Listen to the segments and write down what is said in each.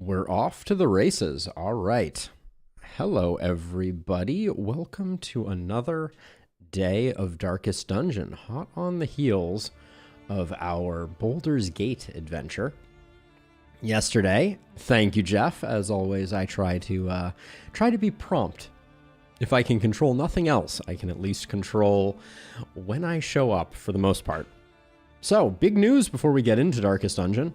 We're off to the races. All right. Hello, everybody. Welcome to another day of Darkest Dungeon, hot on the heels of our Baldur's Gate adventure. Yesterday, thank you, Jeff. As always, I try to be prompt. If I can control nothing else, I can at least control when I show up for the most part. So, big news before we get into Darkest Dungeon.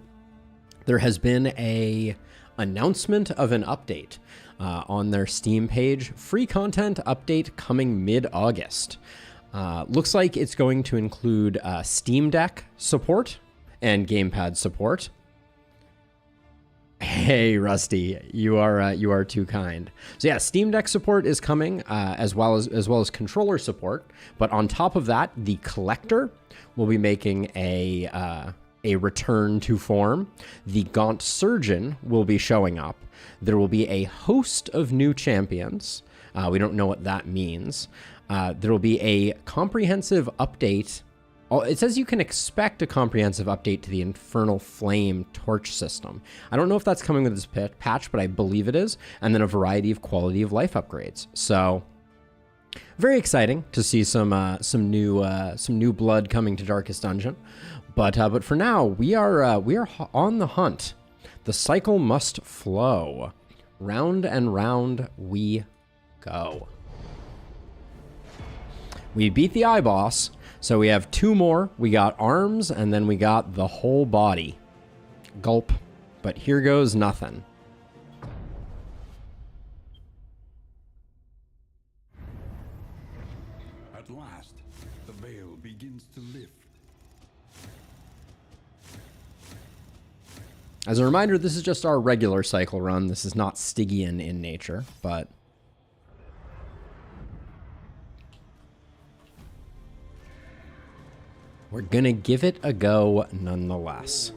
There has been a announcement of an update on their Steam page. Free content update coming mid-August. Looks like it's going to include Steam Deck support and gamepad support. Hey, Rusty, you are too kind. So yeah, Steam Deck support is coming, as well as controller support. But on top of that, the collector will be making a return to form. The Gaunt Surgeon will be showing up. There will be a host of new champions. We don't know what that means. There will be a comprehensive update. It says you can expect a comprehensive update to the Infernal Flame torch system. I don't know if that's coming with this patch, but I believe it is. And then a variety of quality of life upgrades. So very exciting to see some new blood coming to Darkest Dungeon. But for now, we are on the hunt. The cycle must flow. Round and round we go. We beat the eye boss, so we have two more. We got arms, and then we got the whole body. Gulp. But here goes nothing. At last, the veil begins to lift. As a reminder, this is just our regular cycle run. This is not Stygian in nature, but we're gonna give it a go nonetheless.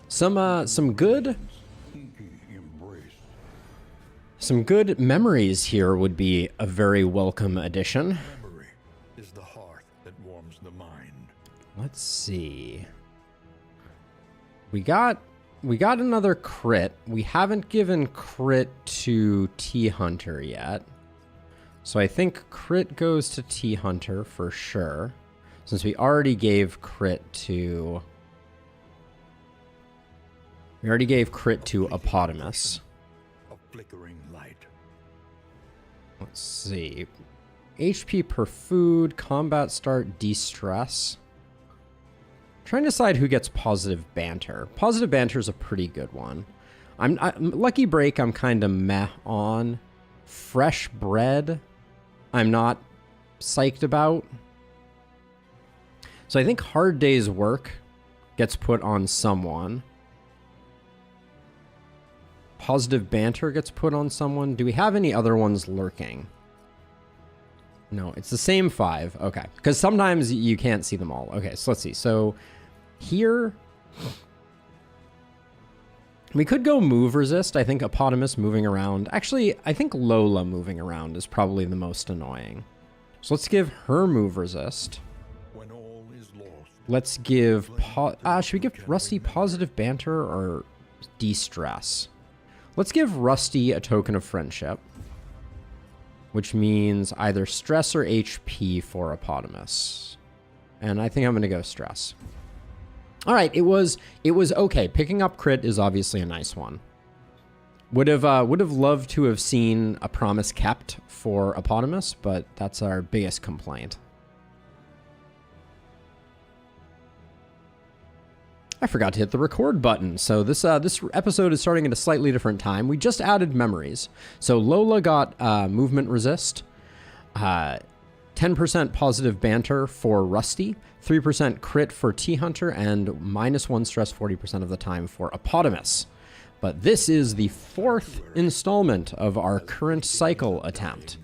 Some good memories here would be a very welcome addition. Memory is the hearth that warms the mind. Let's see. We got another crit. We haven't given crit to T-Hunter yet. So I think crit goes to T-Hunter for sure. Since we already gave crit to... We already gave crit to Opotamus. A flickering light. Let's see. HP per food, combat start, de-stress. Trying to decide who gets positive banter. Positive banter is a pretty good one. Lucky break, I'm kind of meh on. Fresh bread, I'm not psyched about. So I think hard day's work gets put on someone. Positive banter gets put on someone. Do we have any other ones lurking? No, it's the same 5. Okay, because sometimes you can't see them all. Okay, so let's see. So here, we could go move resist. I think Opotamus moving around. Actually, I think Lola moving around is probably the most annoying. So let's give her move resist. When all is lost. Let's give... should we give Rusty positive banter or de-stress? Let's give Rusty a token of friendship, which means either stress or HP for Opotamus. And I think I'm going to go stress. All right, it was okay. Picking up crit is obviously a nice one. Would have loved to have seen a promise kept for Opotamus, but that's our biggest complaint. I forgot to hit the record button, so this episode is starting at a slightly different time. We just added memories. So Lola got movement resist, 10% positive banter for Rusty, 3% crit for T-Hunter, and -1 stress 40% of the time for Opotamus. But this is the 4th installment of our current cycle attempt.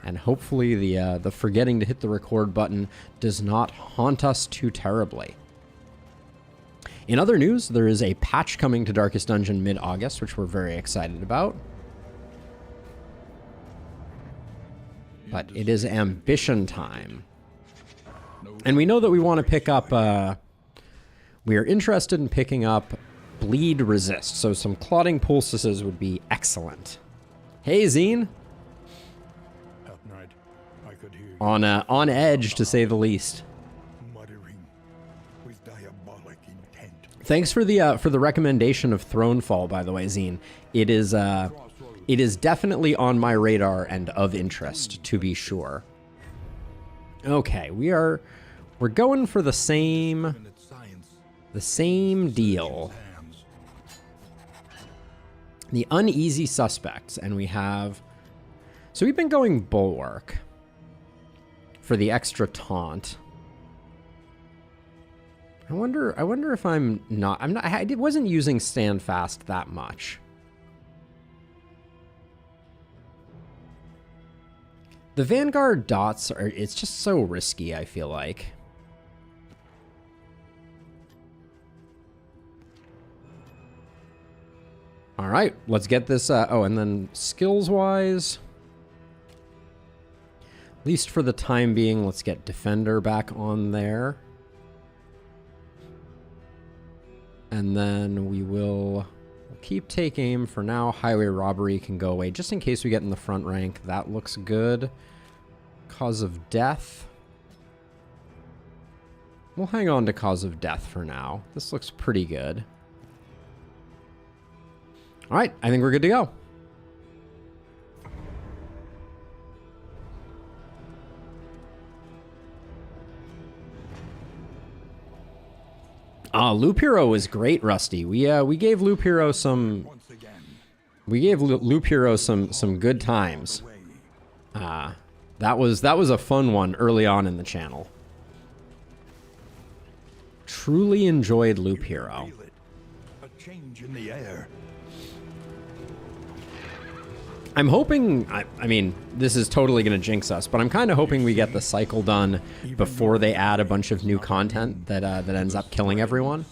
And hopefully the forgetting to hit the record button does not haunt us too terribly. In other news, there is a patch coming to Darkest Dungeon mid-August, which we're very excited about. But it is ambition time. And we know that we want to pick up... we are interested in picking up bleed resist. So some clotting poultices would be excellent. Hey, Zine. At night, I could hear you On edge, to say the least. muttering with diabolic intent. Thanks for the recommendation of Thronefall, by the way, Zine. It is definitely on my radar and of interest, to be sure. Okay, we're going for the same deal. The uneasy suspects, and we have... So we've been going Bulwark for the extra taunt. I wonder if I wasn't using Stand Fast that much. The Vanguard dots are, it's just so risky, I feel like. All right, let's get this. Oh, and then skills-wise, at least for the time being, let's get Defender back on there. And then we'll keep Take Aim for now. Highway Robbery can go away just in case we get in the front rank. That looks good. Cause of Death. We'll hang on to Cause of Death for now. This looks pretty good. All right, I think we're good to go. Loop Hero was great, Rusty. We gave Loop Hero some some good times. That was a fun one early on in the channel. Truly enjoyed Loop Hero. A change in the air. I'm hoping, I mean, this is totally going to jinx us, but I'm kind of hoping we get the cycle done before they add a bunch of new content that ends up killing everyone.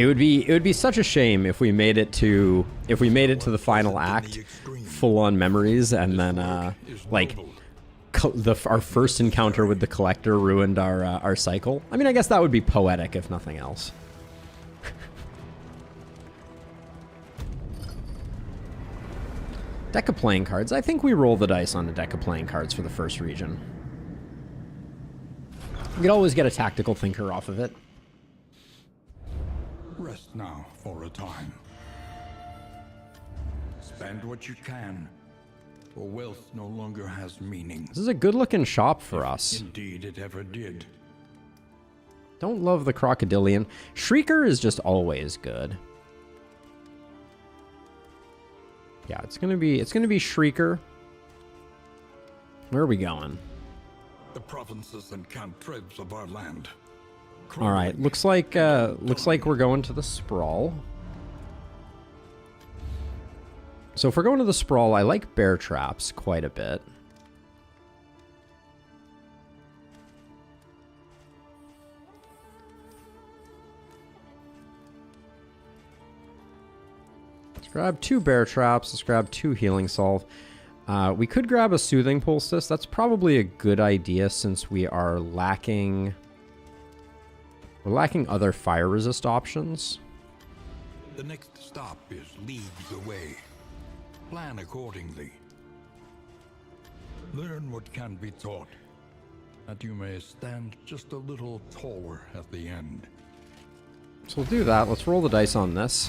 It would be such a shame if we made it to the final act, full on memories, and then like our first encounter with the Collector ruined our cycle. I mean, I guess that would be poetic if nothing else. Deck of playing cards. I think we roll the dice on a deck of playing cards for the first region. You could always get a tactical thinker off of it. Rest now for a time. Spend what you can, for wealth no longer has meaning. This is a good-looking shop for us. Indeed, it ever did. Don't love the Crocodilian. Shrieker is just always good. Yeah, it's gonna be Shrieker. Where are we going? The provinces and cantrevs of our land. All right, looks like we're going to the Sprawl. So if we're going to the Sprawl, I like bear traps quite a bit. Let's grab 2 bear traps. Let's grab 2 healing salve. We could grab a soothing poultice. That's probably a good idea since we are lacking. We're lacking other fire resist options. The next stop is leagues away. Plan accordingly. Learn what can be taught, that you may stand just a little taller at the end. So we'll do that. Let's roll the dice on this.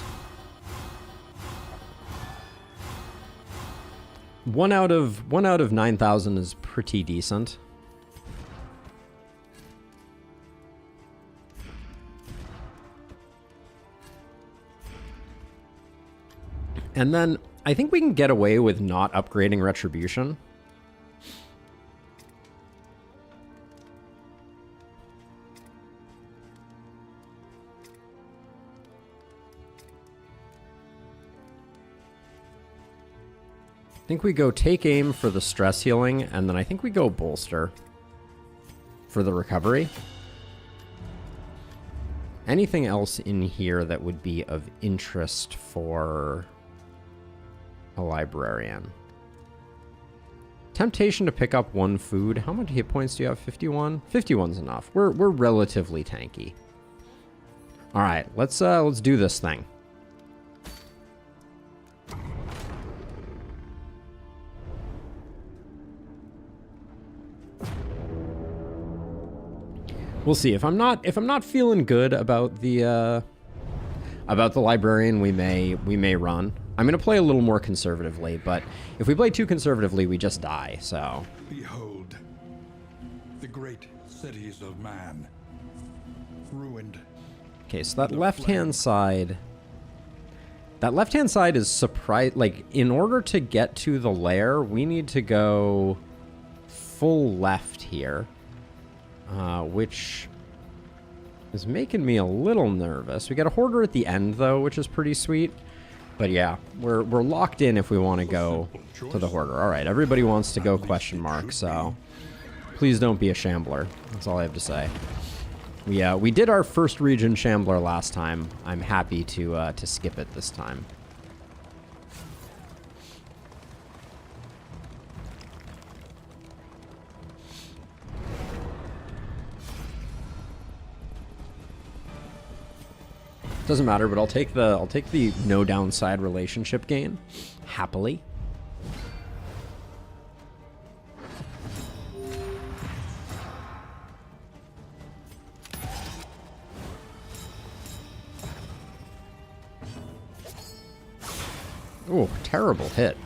1 out of 9,000 is pretty decent. And then I think we can get away with not upgrading Retribution. think we go take aim for the stress healing, and then I think we go bolster for the recovery. Anything else in here that would be of interest for a librarian? Temptation to pick up 1 food. How many hit points do you have? 51? 51's enough. We're relatively tanky. All right, let's do this thing. We'll see. If I'm not feeling good about the librarian, we may run. I'm gonna play a little more conservatively, but if we play too conservatively, we just die. So Behold, the great cities of man ruined. okay, so that left-hand side. That left-hand side is surprise. Like, in order to get to the lair, we need to go full left here. Which is making me a little nervous. We got a hoarder at the end, though, which is pretty sweet. But yeah, we're locked in if we want to go to the hoarder. All right, everybody wants to go question mark, so please don't be a shambler. That's all I have to say. We did our first region shambler last time. I'm happy to skip it this time. Doesn't matter, but I'll take the no downside relationship gain happily. Oh, terrible hit.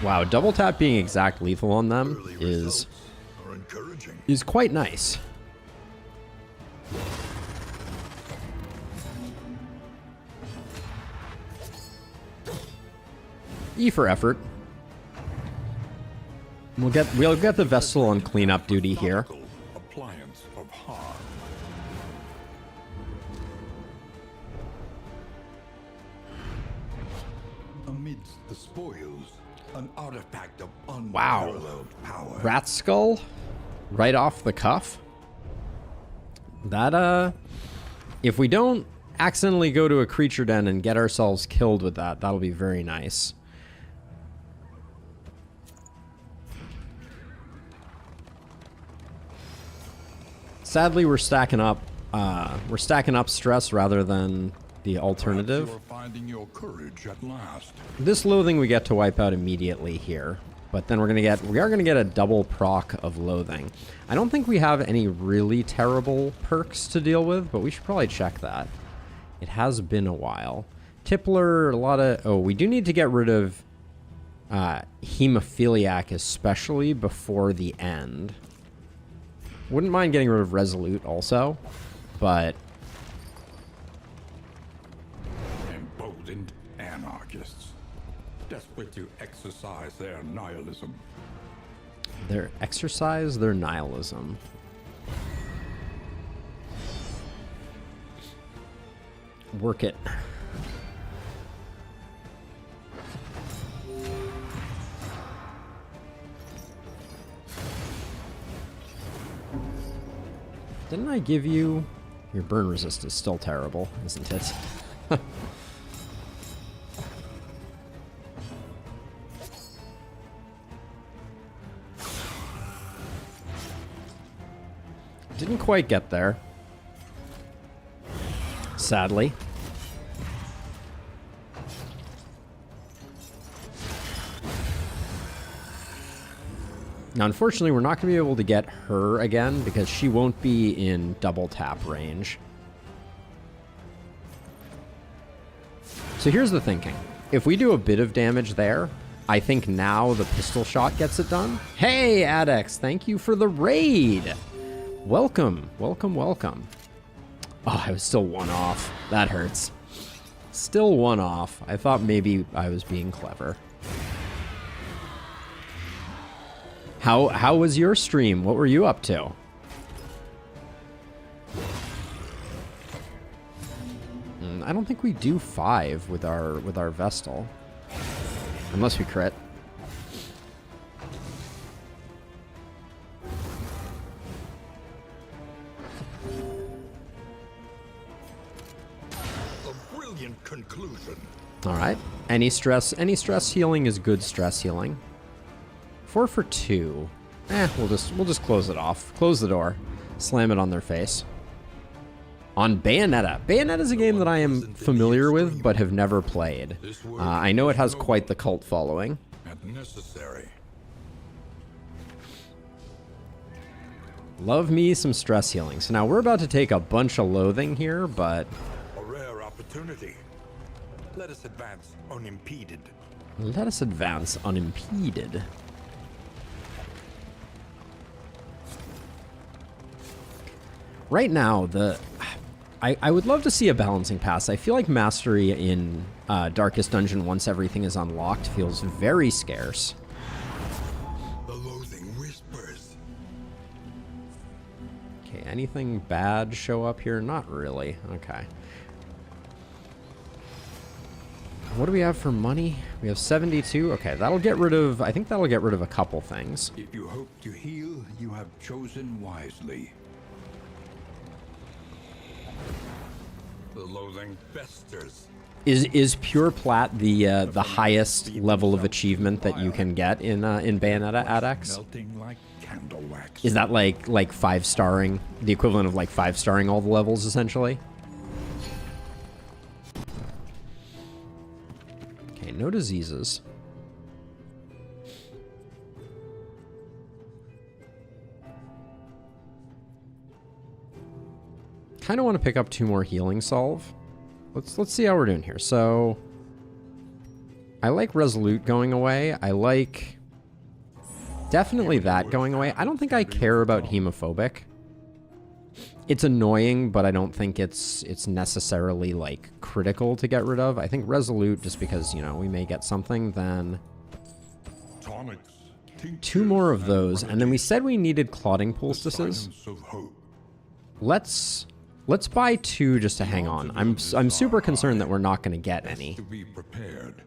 Wow, double tap being exact lethal on them is quite nice. E for effort. We'll get the Vestal on cleanup duty here. Appliance of harm. Amidst the spoils, an artifact of unparalleled power. Rat skull, right off the cuff. That if we don't accidentally go to a creature den and get ourselves killed with that, that'll be very nice. Sadly, we're stacking up stress rather than the alternative. You're finding your courage at last. This loathing we get to wipe out immediately here, but then we are gonna get a double proc of loathing. I don't think we have any really terrible perks to deal with, but we should probably check that. It has been a while. Tippler, a lot of... Oh, we do need to get rid of Hemophiliac, especially before the end. Wouldn't mind getting rid of Resolute also, but... Emboldened anarchists, desperate to exercise their nihilism. Their nihilism. Work it. Didn't I give you... Your burn resist is still terrible, isn't it? Didn't quite get there. Sadly. Now, unfortunately, we're not going to be able to get her again because she won't be in double tap range. So here's the thinking. If we do a bit of damage there, I think now the pistol shot gets it done. Hey, Adex, thank you for the raid. Welcome, welcome, welcome. Oh, I was still one off. That hurts. Still one off. I thought maybe I was being clever. How was your stream? What were you up to? I don't think we do 5 with our Vestal. Unless we crit. A brilliant conclusion. All right. Any stress healing is good stress healing. 4 for 2. We'll just close it off. Close the door. Slam it on their face. On Bayonetta. Bayonetta is a game that I am familiar with, but have never played. I know it has quite the cult following. Necessary. Love me some stress healing. So now we're about to take a bunch of loathing here, but... A rare opportunity. Let us advance unimpeded. Let us advance unimpeded. Right now, I would love to see a balancing pass. I feel like mastery in Darkest Dungeon, once everything is unlocked, feels very scarce. The loathing whispers. Okay, anything bad show up here? Not really. Okay. What do we have for money? We have 72. Okay, that'll get rid of... I think that'll get rid of a couple things. If you hope to heal, you have chosen wisely. The loathing festers. Is pure plat the highest level of achievement that you can get in Bayonetta ADX? Melting like candle wax. Is that like 5-starring, the equivalent of like 5-starring all the levels essentially? Okay, no diseases. Kind of want to pick up 2 more healing salve. Let's see how we're doing here. So I like Resolute going away. I like definitely that going away. I don't think I care about Hemophobic. It's annoying, but I don't think it's necessarily like critical to get rid of. I think Resolute, just because, you know, we may get something, then Tonics, 2 more of those. And then we said we needed Clotting Poultices. Let's buy 2 just to hang on. I'm super concerned that we're not going to get any. To be prepared.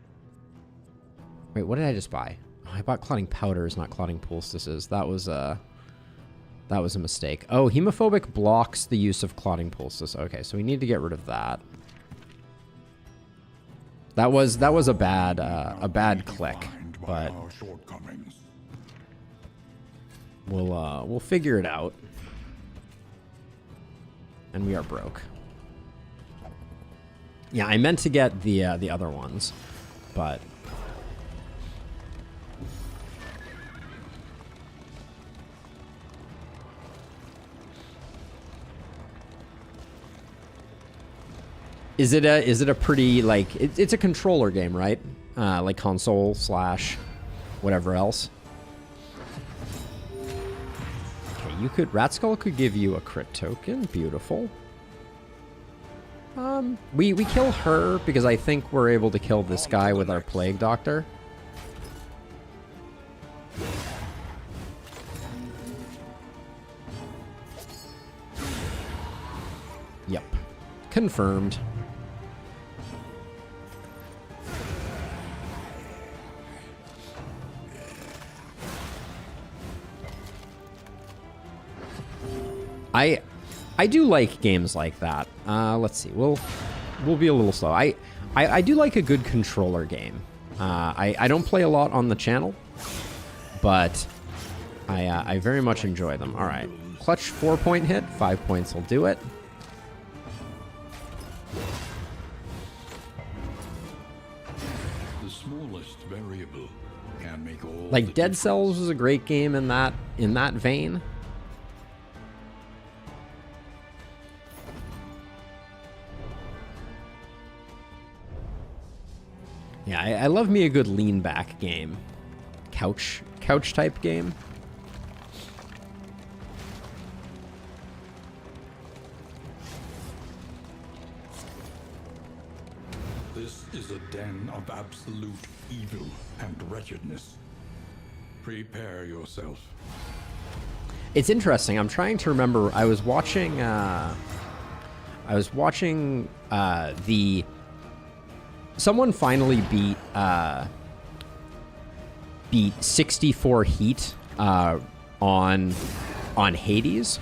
Wait, what did I just buy? Oh, I bought Clotting Powders, not Clotting Poultices. That was a mistake. Oh, Hemophobic blocks the use of Clotting Poultices. Okay, so we need to get rid of that. That was a bad click, but we'll figure it out. And we are broke. Yeah, I meant to get the other ones, but is it a pretty, like, it's a controller game, right? Like console / whatever else. Ratskull could give you a crit token. Beautiful. We kill her because I think we're able to kill this guy with our Plague Doctor. Yep. Confirmed. I do like games like that. Let's see. We'll be a little slow. I do like a good controller game. I don't play a lot on the channel, but I very much enjoy them. All right. Clutch 4-point hit. 5 points will do it. The smallest variable can make all Like Dead Cells was a great game in that vein. Yeah, I love me a good lean back game. Couch type game. This is a den of absolute evil and wretchedness. Prepare yourself. It's interesting. I'm trying to remember. I was watching the. Someone finally beat 64 Heat on Hades.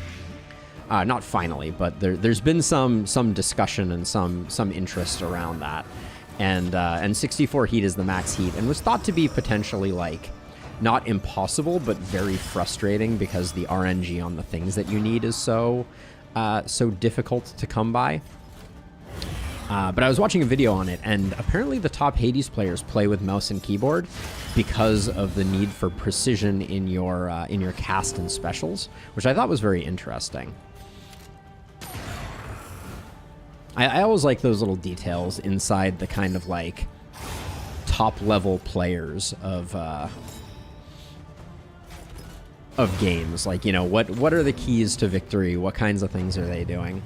Not finally, but there's been some discussion and some interest around that. And 64 Heat is the max heat, and was thought to be potentially like not impossible, but very frustrating because the RNG on the things that you need is so difficult to come by. But I was watching a video on it, and apparently the top Hades players play with mouse and keyboard because of the need for precision in your cast and specials, which I thought was very interesting. I always like those little details inside the kind of like top level players of games. Like, you know, what are the keys to victory? What kinds of things are they doing?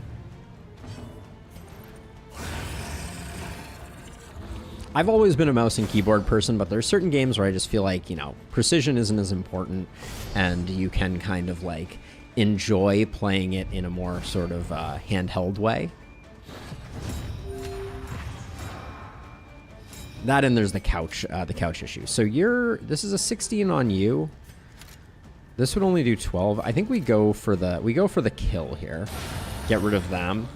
I've always been a mouse and keyboard person, but there's certain games where I just feel like, you know, precision isn't as important, and you can kind of like enjoy playing it in a more sort of handheld way. That, and there's the couch issue. So this is a 16 on you. This would only do 12. I think we go for the kill here. Get rid of them.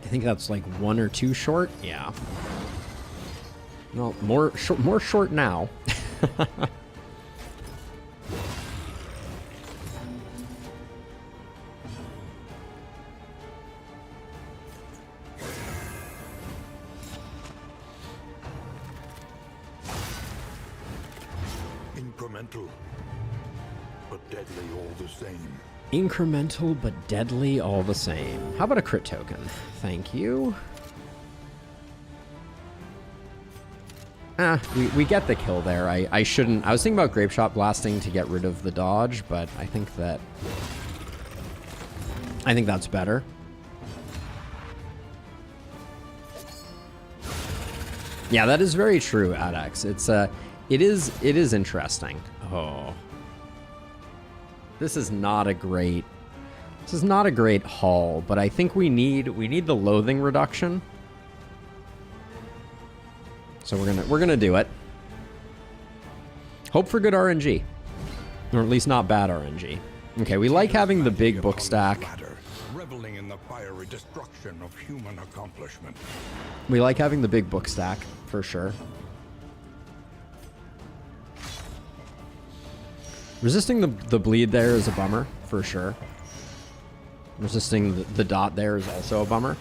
I think that's like 1 or 2 short. Yeah. Well, more short now. Incremental, but deadly all the same. Incremental, but deadly all the same. How about a crit token? Thank you. We get the kill there. I shouldn't... I was thinking about Grape Shot Blasting to get rid of the dodge, but I think that's better. Yeah, that is very true, Adex. It is interesting. Oh. This is not a great haul, but I think we need the loathing reduction. So we're gonna do it. Hope for good RNG. Or at least not bad RNG. Okay, we like having the big book stack. Reveling in the fiery destruction of human accomplishment. We like having the big book stack, for sure. Resisting the bleed there is a bummer, for sure. Resisting the dot there is also a bummer.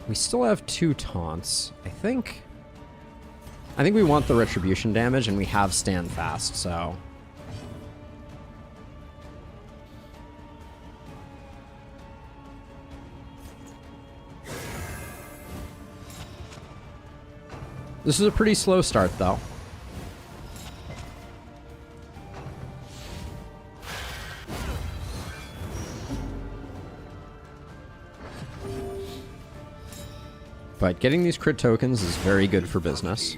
We still have 2 taunts. I think we want the retribution damage, and we have stand fast, so... This is a pretty slow start, though. But getting these crit tokens is very good for business.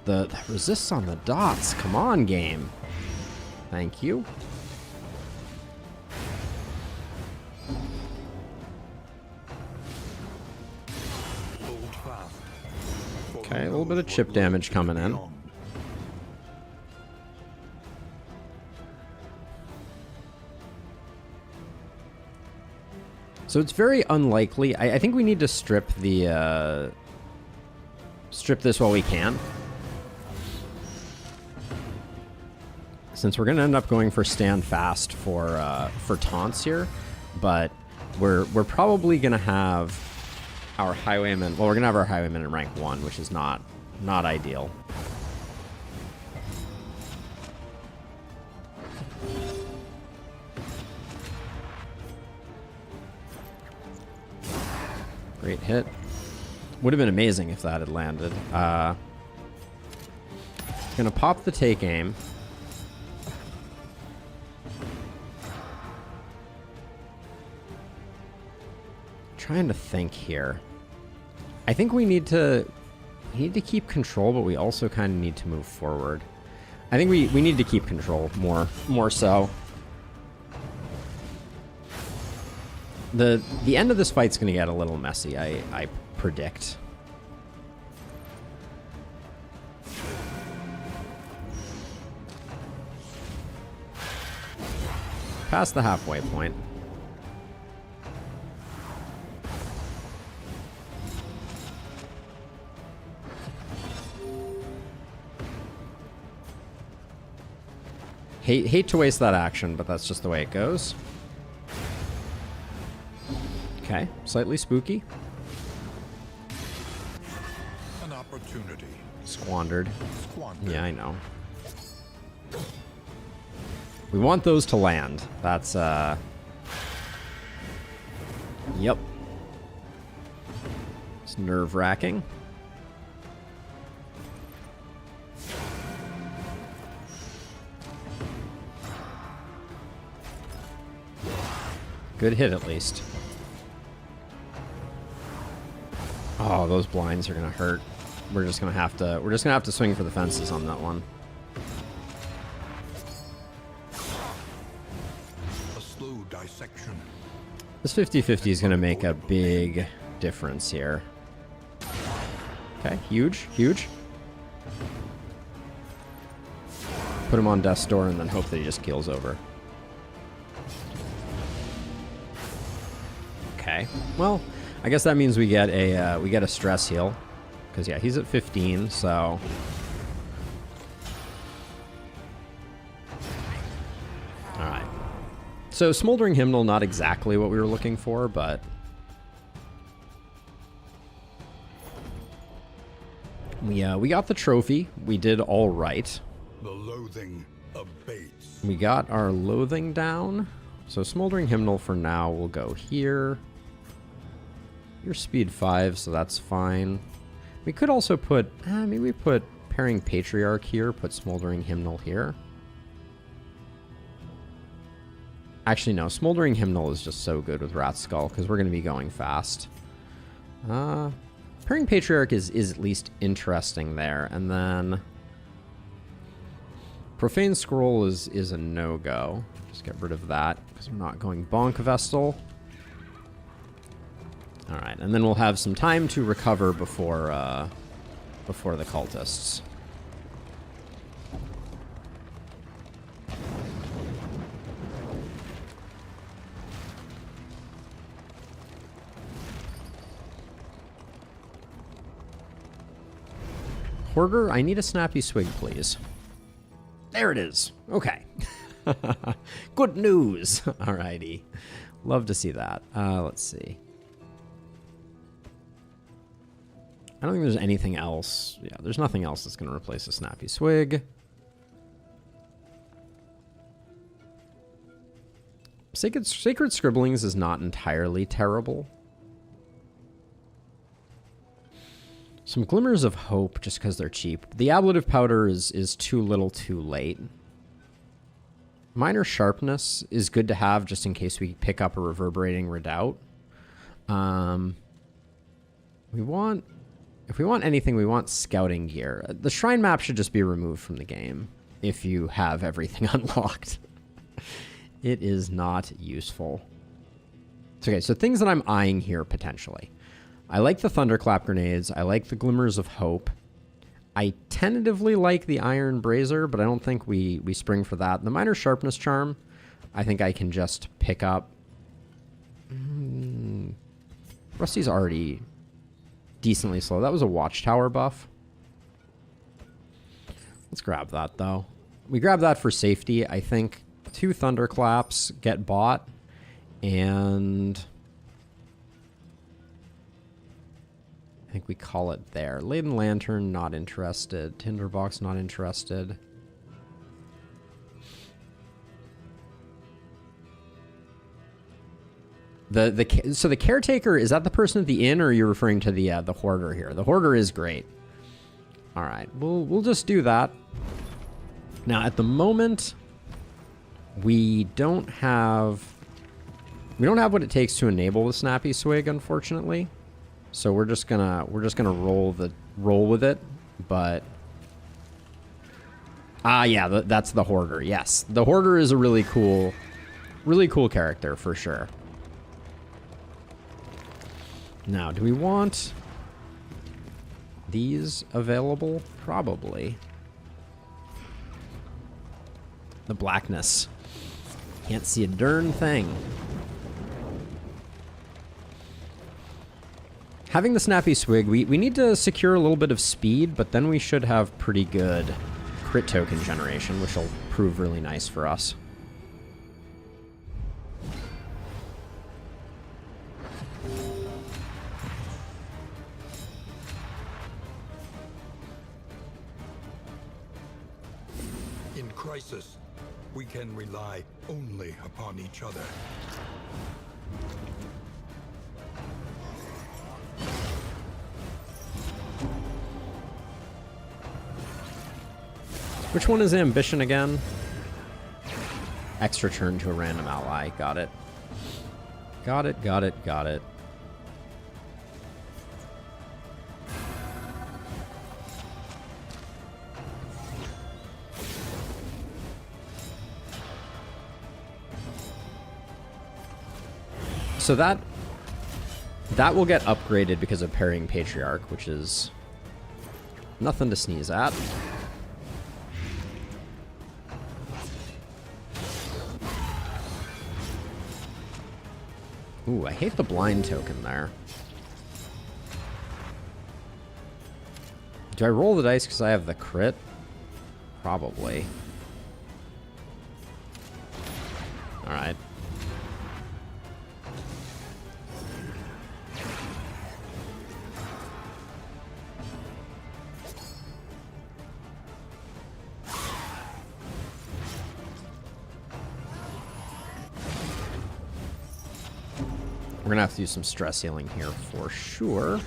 The resists on the dots. Come on, game. Thank you. Okay, a little bit of chip damage coming in. So it's very unlikely. I think we need to strip the strip this while we can, since we're gonna end up going for stand fast for taunts here. But we're probably gonna have our highwayman. Well, we're gonna have our highwayman in rank 1, which is not ideal. Great hit. Would have been amazing if that had landed. Gonna pop the take aim. Trying to think here. I think we need to keep control, but we also kind of need to move forward. I think we need to keep control more so. The end of this fight's going to get a little messy, I predict. Past the halfway point. Hate to waste that action, but that's just the way it goes. Okay, slightly spooky. An opportunity. Squandered. Yeah, I know. We want those to land. That's, Yep. It's nerve-wracking. Good hit, at least. Oh, those blinds are gonna hurt. We're just gonna have to swing for the fences on that one. A slow dissection. This 50-50 is gonna make a big difference here. Okay, huge, huge. Put him on death's door and then hope that he just keels over. Okay. Well, I guess that means we get a stress heal, because yeah, he's at 15. So all right. So Smoldering Hymnal, not exactly what we were looking for, but we got the trophy. We did all right. The loathing abates. We got our loathing down. So Smoldering Hymnal for now will go here. You're speed 5, so that's fine. We could also put, maybe we put Pairing Patriarch here, put Smoldering Hymnal here. Actually, no, Smoldering Hymnal is just so good with Rat Skull, because we're going to be going fast. Pairing Patriarch is at least interesting there, and then Profane Scroll is a no-go. Just get rid of that, because we're not going Bonk Vestal. All right, and then we'll have some time to recover before the cultists. Hoarder, I need a snappy swig, please. There it is. Okay. Good news. Alrighty. Love to see that. Let's see. I don't think there's anything else. Yeah, there's nothing else that's going to replace a snappy swig. Sacred Scribblings is not entirely terrible. Some Glimmers of Hope, just because they're cheap. The Ablative Powder is too little too late. Minor Sharpness is good to have just in case we pick up a Reverberating Redoubt. If we want anything, we want Scouting Gear. The Shrine Map should just be removed from the game if you have everything unlocked. It is not useful. Okay, so things that I'm eyeing here potentially. I like the Thunderclap Grenades. I like the Glimmers of Hope. I tentatively like the Iron Brazier, but I don't think we spring for that. The Minor Sharpness Charm, I think I can just pick up. Rusty's already decently slow. That was a Watchtower buff. Let's grab that, though. We grab that for safety. I think 2 Thunderclaps get bought, and think we call it there. Laden Lantern, not interested. Tinderbox, not interested. So the caretaker, is that the person at the inn, or are you referring to the hoarder here? The hoarder is great. All right, we'll just do that. Now at the moment, we don't have what it takes to enable the Snappy Swig, unfortunately. So we're just gonna roll with it. But yeah, that's the hoarder. Yes, the hoarder is a really cool character for sure. Now, do we want these available? Probably. The blackness. Can't see a darn thing. Having the Snappy Swig, we need to secure a little bit of speed, but then we should have pretty good crit token generation, which will prove really nice for us. In crisis, we can rely only upon each other. Which one is ambition again? Extra turn to a random ally. Got it. Got it, got it, got it. So that will get upgraded because of parrying Patriarch, which is nothing to sneeze at. Ooh, I hate the blind token there. Do I roll the dice because I have the crit? Probably. Alright. We're gonna have to do some stress healing here for sure.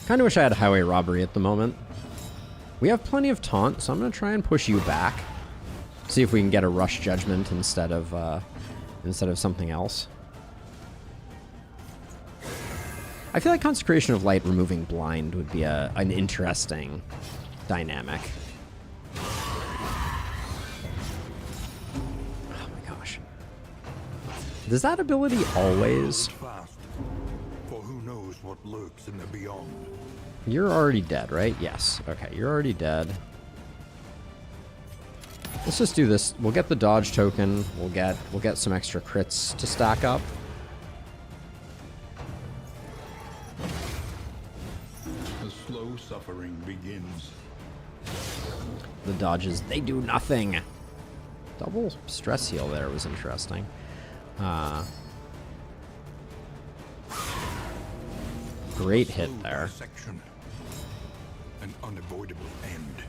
Kinda wish I had highway robbery at the moment. We have plenty of taunt, so I'm gonna try and push you back. See if we can get a rush judgment instead of something else. I feel like Consecration of Light removing blind would be an interesting dynamic. Does that ability always? Fast, for who knows what lurks in the beyond. You're already dead, right? Yes. Okay, you're already dead. Let's just do this. We'll get the dodge token. We'll get some extra crits to stack up. The slow suffering begins. The dodges, they do nothing. Double stress heal there was interesting. Great hit there. Section. An unavoidable end.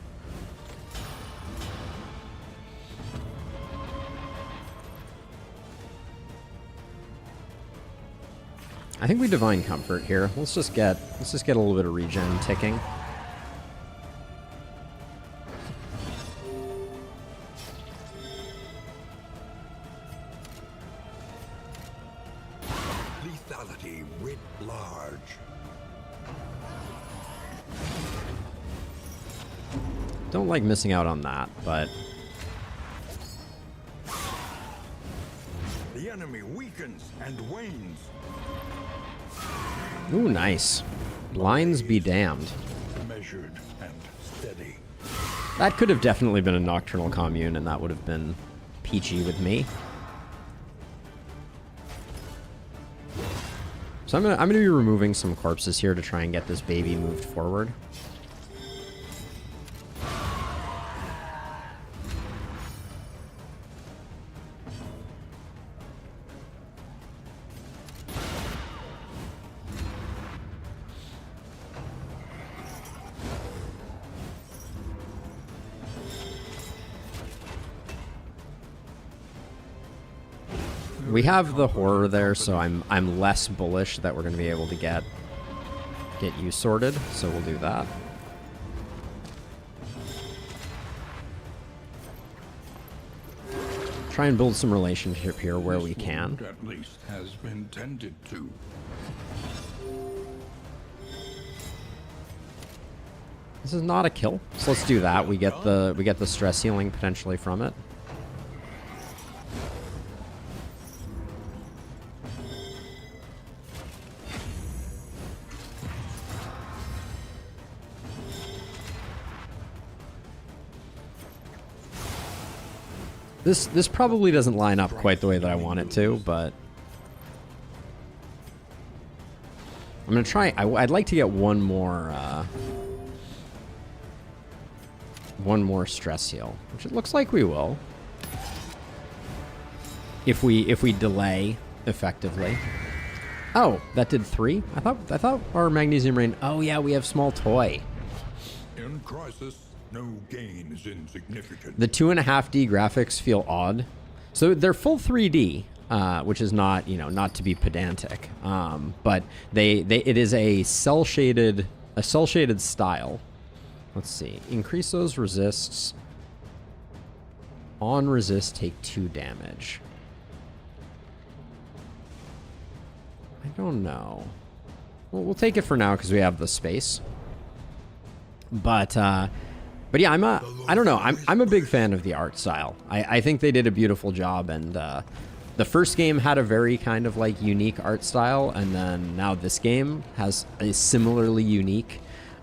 I think we Divine Comfort here. Let's just get a little bit of regen ticking. Lethality writ large. Don't like missing out on that, but The enemy weakens and wanes. ooh, nice. Blinds be damned. Measured and steady. That could have definitely been a Nocturnal Commune, and that would have been peachy with me. So I'm gonna be removing some corpses here to try and get this baby moved forward. We have the horror there, so I'm less bullish that we're going to be able to get you sorted, so we'll do that. Try and build some relationship here where we can. At least has been tended to. This is not a kill, so let's do that. We get the stress healing potentially from it. This probably doesn't line up quite the way that I want it to, but I'm gonna try. I'd like to get one more stress heal, which it looks like we will, if we delay effectively. Oh, that did 3. I thought our magnesium rain. Oh yeah, we have small toy. In crisis, no gain is insignificant. The 2.5D graphics feel odd, so they're full 3D, which is not, not to be pedantic, but it is a cell shaded style. Let's see, increase those resists. On resist, take 2 damage. I don't know. Well, we'll take it for now because we have the space. But yeah, I don't know. I'm a big fan of the art style. I think they did a beautiful job, and the first game had a very kind of like unique art style, and then now this game has a similarly unique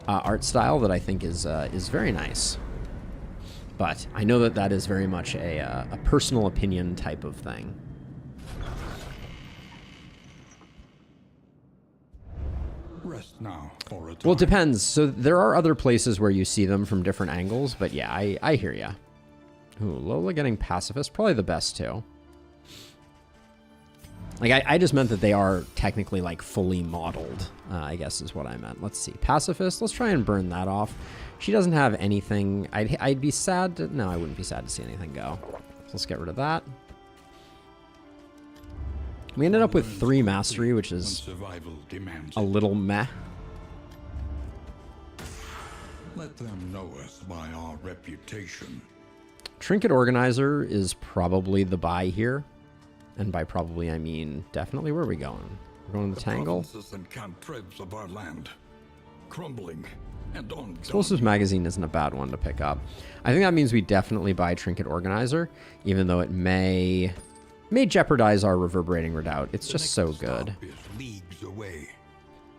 art style that I think is very nice. But I know that is very much a personal opinion type of thing. Rest now for a time. Well, it depends. So there are other places where you see them from different angles, but yeah, I hear ya. Ooh, Lola getting pacifist, probably the best too. Like I just meant that they are technically like fully modeled, I guess is what I meant. Let's see, pacifist. Let's try and burn that off. She doesn't have anything. I'd be sad to, no, I wouldn't be sad to see anything go. So let's get rid of that. We ended up with 3 mastery, which is a little meh. Let them know us by our reputation. Trinket Organizer is probably the buy here. And by probably, I mean definitely. Where are we going? We're going to the Tangle. Provinces and cantrevs of our land, crumbling and on. Explosives Magazine isn't a bad one to pick up. I think that means we definitely buy Trinket Organizer, even though it may jeopardize our Reverberating Redoubt. It's just so good.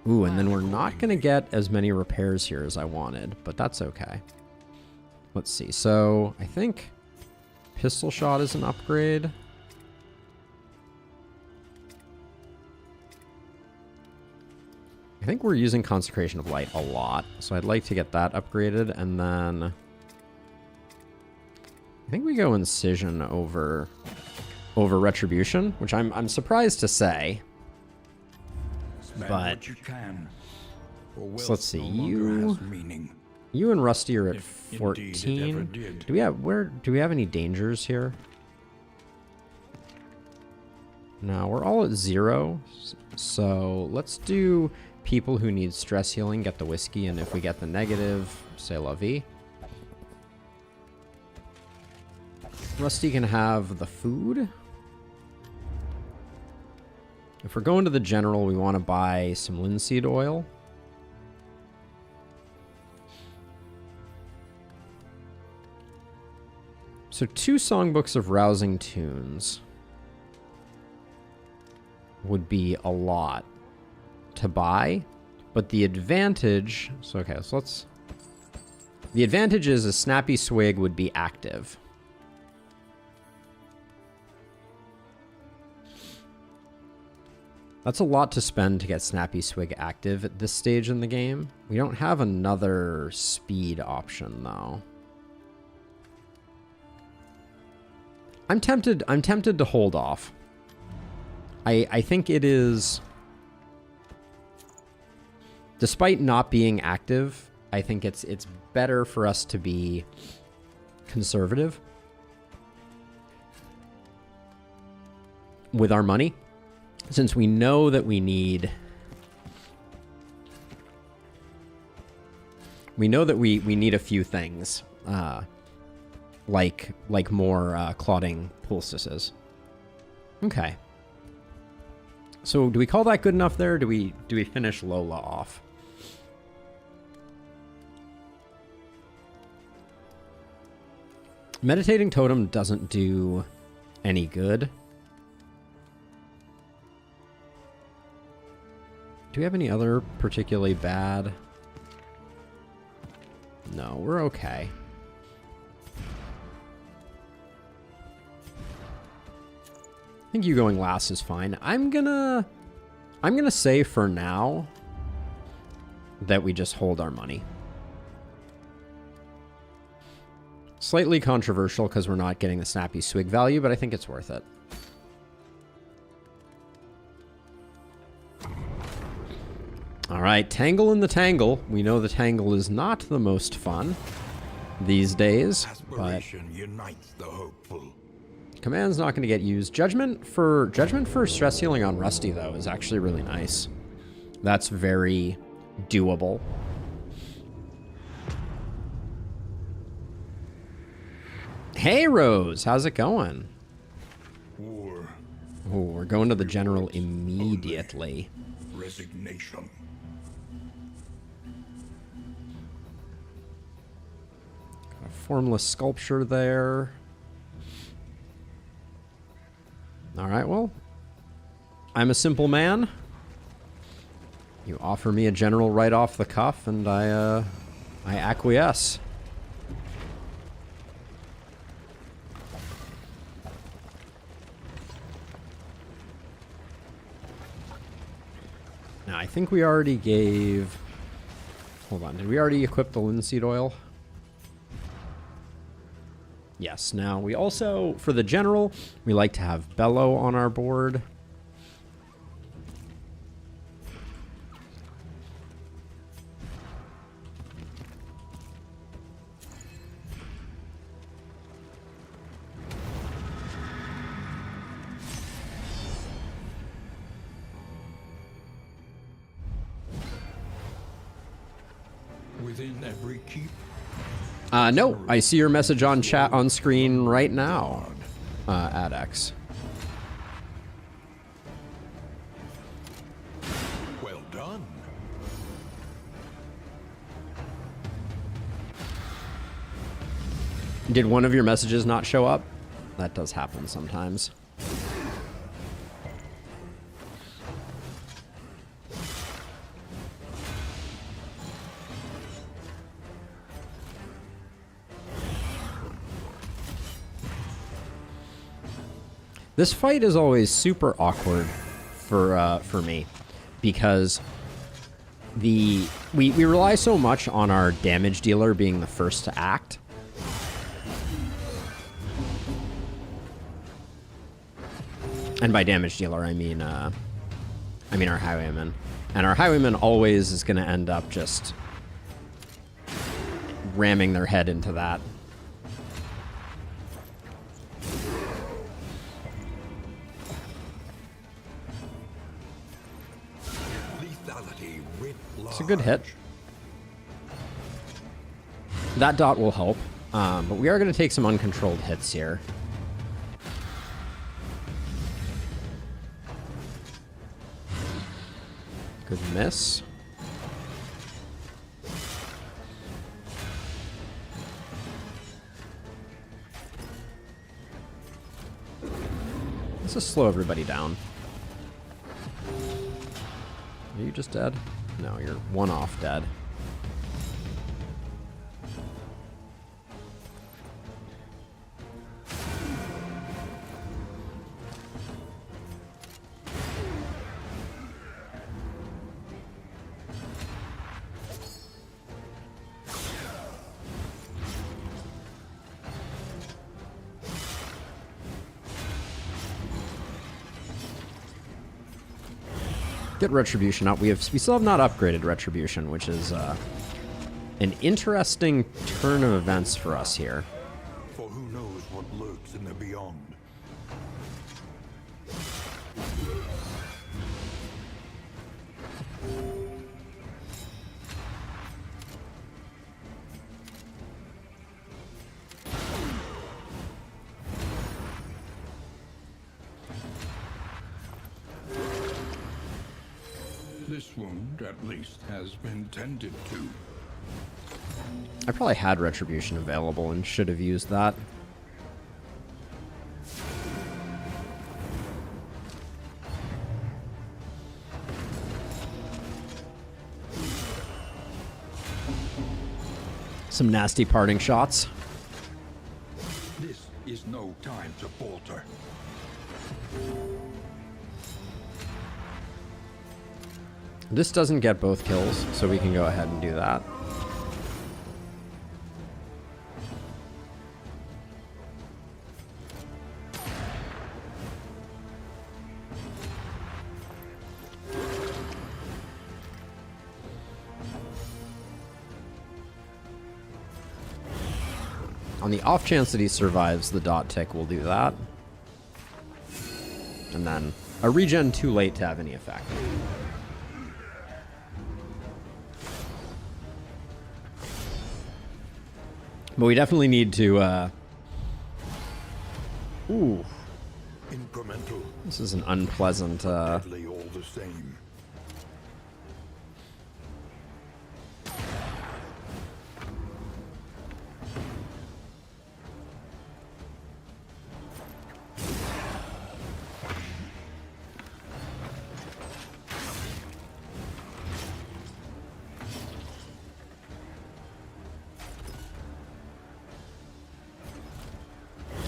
Ooh, and then we're not going to get as many repairs here as I wanted, but that's okay. Let's see. So I think Pistol Shot is an upgrade. I think we're using Consecration of Light a lot, so I'd like to get that upgraded, and then I think we go Incision over Retribution, which I'm surprised to say. But you can, so let's see, you and Rusty are at 14. Do we have any dangers here? No, we're all at 0. So let's do people who need stress healing, get the whiskey, and if we get the negative, say la vie. Rusty can have the food. If we're going to the general, we want to buy some linseed oil. So 2 songbooks of rousing tunes would be a lot to buy, but the advantage, so okay, so the advantage is a Snappy Swig would be active. That's a lot to spend to get Snappy Swig active at this stage in the game. We don't have another speed option though. I'm tempted to hold off. I think it is, despite not being active, I think it's better for us to be conservative. with our money, since we know that we need... We know that we need a few things, like more clotting poultices. Okay. So do we call that good enough there? Or do we finish Lola off? Meditating Totem doesn't do any good. Do we have any other particularly bad? No, we're okay. I think you going last is fine. I'm gonna say for now that we just hold our money. Slightly controversial because we're not getting the snappy swig value, but I think it's worth it. All right, Tangle in the Tangle. We know the Tangle is not the most fun these days, but unites the hopeful. Command's not going to get used. Judgment for stress healing on Rusty though is actually really nice. That's very doable. Hey Rose, how's it going? War. Oh, we're going to the general immediately. Resignation. A formless sculpture there. All right, well, I'm a simple man. You offer me a general right off the cuff, and I acquiesce. Now, I think we already gave... Hold on, did we already equip the linseed oil? Yes, now we also, for the general, we like to have Bellow on our board. Within every keep. No, I see your message on chat on screen right now, AdX. Well done. Did one of your messages not show up? That does happen sometimes. This fight is always super awkward for me because we rely so much on our damage dealer being the first to act. And by damage dealer, I mean our highwayman. And our highwayman always is going to end up just ramming their head into that. It's a good hit. That dot will help, but we are going to take some uncontrolled hits here. Good miss. Let's just slow everybody down. Are you just dead? No, you're one off dead. Get Retribution up. We still have not upgraded Retribution, which is an interesting turn of events for us here. For who knows what lurks in the beyond. This wound, at least, has been tended to. I probably had Retribution available and should have used that. Some nasty parting shots. This is no time to falter. This doesn't get both kills, so we can go ahead and do that. On the off chance that he survives the dot tick, we'll do that. And then a regen too late to have any effect. But we definitely need to, ooh. Incremental. This is an unpleasant, Deadly all the same.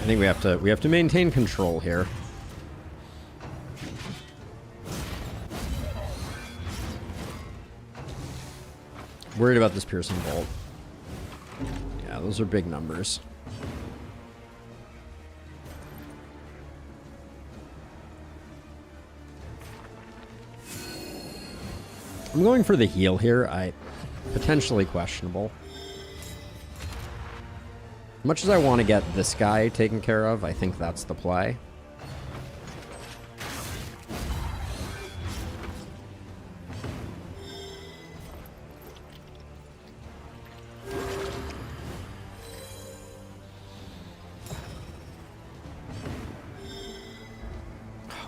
I think we have to maintain control here. Worried about this piercing bolt. Yeah, those are big numbers. I'm going for the heal here. Potentially questionable. Much as I want to get this guy taken care of, I think that's the play.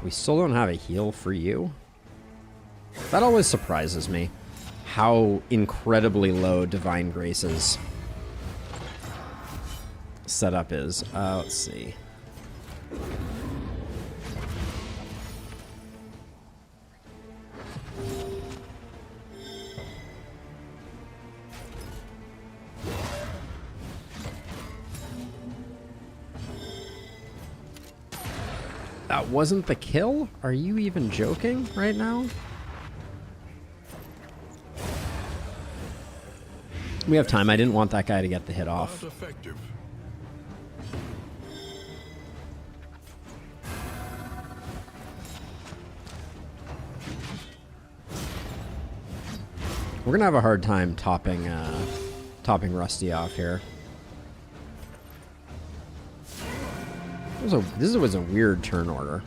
We still don't have a heal for you. That always surprises me. How incredibly low Divine Grace's setup is. Let's see. That wasn't the kill? Are you even joking right now? We have time. I didn't want that guy to get the hit off. Not effective. We're gonna have a hard time topping Rusty off here. This was a weird turn order.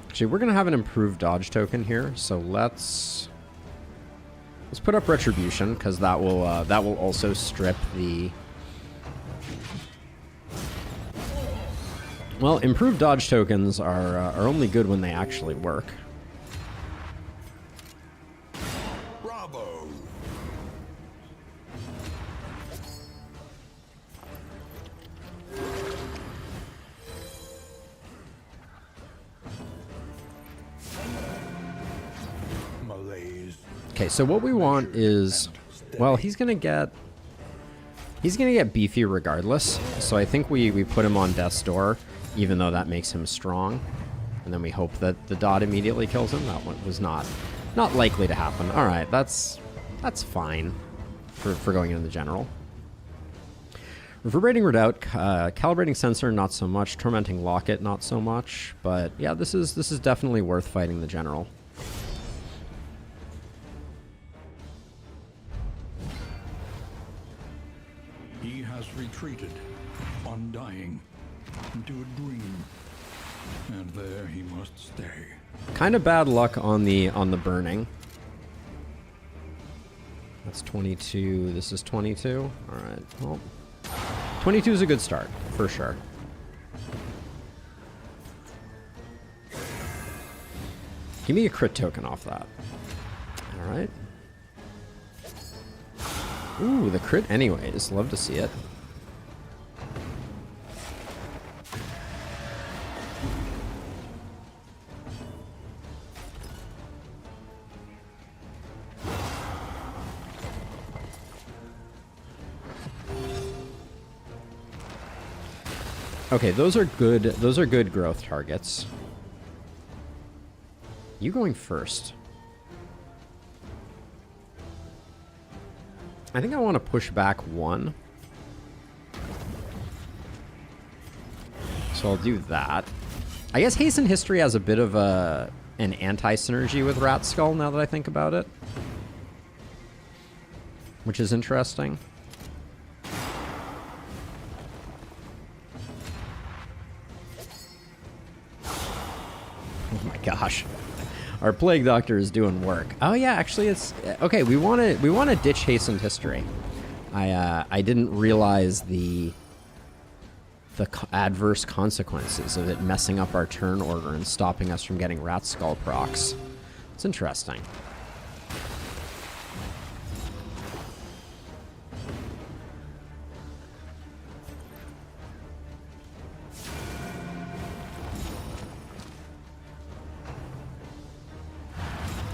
Actually, we're gonna have an improved dodge token here, so let's put up Retribution, because that will also strip the. Well, improved dodge tokens are only good when they actually work. Bravo. Malaise. Okay, so what we want is, well, he's gonna get beefy regardless. So I think we put him on Death's Door, even though that makes him strong, and then we hope that the dot immediately kills him. That one was not likely to happen. All right, that's fine for going into the general. Reverberating Redoubt, Calibrating Sensor, not so much. Tormenting Locket, not so much. But yeah, this is definitely worth fighting the general. He has retreated, undying, into a dream, and there he must stay. Kind of bad luck on the burning. That's 22. This is 22. All right. Well, 22 is a good start for sure. Give me a crit token off that. All right. Ooh, the crit anyways. Love to see it. Okay, those are good. Those are good growth targets. You going first? I think I want to push back one. So I'll do that. I guess Hasten History has a bit of an anti-synergy with Rat Skull now that I think about it. Which is interesting. Oh my gosh. Our Plague Doctor is doing work. Oh yeah, actually it's okay, we want to ditch Hastened History. I didn't realize the adverse consequences of it messing up our turn order and stopping us from getting Rat Skull procs. It's interesting.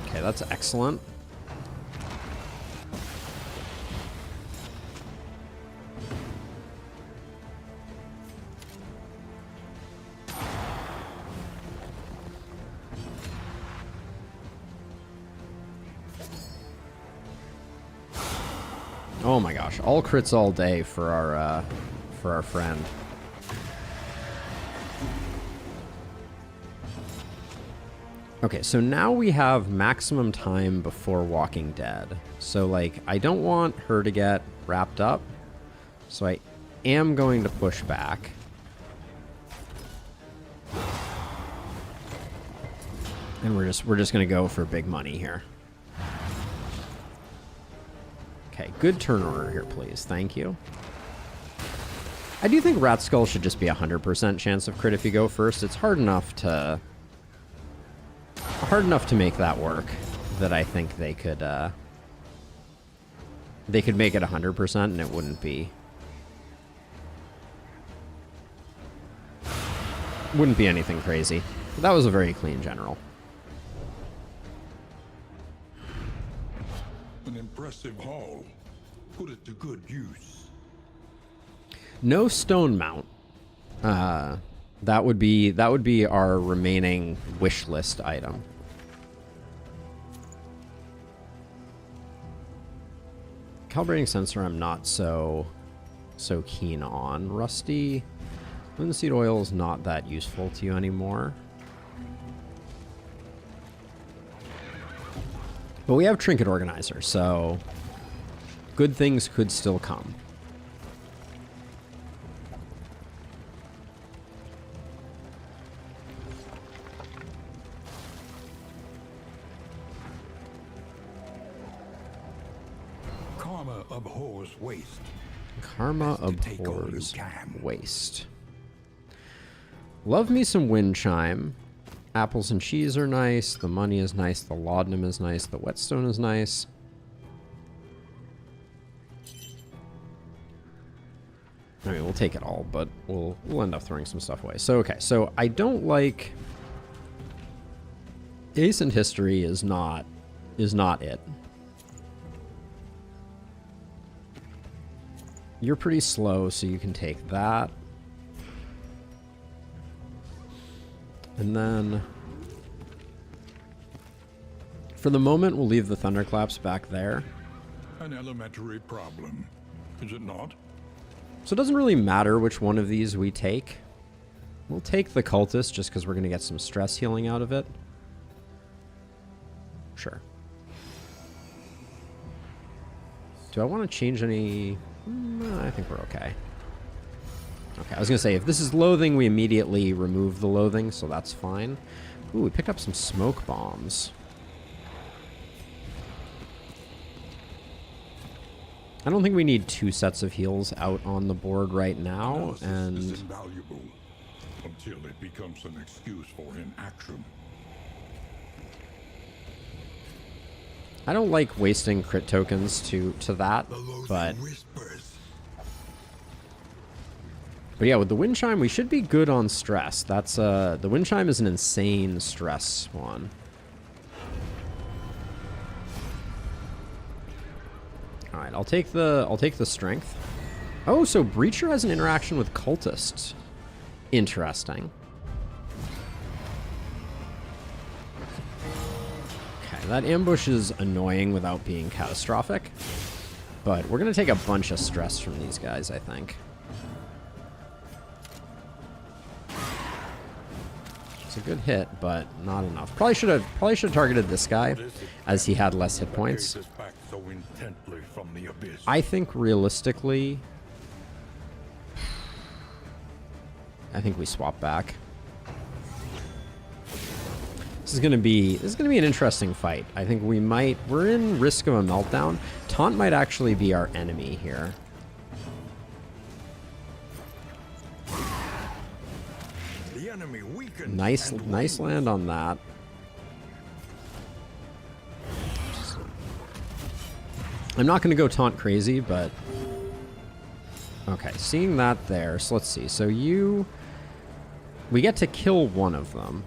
Okay, that's excellent. Oh my gosh, all crits all day for our friend. Okay, so now we have maximum time before Walking Dead. So like, I don't want her to get wrapped up. So I am going to push back. And we're just gonna go for big money here. Okay, good turn order here, please. Thank you. I do think Rat Skull should just be 100% chance of crit if you go first. It's hard enough to make that work that I think they could make it 100% and it wouldn't be anything crazy. But that was a very clean general. An impressive haul. Put it to good use. No stone mount. That would be our remaining wish list item. Calibrating sensor I'm not so keen on. Rusty linseed oil is not that useful to you anymore. But we have Trinket Organizer, so good things could still come. Karma abhors waste. Karma abhors waste. Love me some Wind Chime. Apples and cheese are nice. The money is nice. The laudanum is nice. The whetstone is nice. I mean, we'll take it all, but we'll end up throwing some stuff away. So, okay. So, I don't like... Ancient History is not it. You're pretty slow, so you can take that. And then, for the moment, we'll leave the Thunderclaps back there. An elementary problem, is it not? So it doesn't really matter which one of these we take. We'll take the cultist just because we're going to get some stress healing out of it. Sure. Do I want to change any... I think we're okay. Okay, I was going to say, if this is loathing, we immediately remove the loathing, so that's fine. Ooh, we picked up some smoke bombs. I don't think we need 2 sets of heals out on the board right now, and... is invaluable until it becomes an excuse for inaction. I don't like wasting crit tokens to that, but... But yeah, with the Wind Chime, we should be good on stress. That's, the Wind Chime is an insane stress one. Alright, I'll take the strength. Oh, so Breacher has an interaction with cultists. Interesting. Okay, that ambush is annoying without being catastrophic. But we're gonna take a bunch of stress from these guys, I think. It's a good hit, but not enough. Probably should have targeted this guy, as he had less hit points. I think realistically, I think we swap back. This is gonna be an interesting fight. I think we're in risk of a meltdown. Taunt might actually be our enemy here. Nice land on that. I'm not going to go taunt crazy, but... Okay, seeing that there. So let's see. So we get to kill one of them.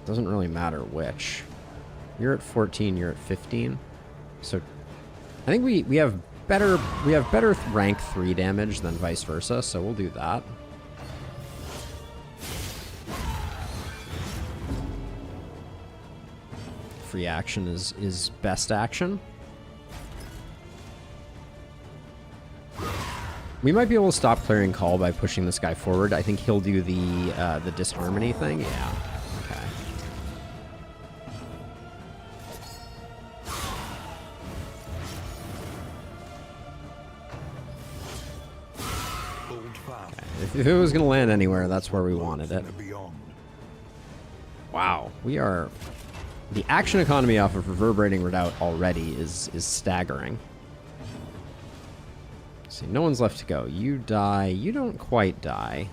Doesn't really matter which. You're at 14, you're at 15. So I think we have better rank 3 damage than vice versa, so we'll do that. Free action is best action. We might be able to stop clearing call by pushing this guy forward. I think he'll do the disharmony thing. Yeah. Okay. If it was going to land anywhere, that's where we wanted it. Wow, we are... The action economy off of Reverberating Redoubt already is staggering. See, no one's left to go. You die. You don't quite die.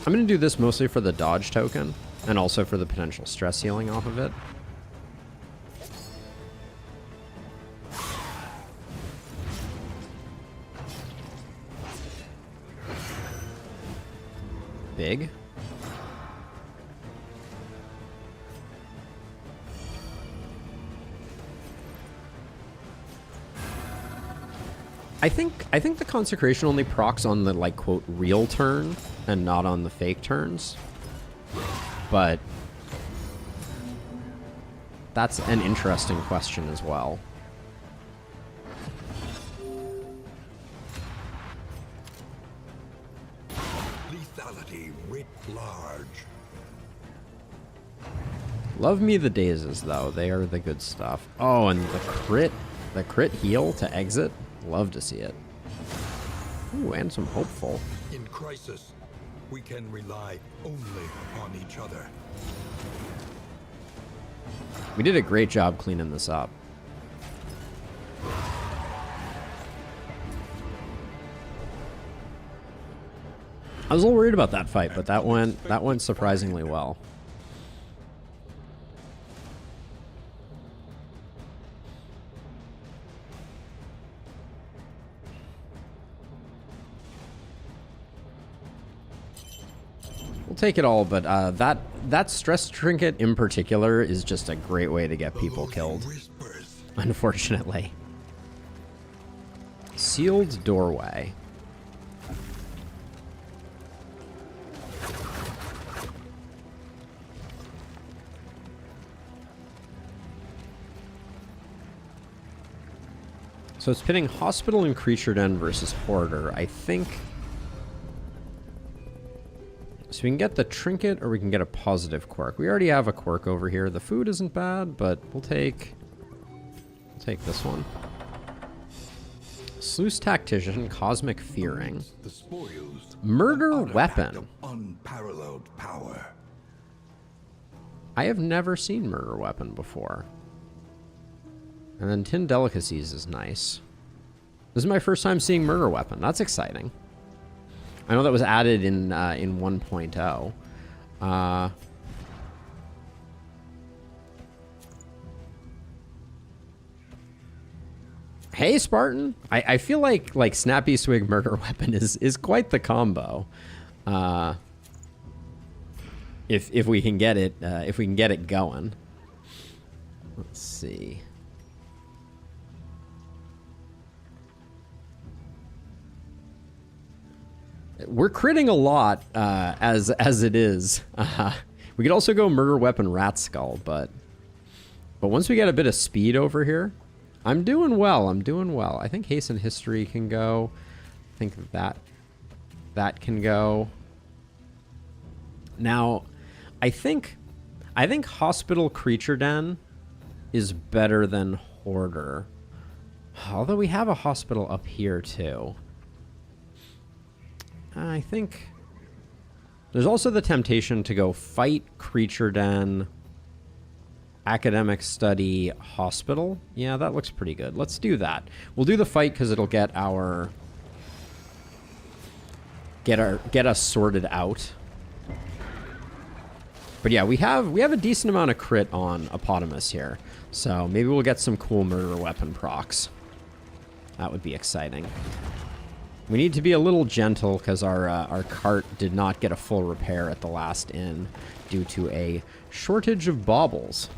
I'm going to do this mostly for the dodge token, and also for the potential stress healing off of it. Big. I think the Consecration only procs on the, like, quote, real turn, and not on the fake turns. But that's an interesting question as well. Lethality writ large. Love me the dazes, though. They are the good stuff. Oh, and the crit heal to exit. Love to see it. Ooh, and some hopeful. In crisis, we can rely only upon each other. We did a great job cleaning this up. I was a little worried about that fight, but that went surprisingly well. We'll take it all, but that stress trinket in particular is just a great way to get people killed. Unfortunately. Sealed doorway. So it's pitting Hospital and Creature Den versus Hoarder. I think... So we can get the trinket or we can get a positive quirk. We already have a quirk over here. The food isn't bad, but we'll take this one. Sluice Tactician, Cosmic Fearing. Murder Weapon. Unparalleled power. I have never seen Murder Weapon before. And then Tin Delicacies is nice. This is my first time seeing Murder Weapon. That's exciting. I know that was added in 1.0. Hey, Spartan. I feel like Snappy Swig Murder Weapon is quite the combo. If we can get it going. Let's see. We're critting a lot as it is. We could also go Murder Weapon Rat Skull, but once we get a bit of speed over here, I'm doing well. I think Hasten History can go. I think that can go. Now, I think Hospital Creature Den is better than Hoarder. Although we have a hospital up here too. I think there's also the temptation to go fight, Creature Den, Academic Study, Hospital. Yeah, that looks pretty good. Let's do that. We'll do the fight because it'll get us sorted out. But yeah, we have a decent amount of crit on Eponymous here, so maybe we'll get some cool Murder Weapon procs. That would be exciting. We need to be a little gentle because our cart did not get a full repair at the last inn due to a shortage of baubles.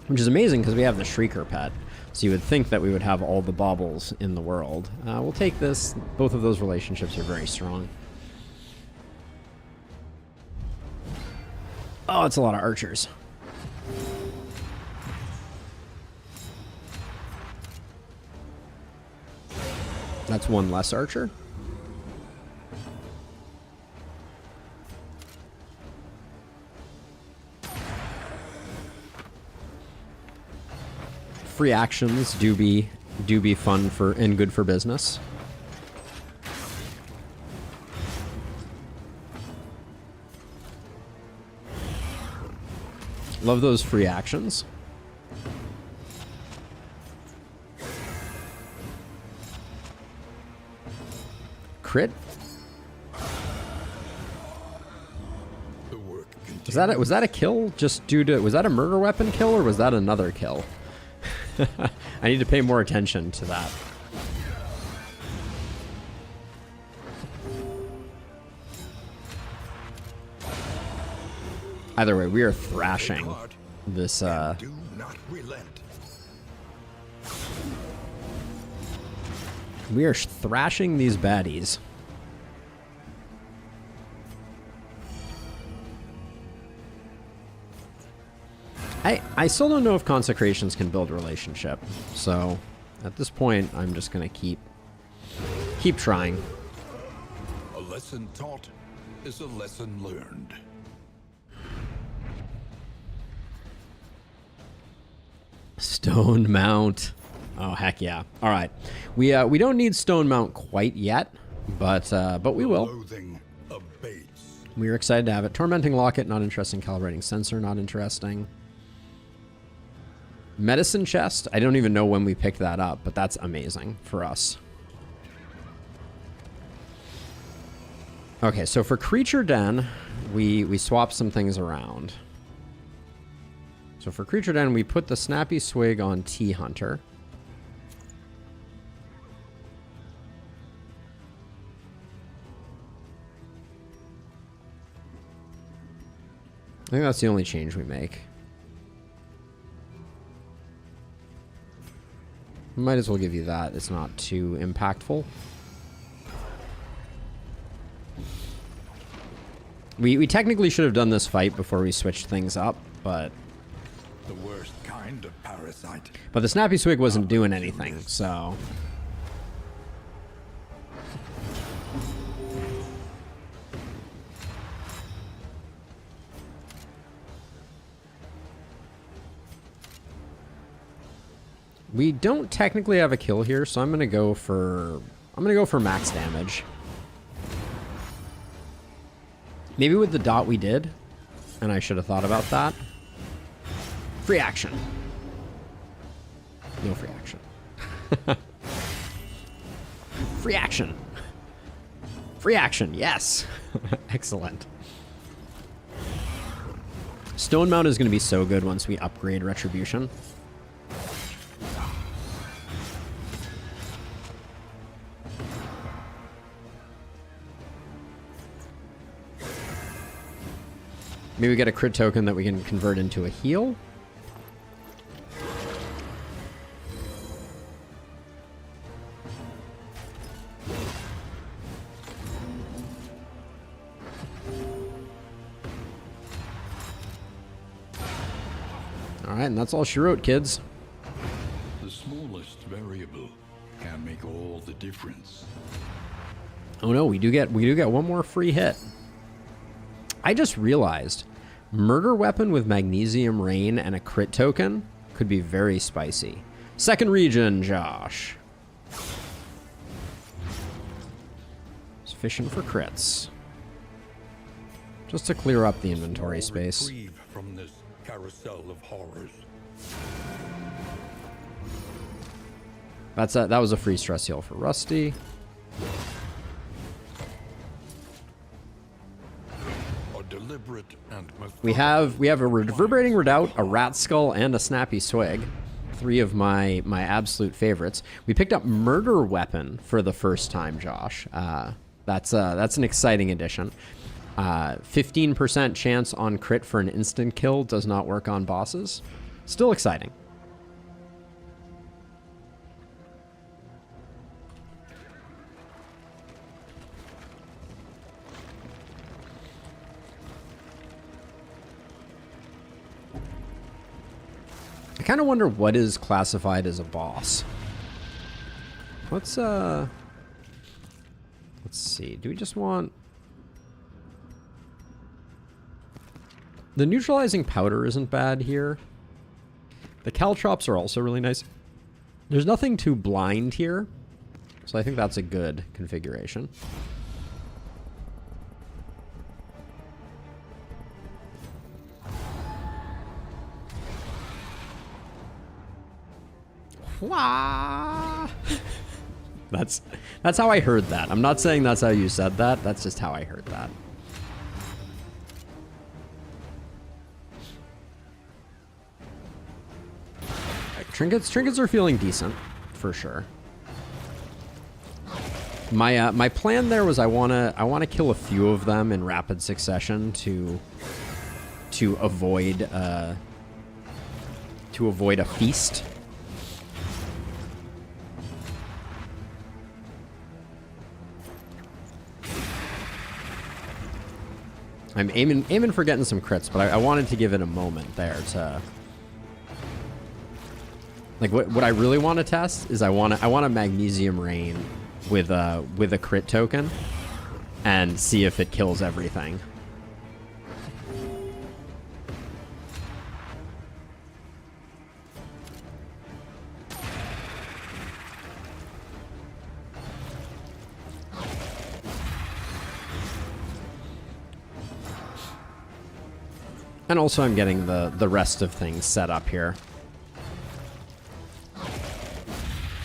Which is amazing because we have the Shrieker pet. So you would think that we would have all the baubles in the world. We'll take this. Both of those relationships are very strong. Oh, it's a lot of archers. That's one less archer. Free actions do be fun for and good for business. Love those free actions. Crit? Was that a kill just due to... Was that a Murder Weapon kill or was that another kill? I need to pay more attention to that. Either way, we are thrashing this... We are thrashing these baddies. I still don't know if consecrations can build relationship. So at this point, I'm just gonna keep trying. A lesson taught is a lesson learned. Stone Mount. Oh, heck yeah. All right. We don't need Stone Mount quite yet, but we will. We're excited to have it. Tormenting Locket, not interesting. Calibrating Sensor, not interesting. Medicine Chest, I don't even know when we picked that up, but that's amazing for us. Okay, so for Creature Den, we swap some things around. So for Creature Den, we put the Snappy Swig on T-Hunter. think that's the only change we make. Might as well give you that. It's not too impactful. We technically should have done this fight before we switched things up, but... The worst kind of parasite. But the Snappy Swig wasn't doing anything, so... We don't technically have a kill here, so I'm gonna go for max damage. Maybe with the dot we did, and I should have thought about that. Free action. No free action. Free action. Free action, yes. Excellent. Stone Mount is going to be so good once we upgrade Retribution. Maybe we get a crit token that we can convert into a heal. Alright, and that's all she wrote, kids. The smallest variable can make all the difference. Oh no, we do get one more free hit. I just realized murder weapon with magnesium rain and a crit token could be very spicy. Second region, Josh. Fishing for crits. Just to clear up the inventory space. Reprieve from this carousel of horrors. That was a free stress heal for Rusty. Deliberate and we have a reverberating redoubt, a rat skull, and a snappy swig. Three of my absolute favorites. We picked up murder weapon for the first time, Josh. That's an exciting addition. 15% chance on crit for an instant kill does not work on bosses. Still exciting. I kind of wonder what is classified as a boss. Let's see. Do we just want... The neutralizing powder isn't bad here. The caltrops are also really nice. There's nothing too blind here, so I think that's a good configuration. Wah! That's how I heard that. I'm not saying that's how you said that. That's just how I heard that. Trinkets are feeling decent, for sure. My plan there was I wanna kill a few of them in rapid succession to avoid a feast. I'm aiming for getting some crits, but I wanted to give it a moment there to... Like, what I really want to test is I want a magnesium rain with a crit token and see if it kills everything. And also I'm getting the rest of things set up here.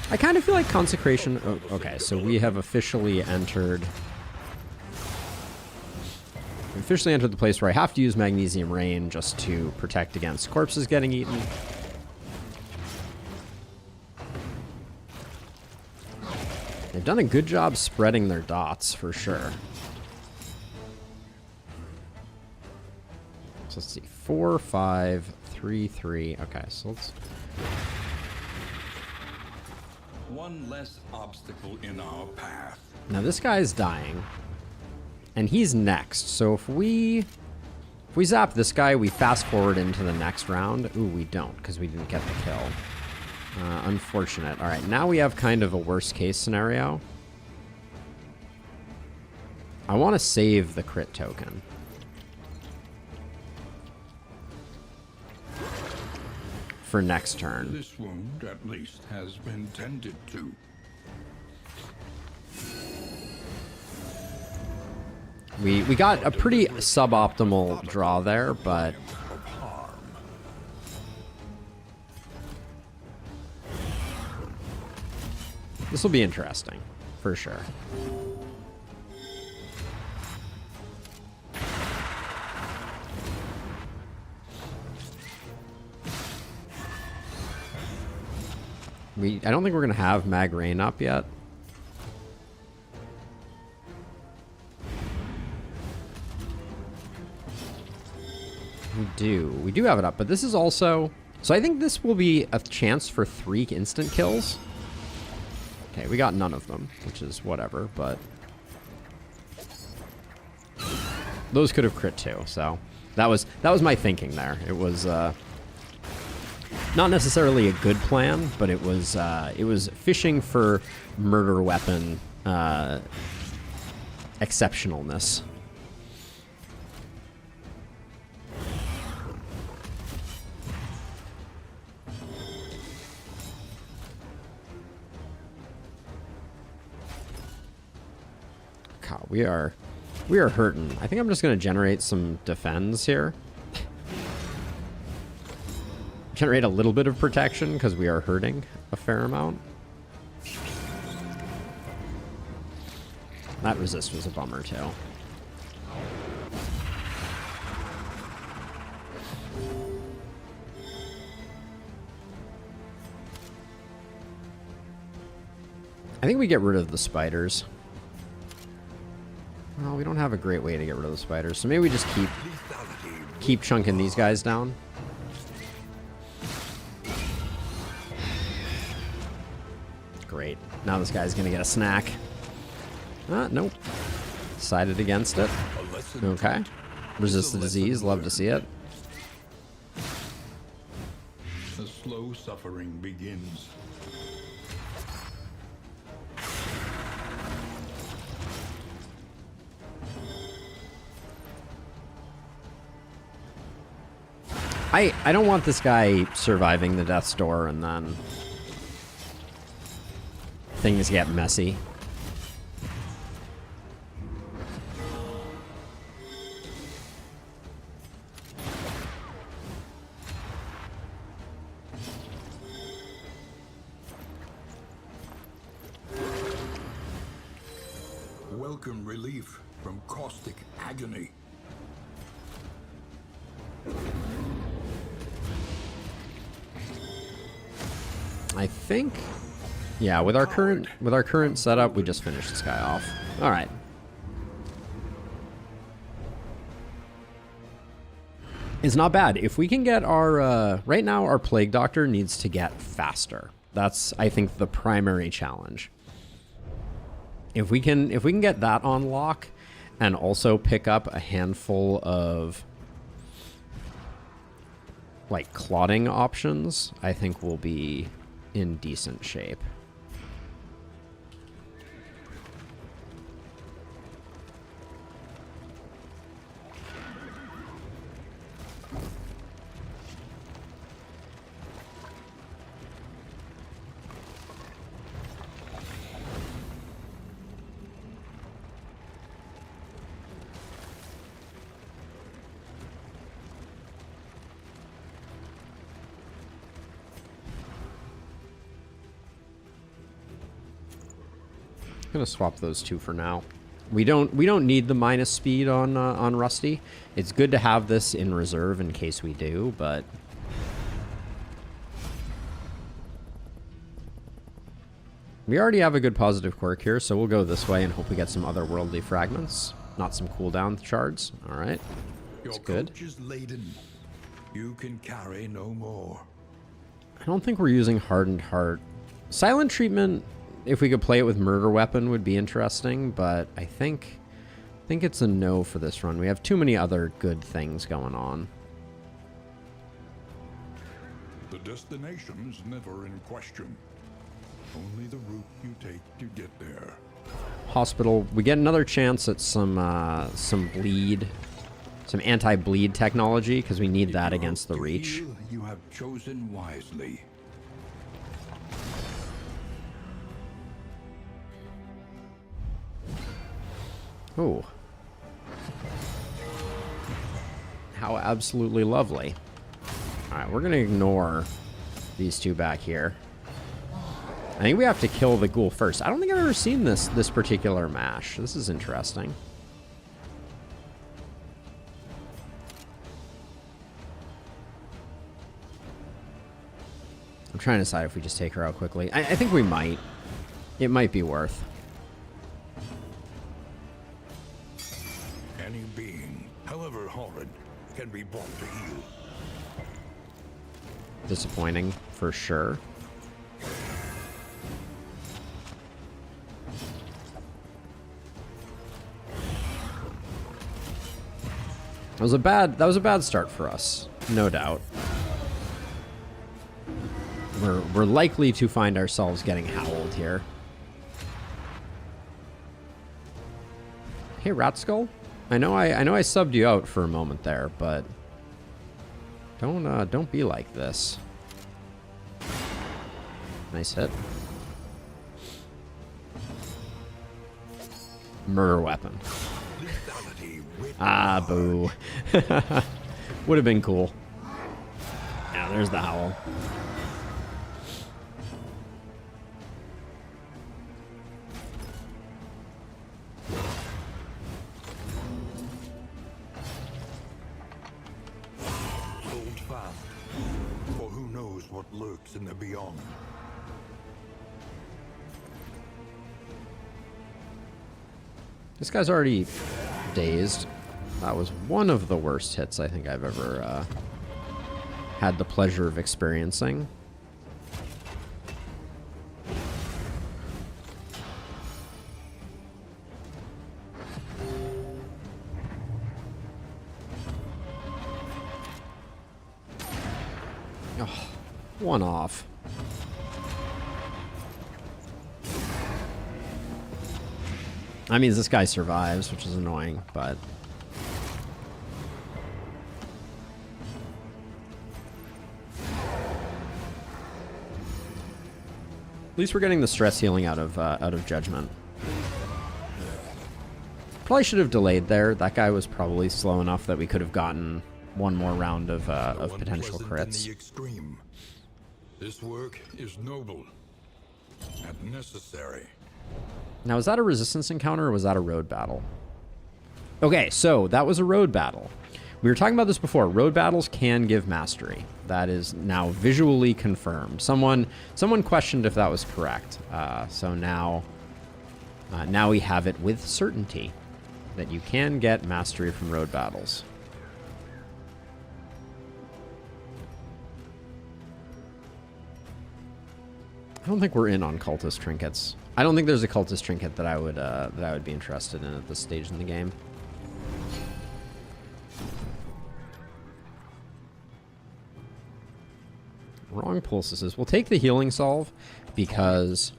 I kind of feel like Consecration... Oh, okay, so we have officially entered... We officially entered the place where I have to use Magnesium Rain just to protect against corpses getting eaten. They've done a good job spreading their dots, for sure. So So let's see. 4, 5, 3, 3. Okay, so let's... One less obstacle in our path. Now this guy's dying. And he's next. So if we zap this guy, we fast forward into the next round. Ooh, we don't, because we didn't get the kill. Unfortunate. All right, now we have kind of a worst case scenario. I want to save the crit token. For next turn. This wound, at least, has been tended to. We got a pretty suboptimal draw there, but... This will be interesting, for sure. I don't think we're going to have Mag Rain up yet. We do have it up, but this is also... So I think this will be a chance for 3 instant kills. Okay, we got none of them, which is whatever, but... Those could have crit too, so... That was my thinking there. It was, not necessarily a good plan, but it was fishing for murder weapon, exceptionalness. God, we are hurting. I think I'm just going to generate some defense here. Generate a little bit of protection because we are hurting a fair amount. That resist was a bummer too. I think we get rid of the spiders. Well, we don't have a great way to get rid of the spiders, so maybe we just keep chunking these guys down. Great. Now this guy's gonna get a snack. Nope. Decided against it. Okay. Resist the disease. Love to see it. The slow suffering begins. I don't want this guy surviving the death's door and then things get messy. Welcome relief from caustic agony. I think, yeah, with our current setup, we just finished this guy off. All right. It's not bad. If we can get our right now, our Plague Doctor needs to get faster. That's, I think, the primary challenge. If we can get that on lock, and also pick up a handful of like clotting options, I think we'll be in decent shape. Gonna swap those two for now. We don't need the minus speed on Rusty. It's good to have this in reserve in case we do, but we already have a good positive quirk here, so we'll go this way and hope we get some otherworldly fragments, not some cooldown shards. All right. Your good. coach is laden. You can carry no more. I don't think we're using Hardened Heart. Silent Treatment, if we could play it with Murder Weapon, would be interesting, but I think it's a no for this run. We have too many other good things going on. The destination's never in question. Only the route you take to get there. Hospital. We get another chance at some bleed, some anti-bleed technology, because we need that against the Reach. You have chosen wisely. Oh. How absolutely lovely. Alright, we're going to ignore these two back here. I think we have to kill the ghoul first. I don't think I've ever seen this particular mash. This is interesting. I'm trying to decide if we just take her out quickly. I think we might. It might be worth. Any being, however horrid, can be brought to heel. Disappointing, for sure. That was a bad start for us, no doubt. We're likely to find ourselves getting howled here. Hey, Rat Skull. I know I subbed you out for a moment there, but don't be like this. Nice hit. Murder weapon. Ah, boo. Would have been cool. Yeah, there's the howl. Hold fast, for who knows what lurks in the beyond. This guy's already dazed. That was one of the worst hits I think I've ever had the pleasure of experiencing. Oh, one off. That means this guy survives, which is annoying, but... At least we're getting the stress healing out of Judgment. Probably should have delayed there. That guy was probably slow enough that we could have gotten one more round of potential crits. This work is noble and necessary. Now, is that a resistance encounter or was that a road battle? Okay, so that was a road battle. We were talking about this before. Road battles can give mastery. That is now visually confirmed. Someone questioned if that was correct. So now we have it with certainty that you can get mastery from road battles. I don't think we're in on cultist trinkets. I don't think there's a cultist trinket that I would be interested in at this stage in the game. Wrong pulses. We'll take the healing solve because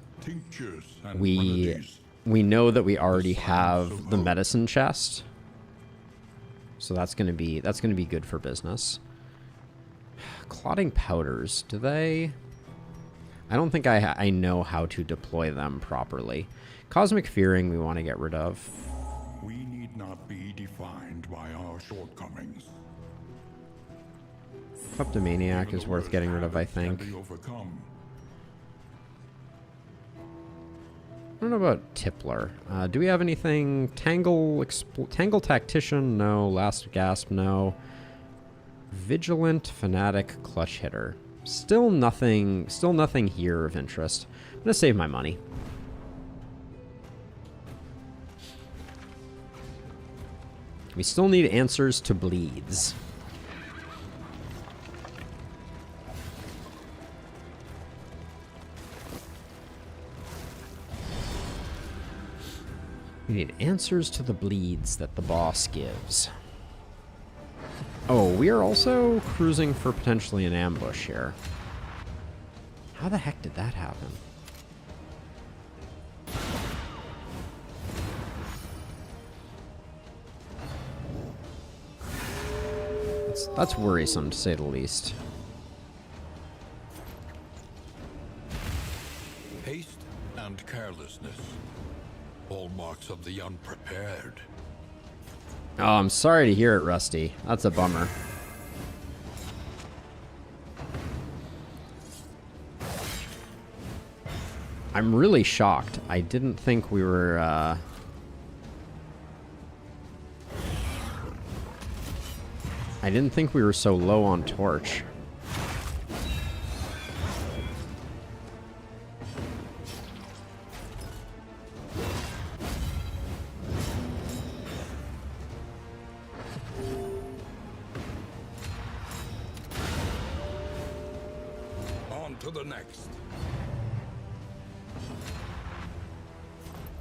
we know that we already have the medicine chest, so that's gonna be good for business. Clotting powders, do they? I don't think I know how to deploy them properly. Cosmic Fearing we want to get rid of. We need not be defined by our shortcomings. Kleptomaniac is worth getting rid of, I think. I don't know about Tippler. Do we have anything? Tangle Tactician? No. Last Gasp? No. Vigilant Fanatic Clutch Hitter. Still nothing here of interest. I'm gonna save my money. We still need answers to bleeds. We need answers to the bleeds that the boss gives. Oh, we are also cruising for potentially an ambush here. How the heck did that happen? That's worrisome, to say the least. Haste and carelessness. Hallmarks of the unprepared. Oh, I'm sorry to hear it, Rusty. That's a bummer. I'm really shocked. I didn't think we were, I didn't think we were so low on torch. On to the next.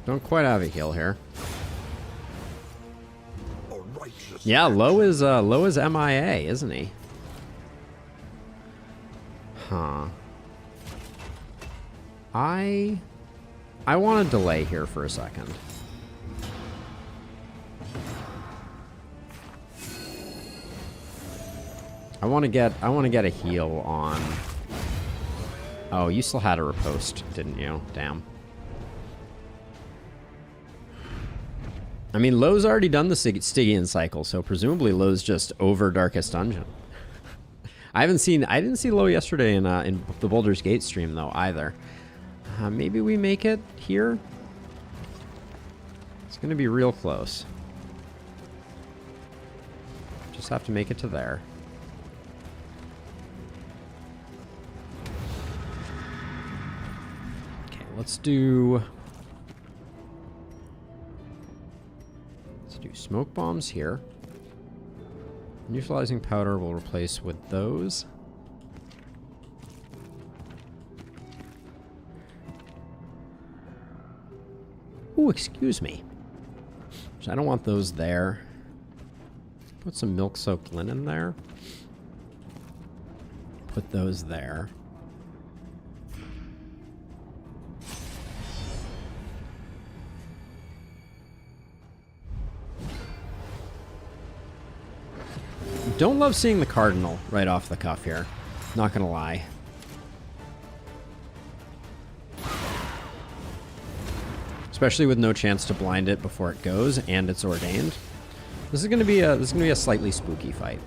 Don't quite have a heal here. A righteous Yeah, low is MIA, isn't he? Huh. I want to delay here for a second. I want to get a heal on. Oh, you still had a riposte, didn't you? Damn. I mean, Low's already done the Stygian cycle, so presumably Low's just over Darkest Dungeon. I didn't see Low yesterday in the Baldur's Gate stream though either. Maybe we make it here. It's gonna be real close. Just have to make it to there. Okay, let's do smoke bombs here. Neutralizing powder will replace with those. Ooh, excuse me. So I don't want those there. Put some milk-soaked linen there. Put those there. Don't love seeing the Cardinal right off the cuff here. Not gonna lie. Especially with no chance to blind it before it goes, and it's ordained. This is gonna be a slightly spooky fight.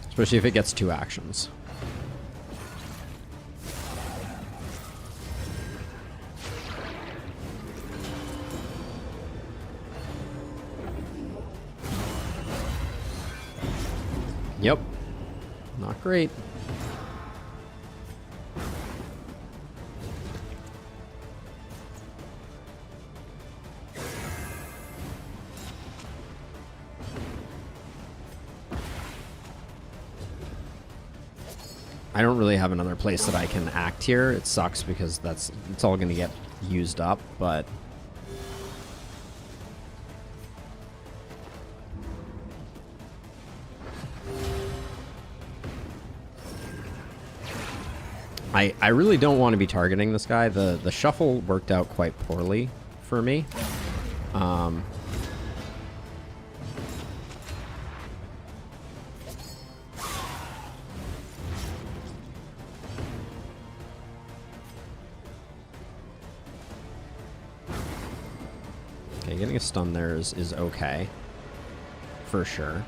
Especially if it gets 2 actions. Yep. Not great. I don't really have another place that I can act here. It sucks because it's all going to get used up, but I really don't want to be targeting this guy. The shuffle worked out quite poorly for me. Okay, getting a stun there is okay. For sure.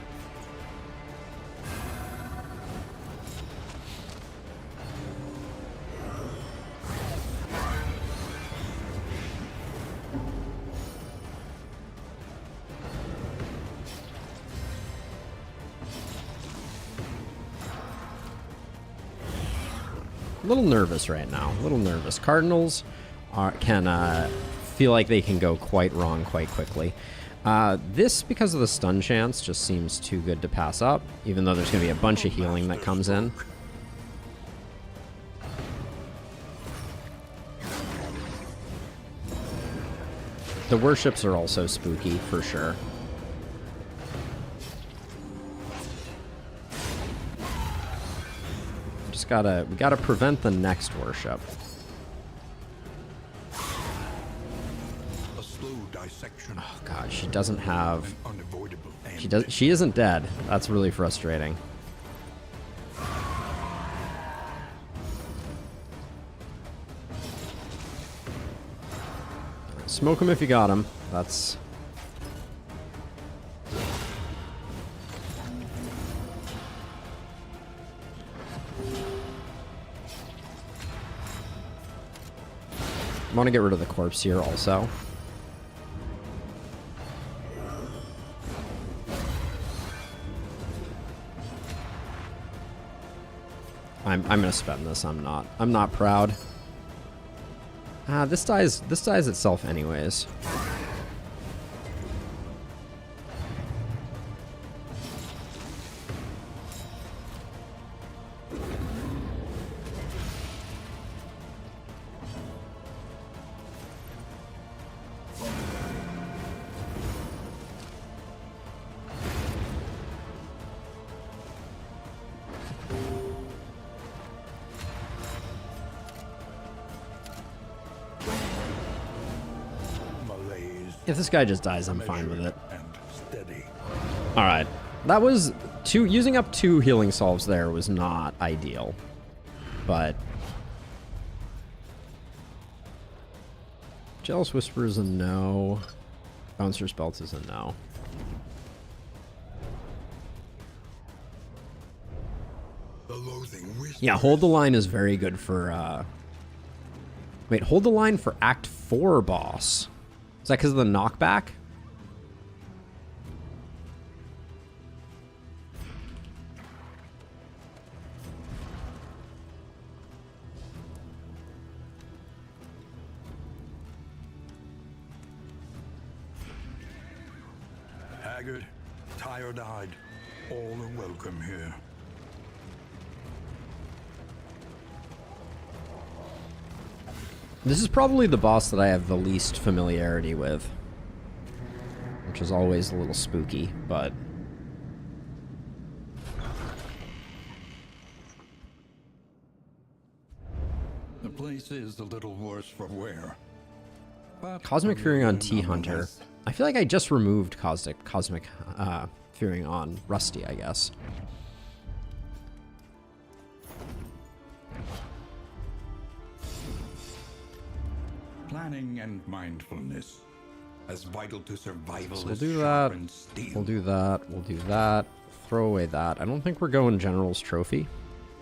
A little nervous right now. A little nervous. Cardinals can feel like they can go quite wrong quite quickly. This, because of the stun chance, just seems too good to pass up, even though there's going to be a bunch of healing that comes in. The worships are also spooky, for sure. Just we gotta prevent the next worship. A slow dissection. Oh god, she doesn't have... An unavoidable end. She isn't dead. That's really frustrating. Smoke him if you got him. That's... I want to get rid of the corpse here also. I'm gonna spend this. I'm not proud. This dies itself anyways. If this guy just dies, I'm fine with it. Alright. That was... using up 2 healing salves there was not ideal. But... Jealous Whisper is a no. Bouncer's Belt is a no. Yeah, Hold the Line is very good for... Wait, Hold the Line for Act 4 boss. Is that because of the knockback? Haggard, tired-eyed, all are welcome here. This is probably the boss that I have the least familiarity with, which is always a little spooky, but... The place is a little worse for wear. Cosmic Fury on T-Hunter. I feel like I just removed Cosmic Fury on Rusty, I guess. Planning and mindfulness, as vital to survival So we'll as do that. sharpened steel. We'll do that. We'll do that. Throw away that. I don't think we're going General's Trophy,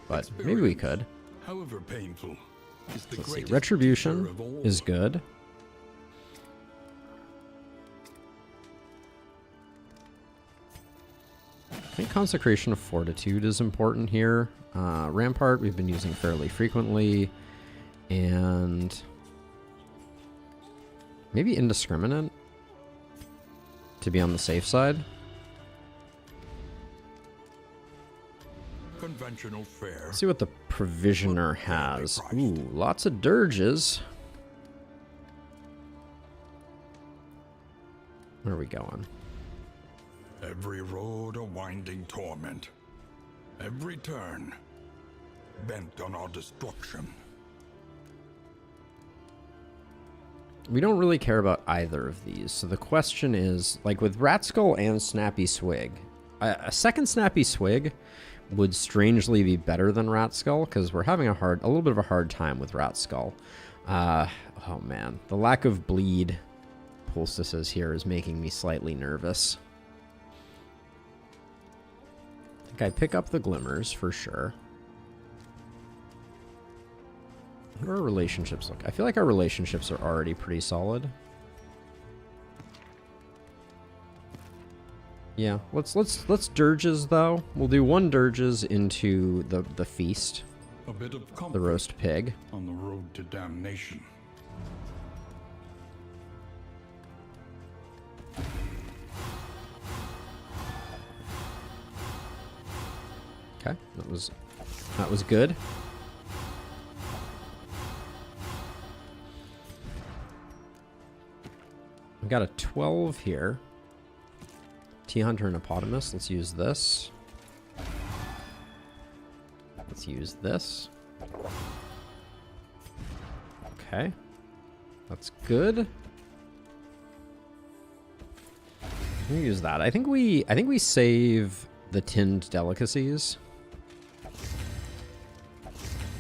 but maybe we could. However painful, is the Let's see. greatest Retribution teacher of all. is good. I think Consecration of Fortitude is important here. Rampart we've been using fairly frequently. And maybe Indiscriminate to be on the safe side. Conventional fare. Let's see what the Provisioner has. Ooh, lots of dirges. Where are we going? Every road a winding torment. Every turn bent on our destruction. We don't really care about either of these. So the question is, like with Rat Skull and Snappy Swig, a second Snappy Swig would strangely be better than Rat Skull because we're having a little bit of a hard time with Rat Skull. Oh man, the lack of bleed poultices here is making me slightly nervous. I think I pick up the Glimmers for sure. What do our relationships look? I feel like our relationships are already pretty solid. Yeah, let's dirges though. We'll do 1 dirges into the feast. A bit of comfort the roast pig. on the road to damnation. Okay, that was good. We've got a 12 here. T-Hunter and Hippopotamus. Let's use this. Let's use this. Okay. That's good. Let me use that. I think we save the tinned delicacies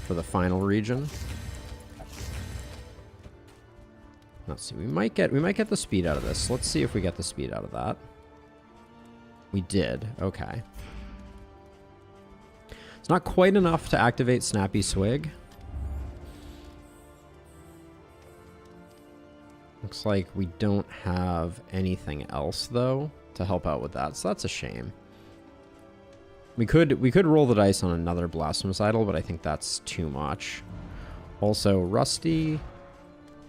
for the final region. Let's see. We might get the speed out of this. Let's see if we get the speed out of that. We did. Okay. It's not quite enough to activate Snappy Swig. Looks like we don't have anything else though to help out with that. So that's a shame. We could roll the dice on another Blasphemous Idol, but I think that's too much. Also, Rusty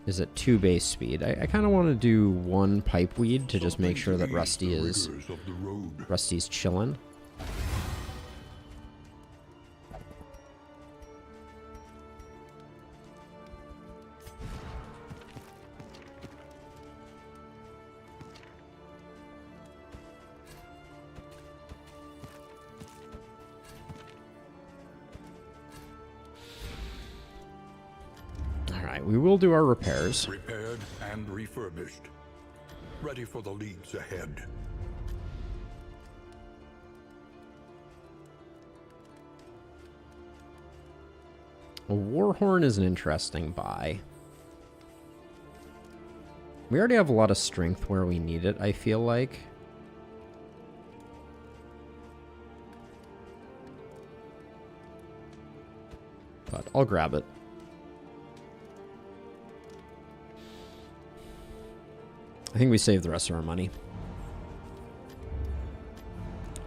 is at 2 base speed. I kind of want to do 1 Pipeweed to just make sure that Rusty's chilling. We will do our repairs. Repaired and refurbished. Ready for the leagues ahead. A Warhorn is an interesting buy. We already have a lot of strength where we need it, I feel like. But I'll grab it. I think we saved the rest of our money.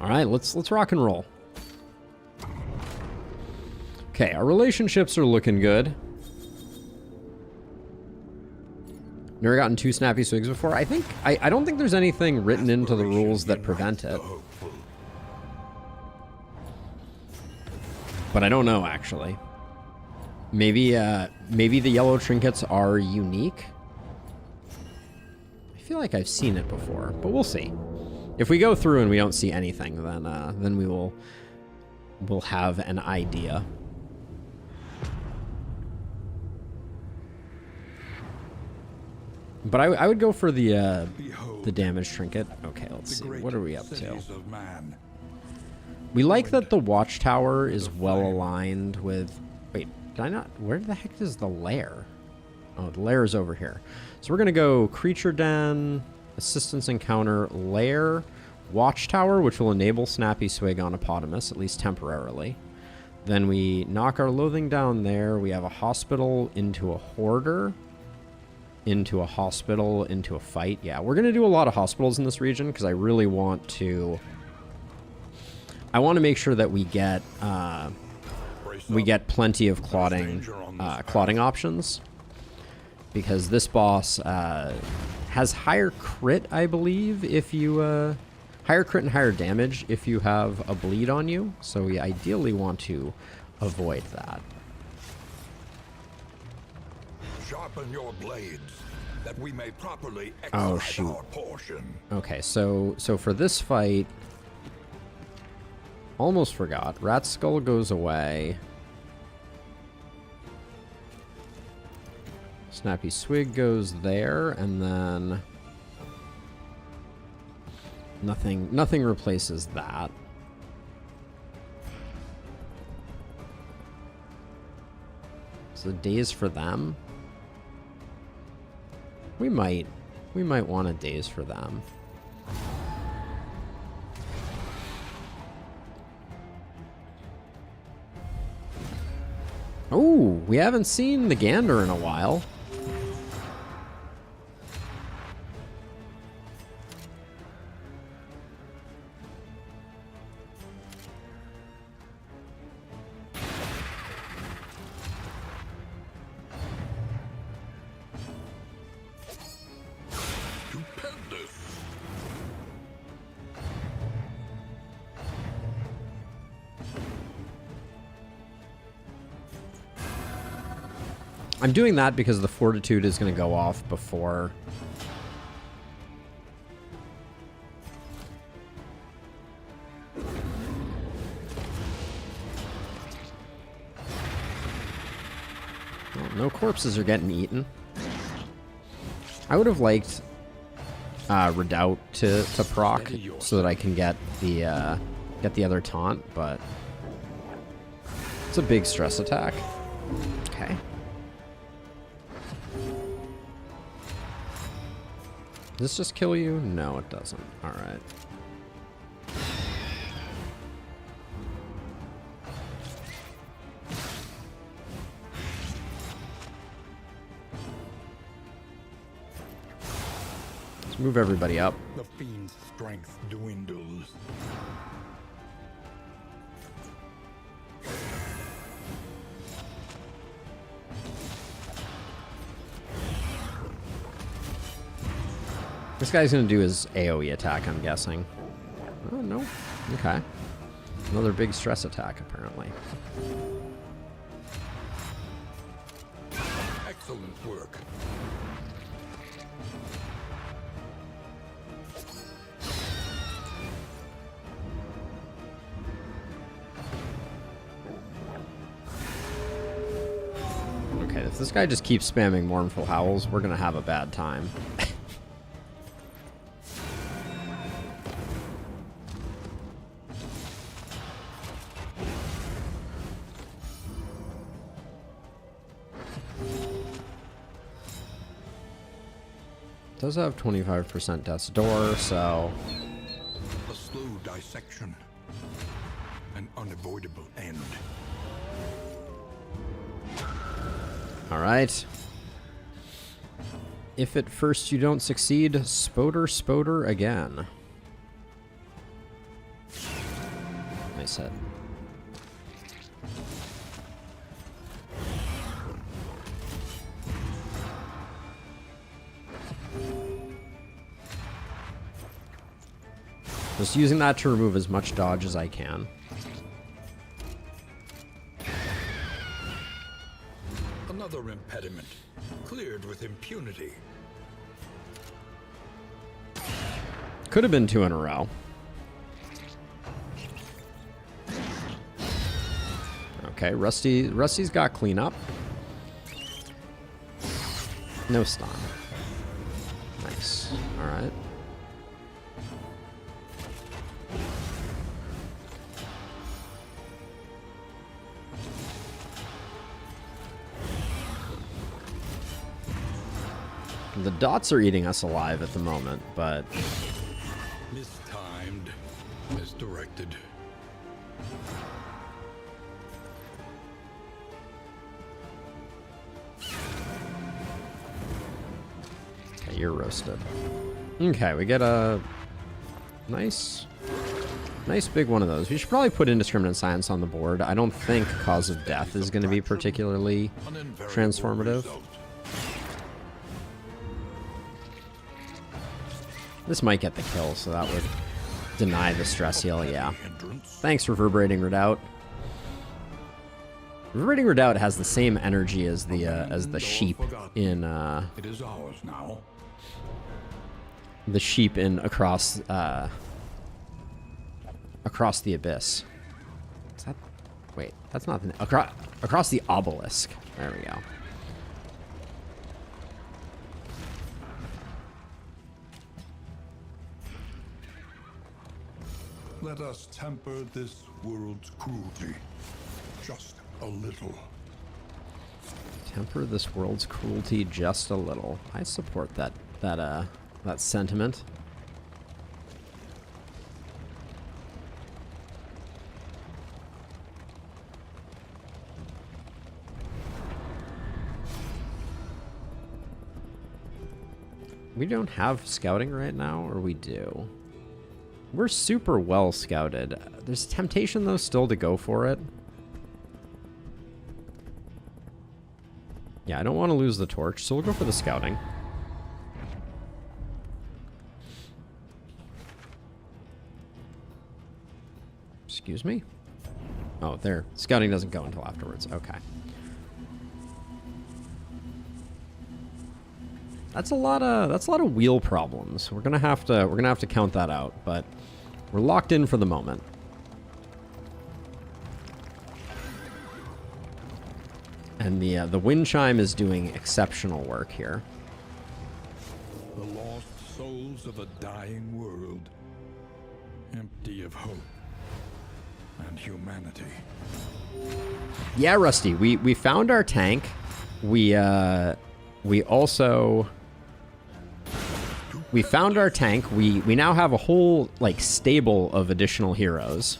All right, let's rock and roll. Okay, our relationships are looking good. Never gotten 2 Snappy Swigs before. I don't think there's anything written into the rules that prevent it. But I don't know, actually. Maybe the yellow trinkets are unique. I feel like I've seen it before, but we'll see. If we go through and we don't see anything, then we'll have an idea. But I would go for the damage trinket. Okay, let's see. What are we up to? We like that the watchtower is well aligned with... Wait, did I not... Where the heck is the lair? Oh, the lair is over here. So we're going to go Creature Den, Assistance Encounter, Lair, Watchtower, which will enable Snappy Swig on Hippopotamus, at least temporarily. Then we knock our loathing down there. We have a hospital into a hoarder, into a hospital, into a fight. Yeah, we're going to do a lot of hospitals in this region because I really want to... I want to make sure that we get plenty of clotting options. Because this boss has higher crit, I believe, if you... higher crit and higher damage if you have a bleed on you. So we ideally want to avoid that. Sharpen your blades, that we may properly extract our portion. Okay, so for this fight... Almost forgot. Rat Skull goes away. Snappy Swig goes there, and then nothing replaces that. So daze for them. We might want a daze for them. Oh, we haven't seen the Gander in a while. Stupendous. I'm doing that because the fortitude is going to go off before. Well, no corpses are getting eaten. I would have liked Redoubt to proc so that I can get the other taunt, but it's a big stress attack. Okay. Does this just kill you? No, it doesn't. All right. Let's move everybody up. The fiend's strength dwindles. This guy's gonna do his AoE attack, I'm guessing. Oh, no. Okay. Another big stress attack, apparently. Excellent work. Okay, if this guy just keeps spamming Mournful Howls, we're gonna have a bad time. Does have 25% Death's Door, so... A slow dissection. An unavoidable end. Alright. If at first you don't succeed, Spoder again. Nice hit. Just using that to remove as much dodge as I can. Another impediment, cleared with impunity. Could have been 2 in a row. Okay, Rusty's got cleanup. No stun. Nice. All right. The dots are eating us alive at the moment, but... Mistimed. Misdirected. Okay, you're roasted. Okay, we get a nice big one of those. We should probably put Indiscriminate Science on the board. I don't think Cause of Death is going to be particularly transformative. This might get the kill, so that would deny the stress heal, yeah. Thanks, Reverberating Redoubt. Reverberating Redoubt has the same energy as the sheep in It is ours now. the sheep in Across the Abyss. Is that? Wait, that's not the Across the Obelisk. There we go. Let us temper this world's cruelty. Just a little. Temper this world's cruelty just a little. I support that sentiment. We don't have scouting right now, or we do? We're super well scouted. There's temptation, though, still to go for it. Yeah, I don't want to lose the torch, so we'll go for the scouting. Excuse me? Oh, there. Scouting doesn't go until afterwards. Okay. That's a lot of wheel problems. We're gonna have to count that out, but we're locked in for the moment. And the wind chime is doing exceptional work here. The lost souls of a dying world, empty of hope and humanity. Yeah, Rusty, we found our tank. We found our tank. We now have a whole like stable of additional heroes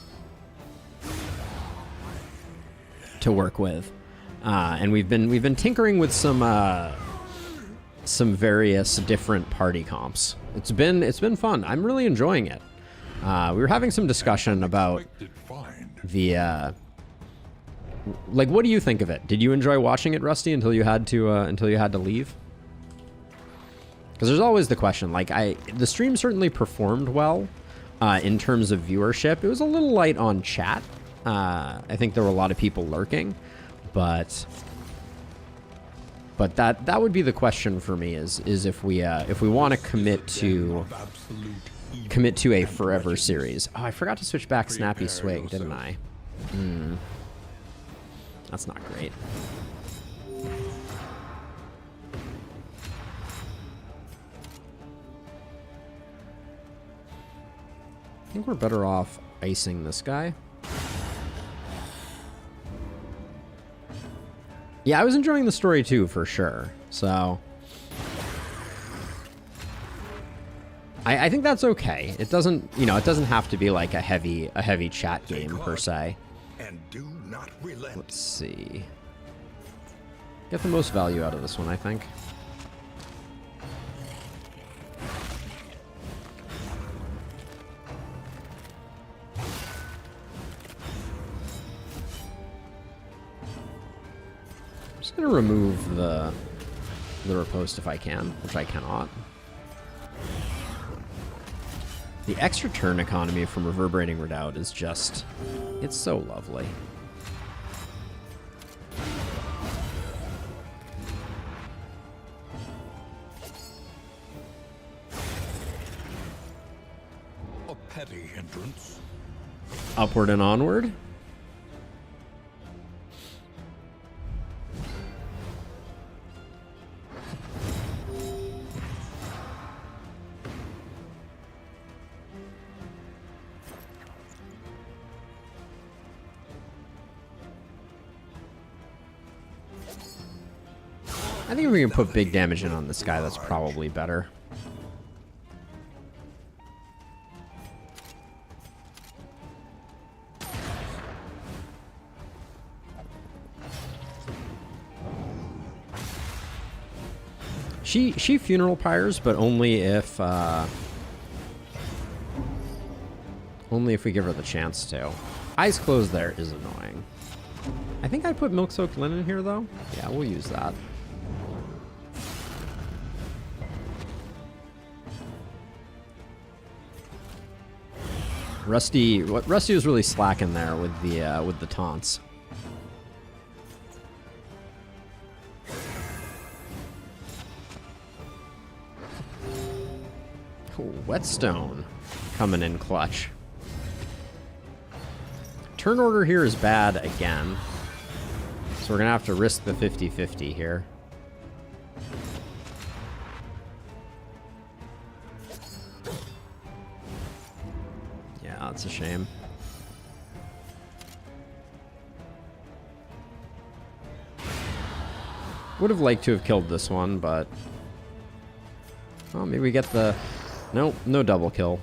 to work with. And we've been tinkering with some various different party comps. It's been fun. I'm really enjoying it. We were having some discussion about the like, what do you think of it? Did you enjoy watching it, Rusty, until you had to leave? Because there's always the question. Like, the stream certainly performed well in terms of viewership. It was a little light on chat. I think there were a lot of people lurking. But that would be the question for me is if we want to commit to a forever series. Oh, I forgot to switch back Snappy Swig, didn't I? That's not great. I think we're better off icing this guy. Yeah, I was enjoying the story too, for sure. So I think that's okay. It doesn't, it doesn't have to be like a heavy chat game per se. And do not relent. Let's see. Get the most value out of this one, I think. I'm gonna remove the riposte if I can, which I cannot. The extra turn economy from Reverberating Redoubt is just, it's so lovely. A petty hindrance. Upward and onward. I think if we can put big damage in on this guy, that's probably better. She funeral pyres, but only if we give her the chance to. Eyes closed there is annoying. I think I put milk-soaked linen here though. Yeah, we'll use that. Rusty was really slacking there with the taunts. Oh, Whetstone coming in clutch. Turn order here is bad again, so we're gonna have to risk the 50-50 here. That's a shame. Would have liked to have killed this one, but... Oh, maybe we get the... Nope, no double kill.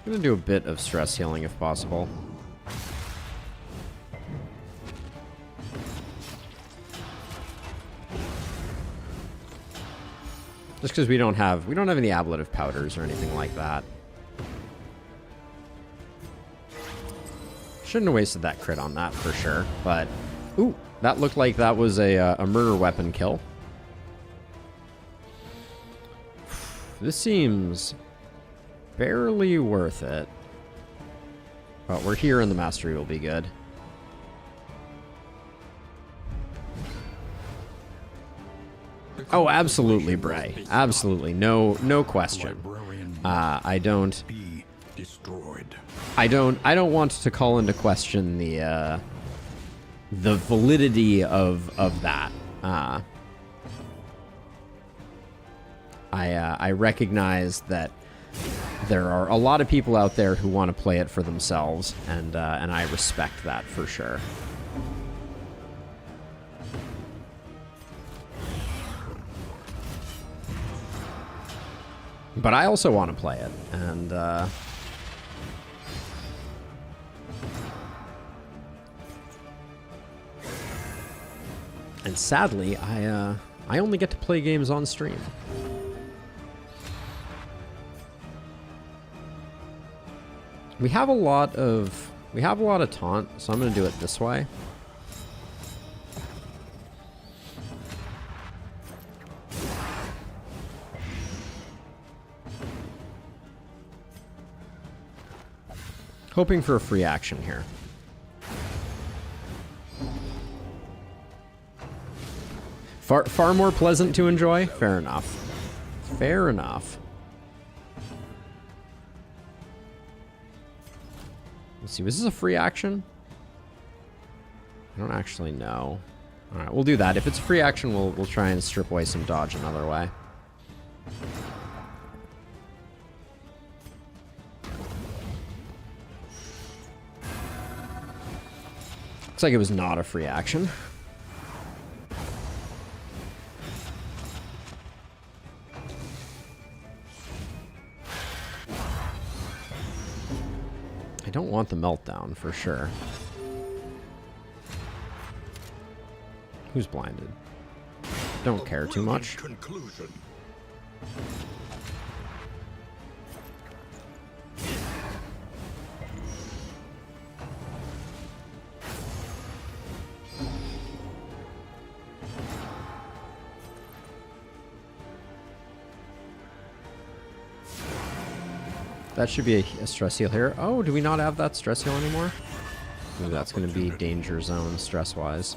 I'm gonna do a bit of stress healing if possible. Just because we don't have any ablative powders or anything like that. Shouldn't have wasted that crit on that for sure, but ooh, that looked like that was a murder weapon kill. This seems barely worth it. But we're here and the mastery will be good. Oh, absolutely, Bray. Absolutely. No question. I don't want to call into question the validity of that. I recognize that there are a lot of people out there who want to play it for themselves, and I respect that for sure. But I also want to play it, and sadly, I only get to play games on stream. We have a lot of taunt, so I'm gonna do it this way. Hoping for a free action here. Far more pleasant to enjoy? Fair enough. Fair enough. Let's see, was this a free action? I don't actually know. Alright, we'll do that. If it's a free action, we'll try and strip away some dodge another way. Looks like it was not a free action. I don't want the meltdown for sure. Who's blinded? Don't care too much. Conclusion. That should be a stress heal here. Oh, do we not have that stress heal anymore? Ooh, that's going to be danger zone stress-wise.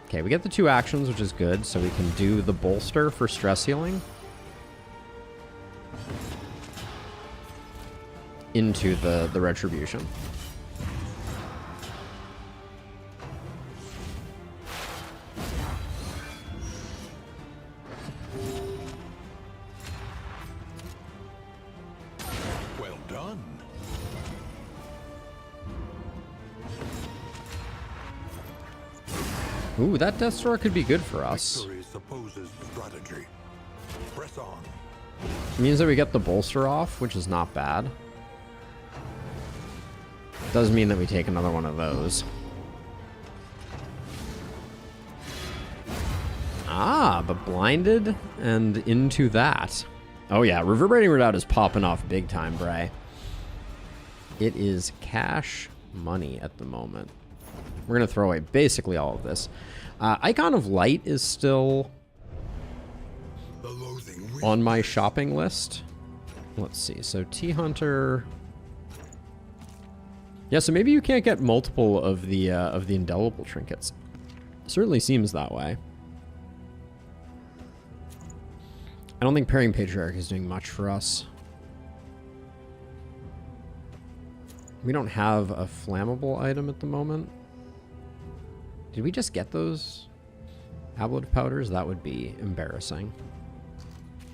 Okay, we get the 2 actions, which is good, so we can do the bolster for stress healing into the retribution. Well done. Ooh, that Death Star could be good for us. Victory supposes strategy. Press on. It means that we get the bolster off, which is not bad. Does mean that we take another one of those. Ah, but blinded and into that. Oh yeah, Reverberating Redoubt is popping off big time, Bray. It is cash money at the moment. We're going to throw away basically all of this. Icon of Light is still on my shopping list. Let's see. So T-Hunter. Yeah, so maybe you can't get multiple of the indelible trinkets. Certainly seems that way. I don't think Pairing Patriarch is doing much for us. We don't have a flammable item at the moment. Did we just get those ablative powders? That would be embarrassing.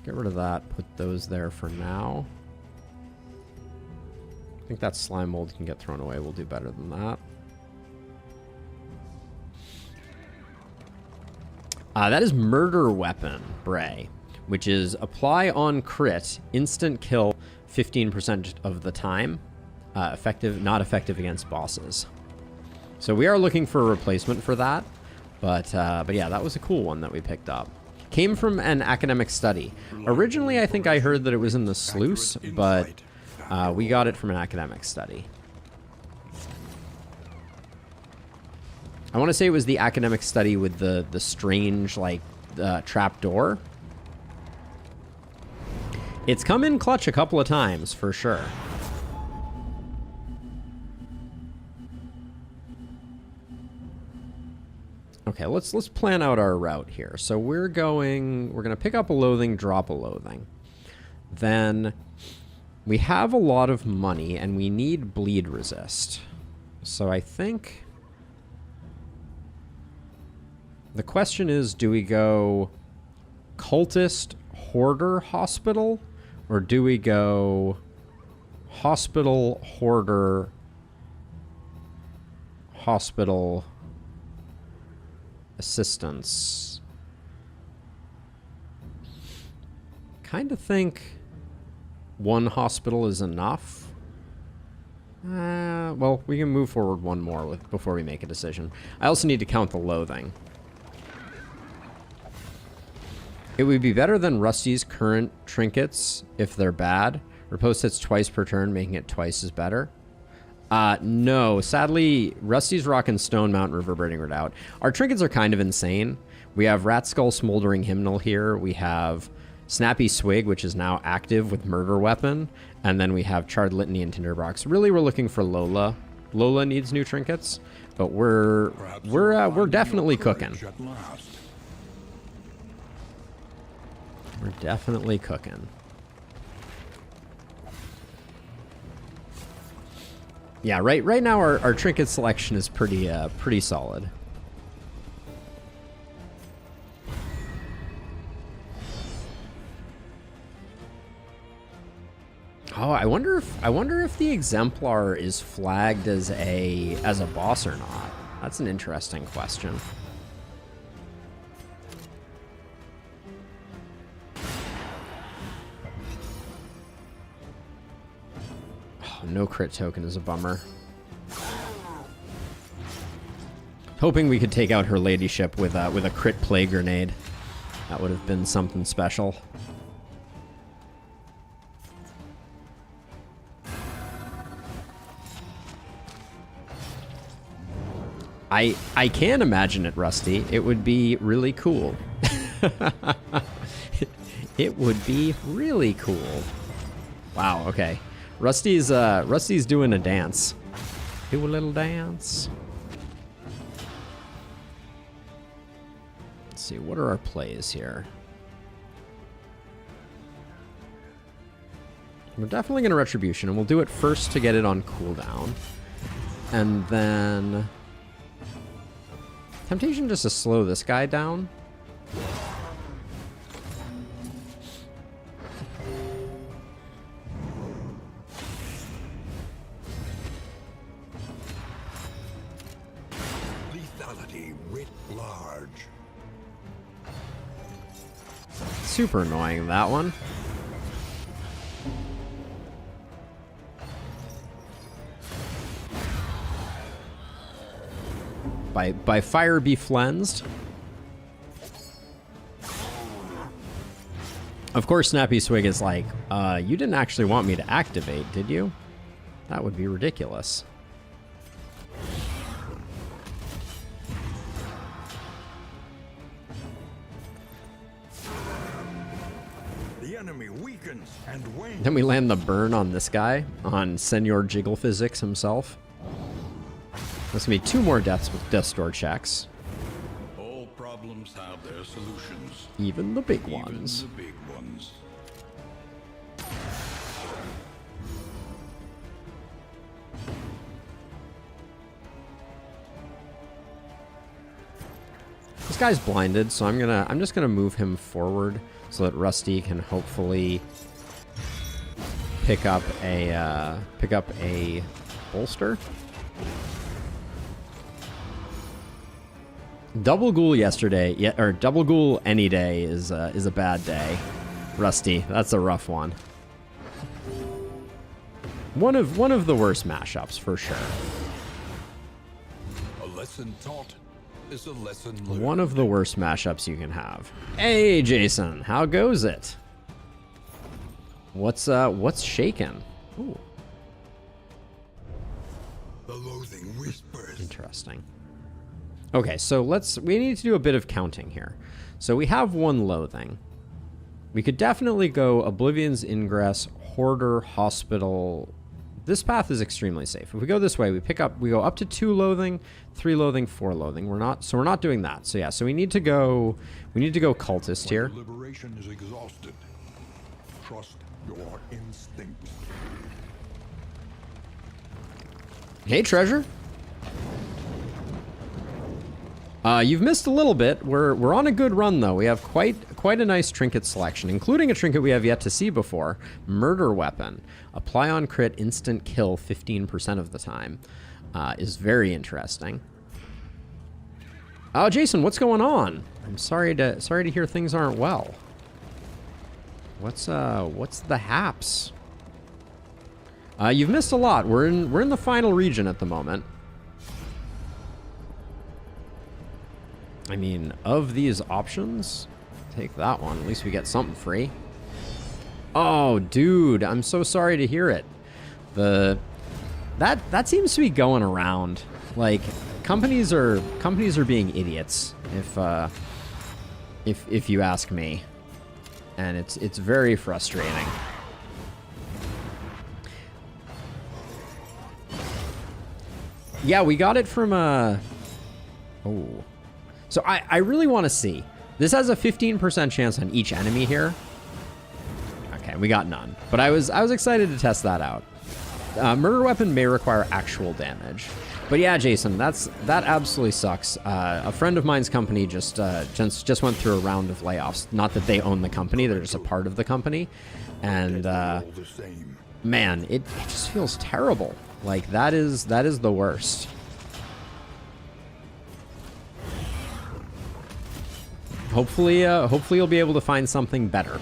Get rid of that. Put those there for now. I think that slime mold can get thrown away. We'll do better than that. That is Murder Weapon, Bray, which is apply on crit, instant kill 15% of the time. Effective, not effective against bosses. So we are looking for a replacement for that, but yeah, that was a cool one that we picked up. Came from an academic study. Originally, I think I heard that it was in the sluice, but we got it from an academic study. I want to say it was the academic study with the strange, like, trap door. It's come in clutch a couple of times, for sure. Okay, let's plan out our route here. So we're gonna pick up a loathing, drop a loathing. Then we have a lot of money and we need bleed resist. So I think the question is, do we go cultist, hoarder, hospital, or do we go hospital, hoarder, hospital, assistance? Kind of think one hospital is enough. Well, we can move forward one more before we make a decision. I also need to count the loathing. It would be better than Rusty's current trinkets if they're bad. Riposte hits twice per turn, making it twice as better. No, sadly, Rusty's Rock and Stone Mount Reverberating Redoubt. Our trinkets are kind of insane. We have Rat Skull Smoldering Hymnal here. We have Snappy Swig, which is now active with Murder Weapon. And then we have Charred Litany and Tinderbox. Really, we're looking for Lola. Lola needs new trinkets, but we're definitely cooking. We're definitely cooking. Yeah, right now our trinket selection is pretty solid. Oh, I wonder if the exemplar is flagged as a boss or not. That's an interesting question. No crit token is a bummer. Hoping we could take out her ladyship with a crit plague grenade. That would have been something special. I can imagine it, Rusty. It would be really cool. It would be really cool. Wow, okay. Rusty's doing a dance. Do a little dance. Let's see, what are our plays here? We're definitely going to Retribution, and we'll do it first to get it on cooldown. And then Temptation just to slow this guy down. Lethality writ large. Super annoying, that one. By fire be flensed. Of course, Snappy Swig is like, you didn't actually want me to activate, did you? That would be ridiculous. The enemy weakens and wanes. Then we land the burn on this guy, on Senor Jiggle Physics himself. That's gonna be 2 more deaths with Death Store checks. All problems have their solutions. Even the big ones. Even the big ones. This guy's blinded, so I'm just gonna move him forward so that Rusty can hopefully pick up a bolster. Double ghoul yesterday, or double ghoul any day is a bad day. Rusty, that's a rough one. One of the worst mashups for sure. A lesson taught, is a lesson learned. One of the worst mashups you can have. Hey, Jason, how goes it? What's shaking? Ooh. The loathing whispers. Interesting. Okay, so we need to do a bit of counting here. So we have one loathing. We could definitely go Oblivion's Ingress, Hoarder, Hospital. This path is extremely safe. If we go this way, we go up to 2 loathing, 3 loathing, 4 loathing. We're not doing that. So yeah, so we need to go cultist here. When liberation is exhausted, trust your instincts. Hey, treasure. You've missed a little bit. We're on a good run though. We have quite a nice trinket selection, including a trinket we have yet to see before. Murder weapon. Apply on crit, instant kill 15% of the time. Is very interesting. Oh, Jason, what's going on? I'm sorry to hear things aren't well. What's the haps? You've missed a lot. We're in the final region at the moment. I mean, of these options, take that one. At least we get something free. Oh, dude, I'm so sorry to hear it. That seems to be going around. Like, companies are being idiots, if you ask me. And it's very frustrating. Yeah, we got it from oh. So I really want to see. This has a 15% chance on each enemy here. Okay, we got none. But I was excited to test that out. Murder weapon may require actual damage. But yeah, Jason, that absolutely sucks. A friend of mine's company just went through a round of layoffs. Not that they own the company, they're just a part of the company. And man, it just feels terrible. Like that is the worst. Hopefully you'll be able to find something better.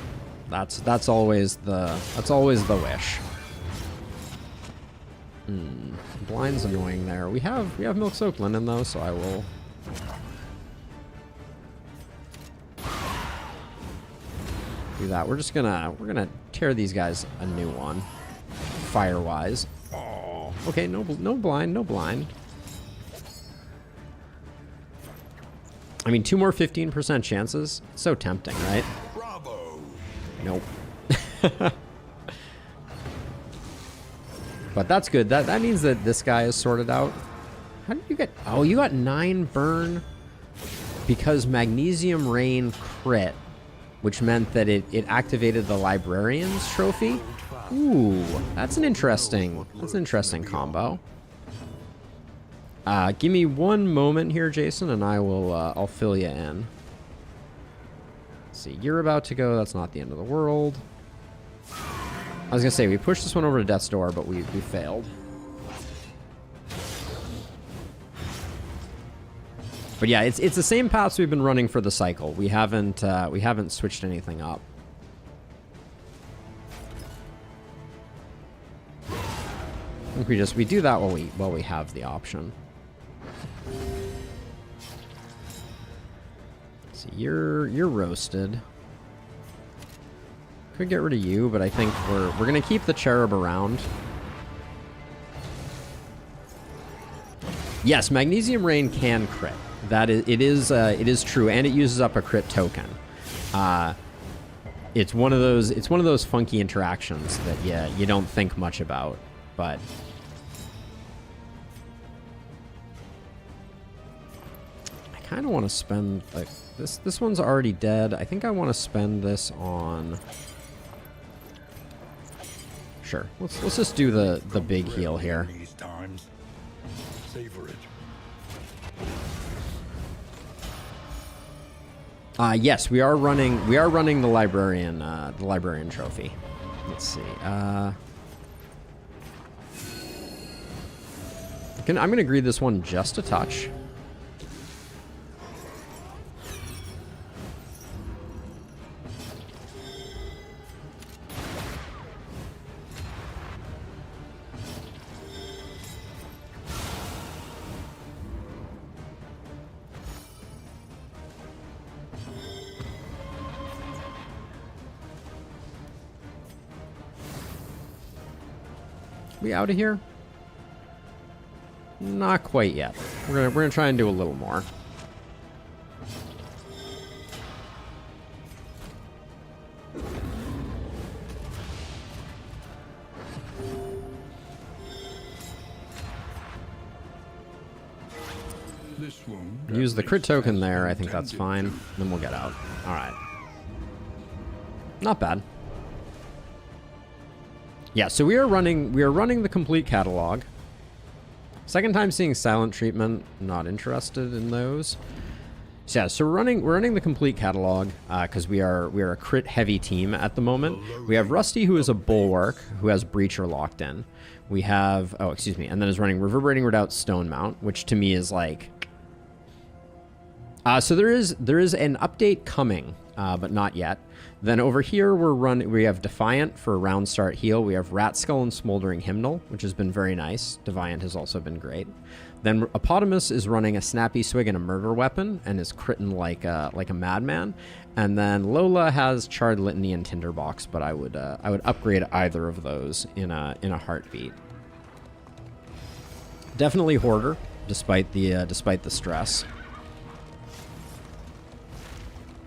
That's always the wish. Blind's annoying there. We have Milk Soaked Linen though, so I will. Do that. We're gonna tear these guys a new one, fire-wise. Oh, okay. No blind. I mean, 2 more 15% chances. So tempting, right? Bravo. Nope. But that's good. That means that this guy is sorted out. How did you get... Oh, you got 9 burn because Magnesium Rain crit, which meant that it activated the Librarian's trophy. Ooh, that's an interesting combo. Give me one moment here, Jason, and I'll fill you in. Let's see, you're about to go. That's not the end of the world. I was gonna say we pushed this one over to Death's Door, but we failed. But yeah, it's the same paths we've been running for the cycle. We haven't switched anything up. I think we do that while we have the option. So you're roasted. Could get rid of you, but I think we're gonna keep the cherub around. Yes, Magnesium Rain can crit. It is true, and it uses up a crit token. It's one of those funky interactions that you don't think much about, but I kind of want to spend like this one's already dead. I think I want to spend this on. Sure, let's just do the big heal here. Savor it. Yes, we are running the librarian trophy. Let's see. I'm gonna greed this one just a touch. We out of here? Not quite yet. We're gonna try and do a little more. Use the crit token there. I think that's fine. Then we'll get out. All right. Not bad. Yeah, so we are running the complete catalog. Second time seeing silent treatment. Not interested in those. So yeah, so we're running the complete catalog because we are a crit heavy team at the moment. We have Rusty, who is a bulwark, who has Breacher locked in. We have and then is running Reverberating Redoubt Stone Mount, which to me is like. So there is an update coming, but not yet. Then over here we have Defiant for a round start heal. We have Rat Skull and Smoldering Hymnal, which has been very nice. Defiant has also been great. Then Apotamus is running a Snappy Swig and a Murder Weapon and is critting like a madman. And then Lola has Charred Litany and Tinderbox, but I would upgrade either of those in a heartbeat. Definitely Hoarder, despite the stress.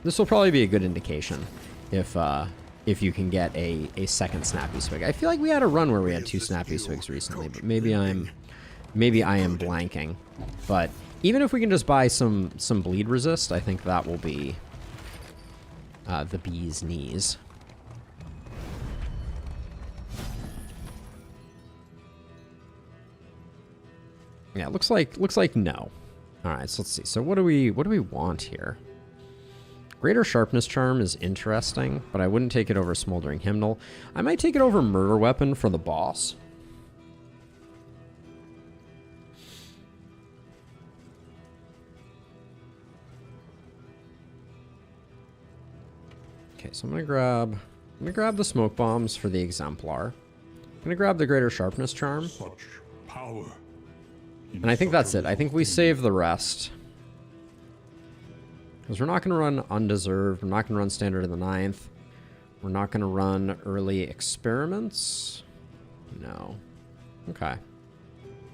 This will probably be a good indication if you can get a second Snappy Swig. I feel like we had a run where we had 2 Snappy Swigs recently, but maybe I am blanking. But even if we can just buy some bleed resist, I think that will be the bee's knees. Yeah, looks like no. All right, so let's see. So what do we want here? Greater Sharpness Charm is interesting, but I wouldn't take it over Smoldering Hymnal. I might take it over Murder Weapon for the boss. Okay, so I'm gonna grab the Smoke Bombs for the Exemplar. I'm gonna grab the Greater Sharpness Charm. Such power. And I think that's it. I think we save the rest. Because we're not going to run Undeserved. We're not going to run Standard in the 9th. We're not going to run Early Experiments. No. Okay.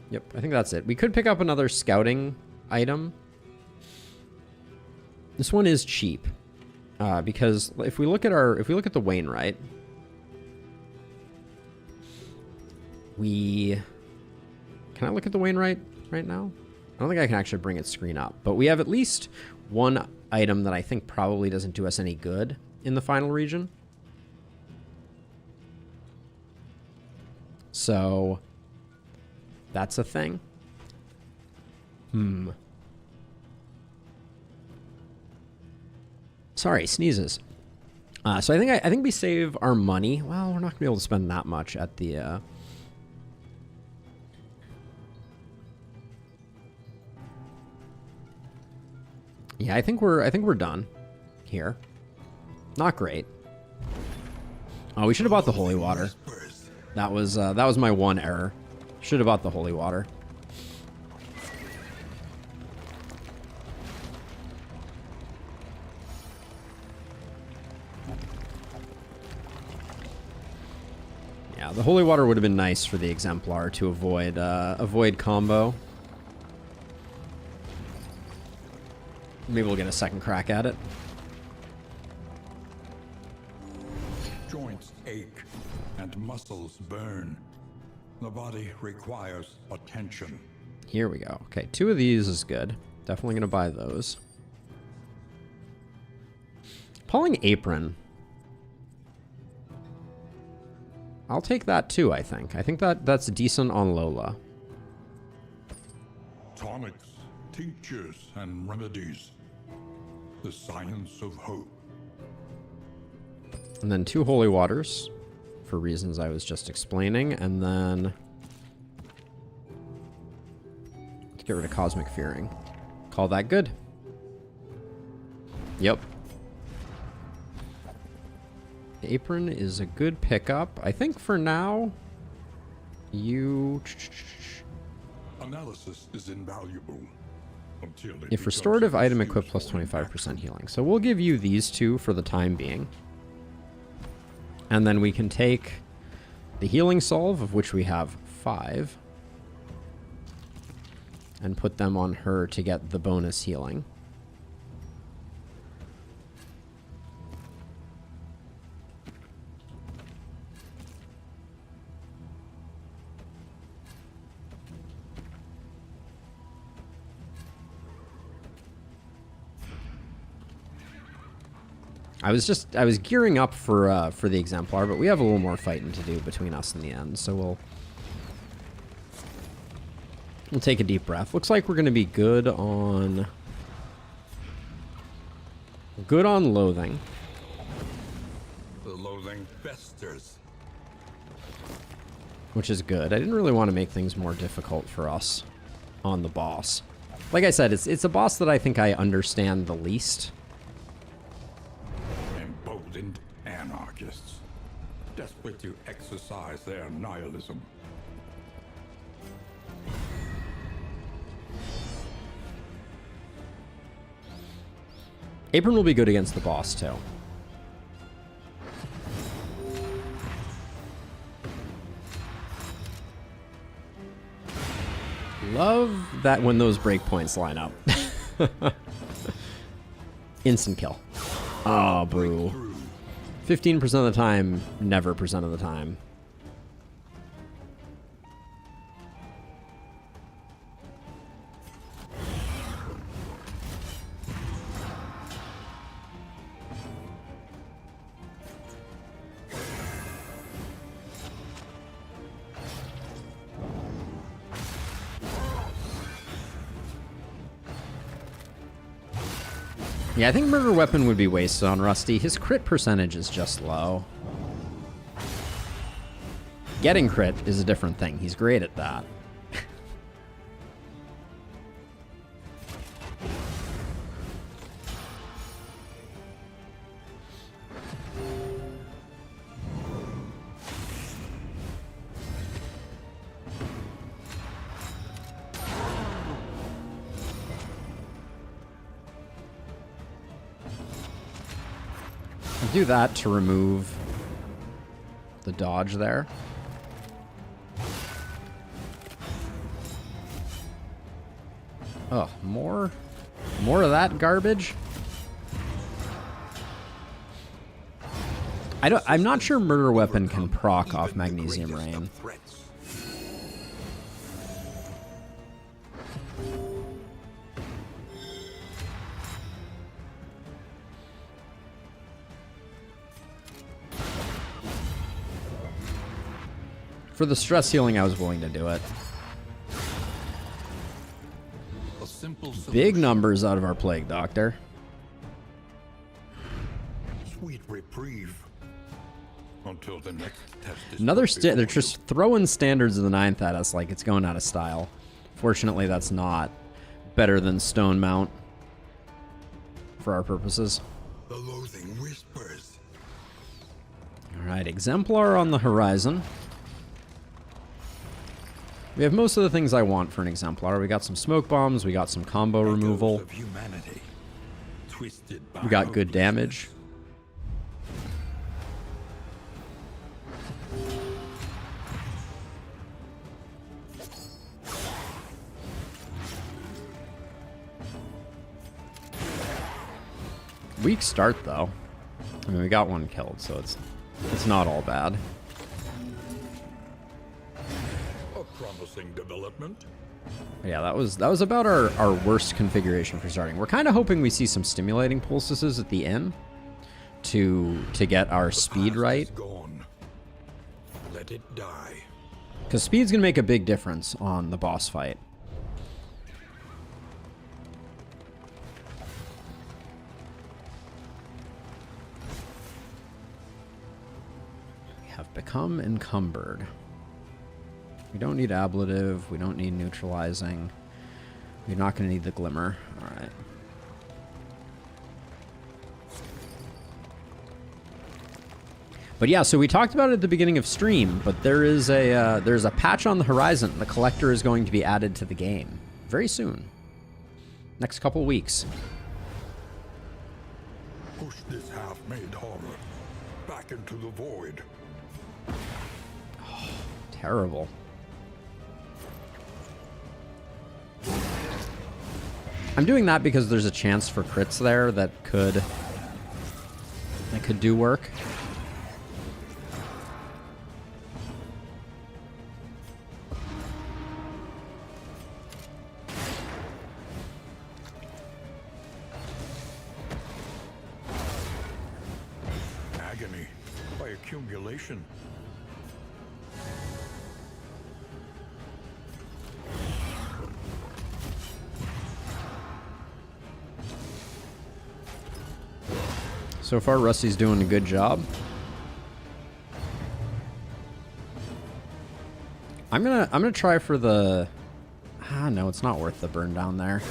Yep, I think that's it. We could pick up another Scouting item. This one is cheap. Because if we look at the Wainwright, can I look at the Wainwright right now? I don't think I can actually bring its screen up, but we have at least one item that I think probably doesn't do us any good in the final region. So that's a thing. Sorry, sneezes. So I think we save our money. Well, we're not gonna be able to spend that much at the yeah, I think we're done here. Not great. Oh, we should have bought the Holy Water. That was my one error. Should have bought the Holy Water. Yeah, the Holy Water would have been nice for the Exemplar to avoid combo. Maybe we'll get a second crack at it. Joints ache and muscles burn. The body requires attention. Here we go. Okay, 2 of these is good. Definitely going to buy those. Pulling Apron. I'll take that too, I think. I think that's decent on Lola. Tonics, tinctures, and remedies. The science of hope. And then 2 Holy Waters, for reasons I was just explaining. And then let's get rid of Cosmic Fearing. Call that good. Yep. Apron is a good pickup. I think for now, Analysis is invaluable. If restorative item equipped plus 25% healing. So we'll give you these 2 for the time being. And then we can take the Healing Salve, of which we have 5. And put them on her to get the bonus healing. I was gearing up for the Exemplar, but we have a little more fighting to do between us and the end, so we'll take a deep breath. Looks like we're going to be good on loathing. The loathing festers. Which is good. I didn't really want to make things more difficult for us on the boss. Like I said, it's a boss that I think I understand the least. Emboldened anarchists, desperate to exercise their nihilism. Apron will be good against the boss, too. Love that when those breakpoints line up. Instant kill. Oh, boo. 15% of the time, never percent of the time. Yeah, I think Murder Weapon would be wasted on Rusty. His crit percentage is just low. Getting crit is a different thing. He's great at that. Do that to remove the dodge there. Oh, more of that garbage. I'm not sure Murder Weapon can proc off Magnesium Rain. For the stress healing, I was willing to do it. Big numbers out of our Plague Doctor. Sweet reprieve. Until the next test is Another they're just throwing standards of the 9th at us like it's going out of style. Fortunately, that's not better than Stone Mount for our purposes. The loathing whispers. All right, Exemplar on the horizon. We have most of the things I want for an Exemplar. We got some smoke bombs, we got some combo removal, we got good damage. Weak start though. I mean, we got one killed, so it's not all bad. Promising development. Yeah, that was about our worst configuration for starting. We're kind of hoping we see some stimulating pulses at the end to get our speed right. Let it die. Because speed's gonna make a big difference on the boss fight. We have become encumbered. We don't need ablative. We don't need neutralizing. We're not going to need the glimmer. All right. But yeah, so we talked about it at the beginning of stream, but there's a patch on the horizon. The collector is going to be added to the game very soon. Next couple weeks. Push this half-made horror back into the void. Oh, terrible. I'm doing that because there's a chance for crits there that could do work. Agony by accumulation. So far, Rusty's doing a good job. I'm gonna try for the. No, it's not worth the burn down there.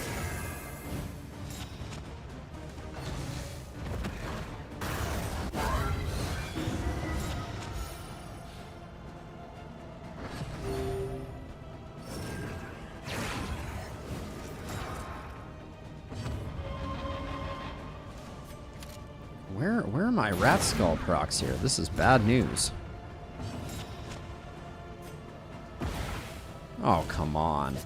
Where are my rat skull procs here? This is bad news. Oh, come on.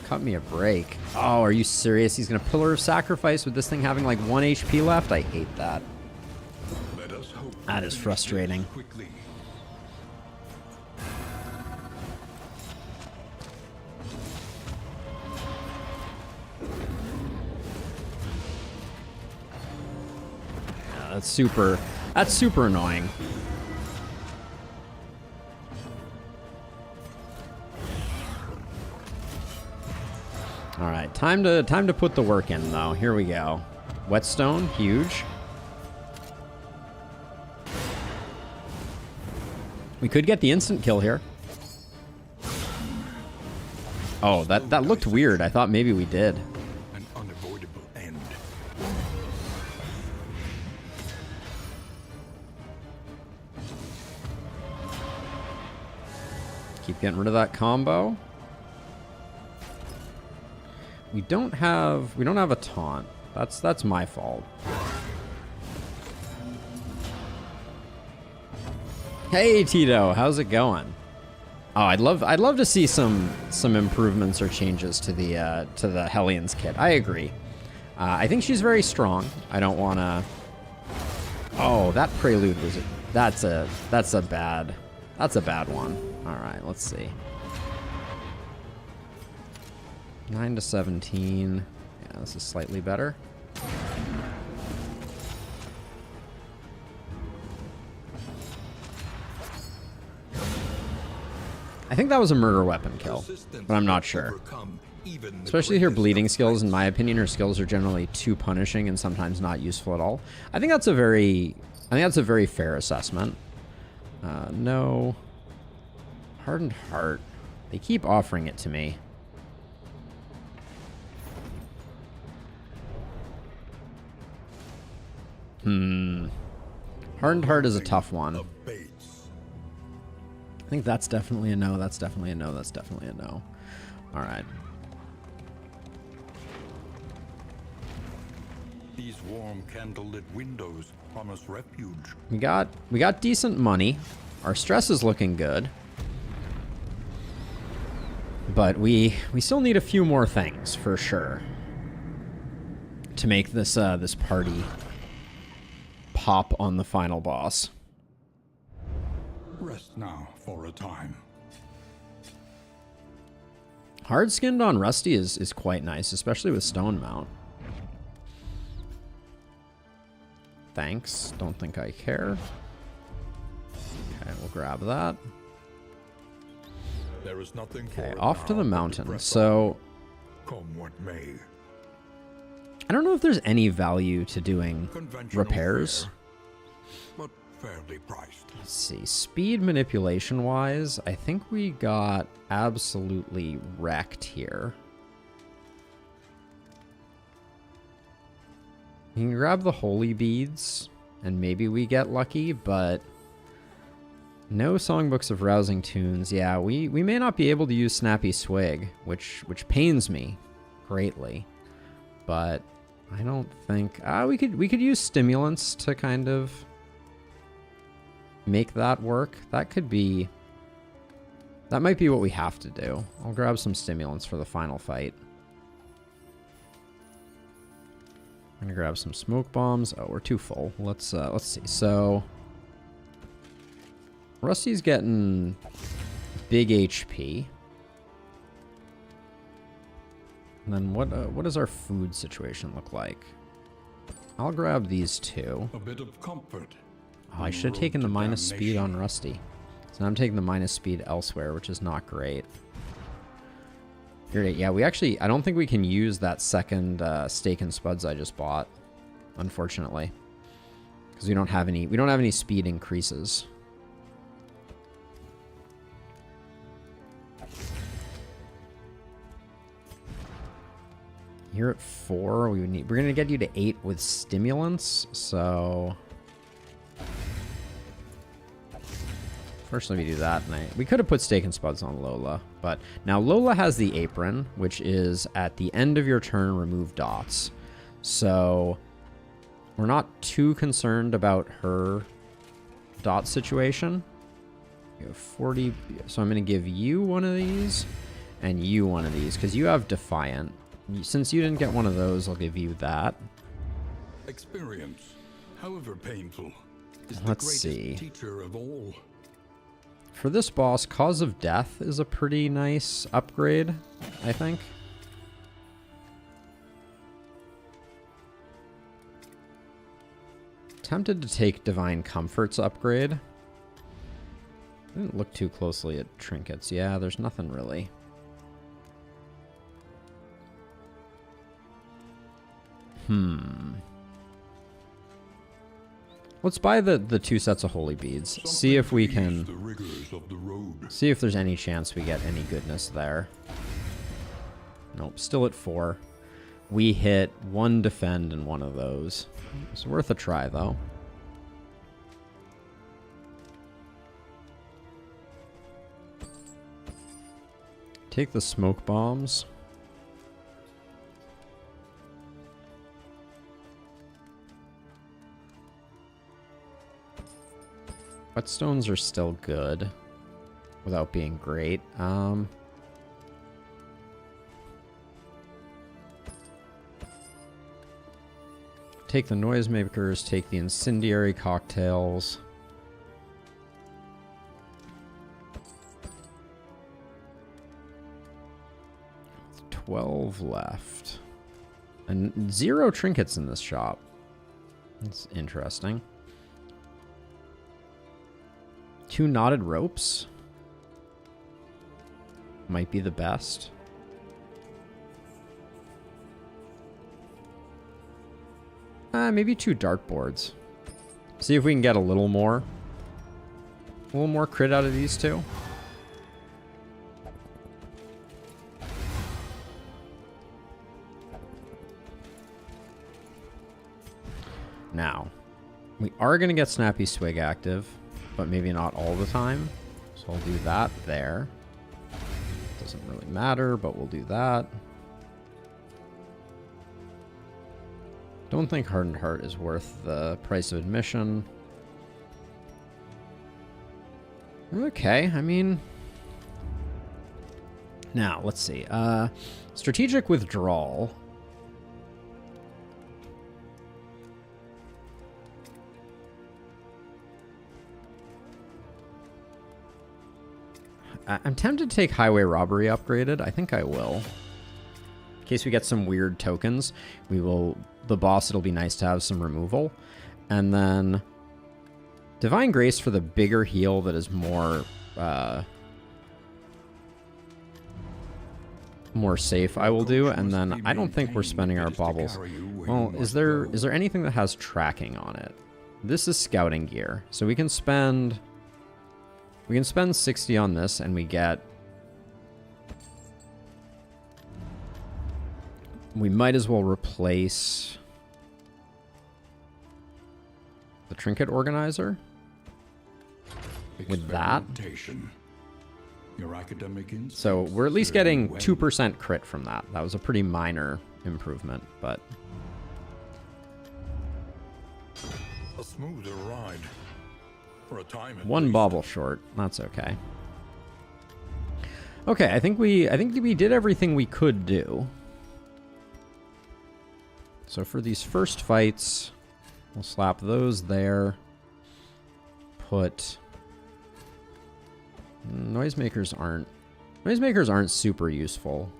Cut me a break. Oh, are you serious? He's gonna Pillar of Sacrifice with this thing having like 1 HP left? I hate that. Let us hope That is frustrating. quickly. Yeah, that's super annoying. All right, time to put the work in though. Here we go. Whetstone, huge. We could get the instant kill here. Oh, that looked weird. I thought maybe we did. An unavoidable end. Keep getting rid of that combo. We don't have a taunt. That's my fault. Hey Tito, how's it going? Oh, I'd love to see some improvements or changes to the Hellions kit. I agree. I think she's very strong. I don't want to. Oh, that prelude was that's a bad one. All right, let's see. 9 to 17. Yeah, this is slightly better. I think that was a murder weapon kill, but I'm not sure. Especially her bleeding skills, in my opinion, her skills are generally too punishing and sometimes not useful at all. I think that's a very fair assessment. No. Hardened Heart. They keep offering it to me. Hardened Heart is a tough one. I think that's definitely a no. That's definitely a no. That's definitely a no. All right. These warm candlelit windows promise refuge. We got decent money. Our stress is looking good. But we still need a few more things for sure to make this this party pop on the final boss. Rest now for a time. Hard skinned on Rusty is quite nice, especially with Stone Mount. Thanks. Don't think I care. Okay, we'll grab that. There is nothing for Okay, it off to now the but mountain. press So on. Come what may. I don't know if there's any value to doing Conventional repairs. fare, but fairly priced. Let's see. Speed manipulation wise, I think we got absolutely wrecked here. You can grab the holy beads and maybe we get lucky, but no songbooks of rousing tunes. Yeah, we may not be able to use Snappy Swig, which pains me greatly. But I don't think we could use stimulants to kind of make that work. That might be what we have to do. I'll grab some stimulants for the final fight. I'm gonna grab some smoke bombs. Oh, we're too full. Let's see. So Rusty's getting big HP. And then what does our food situation look like? I'll grab these two. A bit of comfort. Oh, I should have taken the minus speed on Rusty. So now I'm taking the minus speed elsewhere, which is not great. Yeah, I don't think we can use that second steak and spuds I just bought, unfortunately, because we don't have any speed increases. You're at 4. We're gonna get you to 8 with stimulants. So first, let me do that. And we could have put steak and spuds on Lola, but now Lola has the apron, which is at the end of your turn, remove dots. So we're not too concerned about her dot situation. You have 40, so I'm going to give you one of these and you one of these because you have Defiant. Since you didn't get one of those, I'll give you that. Experience, however painful, is the Let's greatest see. teacher of all. For this boss, Cause of Death is a pretty nice upgrade, I think. Tempted to take Divine Comfort's upgrade. I didn't look too closely at trinkets. Yeah, there's nothing really. Let's buy the 2 sets of holy beads. See if we can see if there's any chance we get any goodness there. Nope, still at 4. We hit 1 defend in one of those. It's worth a try though. Take the smoke bombs. Whetstones are still good without being great. Take the noisemakers, take the incendiary cocktails. $12 left. And 0 trinkets in this shop. That's interesting. 2 knotted ropes. Might be the best. Maybe 2 dartboards. See if we can get a little more crit out of these 2. Now, we are going to get Snappy Swig active, but maybe not all the time. So I'll do that there. Doesn't really matter, but we'll do that. Don't think Hardened Heart is worth the price of admission. Okay, I mean... Now, let's see. Strategic Withdrawal. I'm tempted to take Highway Robbery upgraded. I think I will. In case we get some weird tokens, we will... The boss, it'll be nice to have some removal. And then Divine Grace for the bigger heal that is more safe, I will do. And then I don't think we're spending our baubles. Well, is there anything that has tracking on it? This is scouting gear. So we can spend 60 on this and we get... We might as well replace the Trinket Organizer with that. Your academic So we're at least getting 2% crit from that. That was a pretty minor improvement, but... A smoother ride. For a time at 1 least. bauble short. That's okay. Okay, I think we did everything we could do. So for these first fights, we'll slap those there. Put... Noisemakers aren't super useful.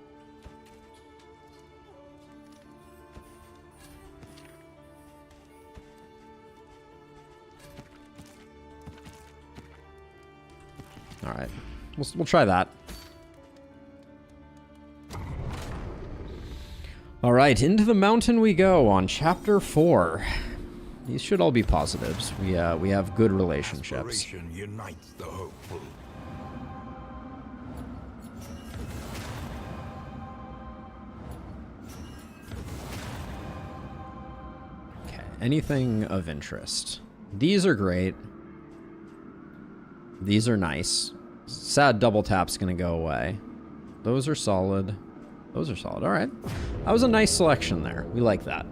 All right, we'll try that. All right, into the mountain we go on chapter 4. These should all be positives. We have good relationships. Aspiration unites the hopeful. Okay, anything of interest. These are great. These are nice. Sad double tap's gonna go away. Those are solid. Those are solid. All right. That was a nice selection there. We like that.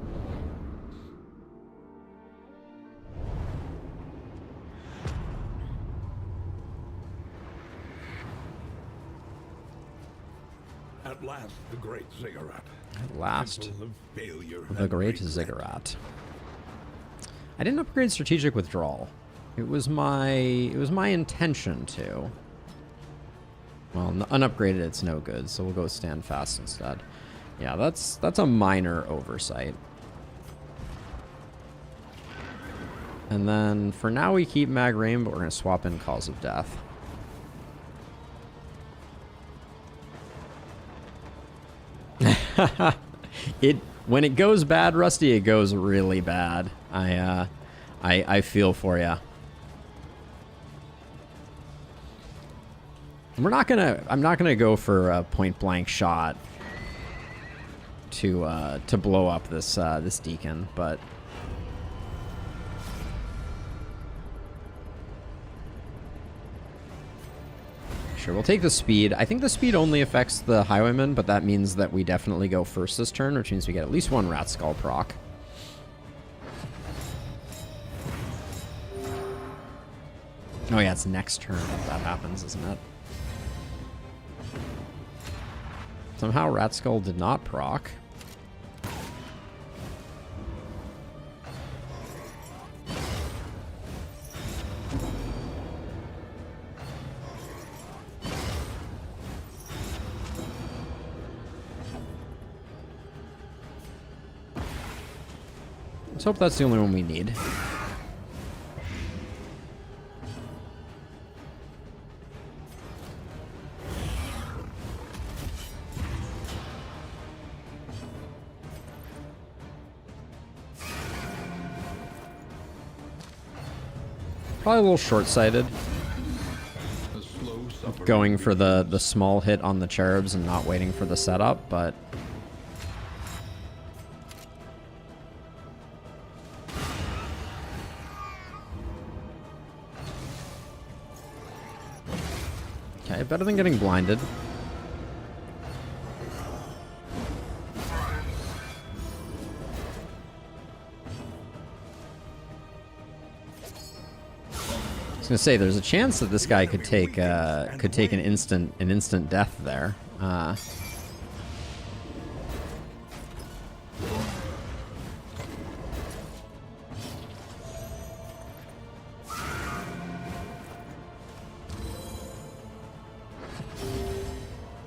At last, the great ziggurat. At last, Symbol of failure the and great regret. ziggurat. I didn't upgrade strategic withdrawal. It was my intention to. Well, unupgraded, it's no good, so we'll go stand fast instead. Yeah, that's a minor oversight. And then for now we keep Mag Rain, but we're gonna swap in Cause of Death. When it goes bad, Rusty, it goes really bad. I feel for ya. I'm not gonna go for a point blank shot to blow up this this deacon, but sure, we'll take the speed. I think the speed only affects the highwayman, but that means that we definitely go first this turn, which means we get at least one rat skull proc. Oh yeah, it's next turn if that happens, isn't it? Somehow Rat Skull did not proc. Let's hope that's the only one we need. Probably a little short-sighted, going for the small hit on the cherubs and not waiting for the setup, but okay, better than getting blinded. I was gonna say, there's a chance that this guy could take an instant death there.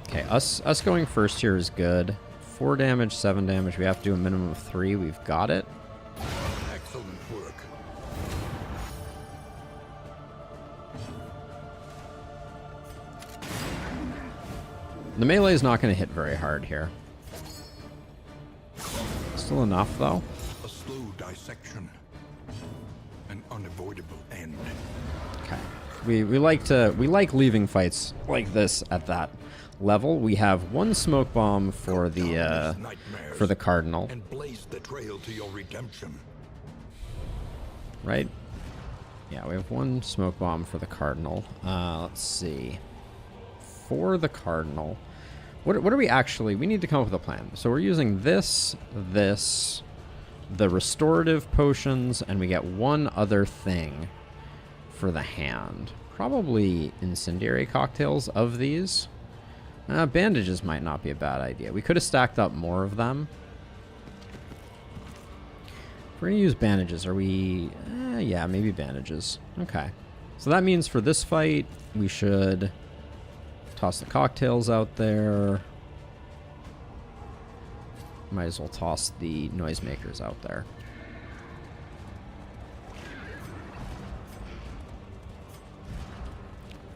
Okay, us going first here is good. 4 damage, 7 damage. We have to do a minimum of 3. We've got it. Excellent work. The melee is not going to hit very hard here. Still enough, though. A slow dissection. An unavoidable end. Okay. We like leaving fights like this at that level. We have 1 smoke bomb for the Cardinal. And blaze the trail to your redemption. Right? Yeah, we have 1 smoke bomb for the Cardinal. Let's see. For the Cardinal, what are we actually... We need to come up with a plan. So we're using this, the restorative potions, and we get 1 other thing for the hand. Probably incendiary cocktails of these. Bandages might not be a bad idea. We could have stacked up more of them. we're going to use bandages, are we... yeah, maybe bandages. Okay. So that means for this fight, we should toss the cocktails out there. Might as well toss the noisemakers out there.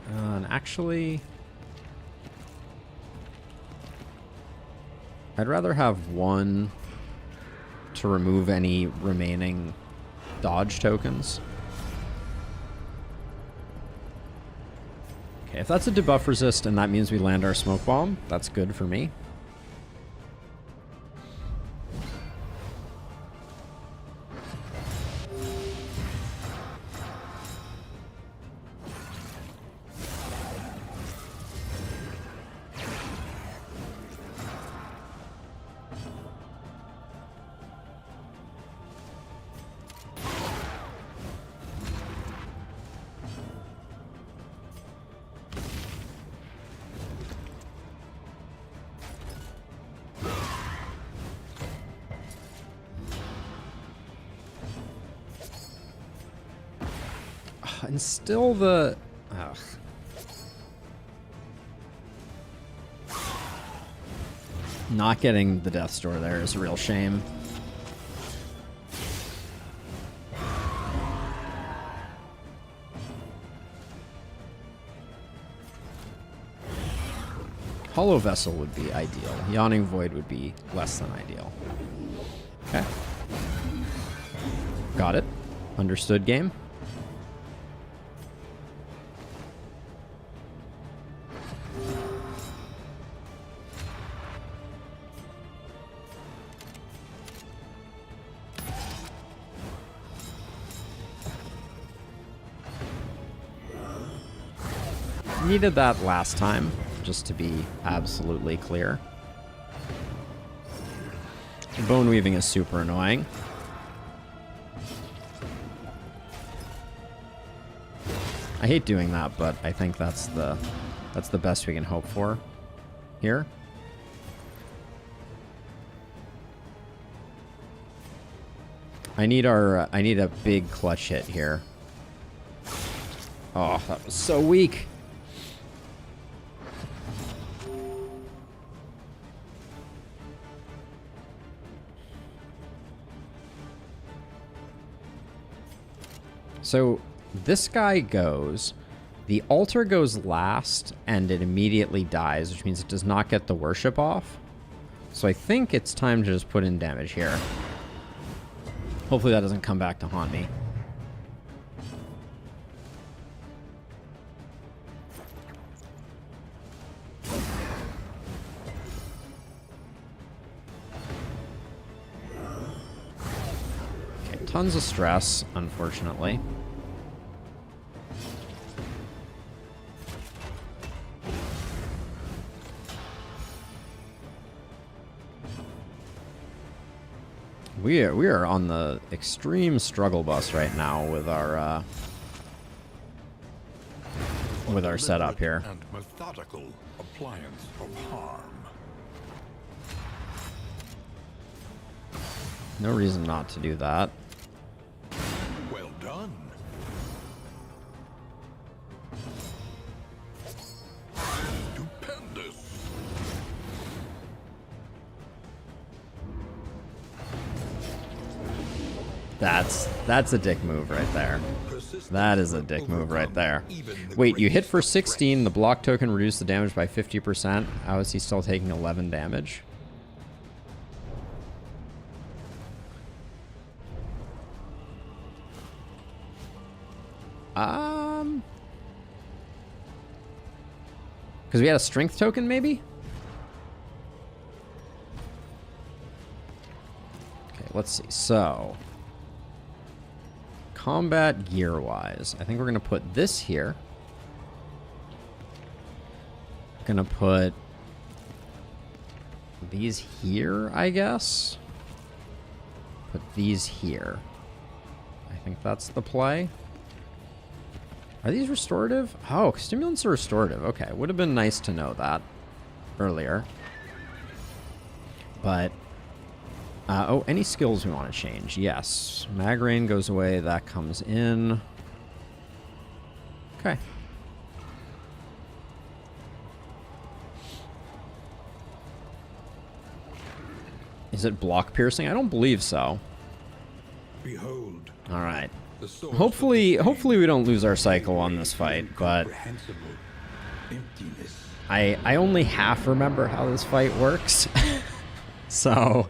And actually, I'd rather have one to remove any remaining dodge tokens. Okay, if that's a debuff resist and that means we land our smoke bomb, that's good for me. And still the... Ugh. Not getting the Death's Door there is a real shame. Hollow Vessel would be ideal. Yawning Void would be less than ideal. Okay. Got it. Understood, game. Needed that last time, just to be absolutely clear. Bone weaving is super annoying. I hate doing that, but I think that's the best we can hope for here. I need a big clutch hit here. Oh, that was so weak. So this guy goes, the altar goes last, and it immediately dies, which means it does not get the worship off. So I think it's time to just put in damage here. Hopefully that doesn't come back to haunt me. Okay, tons of stress, unfortunately. We are on the extreme struggle bus right now with our setup here. And methodical appliance of harm. No reason not to do that. Well done. Stupendous. That's a dick move right there. That is a dick move right there. Wait, you hit for 16, the block token reduced the damage by 50%. How is he still taking 11 damage? Because we had a strength token, maybe? Okay, let's see. So, combat gear-wise, I think we're going to put this here. Going to put these here, I guess. Put these here. I think that's the play. Are these restorative? Oh, stimulants are restorative. Okay, would have been nice to know that earlier. But Oh, any skills we want to change? Yes. Mag Rain goes away. That comes in. Okay. Is it block piercing? I don't believe so. Behold. All right. Hopefully we don't lose our cycle on this fight, but I only half remember how this fight works. So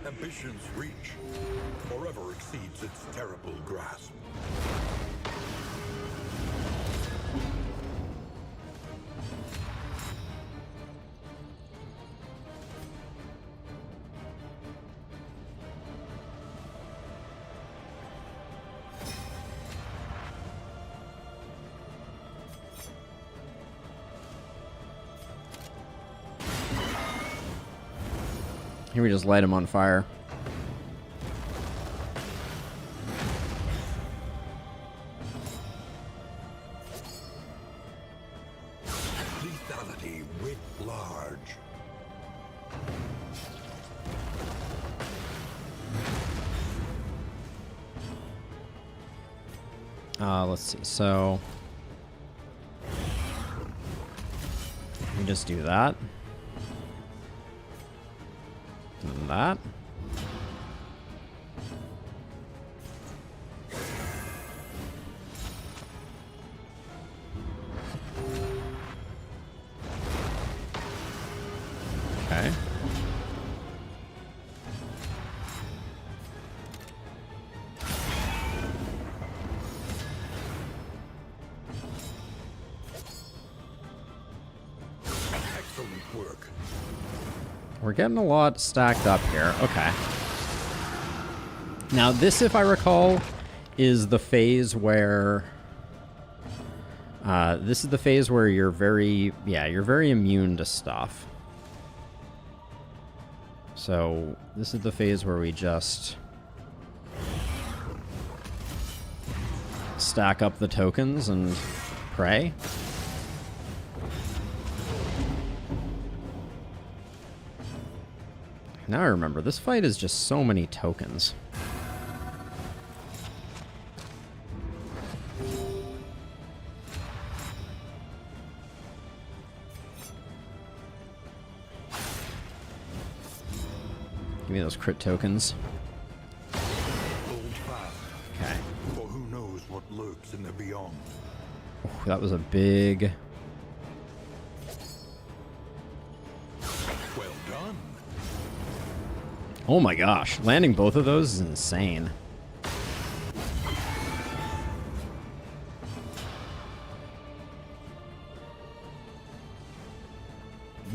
Ambition's reach forever exceeds its terrible grasp. here we just light him on fire. Lethality writ large. Let's see. So we just do that. And that. Okay. Excellent work. We're getting a lot stacked up here. Okay. Now, this, if I recall, is the phase where... this is the phase where you're very... Yeah, you're very immune to stuff. So, this is the phase where we just... stack up the tokens and pray. Now I remember, this fight is just so many tokens. Give me those crit tokens. Hold fast. Okay. For who knows what lurks in the beyond. Ooh, that was a big... Well done. Oh my gosh, landing both of those is insane.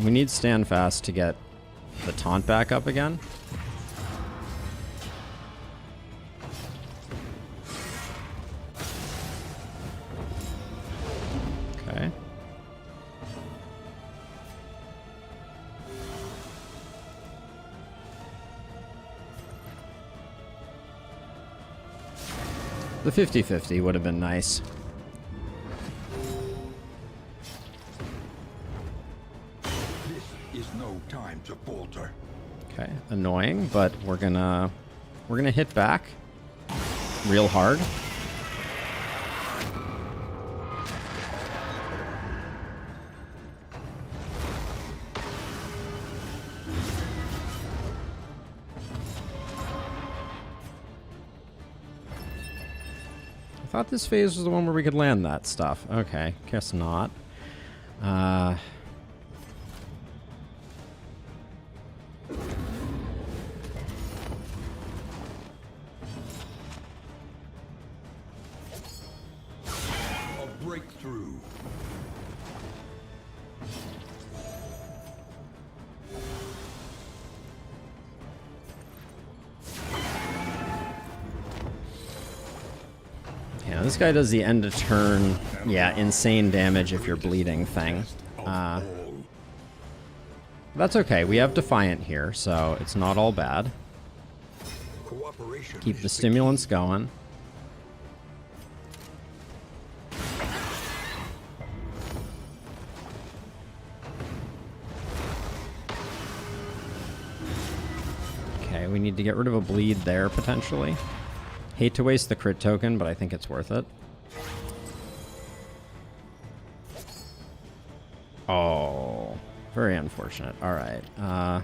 We need stand fast to get the taunt back up again. Okay. The 50-50 would have been nice. This is no time to falter. Okay, annoying, but we're gonna hit back real hard. I thought this phase was the one where we could land that stuff. Okay, guess not. A breakthrough. Yeah, this guy does the end of turn, yeah, insane damage if you're bleeding thing. That's okay. We have Defiant here, so it's not all bad. Keep the stimulants going. Okay, we need to get rid of a bleed there, potentially. Hate to waste the crit token, but I think it's worth it. Oh, very unfortunate. All right.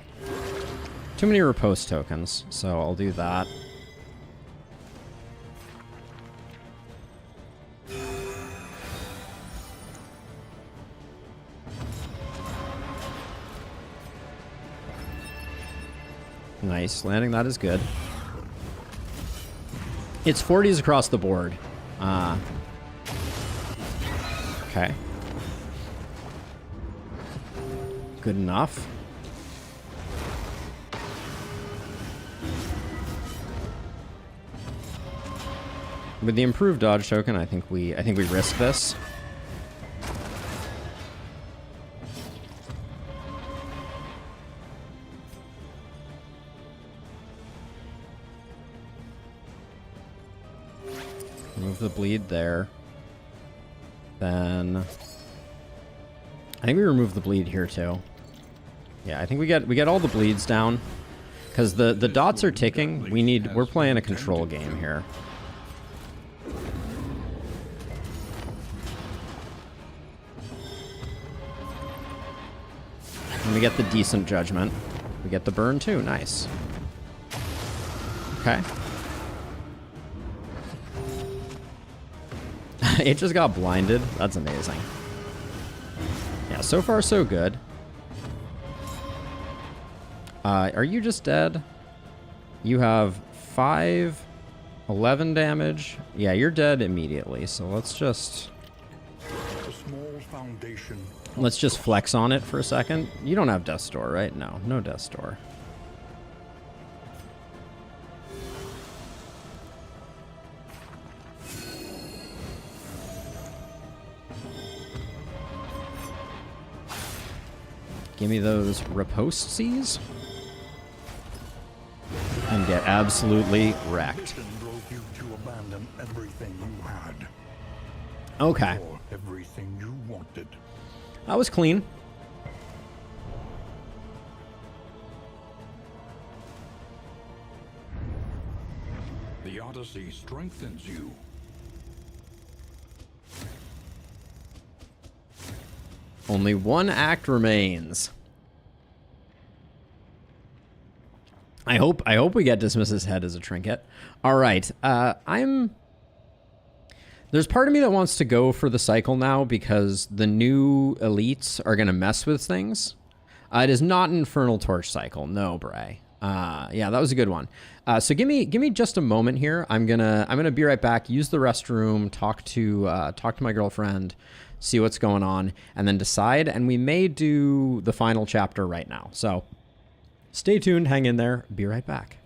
Too many repose tokens, so I'll do that. Nice. Landing that is good. It's 40s across the board. Okay. Good enough. With the improved dodge token, I think we risk this. Remove the bleed there. Then I think we remove the bleed here too. Yeah, I think we get all the bleeds down. Because the dots are ticking. We're playing a control game here. And we get the decent judgment. We get the burn too. Nice. Okay. It just got blinded. That's amazing. Yeah, so far so good. Are you just dead? You have 5, 11 damage. Yeah, you're dead immediately. So let's just... A small foundation. Let's just flex on it for a second. You don't have Death's Door, right? No, no Death's Door. Give me those ripostes and get absolutely wrecked. Drove you to abandon everything you had. Okay. Or everything you wanted. That was clean. The Odyssey strengthens you. Only one act remains. I hope we get Dismiss's head as a trinket. All right. There's part of me that wants to go for the cycle now because the new elites are going to mess with things. It is not an Infernal Torch cycle. No, Bray. Yeah, that was a good one. So give me just a moment here. I'm gonna be right back. Use the restroom. Talk to my girlfriend. See what's going on, and then decide. And we may do the final chapter right now. So stay tuned. Hang in there. Be right back.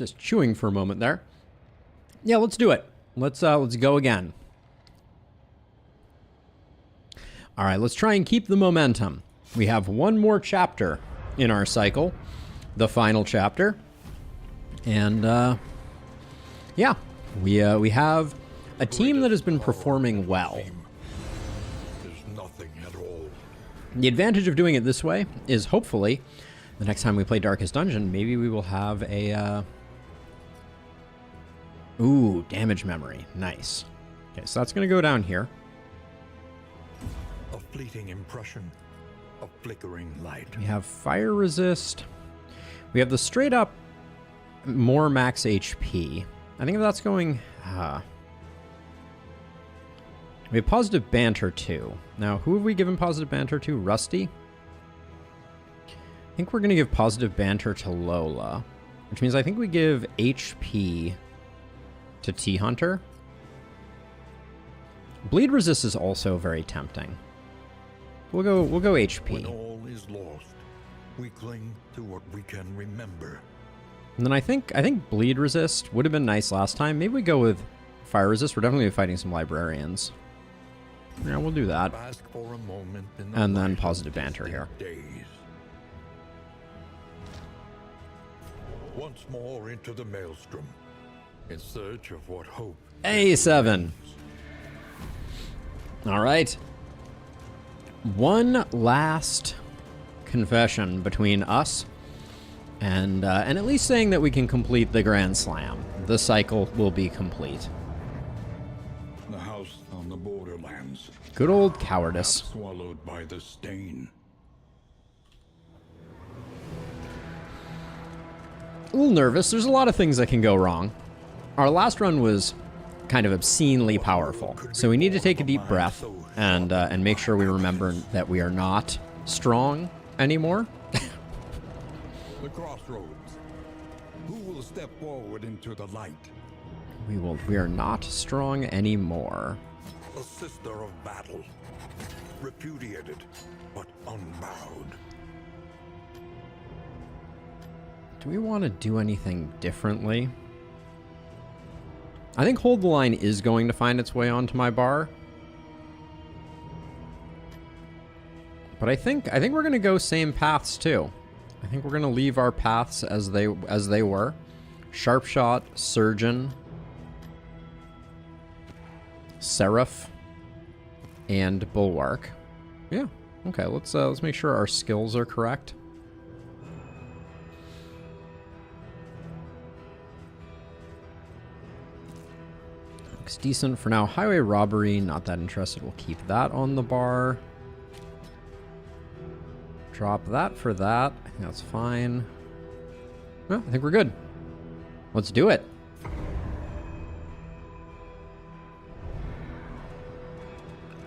Just chewing for a moment there. Yeah, let's do it. Let's go again. All right, let's try and keep the momentum. We have one more chapter in our cycle, the final chapter. And yeah, we have a team that has been performing well. There's nothing at all. The advantage of doing it this way is hopefully the next time we play Darkest Dungeon, maybe we will have a ooh, damage memory. Nice. Okay, so that's going to go down here. A fleeting impression of flickering light. We have fire resist. We have the straight up more max HP. I think that's going... we have positive banter too. Now, who have we given positive banter to? Rusty? I think we're going to give positive banter to Lola, which means I think we give HP to T-Hunter. Bleed resist is also very tempting. We'll go HP. When all is lost, we cling to what we can remember. And then I think bleed resist would have been nice last time. Maybe we go with fire resist. We're definitely fighting some librarians. Yeah, we'll do that. Bask for a moment in the And then light of positive banter here. days. Once more into the maelstrom, in search of what hope. A7. All right. One last confession between us and at least saying that we can complete the Grand Slam. The cycle will be complete. The house on the borderlands, Good old cowardice. swallowed by the stain. A little nervous. There's a lot of things that can go wrong. Our last run was kind of obscenely powerful, so we need to take a deep breath and make sure we remember that we are not strong anymore. The crossroads. Who will step forward into the light? We are not strong anymore. A sister of battle, repudiated but unbowed. Do we want to do anything differently? I think Hold the Line is going to find its way onto my bar. But I think we're going to go same paths too. I think we're going to leave our paths as they were. Sharpshot, Surgeon, Seraph, and Bulwark. Yeah. Okay, let's make sure our skills are correct. Looks decent for now. Highway robbery, not that interested. We'll keep that on the bar. Drop that for that. I think that's fine. Well, I think we're good. Let's do it.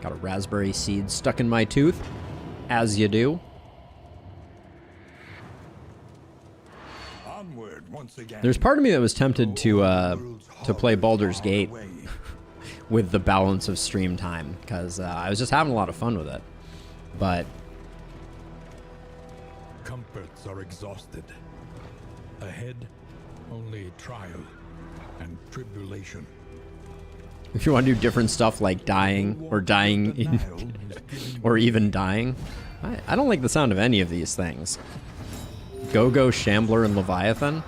Got a raspberry seed stuck in my tooth, as you do. Onward once again. There's part of me that was tempted to play Baldur's Gate with the balance of stream time, because I was just having a lot of fun with it. But Comforts are exhausted. Ahead, only trial and tribulation. if you want to do different stuff like dying or dying in, or even dying, I don't like the sound of any of these things. Go-Go, Shambler, and Leviathan.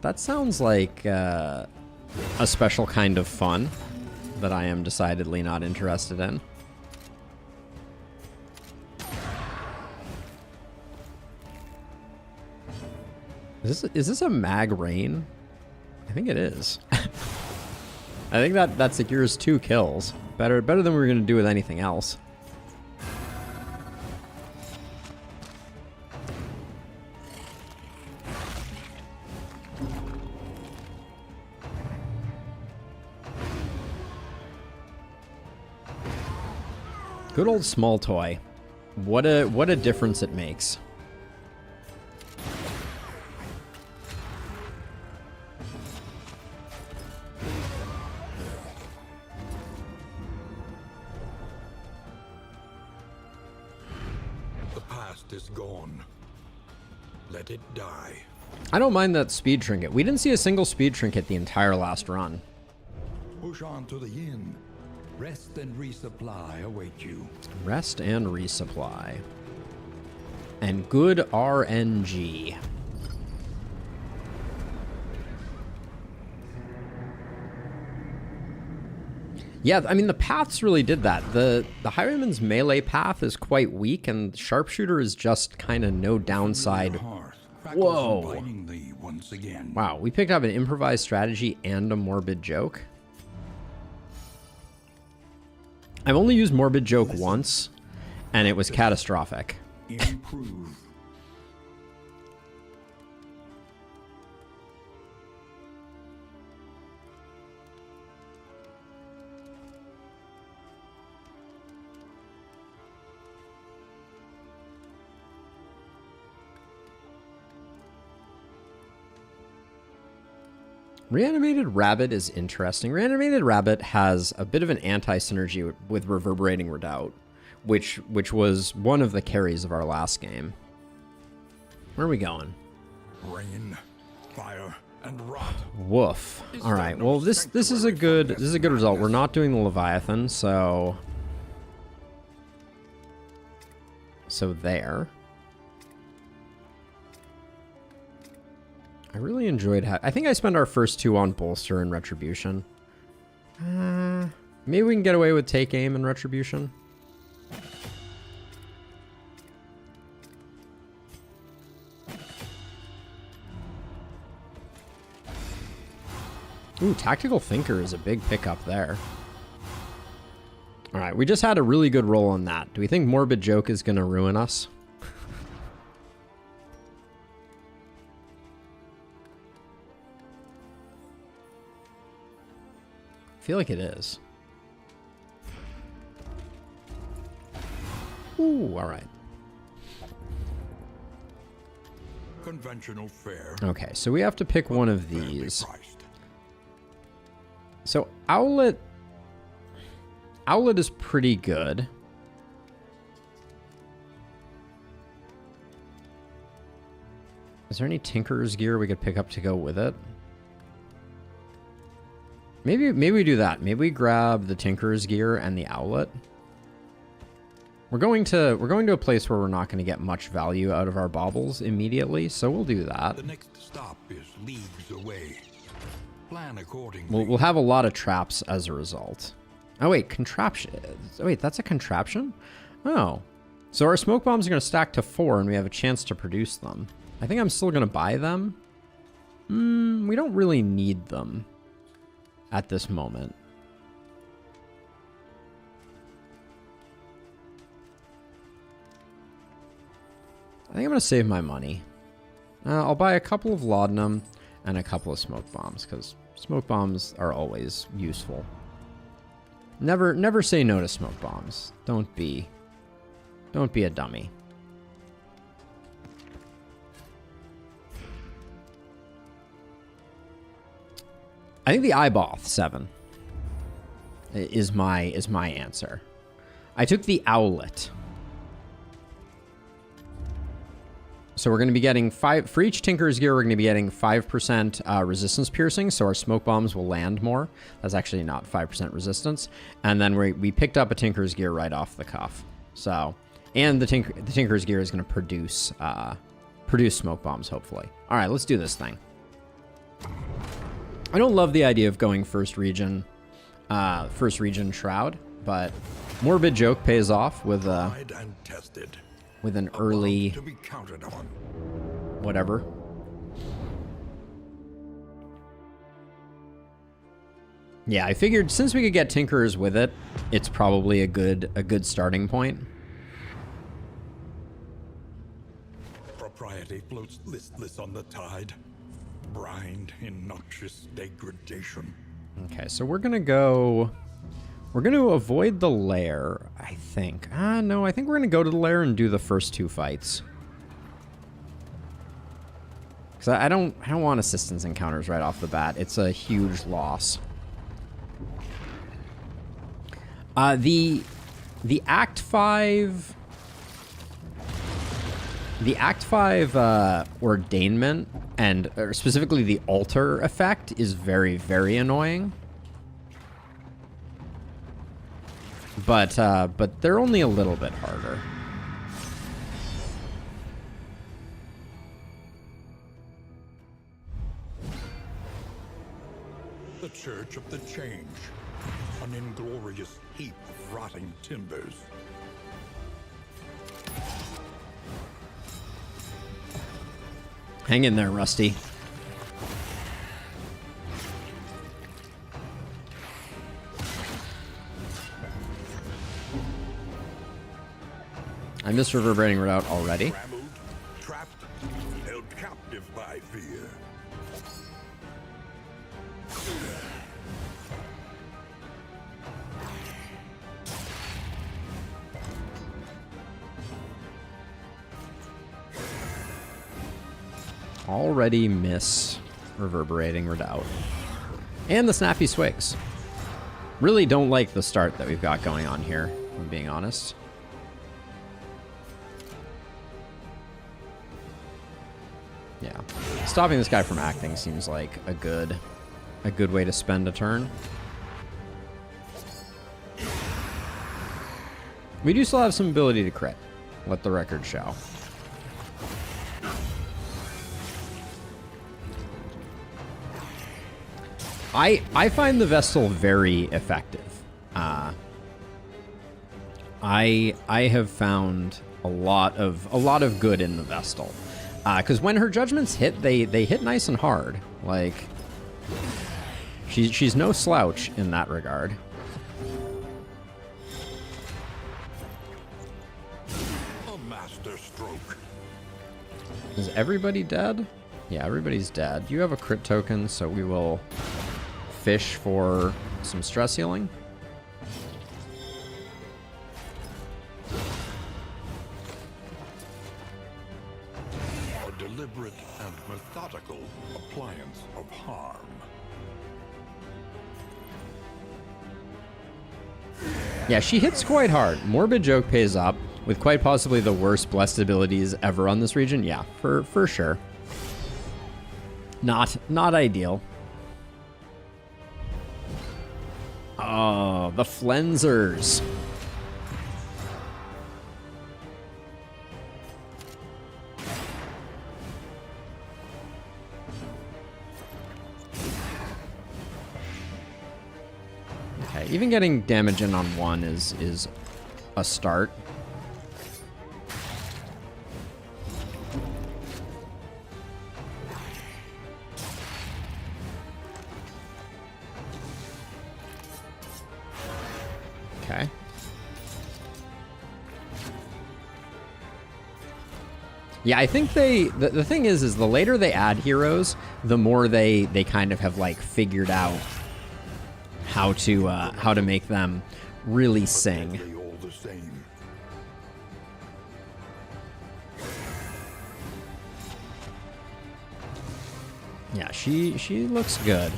That sounds like a special kind of fun that I am decidedly not interested in. Is this a mag rain? I think it is. I think that secures 2 kills. Better than we were gonna do with anything else. Good old small toy. What a difference it makes. The past is gone. Let it die. I don't mind that speed trinket. We didn't see a single speed trinket the entire last run. Push on to the inn. Rest and resupply await you. Rest and resupply. And good RNG. Yeah, I mean, the paths really did that. The Highwayman's melee path is quite weak, and Sharpshooter is just kind of no downside. Whoa. Once again. Wow, we picked up an improvised strategy and a morbid joke. I've only used morbid joke once, and it was catastrophic. Improve. Reanimated Rabbit is interesting. Reanimated Rabbit has a bit of an anti-synergy with Reverberating Redoubt, which was one of the carries of our last game. Where are we going? Rain, fire, and rot. Woof. All right. Well, this is a good result. We're not doing the Leviathan, so there. I really enjoyed I think I spent our first two on Bolster and Retribution. Maybe we can get away with Take Aim and Retribution. Ooh, Tactical Thinker is a big pickup there. All right, we just had a really good roll on that. Do we think Morbid Joke is going to ruin us? I feel like it is. Ooh, all right. Conventional fare. Okay, so we have to pick one of these. So Owlet is pretty good. Is there any Tinker's gear we could pick up to go with it? Maybe we do that. Maybe we grab the Tinker's gear and the Owlet. We're going to a place where we're not going to get much value out of our baubles immediately, so we'll do that. The next stop is leagues away. Plan accordingly. We'll have a lot of traps as a result. Oh wait, contraption. Oh wait, that's a contraption? Oh. So our smoke bombs are going to stack to 4 and we have a chance to produce them. I think I'm still going to buy them. We don't really need them at this moment. I think I'm going to save my money. I'll buy a couple of laudanum and a couple of smoke bombs, because smoke bombs are always useful. Never say no to smoke bombs. Don't be a dummy. I think the Iboth 7 is my answer. I took the Owlet. So we're going to be getting 5 for each Tinker's gear. We're going to be getting 5% resistance piercing, so our smoke bombs will land more. That's actually not 5% resistance. And then we picked up a Tinker's gear right off the cuff. So, and the Tinker's gear is going to produce smoke bombs, hopefully. All right, let's do this thing. I don't love the idea of going first region Shroud, but Morbid Joke pays off with an early to be counted on. Whatever. Yeah, I figured since we could get Tinkerers with it, it's probably a good starting point. Propriety floats listless on the tide, brined in noxious degradation. Okay, so we're gonna avoid the lair, I think. No, I think we're gonna go to the lair and do the first 2 fights. Because I don't want assistance encounters right off the bat. It's a huge loss. The Act 5... The Act 5 ordainment, and specifically the altar effect, is very, very annoying. But they're only a little bit harder. The Church of the Change, an inglorious heap of rotting timbers. Hang in there, Rusty. I missed Reverberating Redoubt already. Trammeled, trapped, held captive by fear. Already miss Reverberating Redoubt. And the Snappy Swigs. Really don't like the start that we've got going on here, if I'm being honest. Yeah. Stopping this guy from acting seems like a good way to spend a turn. We do still have some ability to crit. Let the record show. I find the Vestal very effective. I have found a lot of good in the Vestal. Because when her judgments hit, they hit nice and hard. Like, she's no slouch in that regard. A master stroke. Is everybody dead? Yeah, everybody's dead. You have a crit token, so we will fish for some stress healing. A deliberate and methodical appliance of harm. Yeah, she hits quite hard. Morbid Joke pays up with quite possibly the worst blessed abilities ever on this region. Yeah, for sure. Not ideal. Oh, the Flensers. Okay, even getting damage in on one is a start. Okay. Yeah, I think the thing is the later they add heroes, the more they kind of have like figured out how to make them really sing. They all the same. Yeah, she looks good.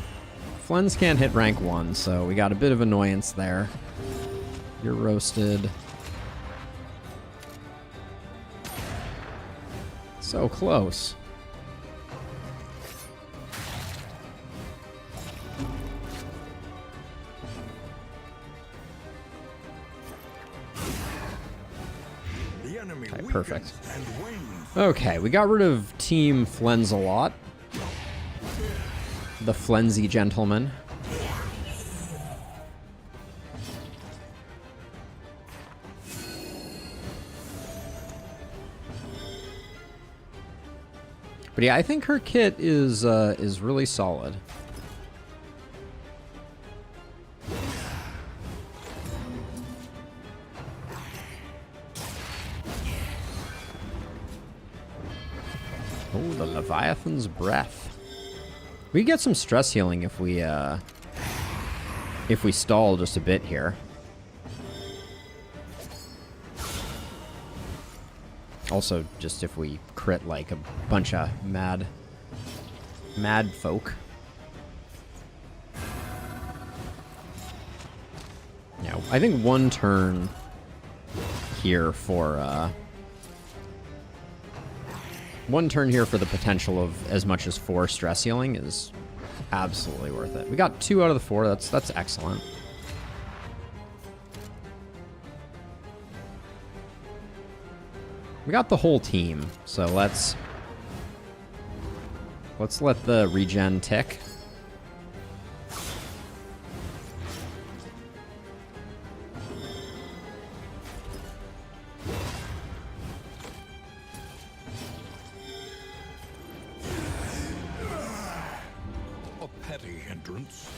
Flens can't hit rank 1, so we got a bit of annoyance there. You're roasted. So close. The enemy Okay, perfect. weakens and wanes. Okay, we got rid of Team Flens a lot. The Flensy gentleman. But yeah, I think her kit is really solid. Oh, the Leviathan's Breath. We get some stress healing if we stall just a bit here. Also, just if we crit like a bunch of mad folk. Yeah, I think one turn here for one turn here for the potential of as much as 4 stress healing is absolutely worth it. We got 2 out of the 4. That's excellent. We got the whole team, so let's let the regen tick. A petty hindrance.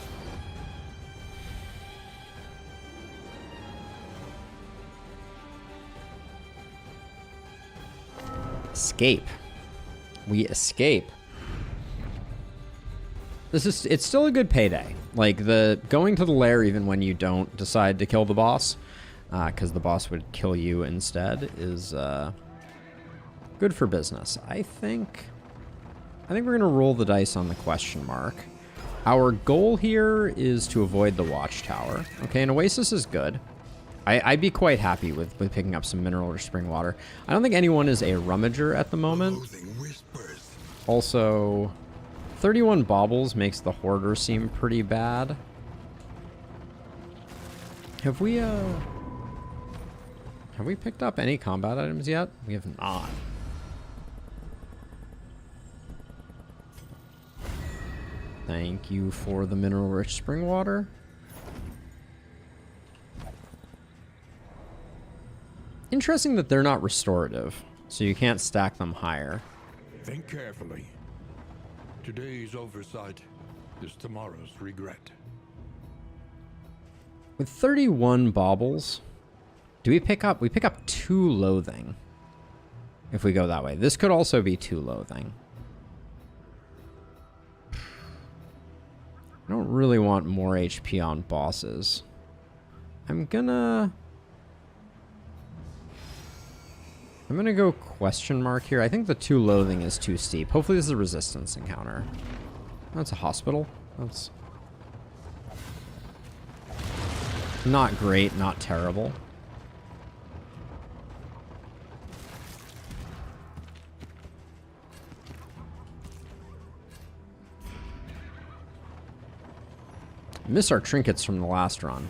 Escape. We escape. It's still a good payday. Like, the going to the lair even when you don't decide to kill the boss, because the boss would kill you instead, is good for business. I think we're gonna roll the dice on the question mark. Our goal here is to avoid the watchtower. Okay, an oasis is good. I'd be quite happy with picking up some mineral or spring water. I don't think anyone is a rummager at the moment. Also, 31 baubles makes the hoarder seem pretty bad. Have we picked up any combat items yet? We have not. Thank you for the mineral-rich spring water. Interesting that they're not restorative, so you can't stack them higher. Think carefully. Today's oversight is tomorrow's regret. With 31 baubles, do we pick up? We pick up 2 loathing. If we go that way. This could also be 2 loathing. I don't really want more HP on bosses. I'm gonna go question mark here. I think the 2 loathing is too steep. Hopefully this is a resistance encounter. That's a hospital. That's not great, not terrible. Miss our trinkets from the last run.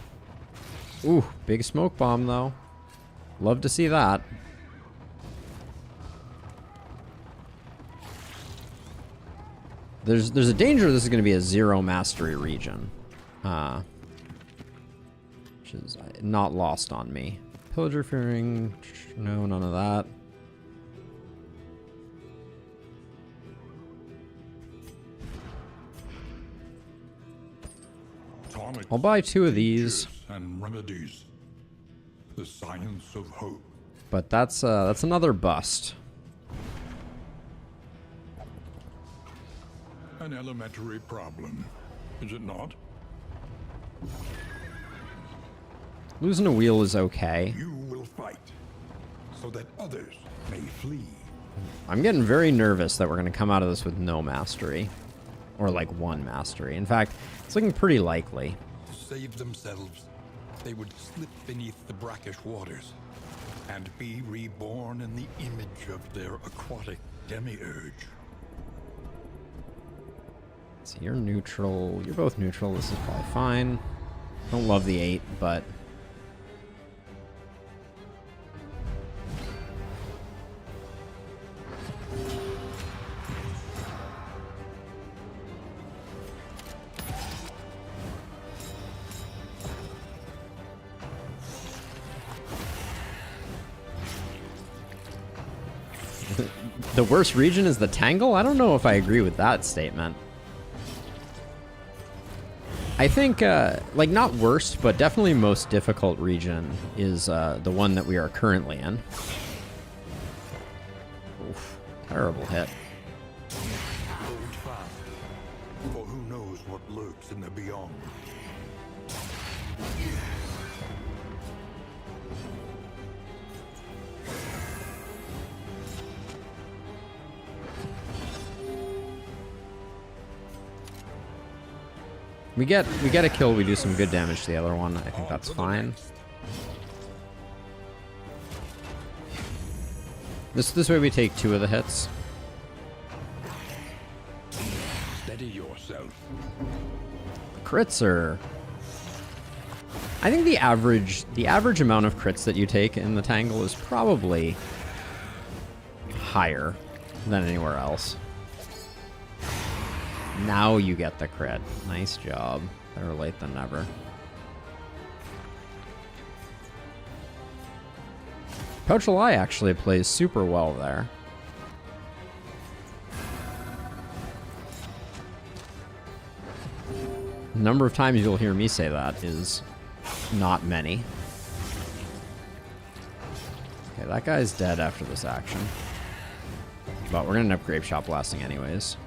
Ooh, big smoke bomb though. Love to see that. There's a danger this is going to be a 0 mastery region. Which is not lost on me. Pillager fearing, no, none of that. I'll buy 2 of these. And remedies. The science of hope. But that's another bust. An elementary problem, is it not? Losing a wheel is okay. You will fight, so that others may flee. I'm getting very nervous that we're going to come out of this with no mastery. Or like 1 mastery. In fact, it's looking pretty likely. To save themselves, they would slip beneath the brackish waters and be reborn in the image of their aquatic demiurge. So you're neutral. You're both neutral. This is probably fine. Don't love the 8, but... The worst region is the Tangle? I don't know if I agree with that statement. I think, like, not worst, but definitely most difficult region is the one that we are currently in. Oof, terrible hit. Hold fast, for who knows what lurks in the beyond. We get a kill, we do some good damage to the other one. I think that's fine. This way we take 2 of the hits. yourself. Crits are... I think the average amount of crits that you take in the Tangle is probably higher than anywhere else. Now you get the crit. Nice job. Better late than never. Pouchalai actually plays super well there. The number of times you'll hear me say that is not many. Okay, that guy's dead after this action. But we're gonna end up Grape Shot Blasting anyways.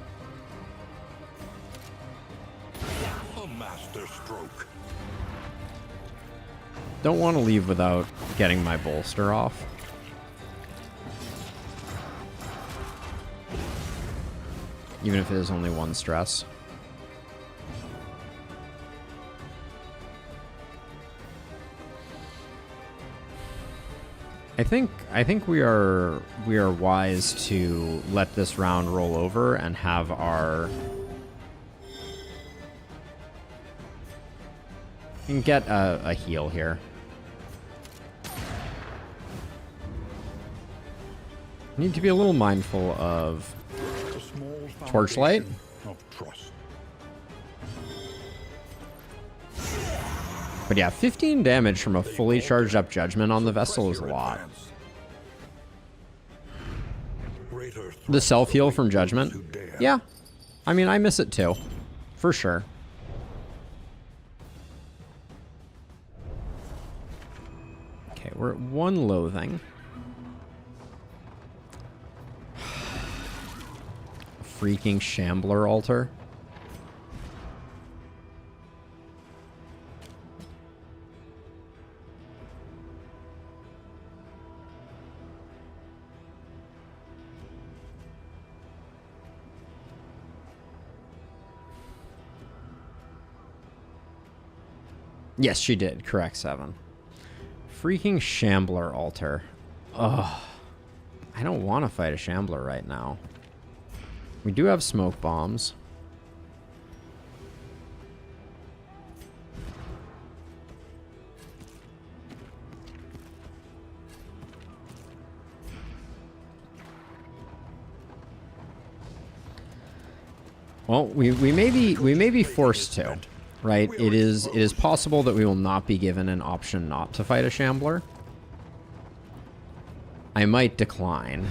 A master stroke. Don't want to leave without getting my bolster off. Even if it is only one stress. I think we are wise to let this round roll over and have our and get a heal here. Need to be a little mindful of Torchlight. Of trust. But yeah, 15 damage from a fully charged up Judgment on the Vessel is a lot. The self-heal from Judgment? Yeah. I mean, I miss it too. For sure. Okay, we're at 1 loathing. Freaking Shambler altar. Yes, she did. Correct, 7. Freaking Shambler altar. Ugh. I don't want to fight a Shambler right now. We do have smoke bombs. Well, we may be forced to, right? It is possible that we will not be given an option not to fight a Shambler. I might decline.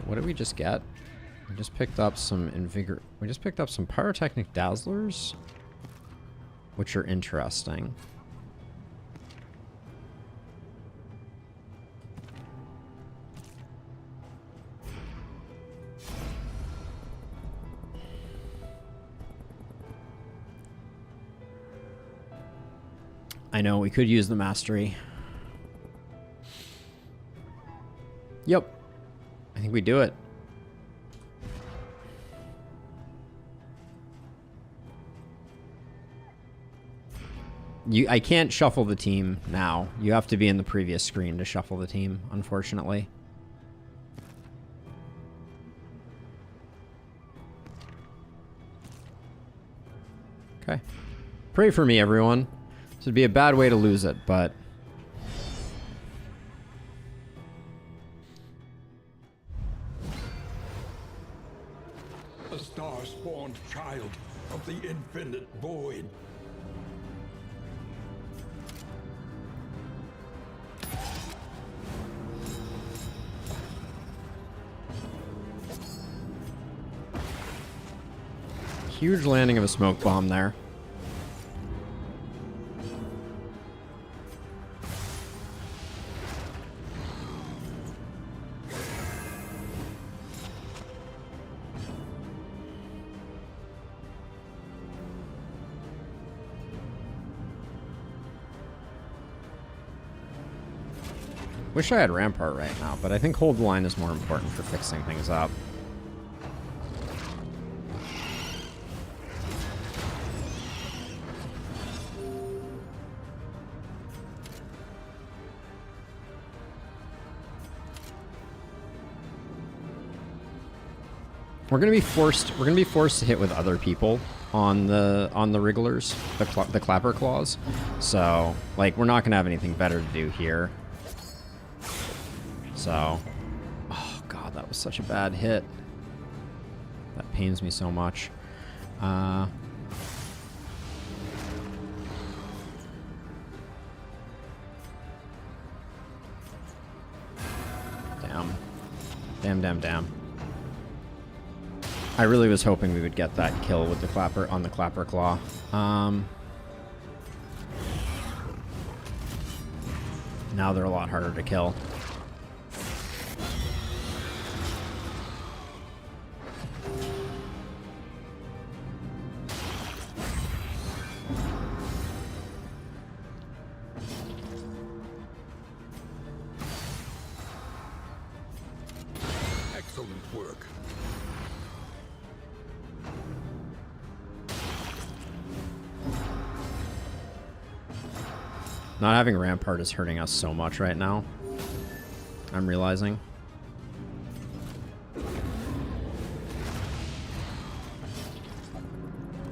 What did we just get? We just picked up some We just picked up some Pyrotechnic Dazzlers, which are interesting. I know, we could use the Mastery. Yep. I think we do it. I can't shuffle the team now. You have to be in the previous screen to shuffle the team, unfortunately. Okay. Pray for me, everyone. This would be a bad way to lose it, but... A star-spawned child of the infinite void. Huge landing of a smoke bomb there. Wish I had Rampart right now, but I think Hold the Line is more important for fixing things up. We're gonna be forced to hit with other people on the wrigglers, the clapper claws. So like we're not gonna have anything better to do here. So, oh god, that was such a bad hit. That pains me so much. Damn. I really was hoping we would get that kill with the clapper on the clapper claw. Now they're a lot harder to kill. Excellent work. Not having Rampart is hurting us so much right now. I'm realizing.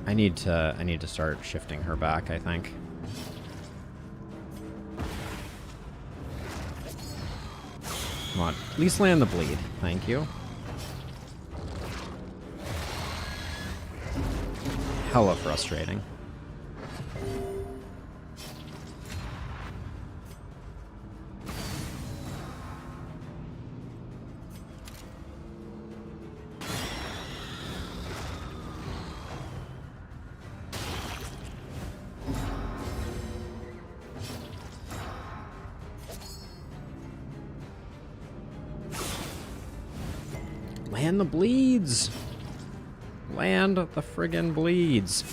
I need to start shifting her back, I think. Come on, at least land the bleed. Thank you. Hella frustrating. Land the bleeds. Land the friggin' bleeds.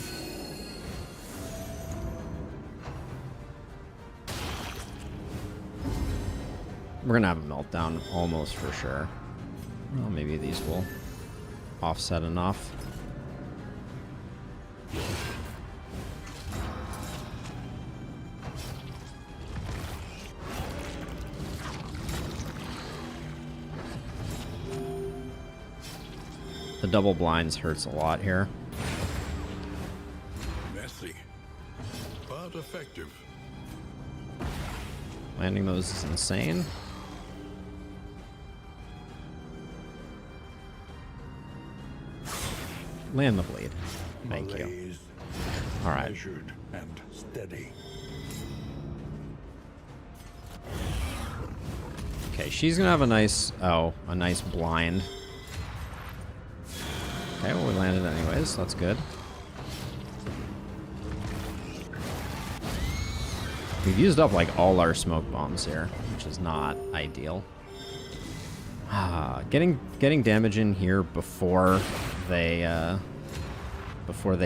We're gonna have a meltdown almost for sure. Well, maybe these will offset enough. The double blinds hurts a lot here. Messy, but effective. Landing those is insane. Land the bleed. Thank you. Malaise, All right. measured and steady. Okay, she's gonna have a nice blind. Okay, well we landed anyways, that's good. We've used up like all our smoke bombs here, which is not ideal. Getting damage in here before they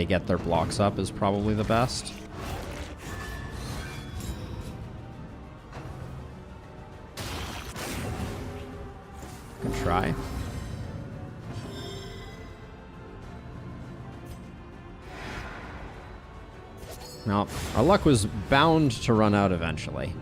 get their blocks up is probably the best. Good try. Now, our luck was bound to run out eventually.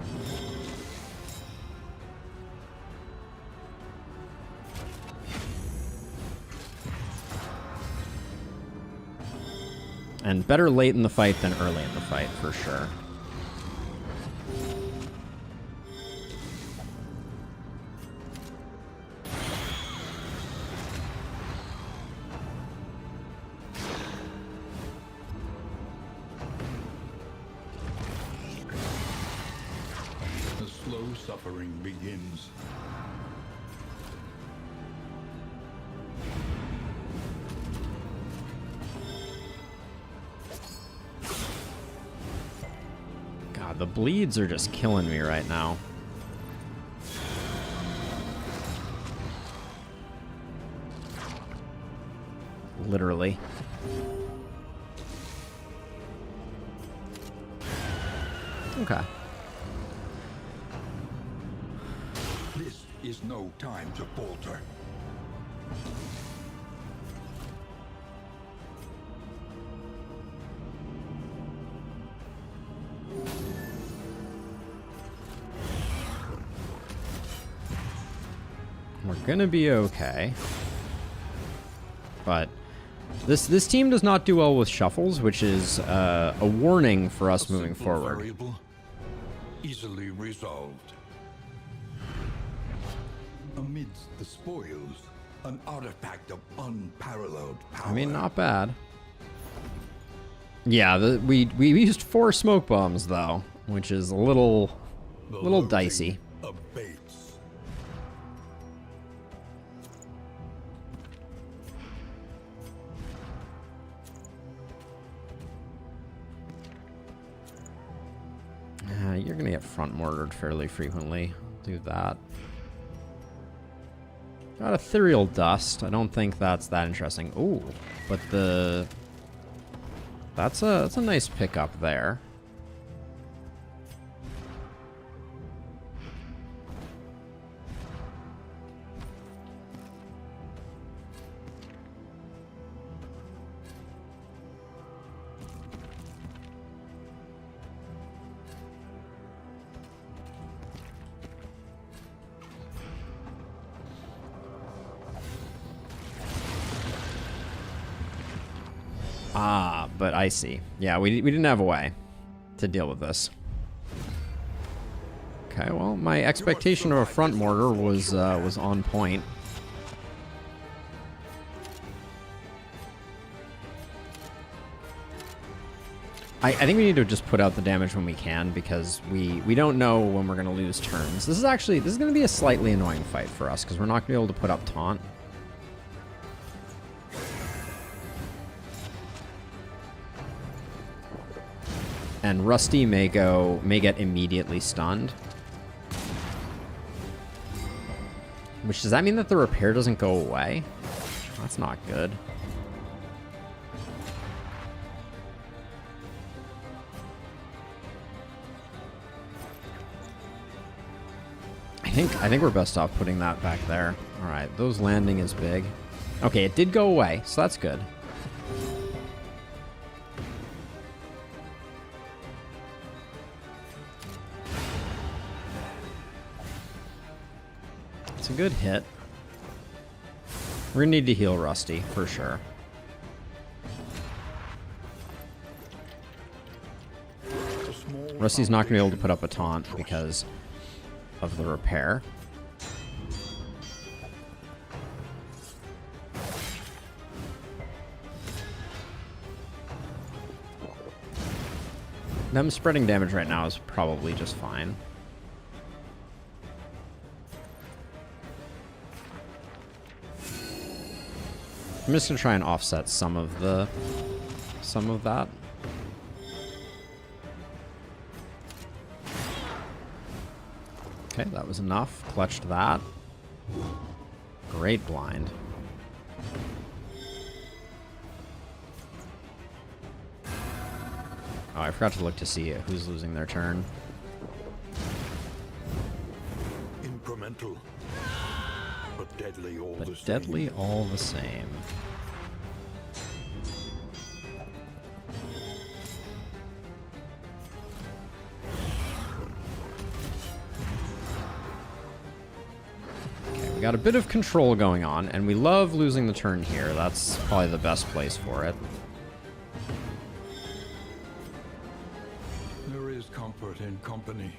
And better late in the fight than early in the fight, for sure. The slow suffering begins. God, the bleeds are just killing me right now. Literally. Okay. This is no time to falter. We're gonna be okay. But this team does not do well with shuffles, which is a warning for us moving forward. Variable, easily resolved. Amidst the spoils, an artifact of unparalleled power. I mean, not bad. Yeah, we used 4 smoke bombs though, which is a little dicey. Abates. You're gonna get front mortared fairly frequently. Do that. Got ethereal dust. I don't think that's that interesting. Ooh, but that's a nice pickup there. Ah, but I see. Yeah, we didn't have a way to deal with this. Okay, well, my expectation of a front mortar was on point. I think we need to just put out the damage when we can, because we don't know when we're going to lose turns. This is going to be a slightly annoying fight for us, because we're not going to be able to put up taunt. And Rusty may get immediately stunned. Which, does that mean that the repair doesn't go away? That's not good. I think we're best off putting that back there. Alright, those landing is big. Okay, it did go away, so that's good. It's a good hit. We're gonna need to heal Rusty, for sure. Rusty's not gonna be able to put up a taunt because of the repair. Them spreading damage right now is probably just fine. I'm just gonna try and offset some of that. Okay, that was enough. Clutched that. Great blind. Oh, I forgot to look to see who's losing their turn. Incremental, but deadly all the same. Deadly all the same. We got a bit of control going on, and we love losing the turn here. That's probably the best place for it. There is comfort in company.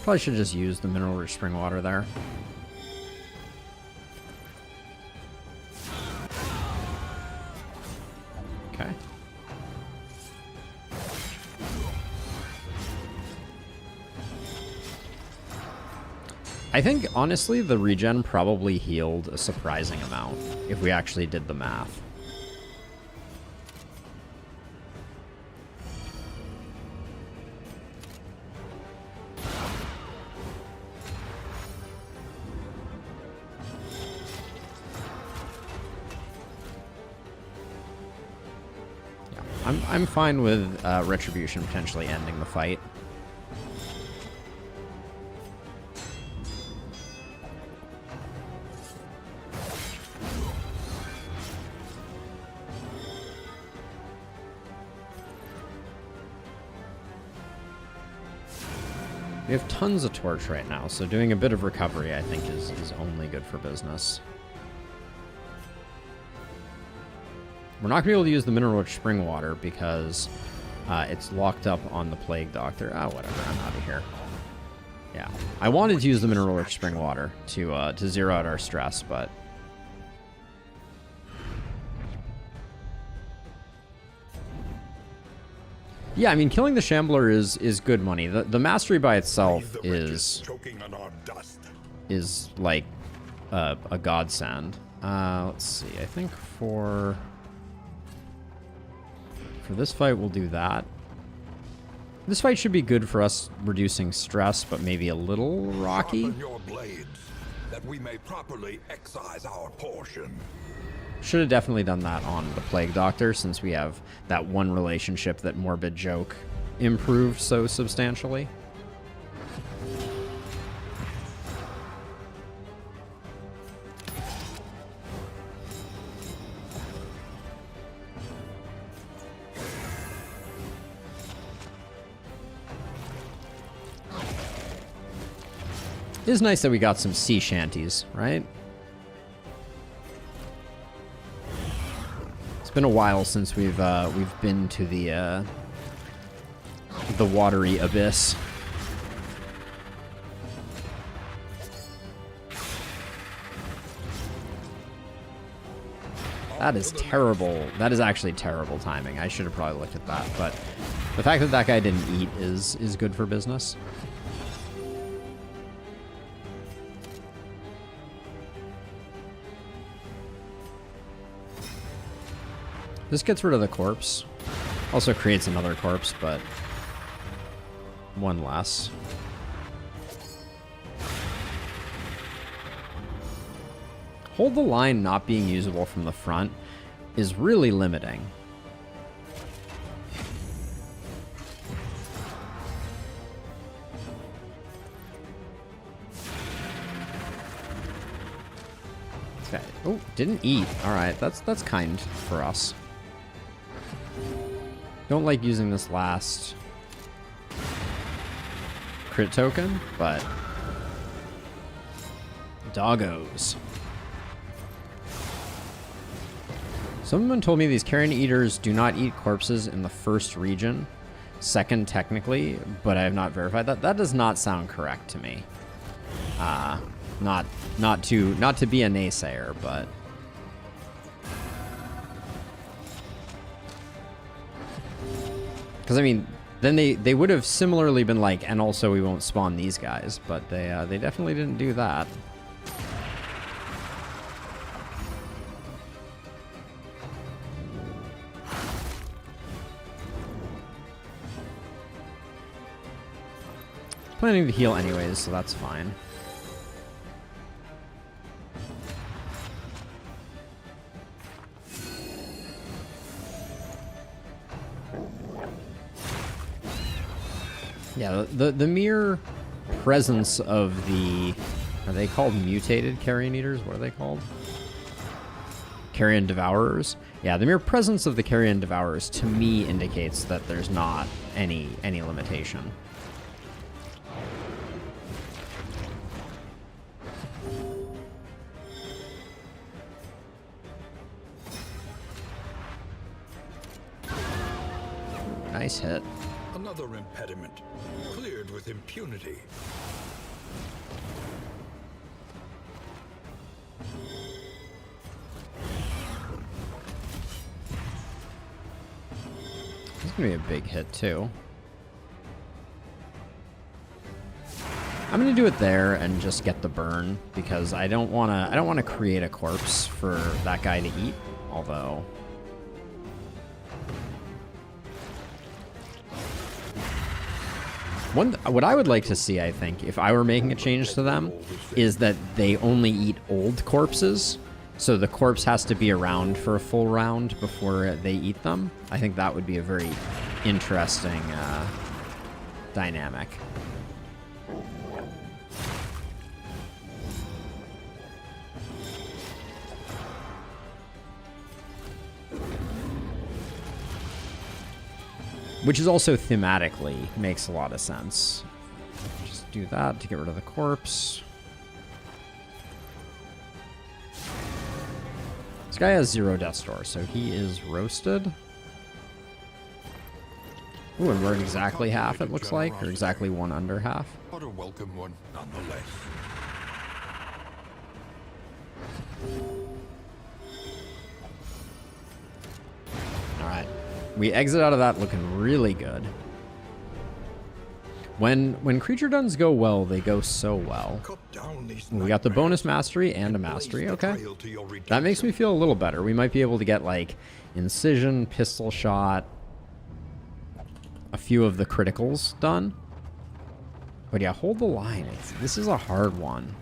Probably should just use the mineral-rich spring water there. Okay. I think, honestly, the regen probably healed a surprising amount, if we actually did the math. I'm fine with Retribution potentially ending the fight. We have tons of torch right now, so doing a bit of recovery, I think, is only good for business. We're not going to be able to use the mineral-rich spring water because it's locked up on the Plague Doctor. Oh, whatever. I'm out of here. Yeah. I wanted to use the mineral-rich spring water to zero out our stress, but... Yeah, I mean, killing the Shambler is good money. The mastery by itself is like a godsend. Let's see. I think for this fight, we'll do that. This fight should be good for us reducing stress, but maybe a little rocky. Sharpen your blades, that we may properly excise our portion. Should have definitely done that on the Plague Doctor, since we have that one relationship that Morbid Joke improved so substantially. It is nice that we got some sea shanties, right? It's been a while since we've been to the watery abyss. That is terrible. That is actually terrible timing. I should have probably looked at that, but the fact that that guy didn't eat is good for business. This gets rid of the corpse. Also creates another corpse, but one less. Hold the line not being usable from the front is really limiting. Okay. Oh, didn't eat. All right, that's kind for us. Don't like using this last crit token, but doggos. Someone told me these carrion eaters do not eat corpses in the first region, second technically, but I have not verified that. That does not sound correct to me. Not to be a naysayer, but because I mean, then they would have similarly been like, and also we won't spawn these guys, but they definitely didn't do that. Planning to heal anyways, so that's fine. Yeah, the mere presence of the... Are they called mutated carrion eaters? What are they called? Carrion devourers? Yeah, the mere presence of the carrion devourers to me indicates that there's not any limitation. Nice hit. Another impediment, cleared with impunity. This is gonna be a big hit too. I'm gonna do it there and just get the burn because I don't wanna create a corpse for that guy to eat, although what I would like to see, I think, if I were making a change to them, is that they only eat old corpses. So the corpse has to be around for a full round before they eat them. I think that would be a very interesting dynamic. Which is also thematically makes a lot of sense. Just do that to get rid of the corpse. This guy has 0 Death's Door, so he is roasted. Ooh, and we're at exactly half, it looks like, or exactly 1 under half. But a welcome one, nonetheless. Alright. We exit out of that looking really good. When creature duns go well, they go so well. We got the bonus mastery and a mastery, okay. That makes me feel a little better. We might be able to get, like, incision, pistol shot, a few of the criticals done. But yeah, hold the line. This is a hard one.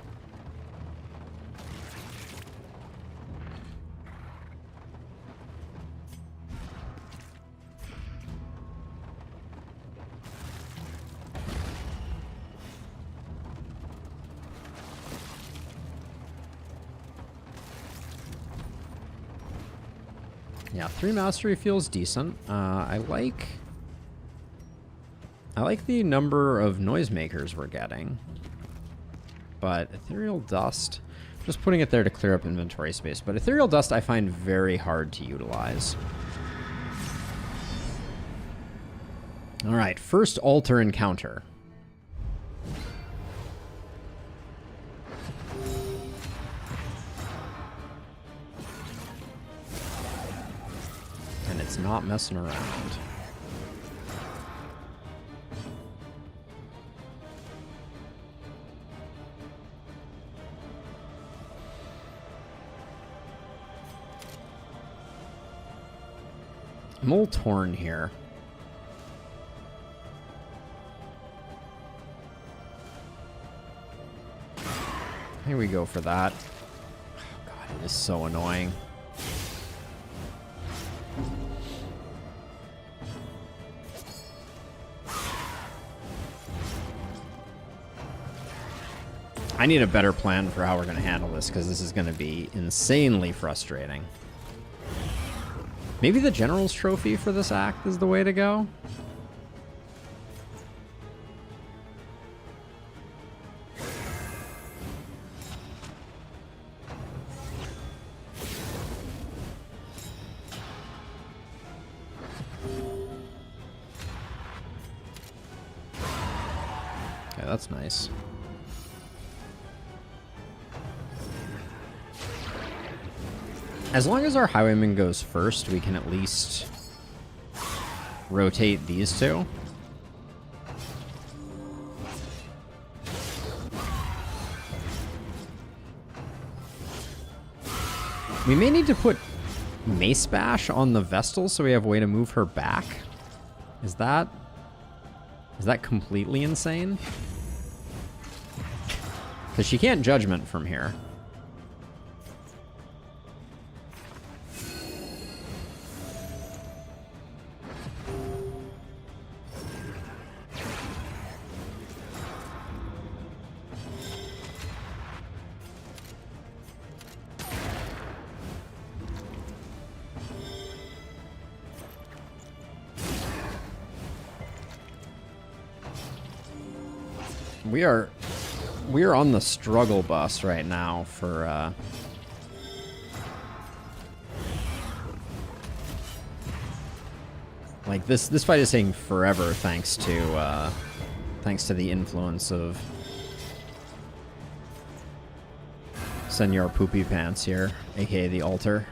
Yeah, 3 mastery feels decent. I like the number of noisemakers we're getting. But ethereal dust, just putting it there to clear up inventory space. But ethereal dust I find very hard to utilize. All right, first altar encounter. And it's not messing around. I'm a little torn here. Here we go for that. Oh God, it is so annoying. I need a better plan for how we're going to handle this, because this is going to be insanely frustrating. Maybe the General's Trophy for this act is the way to go? Okay, that's nice. As long as our highwayman goes first, we can at least rotate these two. We may need to put Mace Bash on the Vestal so we have a way to move her back. Is that completely insane? Because she can't Judgment from here. We are on the struggle bus right now for like this fight is taking forever thanks to the influence of Senor Poopy Pants here, aka the altar.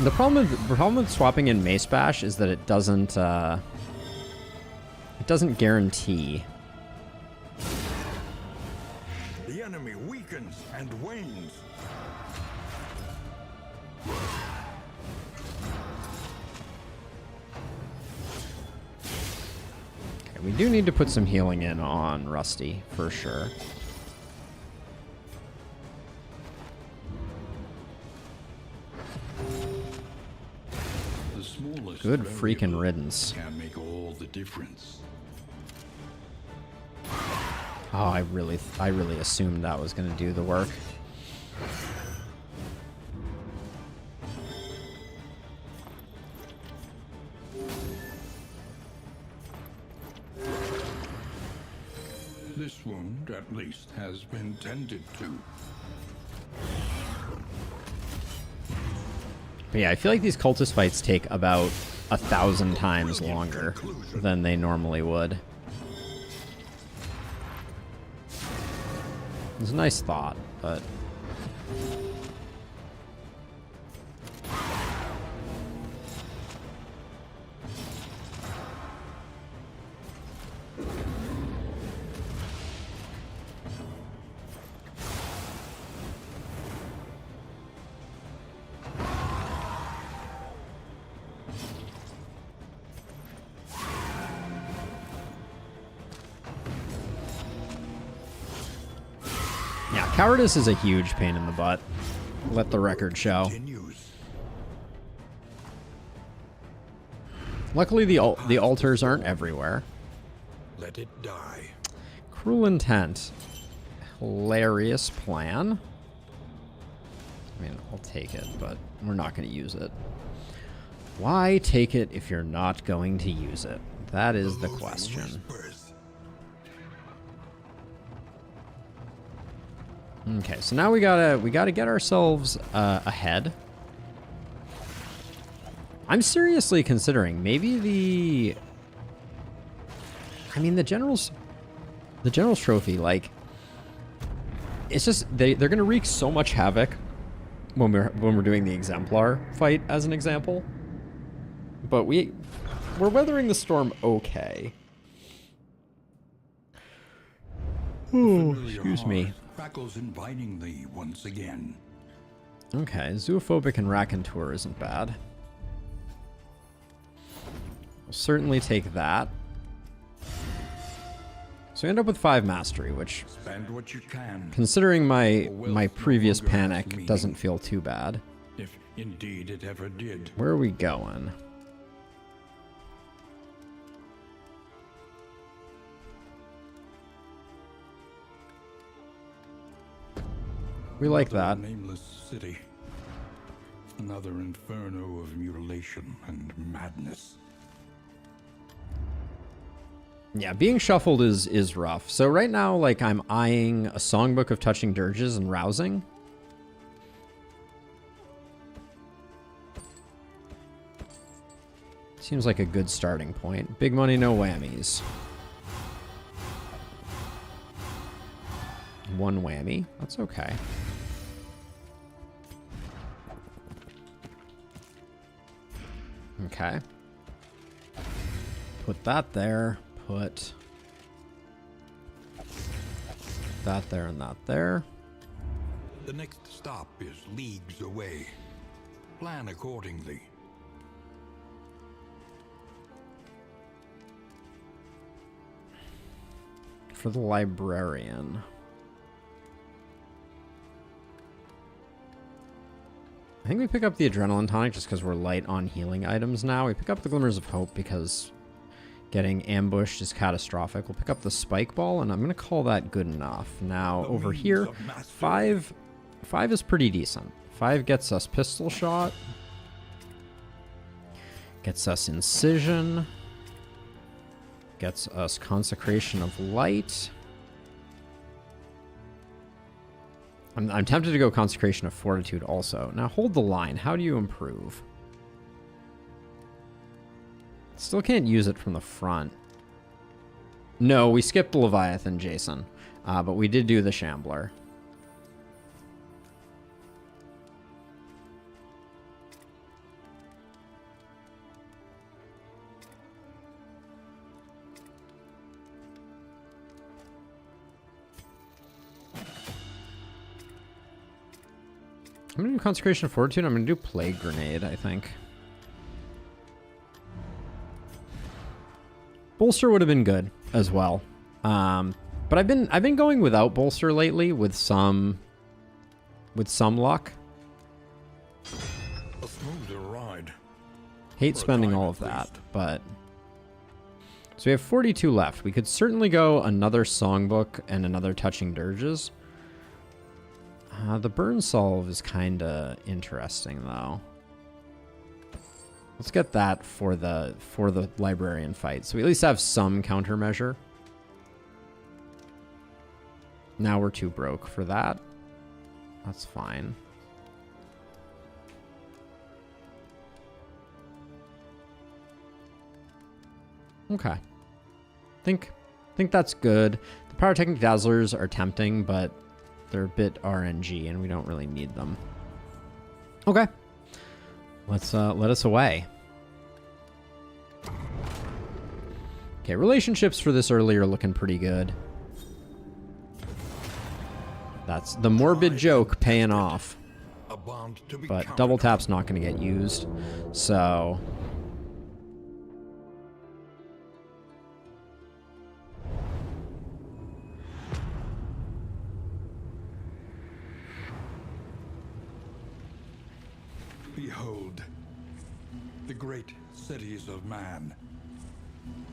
The problem with swapping in Mace Bash is that it doesn't guarantee. The enemy weakens and wanes. Okay, we do need to put some healing in on Rusty for sure. Good freaking riddance. Can make all the difference. Oh, I really assumed that was going to do the work. This wound, at least, has been tended to. But yeah, I feel like these cultist fights take about 1,000 times longer than they normally would. It's a nice thought, but... yeah, cowardice is a huge pain in the butt. Let the record show. Continues. Luckily, the altars aren't everywhere. Let it die. Cruel intent. Hilarious plan. I mean, I'll take it, but we're not going to use it. Why take it if you're not going to use it? That is the question. Whispers. Okay, so now we gotta get ourselves ahead. I'm seriously considering maybe the general's trophy. Like, it's just they're gonna wreak so much havoc when we're doing the exemplar fight as an example. But we're weathering the storm okay. Oh, excuse me. Crackles invitingly once again. Okay, zoophobic and raconteur isn't bad. We'll certainly take that. So we end up with 5 mastery, which, Spend what you can, considering my previous panic, doesn't feel too bad. if indeed it ever did. Where are we going? We like that. Another nameless city. Another inferno of mutilation and madness. Yeah, being shuffled is rough. So right now, like, I'm eyeing a songbook of touching dirges and rousing. Seems like a good starting point. Big money, no whammies. 1 whammy. That's okay. Okay. Put that there. Put that there and that there. The next stop is leagues away. Plan accordingly. For the librarian. I think we pick up the adrenaline tonic just because we're light on healing items now. We pick up the glimmers of hope because getting ambushed is catastrophic. We'll pick up the spike ball, and I'm going to call that good enough. Now, over here, 5 is pretty decent. 5 gets us pistol shot. Gets us incision. Gets us consecration of light. I'm tempted to go consecration of fortitude also. Now, hold the line. How do you improve? Still can't use it from the front. No, we skipped Leviathan, Jason. But we did do the Shambler. I'm going to do Consecration of Fortitude. I'm going to do Plague Grenade, I think. Bolster would have been good as well. But I've been going without Bolster lately with some luck. A smoother ride. Hate For a spending time all at of that, least. but So we have 42 left. We could certainly go another songbook and another touching dirges. The burn solve is kind of interesting, though. Let's get that for the librarian fight. So we at least have some countermeasure. Now we're too broke for that. That's fine. Okay. Think that's good. The pyrotechnic dazzlers are tempting, but they're a bit RNG and we don't really need them. Okay. Let's let us away. Okay, relationships for this early are looking pretty good. That's the morbid joke paying off. But double tap's not going to get used. So behold, the great cities of man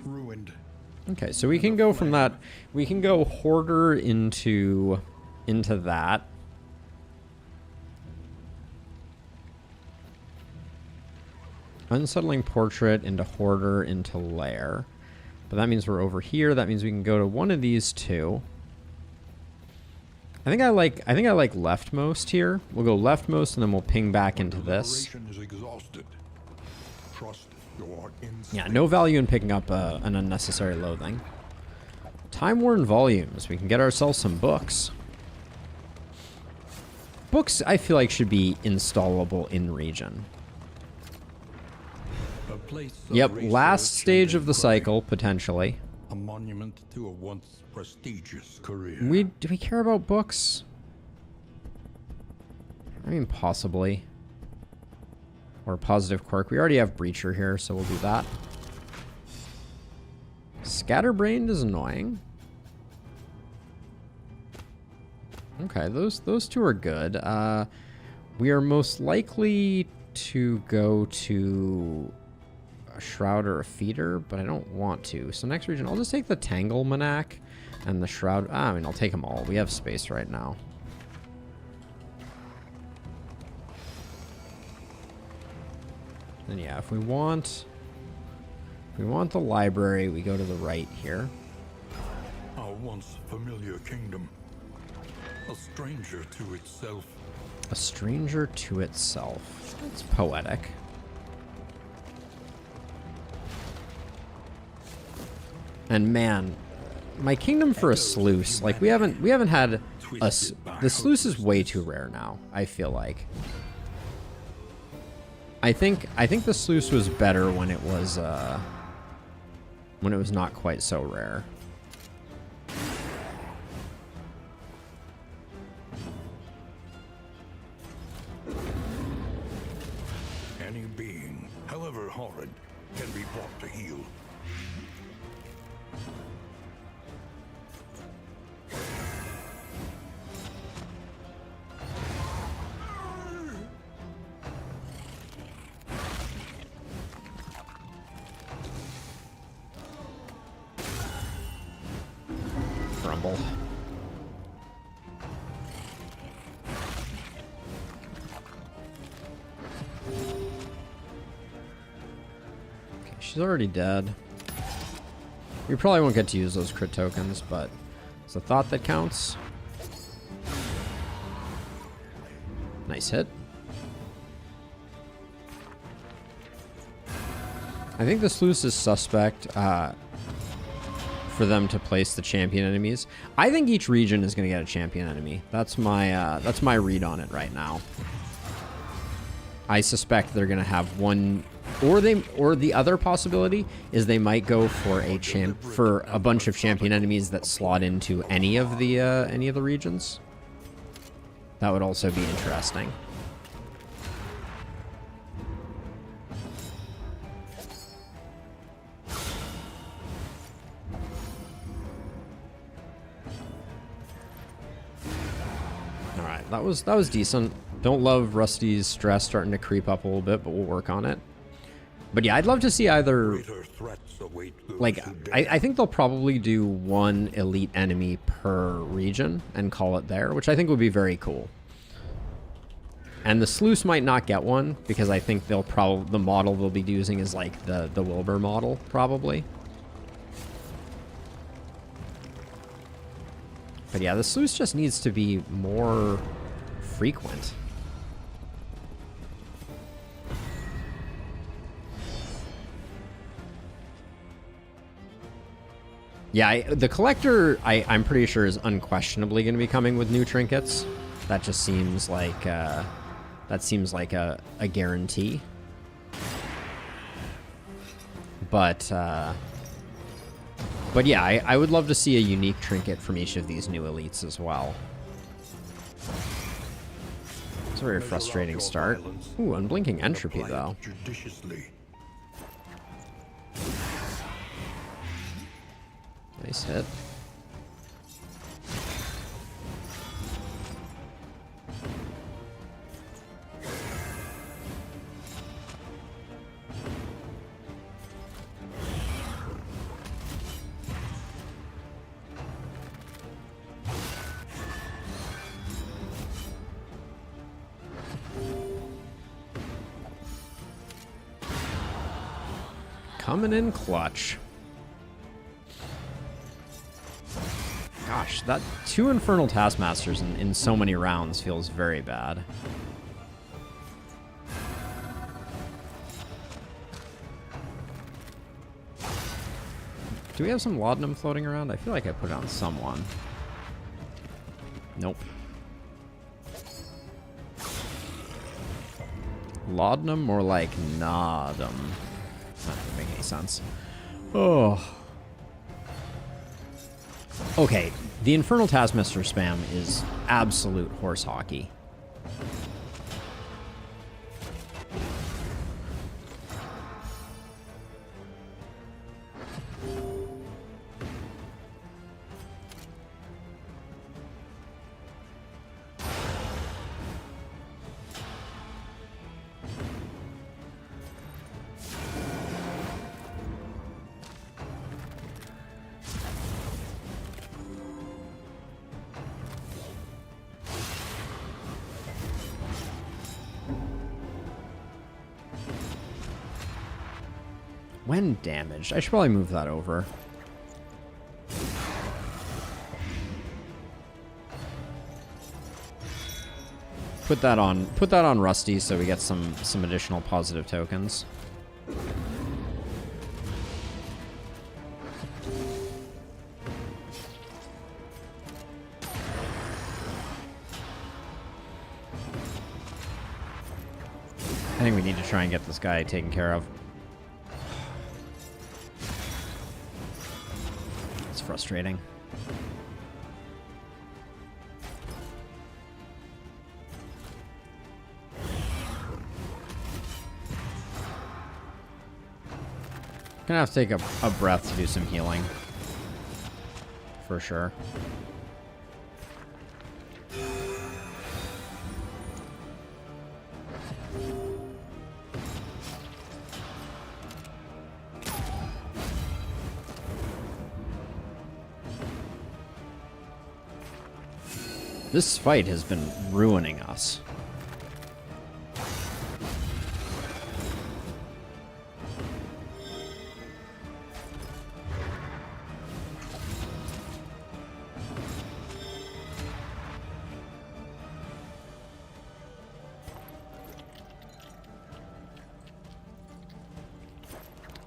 ruined. okay, so we can go from that. We can go hoarder into that. Unsettling portrait into hoarder into lair. But that means we're over here. That means we can go to one of these two. I think I like leftmost here. We'll go leftmost and then we'll ping back into this. Yeah, no value in picking up an unnecessary loathing. Time-worn volumes. We can get ourselves some books. Books, I feel like, should be installable in region. Yep, last stage of the cycle, potentially. A monument to a once prestigious career. Do we care about books? I mean, possibly. Or positive quirk. We already have Breacher here, so we'll do that. Scatterbrained is annoying. Okay, those two are good. We are most likely to go to a Shroud or a Feeder, but I don't want to. So next region, I'll just take the Tanglemanac and the Shroud. I mean, I'll take them all. We have space right now. And yeah, if we want the library, we go to the right here. Our once familiar kingdom, a stranger to itself. A stranger to itself. It's poetic. And man, my kingdom for a sluice, like we haven't had a the sluice is way too rare now, I feel like. I think the sluice was better when it was not quite so rare. Any being, however horrid, can be brought to heel. Grumble. Okay, she's already dead. We probably won't get to use those crit tokens, but it's a thought that counts. Nice hit. I think the sluice is suspect for them to place the champion enemies. I think each region is going to get a champion enemy. That's my read on it right now. I suspect they're going to have one, or the other possibility is they might go for a bunch of champion enemies that slot into any of the regions. That would also be interesting. That was decent. Don't love Rusty's stress starting to creep up a little bit, but we'll work on it. But yeah, I'd love to see either, Greater threats await those like, who dare. I think they'll probably do one elite enemy per region and call it there, which I think would be very cool. And the Sluice might not get one, because I think they'll probably, the model they'll be using is like the Wilbur model, probably. But yeah, the Sluice just needs to be more frequent. Yeah, the Collector, I'm pretty sure, is unquestionably going to be coming with new trinkets. That just seems like, a guarantee. But yeah, I would love to see a unique trinket from each of these new elites as well. It's a very frustrating start. Ooh, unblinking entropy, though. Judiciously. Nice hit. Coming in clutch. Gosh, that 2 Infernal Taskmasters in so many rounds feels very bad. Do we have some laudanum floating around? I feel like I put it on someone. Nope. Laudanum, more like nodum. That doesn't make any sense. Oh. Okay, the Infernal Taskmaster spam is absolute horse hockey. When damaged, I should probably move that over. Put that on Rusty so we get some additional positive tokens. I think we need to try and get this guy taken care of. It's frustrating. Gonna have to take a breath to do some healing. For sure. This fight has been ruining us.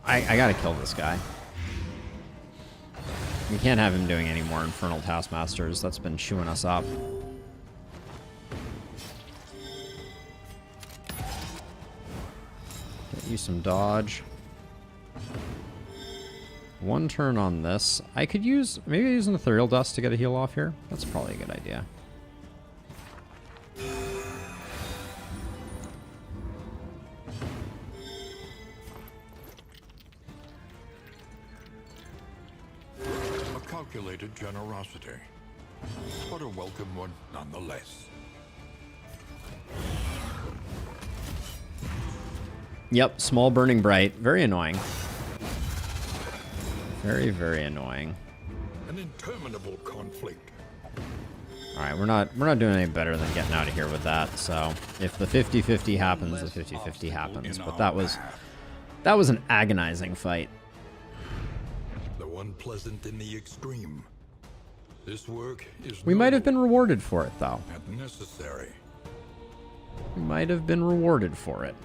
I gotta kill this guy. We can't have him doing any more Infernal Taskmasters. That's been chewing us up. Get you some dodge. One turn on this. I could use, maybe use an Ethereal Dust to get a heal off here. That's probably a good idea. Calculated generosity, but a welcome one nonetheless. Yep, small burning bright. Very annoying. Very, very annoying. An interminable conflict. Alright, we're not doing any better than getting out of here with that, so if the 50-50 happens, the 50-50 happens. But that was an agonizing fight. Though unpleasant in the extreme. This work is We might have been rewarded for it, though. and necessary. We might have been rewarded for it.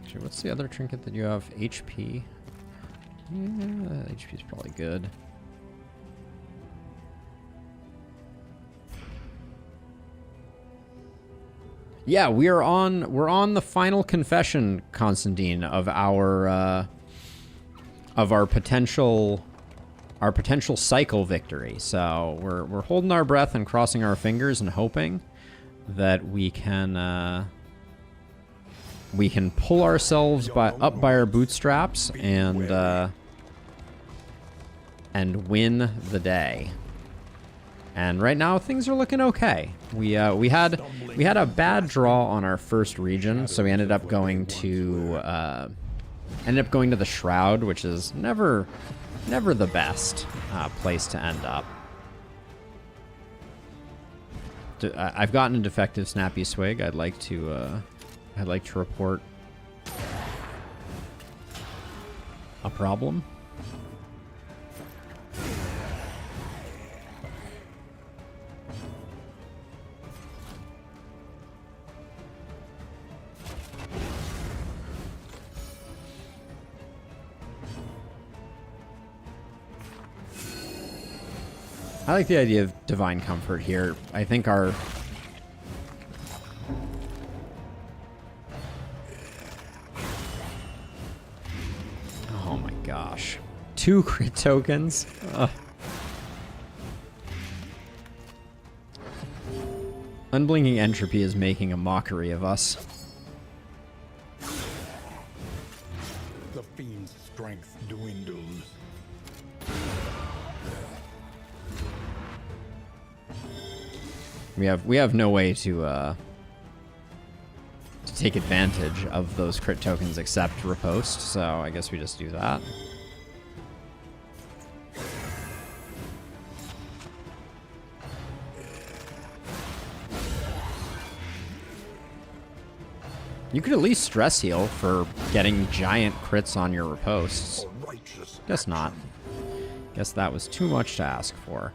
Actually, what's the other trinket that you have? HP? Yeah, HP is probably good. Yeah, we're on the final confession, Constantine, of our potential cycle victory. So we're holding our breath and crossing our fingers and hoping that we can pull ourselves up by our bootstraps and win the day. And right now things are looking okay. We had a bad draw on our first region, so we ended up going to the Shroud, which is never the best place to end up. I've gotten a defective Snappy Swig. I'd like to report a problem. I like the idea of Divine Comfort here. I think our... Oh my gosh. 2 crit tokens? Ugh. Unblinking Entropy is making a mockery of us. The fiend's strength dwindles. We have no way to take advantage of those crit tokens except riposte, so I guess we just do that. You could at least stress heal for getting giant crits on your ripostes. Guess not. Guess that was too much to ask for.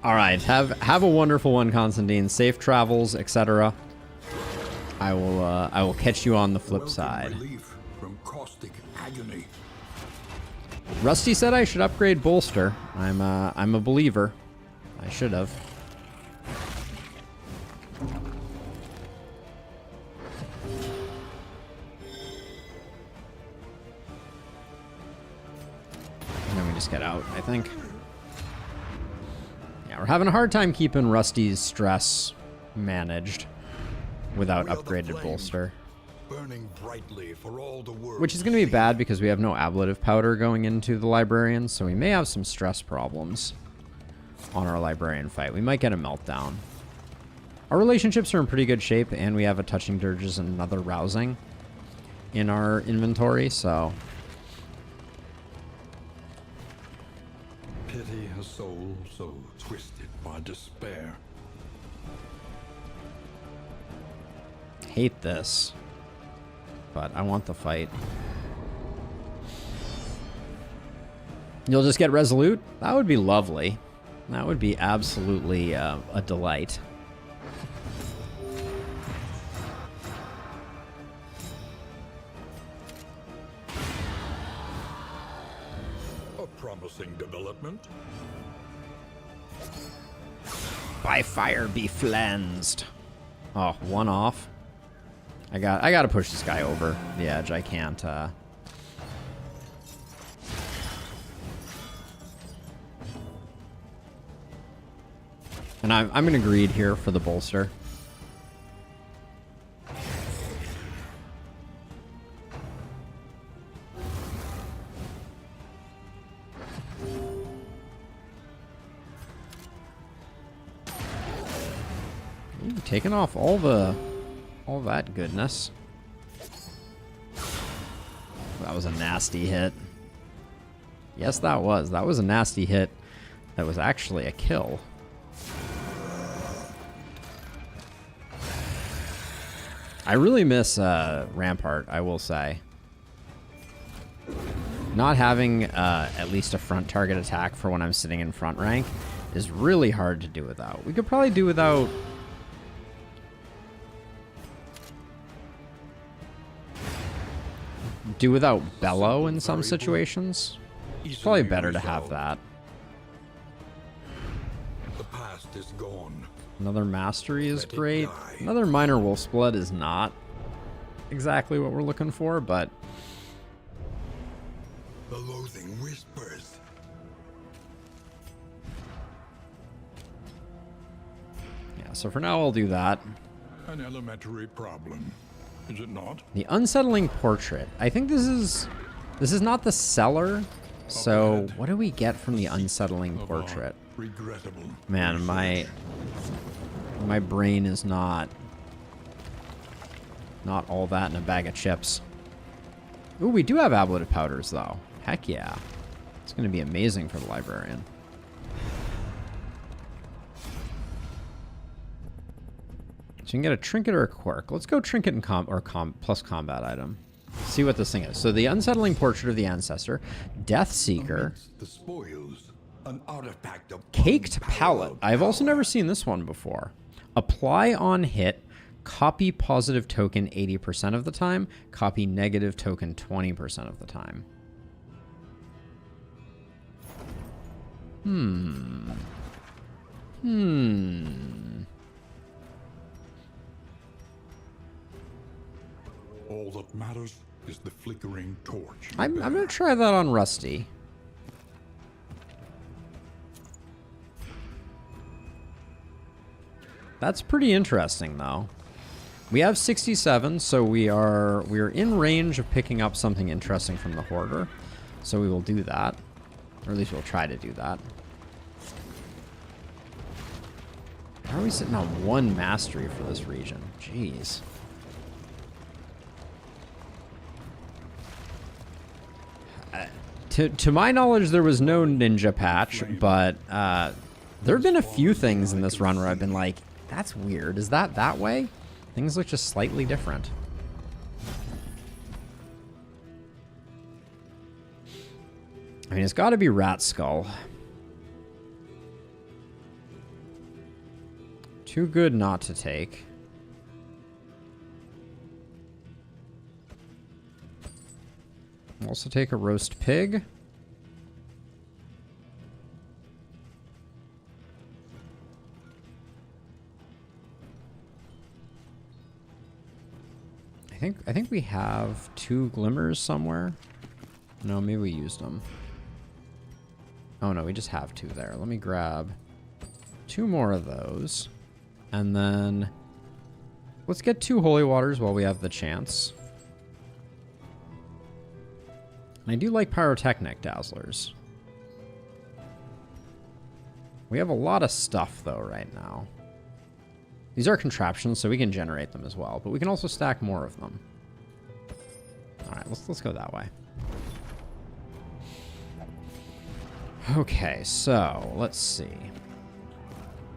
All right, have a wonderful one, Constantine. Safe travels, etc. I will catch you on the flip side. Relief from caustic agony. Rusty said I should upgrade bolster. I'm a believer. I should have. And then we just get out, I think. Yeah, we're having a hard time keeping Rusty's stress managed without upgraded bolster. Burning brightly for all the world. Which is going to be bad because we have no ablative powder going into the librarian, so we may have some stress problems on our librarian fight. We might get a meltdown. Our relationships are in pretty good shape, and we have a touching dirges and another rousing in our inventory, so... Pity a soul so twisted by despair. Hate this. But I want the fight. You'll just get resolute? That would be lovely. That would be absolutely a delight. A promising development. By fire be flensed. Oh, one off. I gotta push this guy over the edge. I can't. And I'm gonna greed here for the bolster. Ooh, taking off all that goodness. That was a nasty hit. Yes, that was. That was a nasty hit. That was actually a kill. I really miss Rampart, I will say. Not having at least a front target attack for when I'm sitting in front rank is really hard to do without. We could probably do without... Bellow in some situations. It's probably better to have that. The past is gone. Another mastery is great. Another minor wolf's blood is not exactly what we're looking for, but The loathing whispers. yeah, so for now I'll do that. An elementary problem, is it not? The unsettling portrait. I think this is not the cellar. So what do we get from the unsettling portrait? Regrettable. Man, my brain is not all that in a bag of chips. Ooh, we do have ablative powders though. Heck yeah. It's going to be amazing for the librarian. So you can get a trinket or a quirk. Let's go trinket and plus combat item. See what this thing is. So the unsettling portrait of the ancestor, Death Seeker, Amidst the spoils, an artifact of Caked Palette. unparalleled I've also power. never seen this one before. Apply on hit, copy positive token 80% of the time, copy negative token 20% of the time. All that matters is the flickering torch. I'm going to try that on Rusty. That's pretty interesting, though. We have 67, so we are in range of picking up something interesting from the Hoarder. So we will do that. Or at least we'll try to do that. How are we sitting on 1 mastery for this region? Jeez. To my knowledge, there was no ninja patch, but there have been a few things in this run where I've been like, that's weird. Is that way? Things look just slightly different. I mean, it's got to be Rat Skull. Too good not to take. Also take a roast pig. I think we have 2 glimmers somewhere. No, maybe we used them. Oh no, we just have 2 there. Let me grab 2 more of those. And then let's get 2 holy waters while we have the chance. And I do like pyrotechnic dazzlers. We have a lot of stuff though right now. These are contraptions, so we can generate them as well, but we can also stack more of them. All right, let's go that way. Okay, so let's see.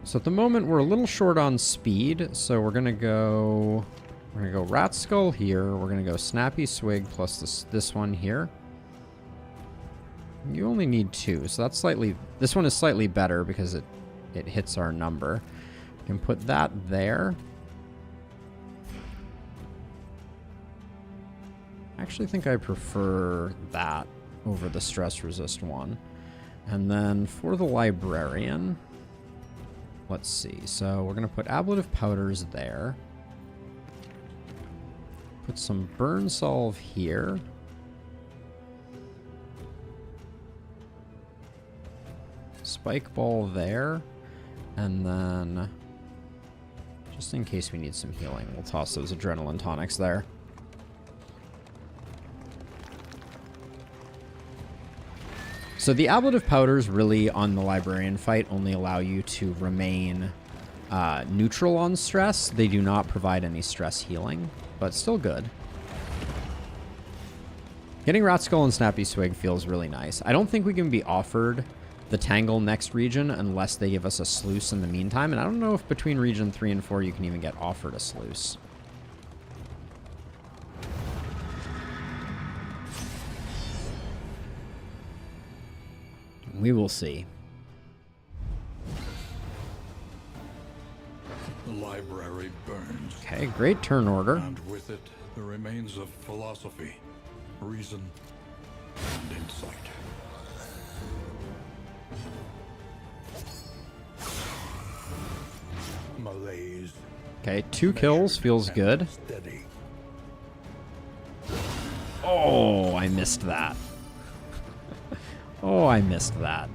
So at the moment we're a little short on speed, so we're gonna go Rat Skull here. We're gonna go Snappy Swig plus this one here. You only need 2, so that's this one is slightly better because it hits our number. You can put that there. I actually think I prefer that over the stress resist one. And then for the librarian, let's see. So we're going to put ablative powders there. Put some burn solve here. Spike ball there. And then, just in case we need some healing, we'll toss those adrenaline tonics there. So the ablative powders really on the librarian fight only allow you to remain neutral on stress. They do not provide any stress healing, but still good. Getting Rat Skull and Snappy Swig feels really nice. I don't think we can be offered the Tangle next region unless they give us a sluice in the meantime, and I don't know if between region 3 and 4 you can even get offered a sluice. We will see. The library burns. Okay, great turn order. And with it, the remains of philosophy, reason, and insight. Malaise. Okay, 2 kills feels good. Steady. Oh, I missed that. Oh, I missed that.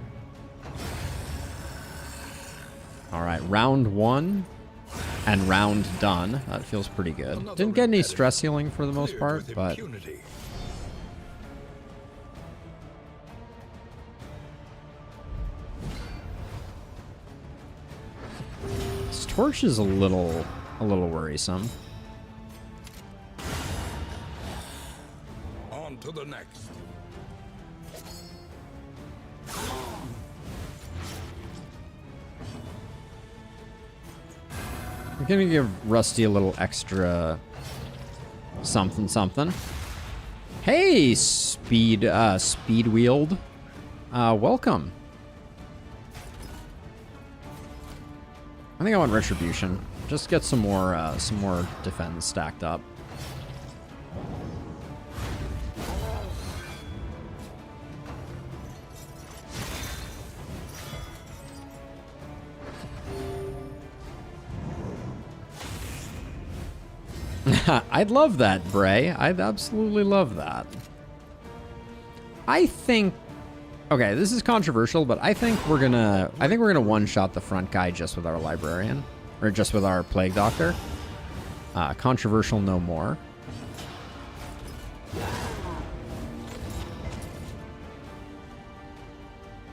All right, round 1 and round done. That feels pretty good. Didn't get any stress healing for the most part, but this torch is a little worrisome. on to the next. I'm gonna give Rusty a little extra something something. Hey, speed wheeled. Welcome. I think I want retribution. Just get some more defense stacked up. I'd love that, Bray. I'd absolutely love that. I think, okay, this is controversial, but I think we're gonna one-shot the front guy just with our librarian, or just with our plague doctor. Controversial no more.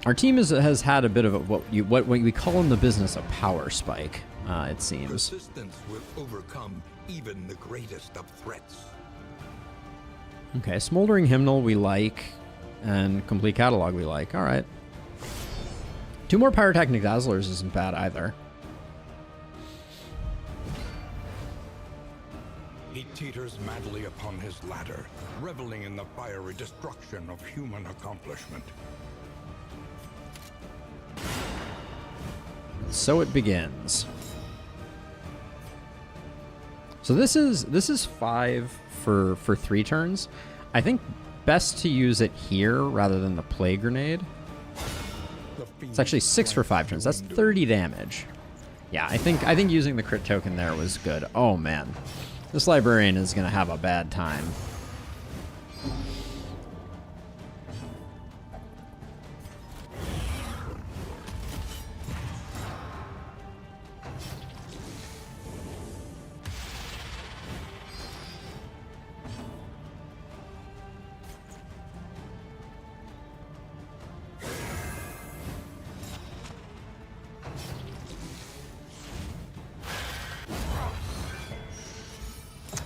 Our team has had a bit of a, what we call in the business a power spike. It seems. Persistence will overcome even the greatest of threats. Okay, Smoldering Hymnal we like, and Complete Catalog we like. All right. 2 more Pyrotechnic Dazzlers isn't bad either. He teeters madly upon his ladder, reveling in the fiery destruction of human accomplishment. So it begins. So this is 5 for 3 turns. I think best to use it here rather than the Plague Grenade. It's actually 6 for 5 turns. That's 30 damage. Yeah, I think using the crit token there was good. Oh man, this librarian is gonna have a bad time.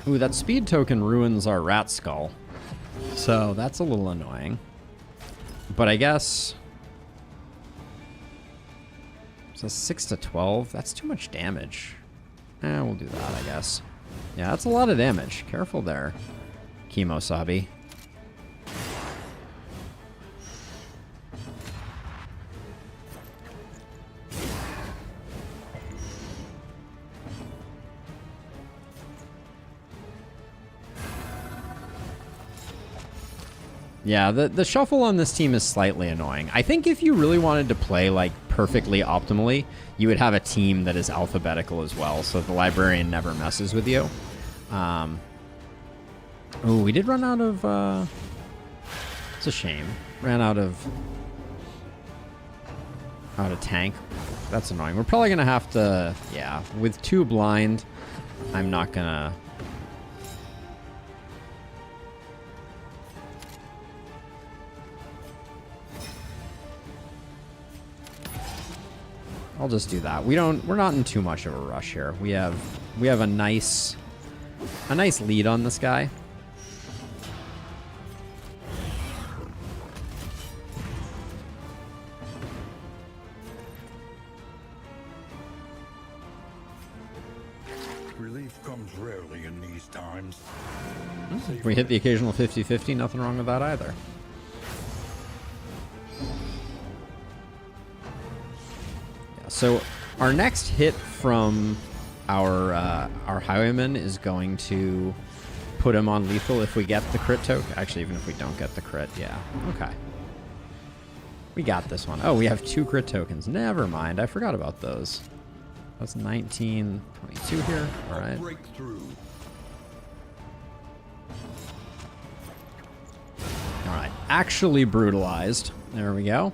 Ooh, that speed token ruins our rat skull. So that's a little annoying. But I guess... So 6 to 12, that's too much damage. We'll do that, I guess. Yeah, that's a lot of damage. Careful there, Kemosabi. Yeah, the shuffle on this team is slightly annoying. I think if you really wanted to play like perfectly optimally, you would have a team that is alphabetical as well, so the librarian never messes with you. Oh, we did run out of... It's a shame. Ran out of tank. That's annoying. We're probably going to have to... Yeah, with 2 blind, I'm not going to... I'll just do that. We're not in too much of a rush here. We have a nice lead on this guy. Relief comes rarely in these times. If we hit the occasional 50-50, nothing wrong with that either. So our next hit from our highwayman is going to put him on lethal if we get the crit token. Actually, even if we don't get the crit, yeah. Okay. We got this one. Oh, we have 2 crit tokens. Never mind. I forgot about those. That's 19, 22 here. All right. Breakthrough. All right. Actually brutalized. There we go.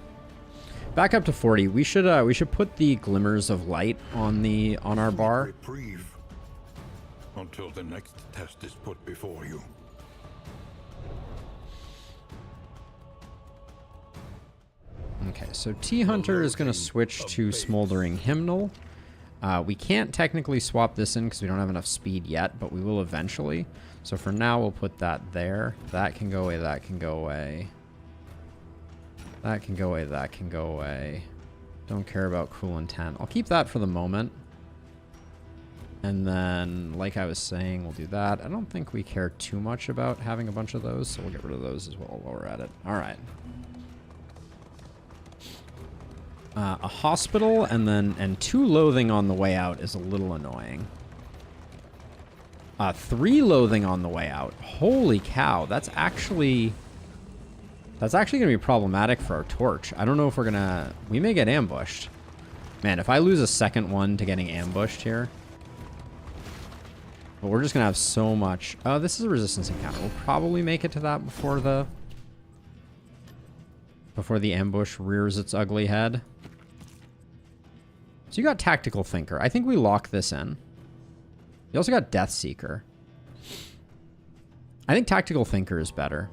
Back up to 40. We should put the glimmers of light on our bar. Reprieve until the next test is put before you. Okay, so T-Hunter is going to switch to Smoldering Hymnal. We can't technically swap this in because we don't have enough speed yet, but we will eventually. So for now, we'll put that there. That can go away, that can go away. That can go away, that can go away. Don't care about Cruel Intent. I'll keep that for the moment. And then, like I was saying, we'll do that. I don't think we care too much about having a bunch of those, so we'll get rid of those as well while we're at it. All right. A hospital and 2 loathing on the way out is a little annoying. 3 loathing on the way out. Holy cow, that's actually going to be problematic for our torch. I don't know if we're going to... We may get ambushed. Man, if I lose a second one to getting ambushed here... But we're just going to have so much... Oh, this is a resistance encounter. We'll probably make it to that before the ambush rears its ugly head. So you got Tactical Thinker. I think we lock this in. You also got Death Seeker. I think Tactical Thinker is better.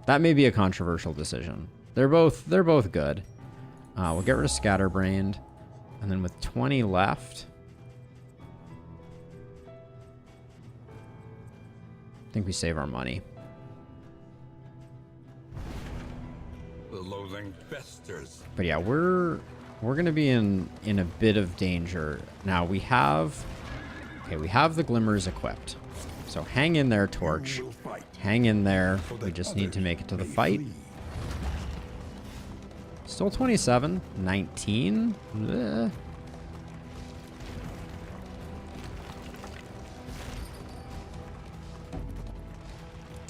That may be a controversial decision. They're both good. We'll get rid of Scatterbrained. And then with 20 left... I think we save our money. The loathing festers. But yeah, we're gonna be in a bit of danger. Now we have the glimmers equipped. So hang in there, Torch. Hang in there. We just need to make it to the fight. Still 27. 19. Ugh.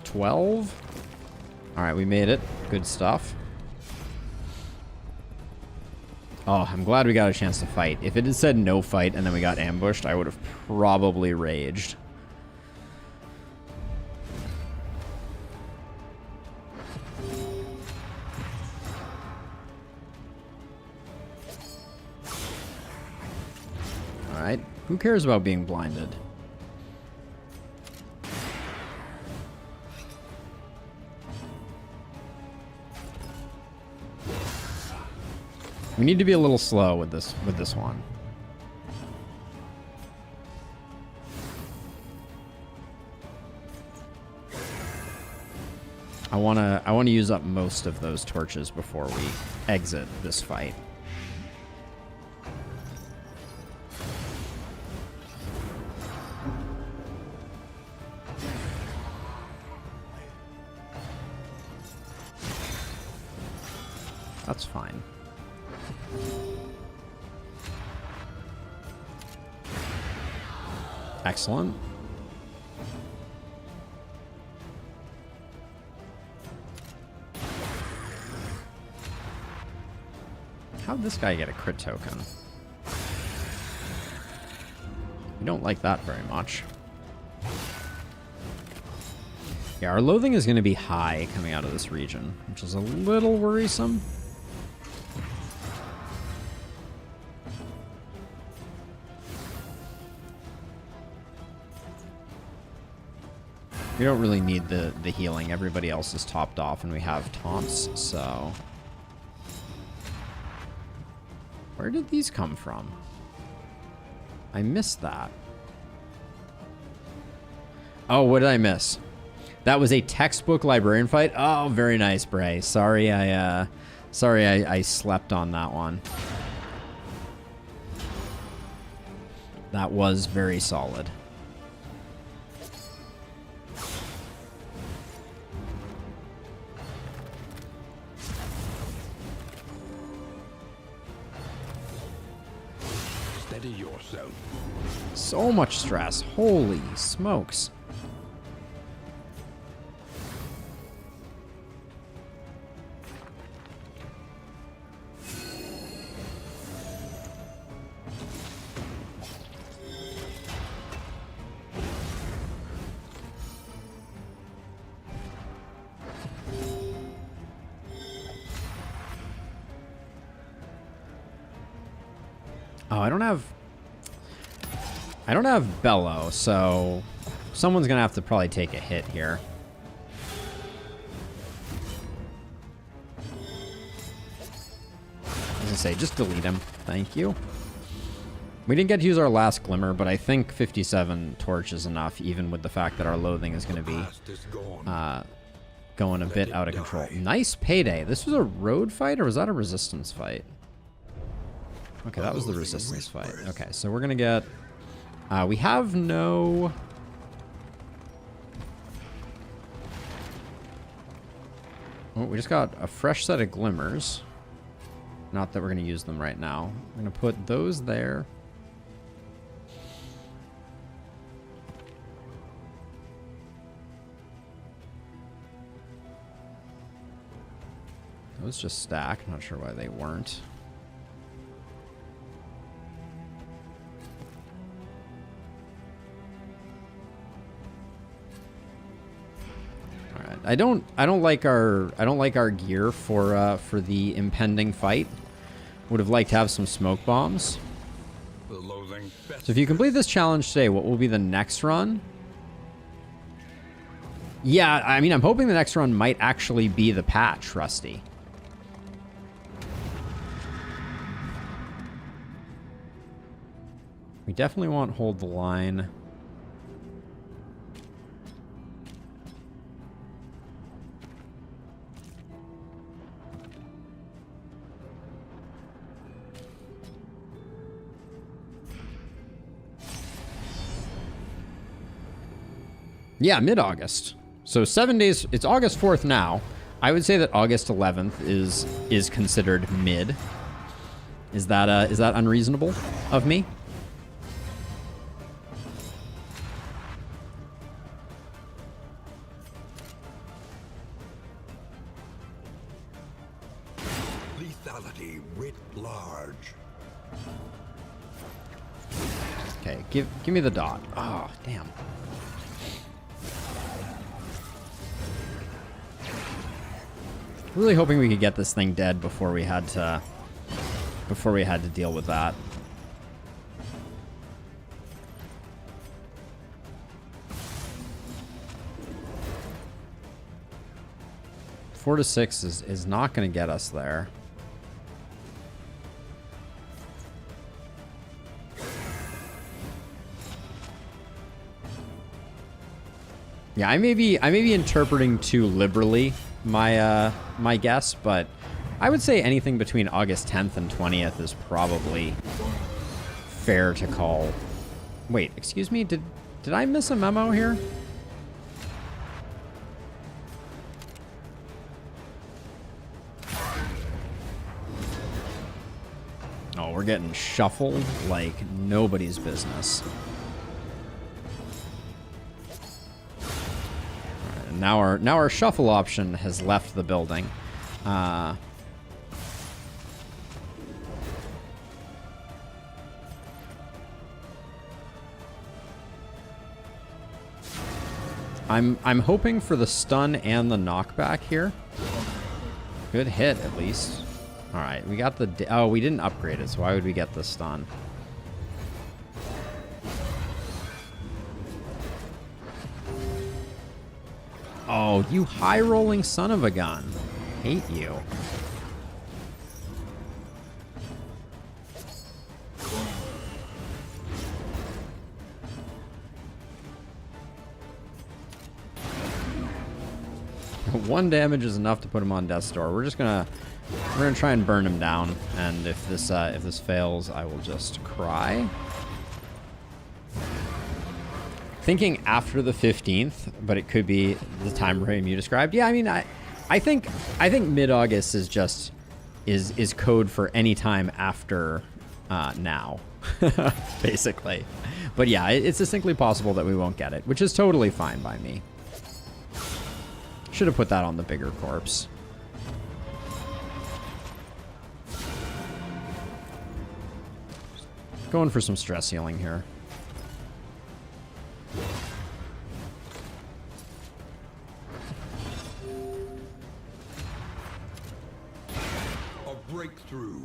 12. All right, we made it. Good stuff. Oh, I'm glad we got a chance to fight. If it had said no fight and then we got ambushed, I would have probably raged. All right. Who cares about being blinded? We need to be a little slow with this one. I wanna use up most of those torches before we exit this fight. That's fine. Excellent. How'd this guy get a crit token? We don't like that very much. Yeah, our loathing is going to be high coming out of this region, which is a little worrisome. We don't really need the healing. Everybody else is topped off, and we have taunts, so... Where did these come from? I missed that. Oh, what did I miss? That was a textbook librarian fight? Oh, very nice, Bray. Sorry I slept on that one. That was very solid. Steady yourself. So much stress. Holy smokes. Oh, I don't have Bellow, so someone's gonna have to probably take a hit here. I was gonna say, just delete him. Thank you. We didn't get to use our last Glimmer, but I think 57 Torch is enough, even with the fact that our loathing is gonna be going a bit out of control. Nice payday. This was a road fight, or was that a resistance fight? Okay, that was the resistance fight. Okay, so we're gonna get... we have no... Oh, we just got a fresh set of Glimmers. Not that we're gonna use them right now. We're gonna put those there. Those just stack. Not sure why they weren't. I don't like our gear for the impending fight. Would have liked to have some smoke bombs. So if you complete this challenge today, what will be the next run? Yeah, I mean, I'm hoping the next run might actually be the patch, Rusty. We definitely want hold the line. Yeah, mid-August. So 7 days. It's August 4th now. I would say that August 11th is considered mid. Is that unreasonable of me? Lethality writ large. Okay, give me the dot. Oh, damn. Really hoping we could get this thing dead before we had to deal with that. Four to 6 is not going to get us there. Yeah, I may be interpreting too liberally my guess, but I would say anything between August 10th and 20th is probably fair to call. Wait, excuse me, did I miss a memo here? Oh, we're getting shuffled like nobody's business. Now our shuffle option has left the building. I'm hoping for the stun and the knockback here. Good hit, at least. All right, we got the... Oh, we didn't upgrade it, so why would we get the stun? Oh, you high-rolling son of a gun. Hate you. One damage is enough to put him on death's door. We're gonna try and burn him down, and if this fails, I will just cry. Thinking after the 15th, but it could be the time frame you described. Yeah, I mean, I think mid-August is just is code for any time after now, basically. But yeah, it's distinctly possible that we won't get it, which is totally fine by me. Should have put that on the bigger corpse. Going for some stress healing here. A breakthrough.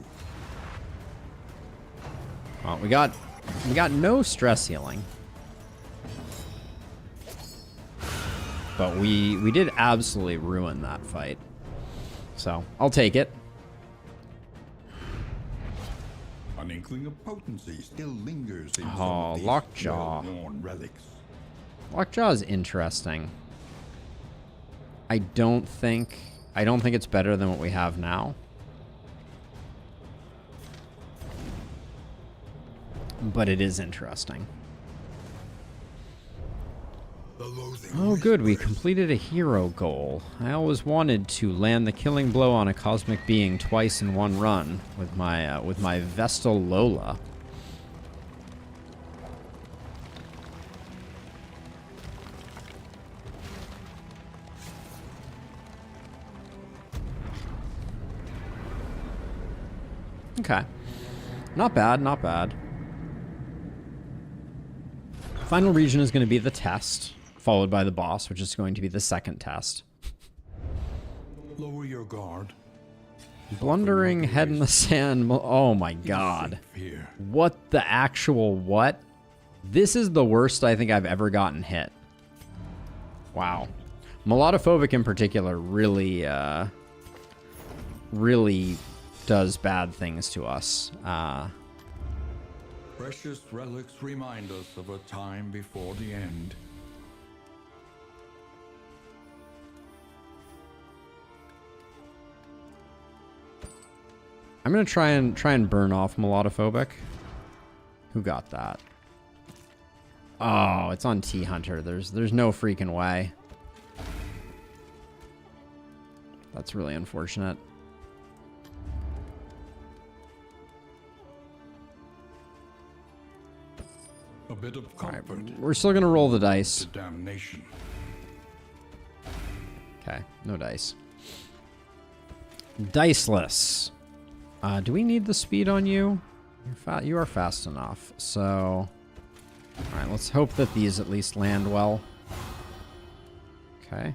Well, we got no stress healing. But we did absolutely ruin that fight. So, I'll take it. An inkling of potency still lingers in some Oh, of these Lockjaw. well-worn relics. Lockjaw is interesting. I don't think it's better than what we have now. But it is interesting. Oh, good. We completed a hero goal. I always wanted to land the killing blow on a cosmic being twice in one run with my Vestal Lola. Okay. Not bad, not bad. Final region is going to be the test, followed by the boss, which is going to be the second test. Lower your guard. Blundering head in the sand. Oh my god. What the actual what? This is the worst I think I've ever gotten hit. Wow. Melodophobic in particular really, really does bad things to us. Precious relics remind us of a time before the end. I'm gonna try and burn off Melodophobic. Who got that? Oh, it's on T Hunter. There's no freaking way. That's really unfortunate. A bit of comfort. Right, we're still gonna roll the dice. Damnation. Okay, no dice. Diceless. Do we need the speed on you? You are fast enough. So, all right, let's hope that these at least land well. Okay.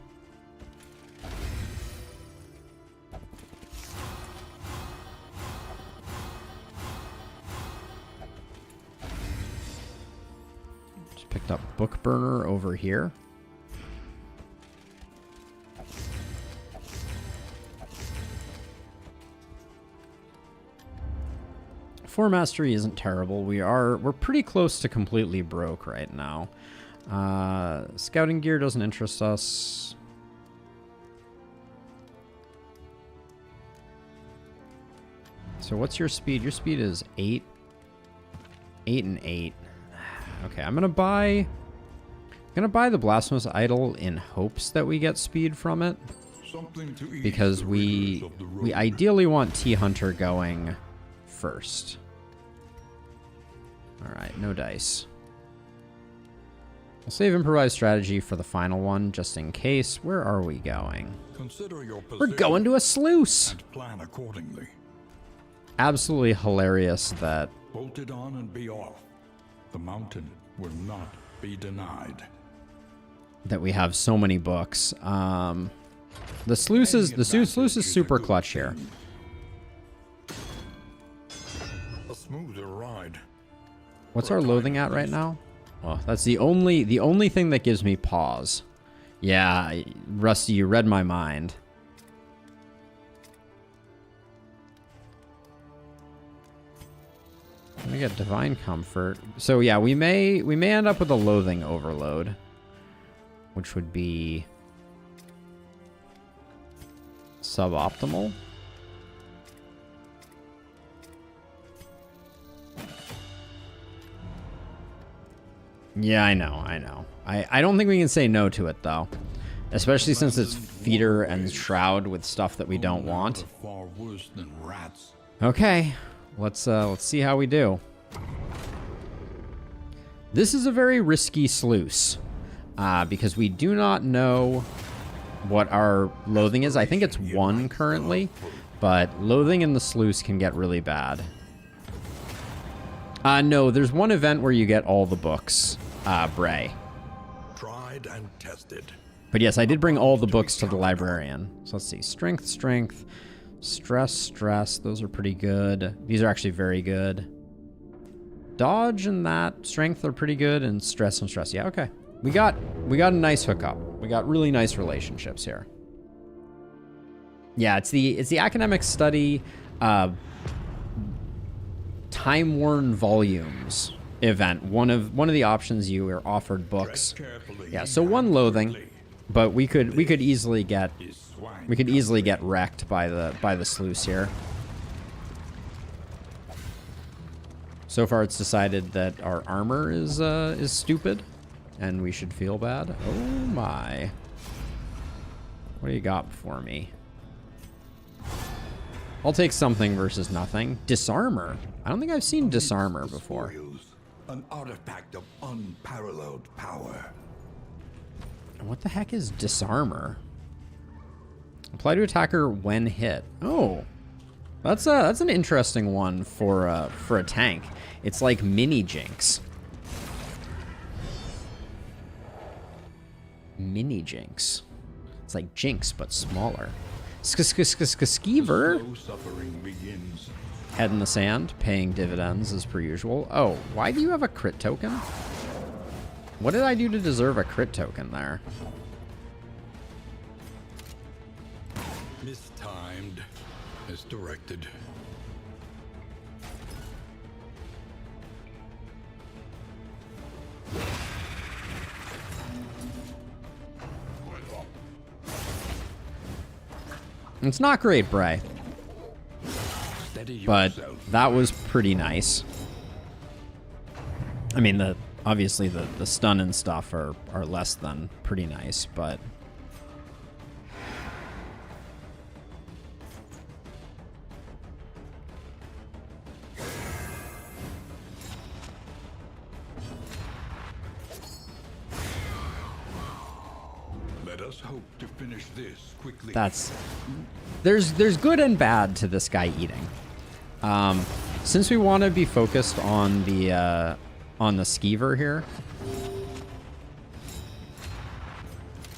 Just picked up Book Burner over here. Four mastery isn't terrible. We're pretty close to completely broke right now. Scouting gear doesn't interest us. So what's your speed? Your speed is 8. 8 and 8. Okay, I'm gonna buy the Blasphemous Idol in hopes that we get speed from it. Because we ideally want T Hunter going first. Alright, no dice. We'll save improvised strategy for the final one, just in case. Where are we going? We're going to a sluice! And plan accordingly. Absolutely hilarious that... Bolt it on and be off. The mountain will not be denied. that we have so many books. The sluice is super clutch here. A smoother ride. What's our loathing at right now? Oh, that's the only thing that gives me pause. Yeah, Rusty, you read my mind. We get divine comfort. So yeah, we may end up with a loathing overload, which would be suboptimal. Yeah, I know. I don't think we can say no to it though, especially since it's feeder and shroud with stuff that we don't want. Far worse than rats. Okay, let's see how we do. This is a very risky sluice because we do not know what our loathing is. I think it's 1 currently, but loathing in the sluice can get really bad. No, there's one event where you get all the books, Bray. Tried and tested. But yes, I did bring all the books to the librarian. So let's see. Strength, stress. Those are pretty good. These are actually very good. Dodge and that. Strength are pretty good. And stress. Yeah, okay. We got a nice hookup. We got really nice relationships here. Yeah, it's the academic study time-worn volumes event. One of the options you are offered books. Yeah, so 1 loathing, but we could easily get wrecked by the sluice here. So far, it's decided that our armor is stupid, and we should feel bad. Oh my! What do you got for me? I'll take something versus nothing. Disarmor. I don't think I've seen disarmor before. An artifact of unparalleled power. What the heck is disarmor? Apply to attacker when hit. Oh, that's an interesting one for a tank. It's like mini jinx. Mini jinx. It's like jinx but smaller. Skeever. Head in the sand, paying dividends as per usual. Oh, why do you have a crit token? What did I do to deserve a crit token there? Mistimed as directed. It's not great, Bray. But that was pretty nice. I mean, obviously the stun and stuff are less than pretty nice, but let us hope to finish this quickly. there's good and bad to this guy eating. Since we want to be focused on the skeever here,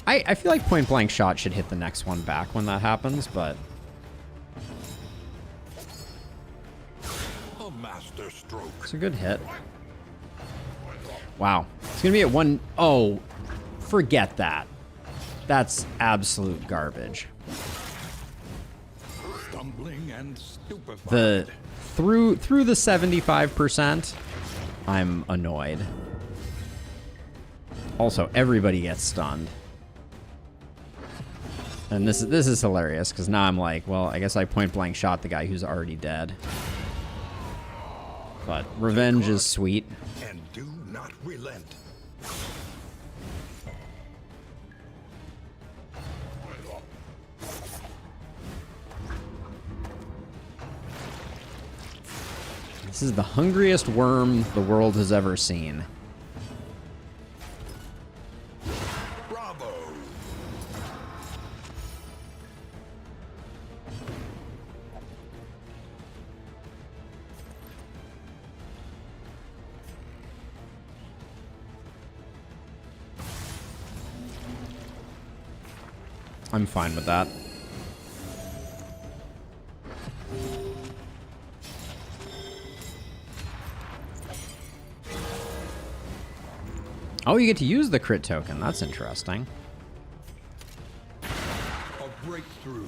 I feel like point blank shot should hit the next one back when that happens, but A master stroke. it's a good hit. Wow, it's gonna be at 1. Oh, forget that. That's absolute garbage. Stumbling and stupefied. Through the 75%, I'm annoyed. Also, everybody gets stunned. And this is hilarious because now I'm like, well, I guess I point blank shot the guy who's already dead. But revenge is sweet. And do not relent. This is the hungriest worm the world has ever seen. Bravo. I'm fine with that. Oh, you get to use the crit token. That's interesting. A breakthrough.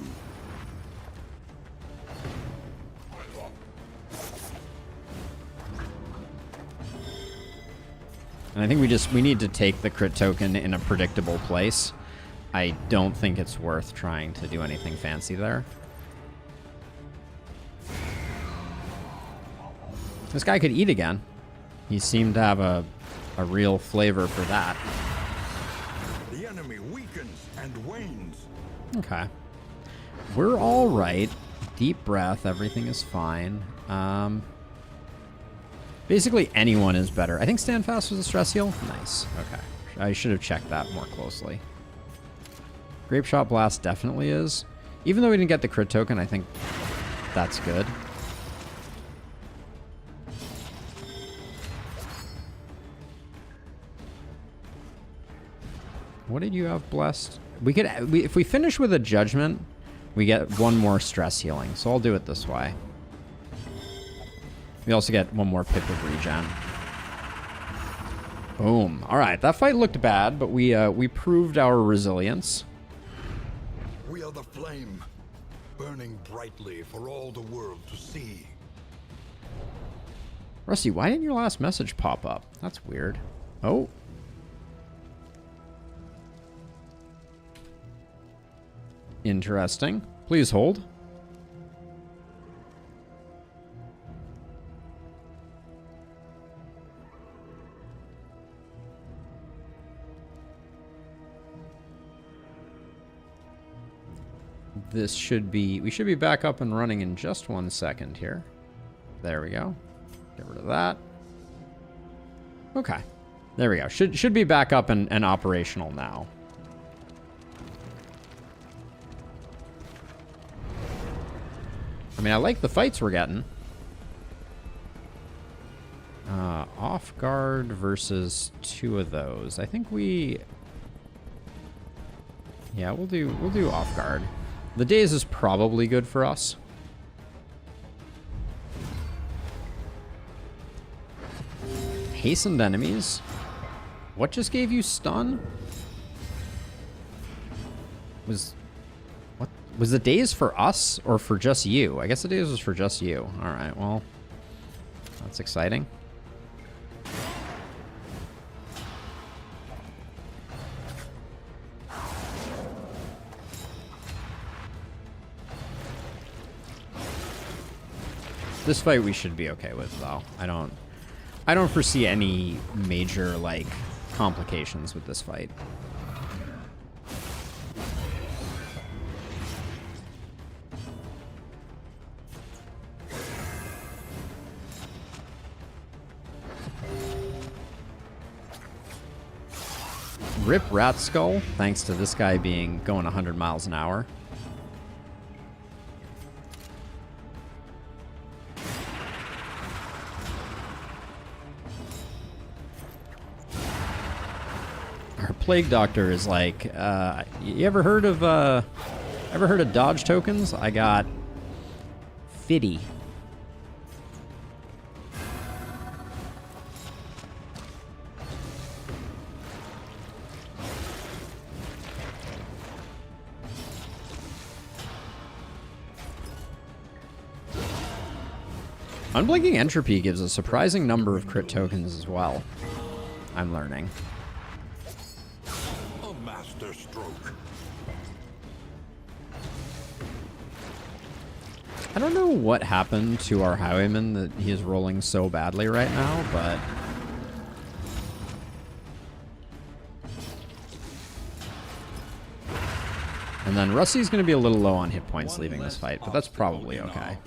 And I think we need to take the crit token in a predictable place. I don't think it's worth trying to do anything fancy there. This guy could eat again. He seemed to have a real flavor for that. The enemy weakens and wanes. Okay. We're all right. Deep breath. Everything is fine. Basically, anyone is better. I think Stand Fast was a stress heal. Nice. Okay. I should have checked that more closely. Grape Shot Blast definitely is. Even though we didn't get the crit token, I think that's good. What did you have blessed? We could, if we finish with a judgment, we get one more stress healing. So I'll do it this way. We also get one more pip of regen. Boom. All right, that fight looked bad, but we proved our resilience. We are the flame, burning brightly for all the world to see. Rusty, why didn't your last message pop up? That's weird. Oh. Interesting. Please hold. This should be, we should be back up and running in just 1 second here. There we go. Get rid of that. Okay. There we go. Should be back up and operational now. I mean, I like the fights we're getting. Off guard versus 2 of those. I think we... Yeah, we'll do off guard. The daze is probably good for us. Hastened enemies. What just gave you stun? Was the daze for us or for just you? I guess the daze was for just you. All right, well, that's exciting. This fight we should be okay with, though. I don't foresee any major, like, complications with this fight. Rip Rat Skull, thanks to this guy going 100 miles an hour. Our Plague Doctor is like, you ever heard of dodge tokens? I got 50. Unblinking Entropy gives a surprising number of crit tokens as well. I'm learning. A master stroke. I don't know what happened to our Highwayman that he is rolling so badly right now, but... And then Rusty's going to be a little low on hit points leaving this fight, but that's probably okay.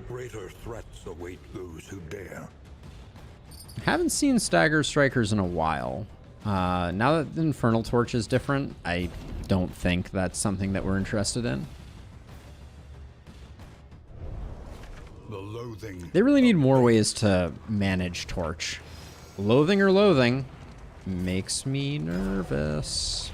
Greater threats await those who dare. Haven't seen Stagger Strikers in a while. Now that the Infernal Torch is different, I don't think that's something that we're interested in. The loathing. They really need more ways to manage Torch. Loathing or loathing, makes me nervous.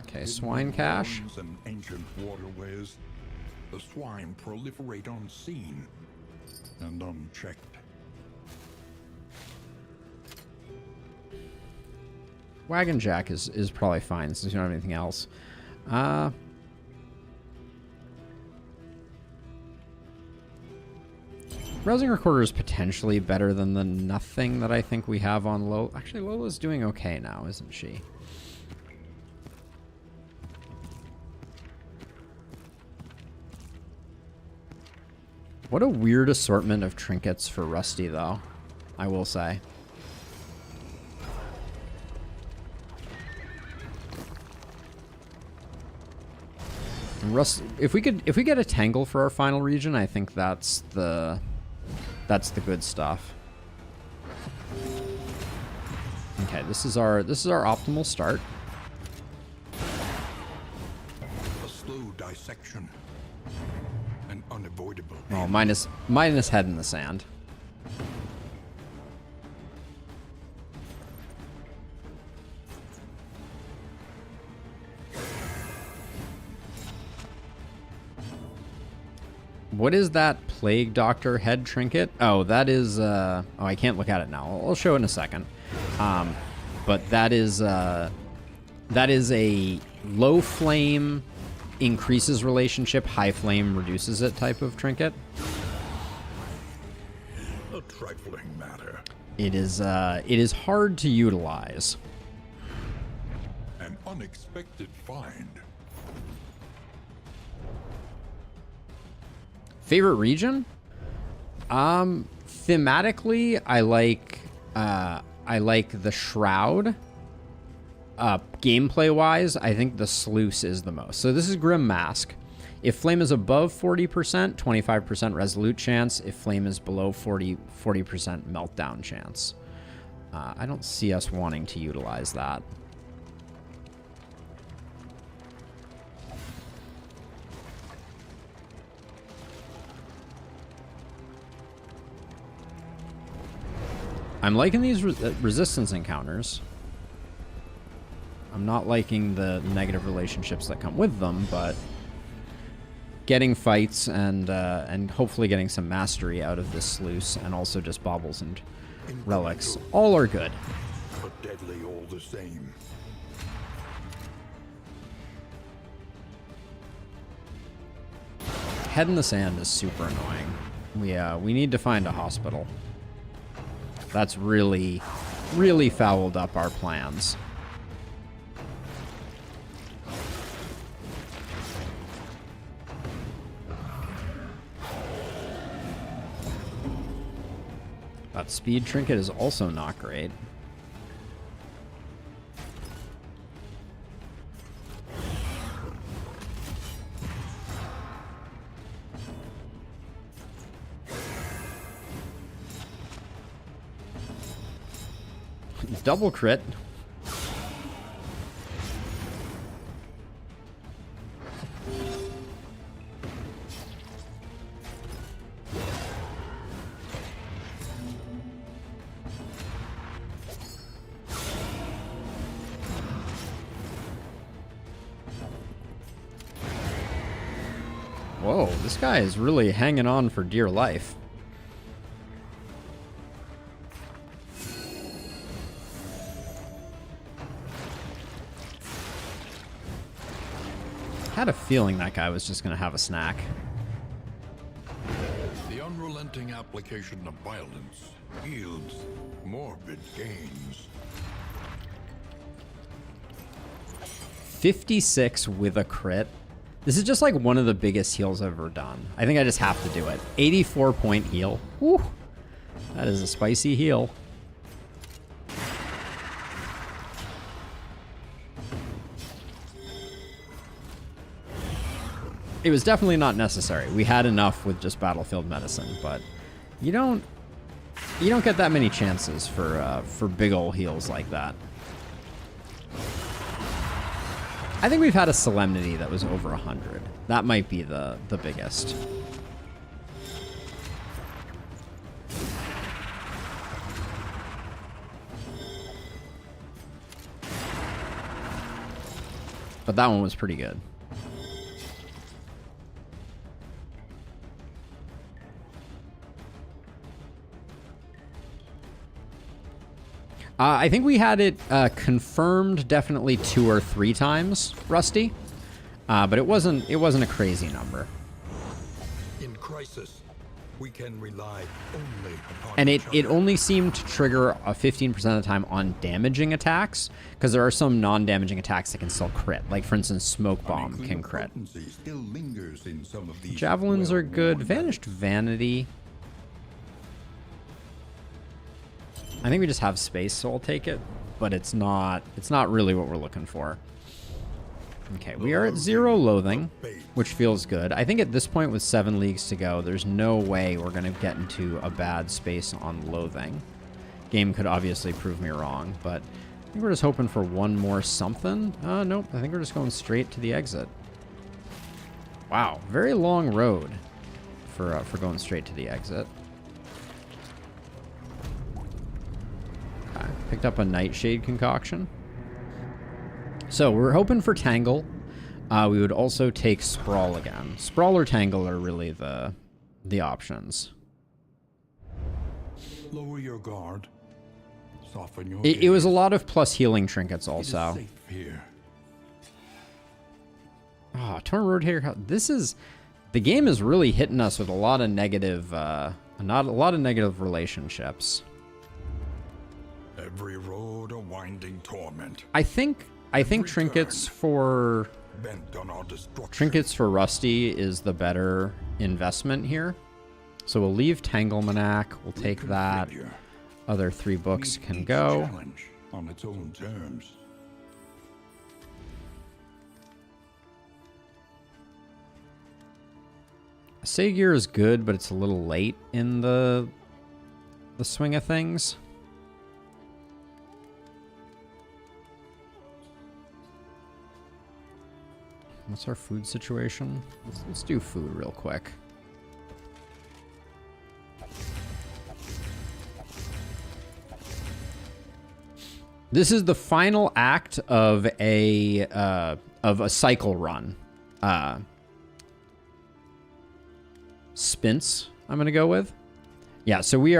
Okay, swine cache. Ruins and ancient waterways, the swine proliferate unseen and unchecked. Wagon Jack is probably fine since you don't have anything else. Browsing Recorder is potentially better than the nothing that I think we have on Lola. Actually, Lola's doing okay now, isn't she? What a weird assortment of trinkets for Rusty, though, I will say. If we get a Tangle for our final region, I think that's the good stuff. Okay, this is our optimal start. A slow dissection. An unavoidable. Oh, minus head in the sand. What is that Plague Doctor head trinket? Oh, that is, oh, I can't look at it now. I'll show it in a second. But that is a low flame increases relationship, high flame reduces it type of trinket. A trifling matter. It is hard to utilize. An unexpected find. Favorite region? Thematically, I like the Shroud. Gameplay wise, I think the Sluice is the most. So this is Grim Mask. If flame is above 40%, 25% resolute chance. If flame is below 40% meltdown chance. I don't see us wanting to utilize that. I'm liking these resistance encounters. I'm not liking the negative relationships that come with them, but getting fights and hopefully getting some mastery out of this sluice, and also just baubles and relics, all are good. But deadly all the same. Head in the sand is super annoying. We need to find a hospital. That's really fouled up our plans. That speed trinket is also not great. Double crit. Whoa, this guy is really hanging on for dear life. I had a feeling that guy was just going to have a snack. The unrelenting application of violence yields morbid gains. 56 with a crit. This is just like one of the biggest heals I've ever done. I think I just have to do it. 84-point heal. Woo! That is a spicy heal. It was definitely not necessary. We had enough with just battlefield medicine, but you don't get that many chances for big ol' heals like that. I think we've had a solemnity that was over 100. That might be the biggest. But that one was pretty good. I think we had it confirmed definitely 2 or 3 times, Rusty. But it wasn't a crazy number. In crisis, we can rely only upon And each it other. only seemed to trigger a 15% of the time on damaging attacks, because there are some non-damaging attacks that can still crit. Like, for instance, Smoke Bomb Unclean can crit. potency still lingers in some of these Javelins are good. well-worn Vanished Vanity. I think we just have space, so I'll take it. But it's not really what we're looking for. Okay, we are at 0 loathing, which feels good. I think at this point with 7 leagues to go, there's no way we're going to get into a bad space on loathing. Game could obviously prove me wrong, but I think we're just hoping for one more something. Nope, I think we're just going straight to the exit. Wow, very long road for going straight to the exit. Okay, picked up a Nightshade concoction. So we're hoping for Tangle. We would also take Sprawl again. Sprawl or Tangle are really the options. Lower your guard. Soften your It was a gaze. lot of plus healing trinkets It is also. safe here. Oh, Torn Road here. The game is really hitting us with a lot of negative, a lot of negative relationships. Every road a winding torment. I think trinkets for Bent on our destruction. Trinkets for Rusty is the better investment here. So we'll leave Tanglemanac. We'll take that. Reconfigure. Other 3 books Meet can each go. challenge on its own terms. Sagear is good, but it's a little late in the swing of things. What's our food situation? Let's do food real quick. This is the final act of a cycle run. Spints, I'm gonna go with. Yeah, so we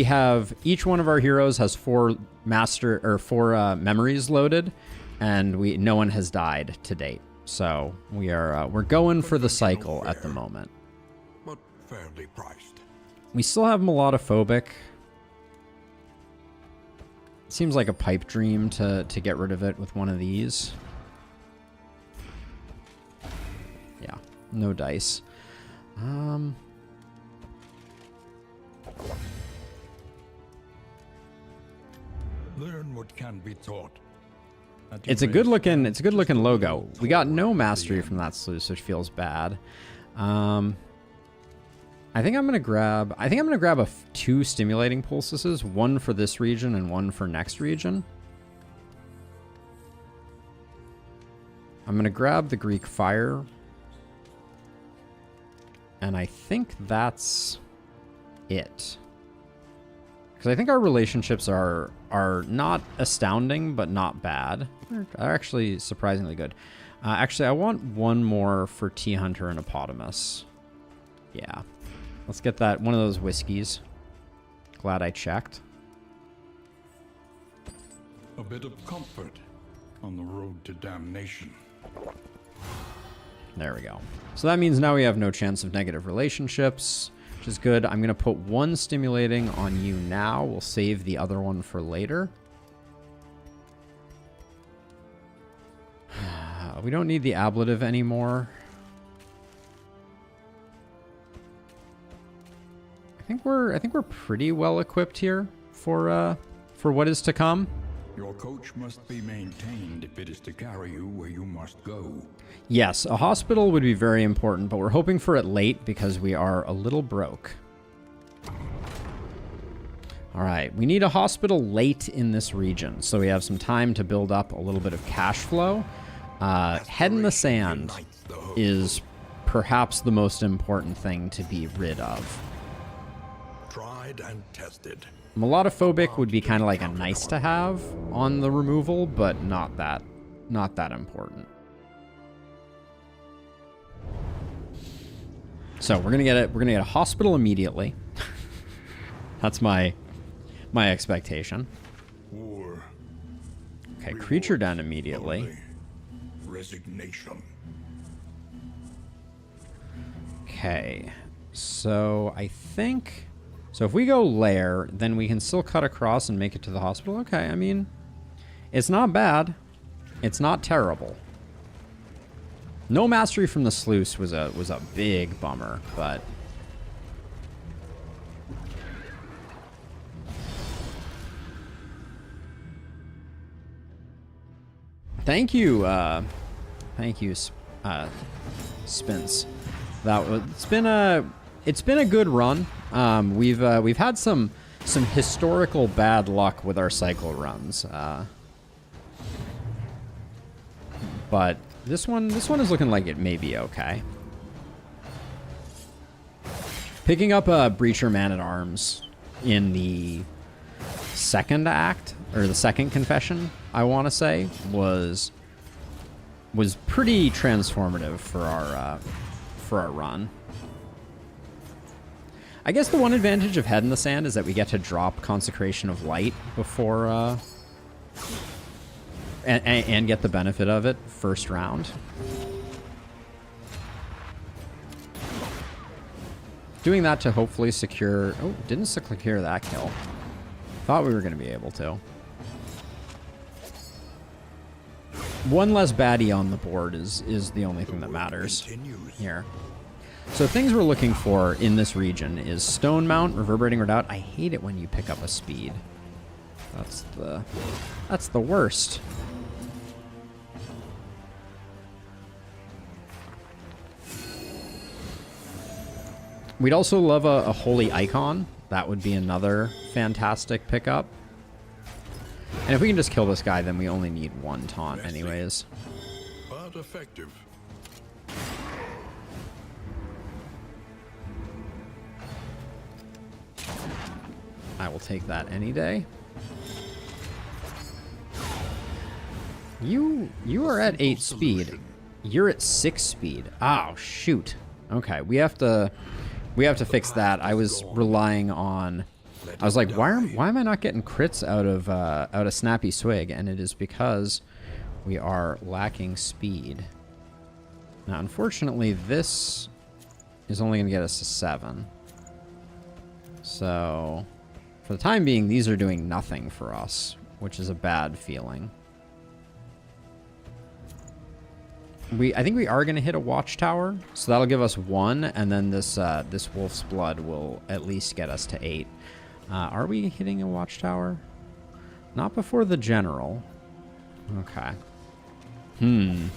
have each one of our heroes has 4 memories loaded, and no one has died to date. So we're going for the cycle at the moment. But fairly priced. We still have Melodophobic. Seems like a pipe dream to get rid of it with one of these. Yeah, no dice. Learn what can be taught. It's a good looking logo. We got no mastery from that sluice, which feels bad. I think I'm gonna grab 2 stimulating pulses, one for this region and one for next region. I'm gonna grab the Greek fire. And I think that's it. Because I think our relationships are not astounding, but not bad. They're actually surprisingly good. Actually, I want one more for T-Hunter and Epotamus. Yeah. Let's get that, one of those whiskeys. Glad I checked. A bit of comfort on the road to damnation. There we go. So that means now we have no chance of negative relationships, which is good. I'm going to put 1 stimulating on you now. We'll save the other one for later. We don't need the ablative anymore. I think we're pretty well equipped here for what is to come. Your coach must be maintained if it is to carry you where you must go. Yes, a hospital would be very important, but we're hoping for it late because we are a little broke. All right, we need a hospital late in this region, so we have some time to build up a little bit of cash flow. Head in the sand is perhaps the most important thing to be rid of. Tried and tested. Melodophobic would be kind of like a nice to have on the removal, but not that important. So we're gonna get a hospital immediately. That's my expectation. War. Okay, creature down immediately. Only resignation. Okay, so I think... So if we go lair, then we can still cut across and make it to the hospital. Okay, I mean, it's not bad. It's not terrible. No mastery from the sluice was a big bummer, but... Thank you, Spence. It's been a good run. We've had some historical bad luck with our cycle runs, but this one is looking like it may be okay. Picking up a Breacher Man-at-Arms in the second act, or the second confession, I want to say, was pretty transformative for our run. I guess the one advantage of Head in the Sand is that we get to drop Consecration of Light before and get the benefit of it first round. Doing that to hopefully secure... Oh, didn't secure that kill. Thought we were going to be able to. One less baddie on the board is the only thing that matters here. So things we're looking for in this region is Stone Mount, Reverberating Redoubt. I hate it when you pick up a speed. That's the worst. We'd also love a Holy Icon. That would be another fantastic pickup. And if we can just kill this guy, then we only need one taunt anyways. But effective. I will take that any day. You are at 8 speed. You're at 6 speed. Oh shoot. Okay, we have to fix that. I was relying on... I was like, why am I not getting crits out of Snappy Swig? And it is because we are lacking speed. Now, unfortunately, this is only going to get us to 7. So, for the time being, these are doing nothing for us, which is a bad feeling. I think we are going to hit a watchtower, so that'll give us 1, and then this Wolf's Blood will at least get us to 8. Are we hitting a watchtower? Not before the general. Okay. Maybe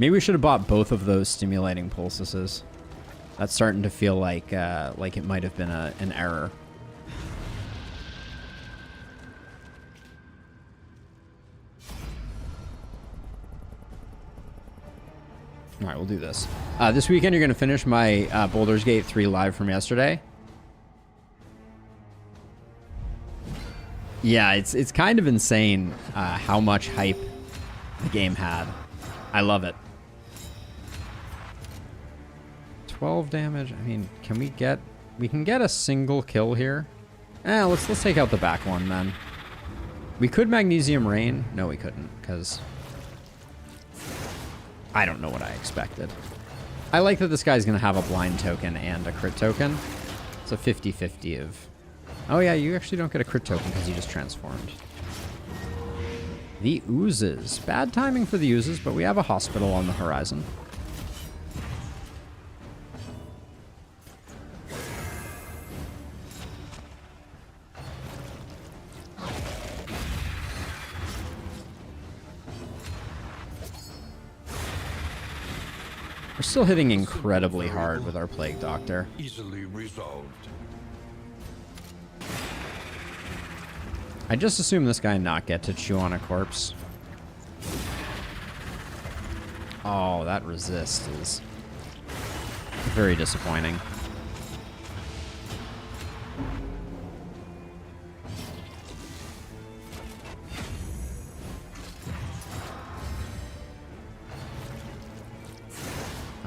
we should have bought both of those stimulating pulses. That's starting to feel like it might have been an error. All right, we'll do this. This weekend, you're going to finish my Baldur's Gate 3 live from yesterday. Yeah, it's kind of insane how much hype the game had. I love it. 12 damage. I mean, we can get a single kill here. Let's take out the back one then. We could Magnesium Rain. No, we couldn't, because I don't know what I expected. I like that this guy's going to have a blind token and a crit token. It's a 50-50 of... Oh yeah, you actually don't get a crit token because you just transformed. The oozes. Bad timing for the oozes, but we have a hospital on the horizon. We're still hitting incredibly hard with our Plague Doctor. Easily resolved. I just assume this guy not get to chew on a corpse. Oh, that resist is very disappointing.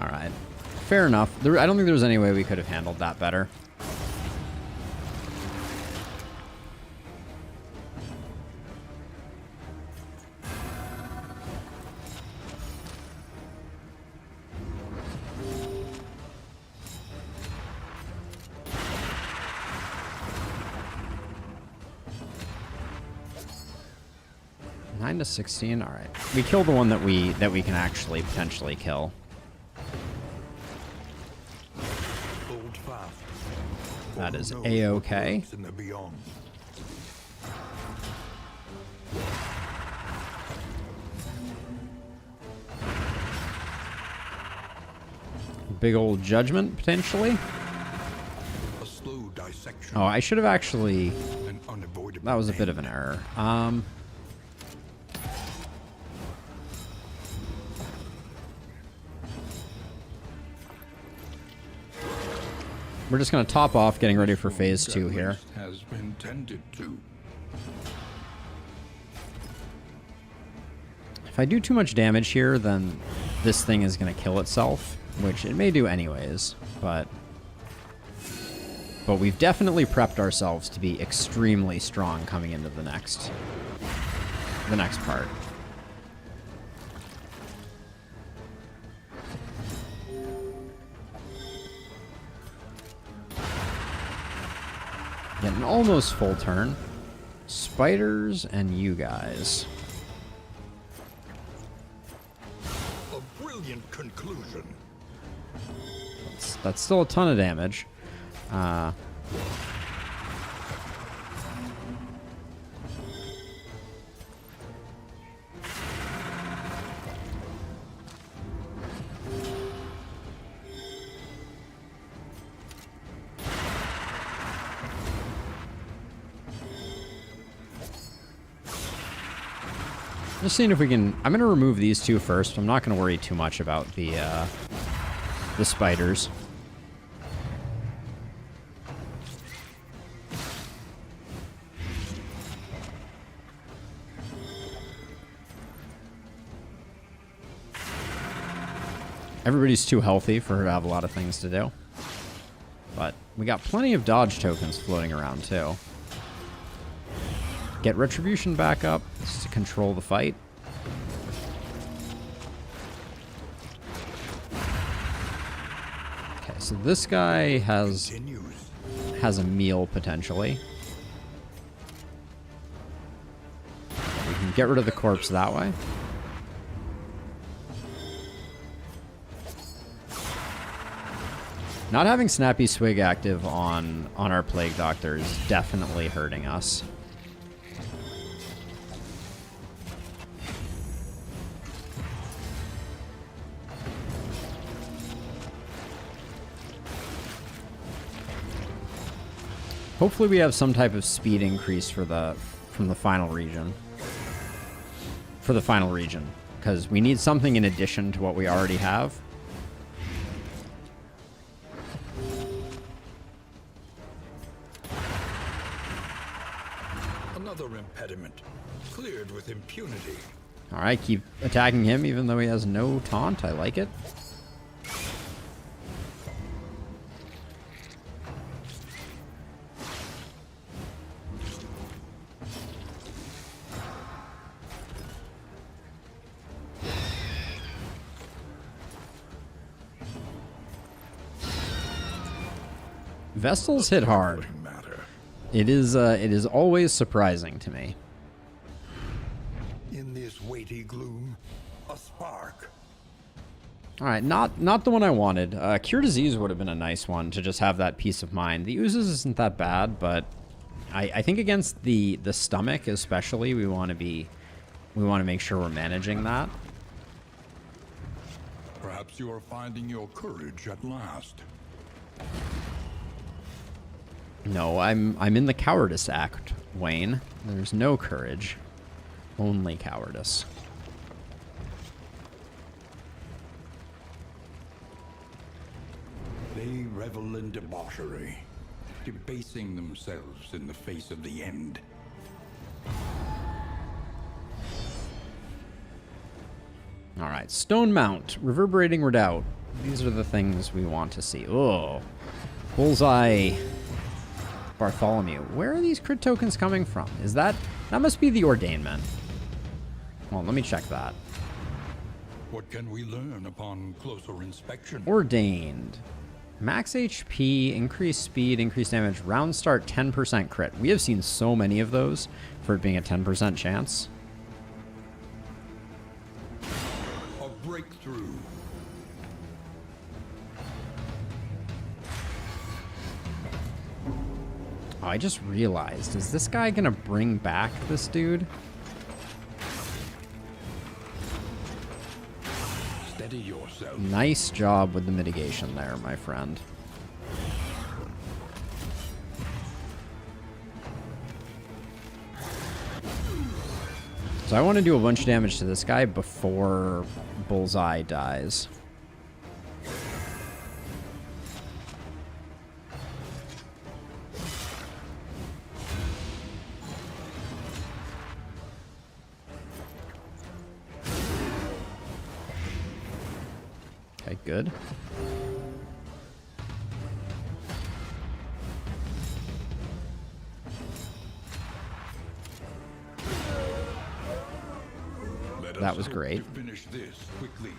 All right. Fair enough. I don't think there was any way we could have handled that better. To 16. All right, we kill the one that we can actually potentially kill. That is a-okay. Big old judgment potentially. A slow dissection. Oh, I should have actually. An unavoidable That was a bit end. of an error. We're just going to top off, getting ready for phase 2 here. Has been tended to. If I do too much damage here, then this thing is going to kill itself, which it may do anyways, but we've definitely prepped ourselves to be extremely strong coming into the next part. Get an almost full turn. Spiders and you guys. A brilliant conclusion. That's still a ton of damage. Just seeing if we can. I'm going to remove these two first. I'm not going to worry too much about the spiders. Everybody's too healthy for her to have a lot of things to do. But we got plenty of dodge tokens floating around too. Get Retribution back up just to control the fight. Okay, so this guy has a meal potentially. We can get rid of the corpse that way. Not having Snappy Swig active on our Plague Doctor is definitely hurting us. Hopefully we have some type of speed increase from the final region. For the final region, because we need something in addition to what we already have. Another impediment cleared with impunity. All right, keep attacking him even though he has no taunt. I like it. Vestals hit hard. It is always surprising to me. In this weighty gloom, a spark. All right, not the one I wanted. Cure Disease would have been a nice one to just have that peace of mind. The oozes isn't that bad, but I think against the stomach especially, we want to make sure we're managing that. Perhaps you are finding your courage at last. No, I'm in the cowardice act, Wayne. There's no courage, only cowardice. They revel in debauchery, debasing themselves in the face of the end. All right, Stone Mount, Reverberating Redoubt. These are the things we want to see. Oh, Bullseye, Bartholomew. Where are these crit tokens coming from? Is that must be the Ordainment. Well, let me check that. What can we learn upon closer inspection? Ordained. Max HP, increased speed, increased damage, round start 10% crit. We have seen so many of those for it being a 10% chance. A breakthrough. Oh, I just realized, is this guy gonna bring back this dude? Steady yourself. Nice job with the mitigation there, my friend. So I want to do a bunch of damage to this guy before Bullseye dies. Okay, good. That was great. Finish this quickly.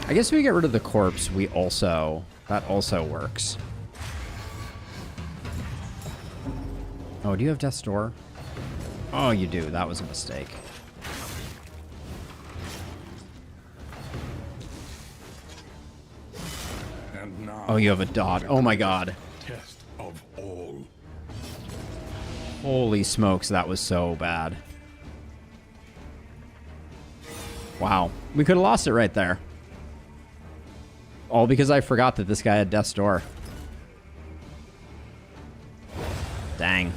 I guess if we get rid of the corpse, that also works. Oh, do you have Death's Door? Oh, you do. That was a mistake. And now, Oh, you have a dot. Oh my god. test of all. Holy smokes, that was so bad. Wow. We could have lost it right there. All because I forgot that this guy had Death's Door. Dang.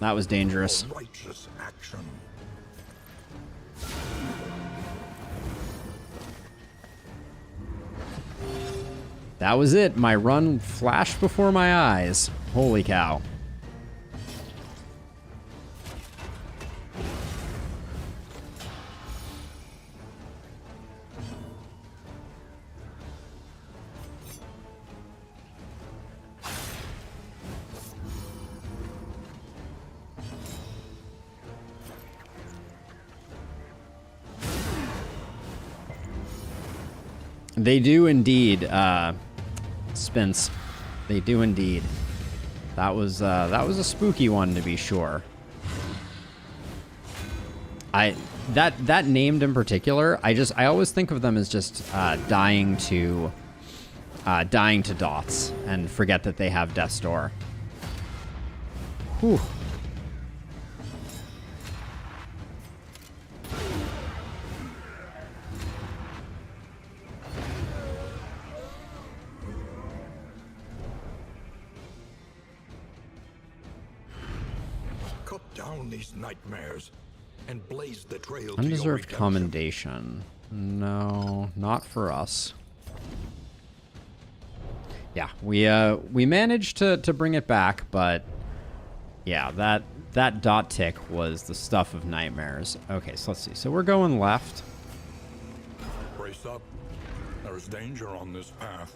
That was dangerous. Righteous action. That was it. My run flashed before my eyes. Holy cow. They do indeed, Spence. They do indeed. That was a spooky one to be sure. That named in particular, I always think of them as just dying to dots and forget that they have Death's Door. Whew. Cut down these nightmares and blaze the trail Undeserved to your redemption. commendation. No, not for us. Yeah, we managed to bring it back, but yeah, that dot tick was the stuff of nightmares. Okay, so let's see. So we're going left. Brace up. There's danger on this path.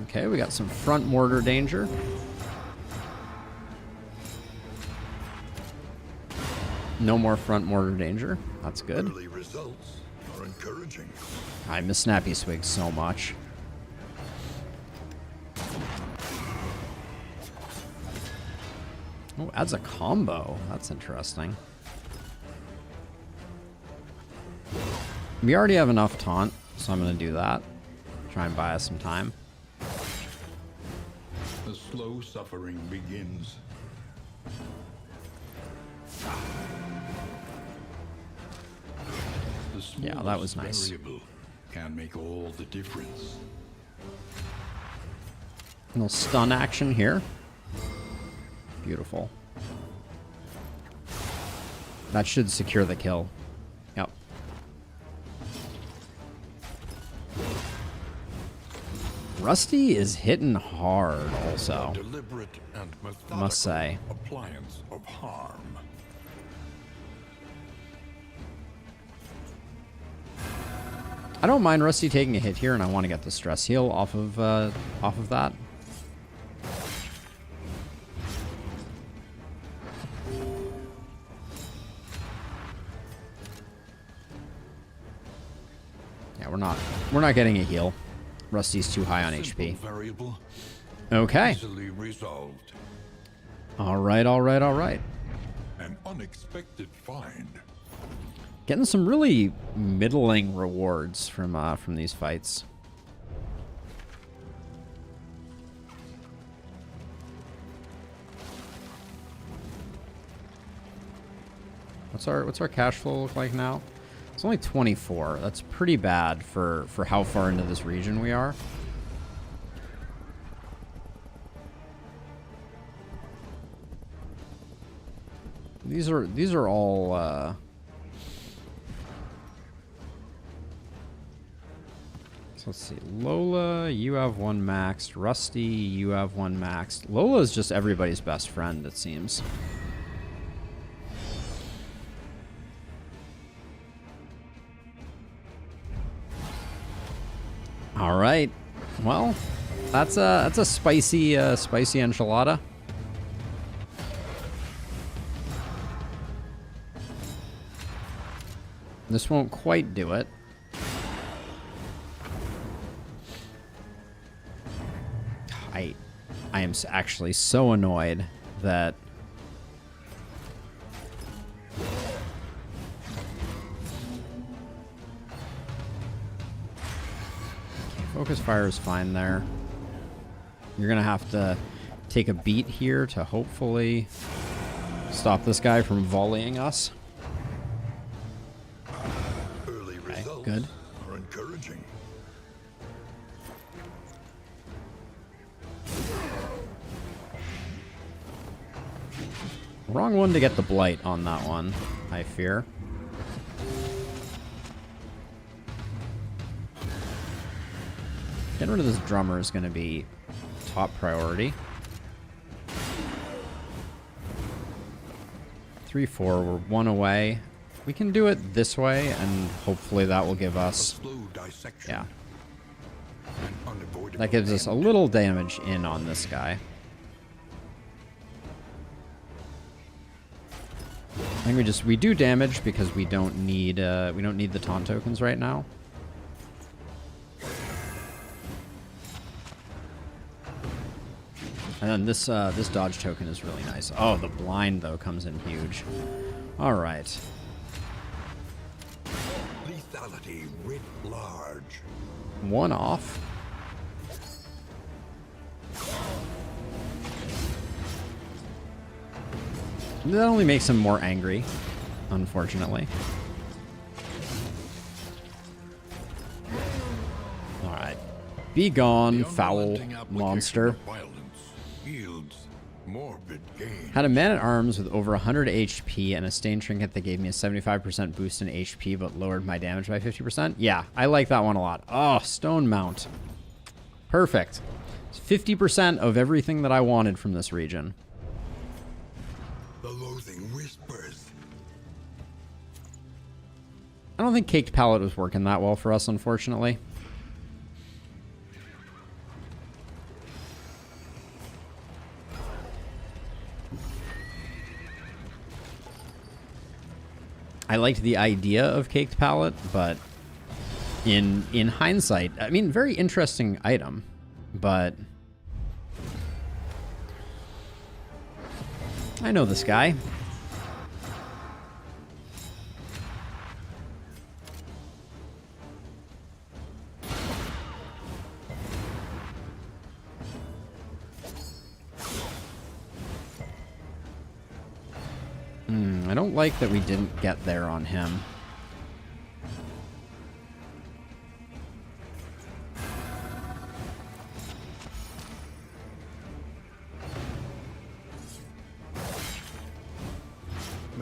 Okay, we got some front mortar danger. No more front mortar danger. That's good. Early results are encouraging. I miss Snappy Swig so much. Oh, adds a combo. That's interesting. We already have enough taunt, so I'm going to do that. Try and buy us some time. The slow suffering begins. The Yeah, that was smallest nice. variable can make all the difference. A little stun action here. Beautiful. That should secure the kill. Yep. Rusty is hitting hard also. Deliberate and methodical Must say. appliance of harm. I don't mind Rusty taking a hit here, and I want to get the stress heal off of that. Yeah, we're not getting a heal. Rusty's too high on HP. Variable, Okay. easily resolved. All right. An unexpected find. Getting some really middling rewards from these fights. What's our cash flow look like now? It's only 24. That's pretty bad for how far into this region we are. These are all so let's see. Lola, you have one maxed. Rusty, you have one maxed. Lola is just everybody's best friend, it seems. All right. Well, that's a spicy enchilada. This won't quite do it. I am actually so annoyed that focus fire is fine there. You're gonna have to take a beat here to hopefully stop this guy from volleying us. Early results good. are encouraging. Wrong one to get the blight on that one, I fear. Getting rid of this drummer is going to be top priority. 3-4, we're one away. We can do it this way, and hopefully that will give us... Slow dissection. Yeah. An unavoidable That gives us a little damage in on this guy. I think we do damage because we don't need the taunt tokens right now. And then this dodge token is really nice. Oh, the blind though comes in huge. All right. lethality writ large. One off. That only makes him more angry, unfortunately. Alright. Be gone, foul Unrelenting application monster. of violence yields morbid gain. Had a man-at-arms with over 100 HP and a stain trinket that gave me a 75% boost in HP but lowered my damage by 50%. Yeah, I like that one a lot. Oh, stone mount. Perfect. It's 50% of everything that I wanted from this region. The loathing whispers. I don't think Caked Palette was working that well for us, unfortunately. I liked the idea of Caked Palette, but in hindsight, I mean, very interesting item, but I know this guy. I don't like that we didn't get there on him.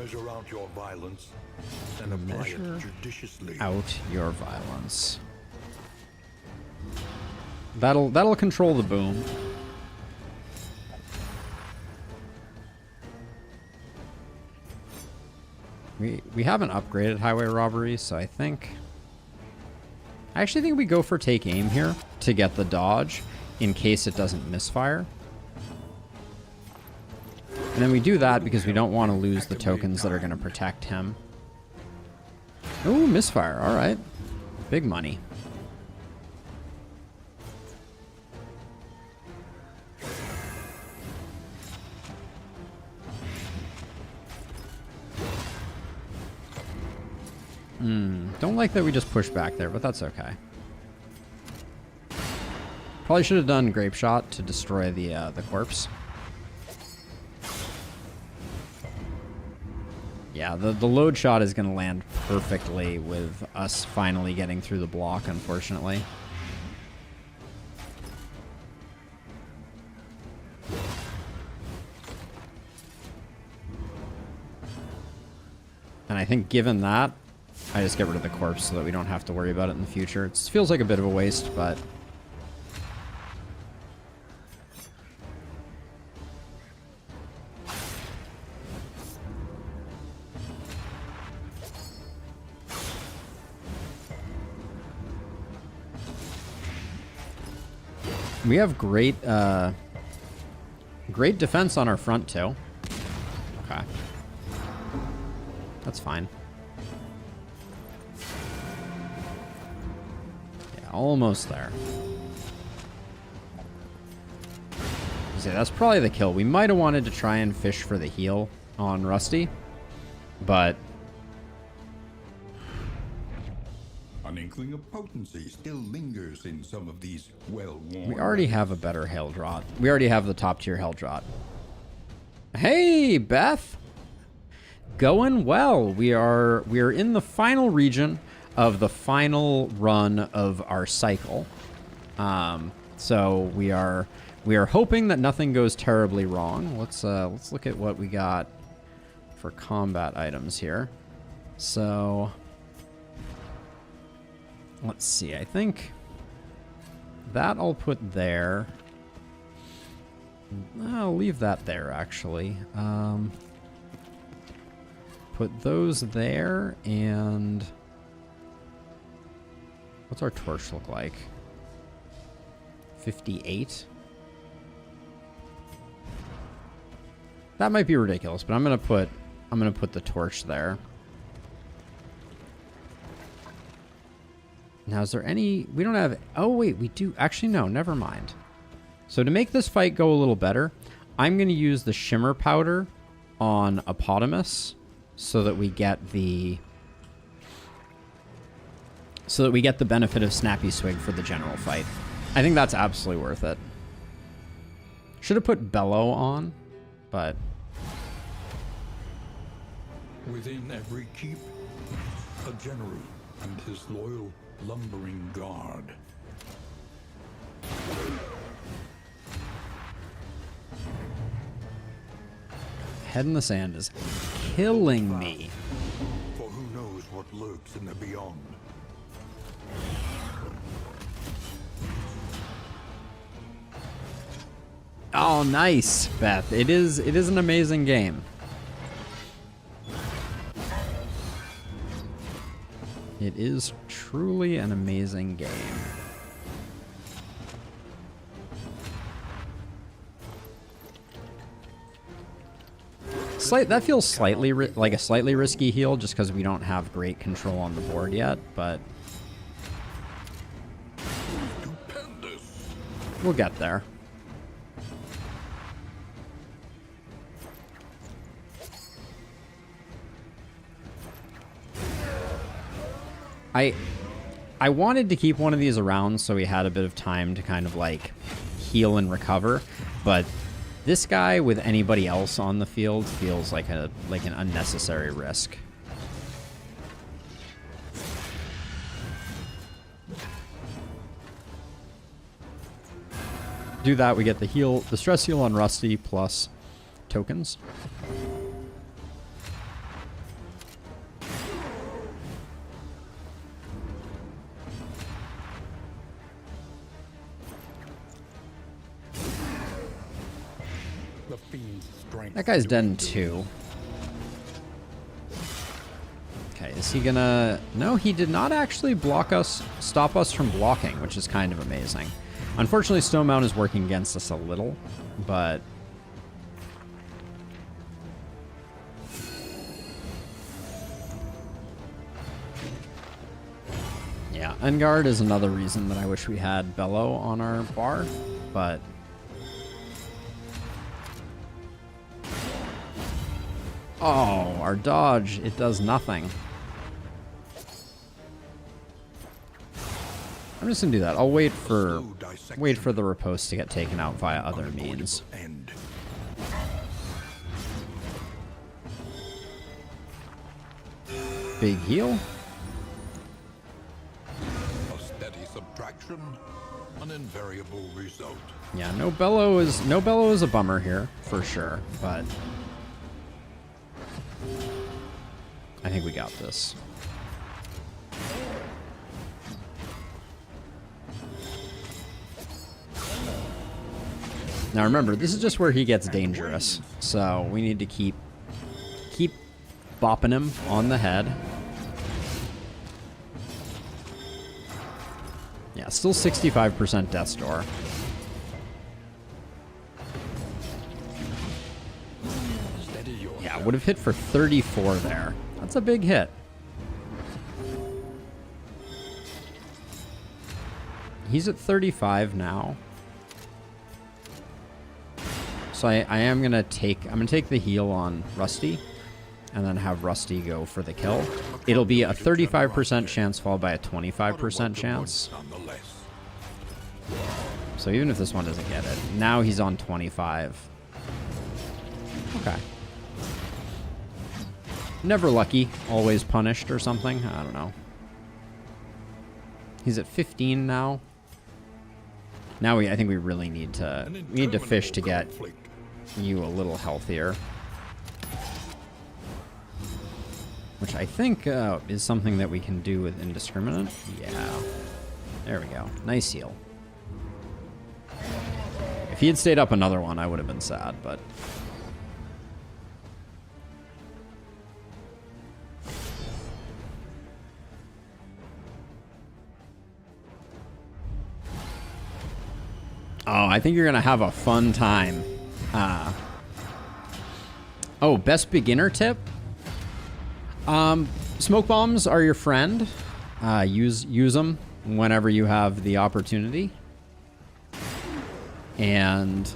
Measure out your violence and apply Measure it judiciously. out your violence. That'll control the boom. We haven't upgraded highway robbery, so I actually think we go for take aim here to get the dodge in case it doesn't misfire. And then we do that because we don't want to lose the tokens that are going to protect him. Ooh, misfire. All right. Big money. Don't like that we just pushed back there, but that's okay. Probably should have done grape shot to destroy the corpse. Yeah, the load shot is going to land perfectly with us finally getting through the block, unfortunately. And I think given that, I just get rid of the corpse so that we don't have to worry about it in the future. It feels like a bit of a waste, but... we have great defense on our front, too. Okay. That's fine. Yeah, almost there. See, that's probably the kill. We might have wanted to try and fish for the heal on Rusty, but... An inkling of potency still lingers in some of these well-worn... we already have a better Hail Draught. We already have the top-tier Hail Draught. Hey, Beth! Going well. We are in the final region of the final run of our cycle. So we are hoping that nothing goes terribly wrong. Let's look at what we got for combat items here. So let's see. I think that I'll put there. I'll leave that there actually. Put those there, and what's our torch look like? 58? That might be ridiculous, but I'm gonna put the torch there. Now, is there any... we don't have... oh, wait, we do... actually, no, never mind. So to make this fight go a little better, I'm going to use the Shimmer Powder on Apotamus so that we get the... so that we get the benefit of Snappy Swig for the general fight. I think that's absolutely worth it. Should have put Bellow on, but... Within every keep, a general and his loyal lumbering guard. Head in the Sand is killing me. For who knows what lurks in the beyond. Oh, nice, Beth. It is an amazing game. It is truly an amazing game. That feels slightly like a slightly risky heal just because we don't have great control on the board yet, but we'll get there. I wanted to keep one of these around so we had a bit of time to kind of like heal and recover, but this guy with anybody else on the field feels like an unnecessary risk. Do that, we get the stress heal on Rusty plus tokens. The fiend's strength. That guy's dead in 2. Okay, is he gonna... No, he did not actually stop us from blocking, which is kind of amazing. Unfortunately, Stone Mountain is working against us a little, but... Yeah, Engard is another reason that I wish we had Bellow on our bar, but... Oh, our dodge, it does nothing. I'm just gonna do that. I'll wait for the riposte to get taken out via other means. Big heal. A steady subtraction, an invariable result. Yeah, no bellow is a bummer here for sure, but I think we got this. Now remember, this is just where he gets dangerous, so we need to keep bopping him on the head. Yeah, still 65% death's door. Yeah, would have hit for 34 there. That's a big hit. He's at 35 now. So I am gonna take the heal on Rusty, and then have Rusty go for the kill. It'll be a 35% chance followed by a 25% chance. So even if this one doesn't get it, now he's on 25. Okay. Never lucky, always punished or something. I don't know. He's at 15 now. Now I think we really need to fish to get you a little healthier, which I think is something that we can do with Indiscriminate. Yeah, there we go. Nice heal. If he had stayed up another one, I would have been sad, but oh, I think you're gonna have a fun time. Oh, best beginner tip? Smoke bombs are your friend. Use them whenever you have the opportunity. And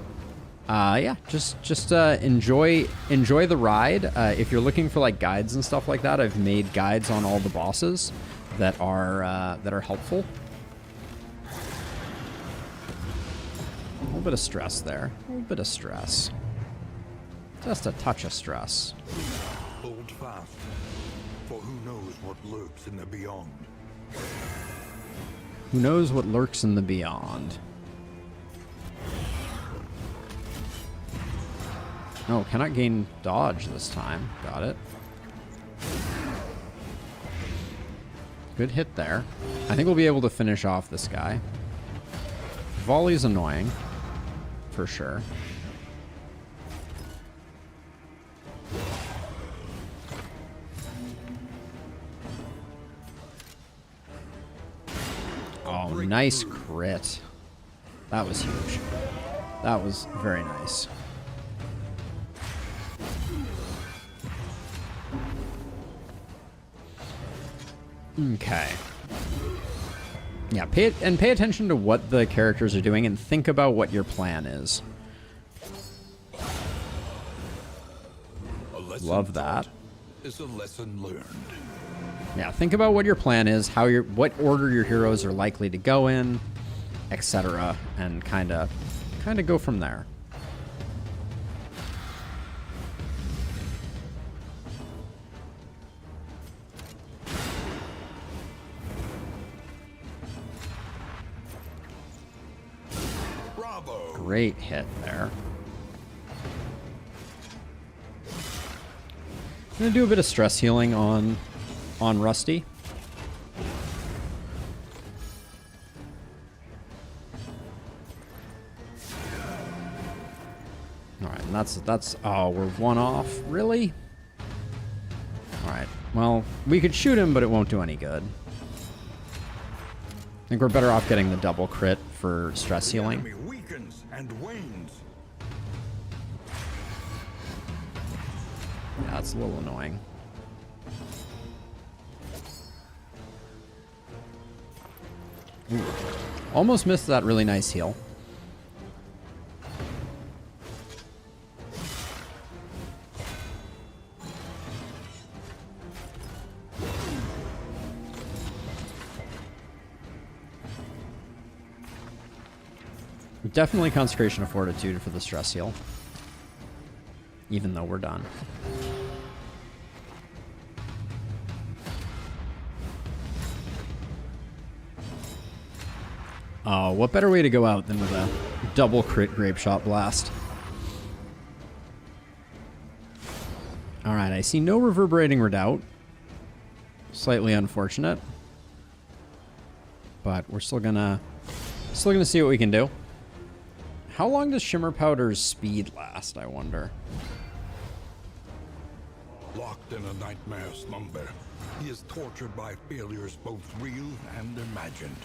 yeah, just enjoy the ride. If you're looking for like guides and stuff like that, I've made guides on all the bosses that are helpful. A little bit of stress there. A little bit of stress. Just a touch of stress. Hold fast, for who knows what lurks in the beyond. Who knows what lurks in the beyond? Oh, cannot gain dodge this time. Got it. Good hit there. I think we'll be able to finish off this guy. Volley's annoying. For sure. Oh, nice crit. That was huge. That was very nice. Okay. Yeah, pay attention to what the characters are doing and think about what your plan is. Love that. Is a lesson learned. Yeah, think about what your plan is, what order your heroes are likely to go in, etc., and kind of go from there. Bravo. Great hit there. I'm gonna do a bit of stress healing on Rusty. All right, and that's. Oh, we're one off. Really? All right. Well, we could shoot him, but it won't do any good. I think we're better off getting the double crit for stress healing. The enemy weakens and wanes. Yeah, that's a little annoying. Ooh. Almost missed that really nice heal. Definitely Consecration of Fortitude for the stress heal. Even though we're done. Oh, what better way to go out than with a double crit Grape Shot Blast. Alright, I see no Reverberating Redoubt. Slightly unfortunate. But we're still gonna see what we can do. How long does Shimmer Powder's speed last, I wonder? Locked in a nightmare slumber, he is tortured by failures both real and imagined.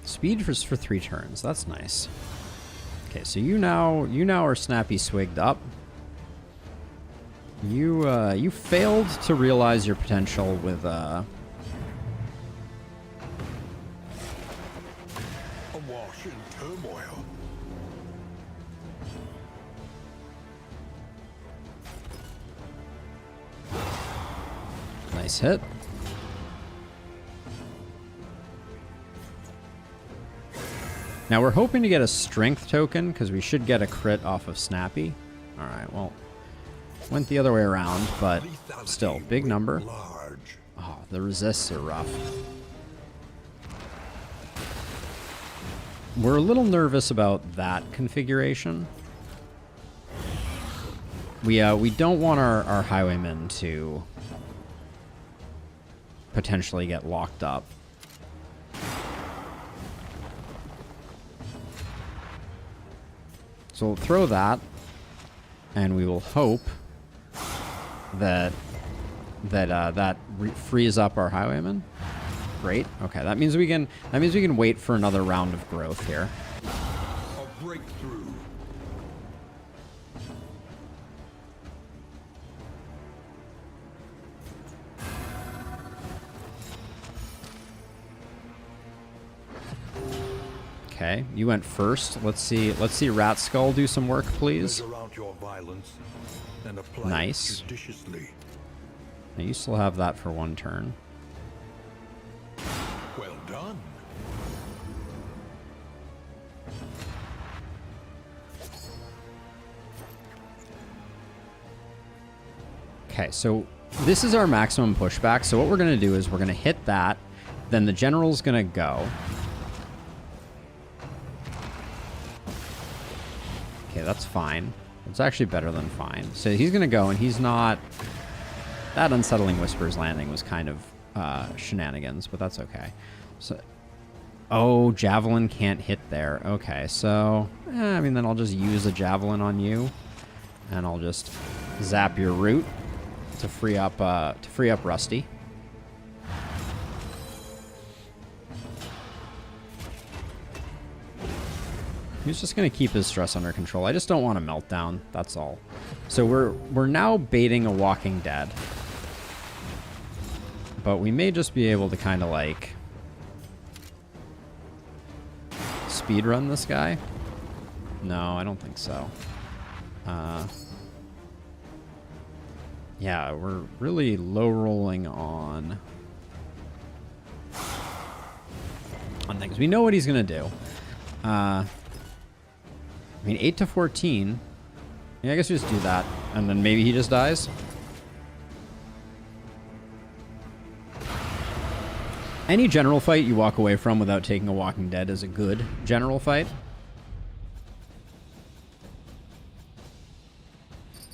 Speed for 3 turns. That's nice. Okay, so you now are Snappy Swigged up. You failed to realize your potential with Awash in turmoil. nice hit. Now we're hoping to get a strength token because we should get a crit off of Snappy. All right, well, went the other way around, but still, big number. Large. Oh, the resists are rough. We're a little nervous about that configuration. We don't want our highwaymen to potentially get locked up. So we'll throw that, and we will hope that frees up our highwaymen. Great. Okay, that means we can wait for another round of growth here. A breakthrough. Okay, you went first. Let's see Rat Skull do some work, please. Measure out your violence, then apply Nice. it judiciously. Now you still have that for 1 turn. Well done. Okay, so this is our maximum pushback. So what we're going to do is we're going to hit that, then the general's going to go. Okay, that's fine. It's actually better than fine. So he's going to go, and he's not... That Unsettling Whispers landing was kind of shenanigans, but that's okay. So, oh, Javelin can't hit there. Okay, so... I mean, then I'll just use a Javelin on you, and I'll just zap your root to free up Rusty. He's just going to keep his stress under control. I just don't want a meltdown. That's all. So we're now baiting a Walking Dead. But we may just be able to kind of like speedrun this guy. No, I don't think so. Yeah, we're really low rolling on things. We know what he's going to do. I mean, 8 to 14. Yeah, I guess we just do that. And then maybe he just dies. Any general fight you walk away from without taking a Walking Dead is a good general fight.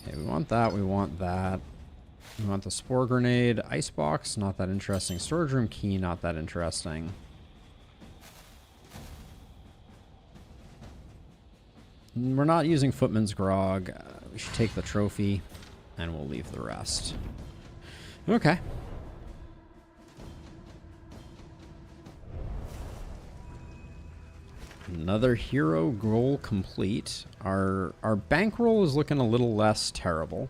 Okay, we want that. We want that. We want the Spore Grenade. Icebox, not that interesting. Storage Room Key, not that interesting. We're not using Footman's Grog. We should take the trophy, and we'll leave the rest. Okay. Another hero goal complete. Our bankroll is looking a little less terrible.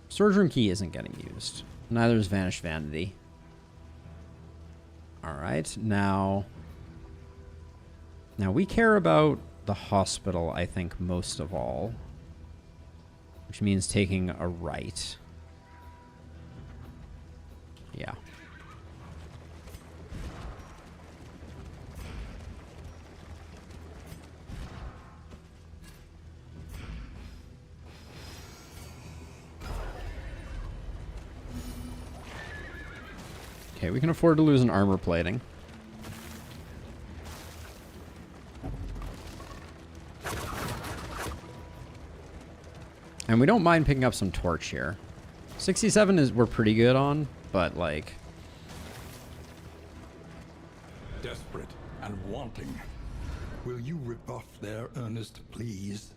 Storage Room Key isn't getting used. Neither is Vanished Vanity. Alright, now we care about the hospital, I think, most of all. Which means taking a right. Yeah. Okay, we can afford to lose an armor plating. And we don't mind picking up some torch here. 67 is we're pretty good on, but like... Desperate and wanting. Will you rebuff their earnest pleas?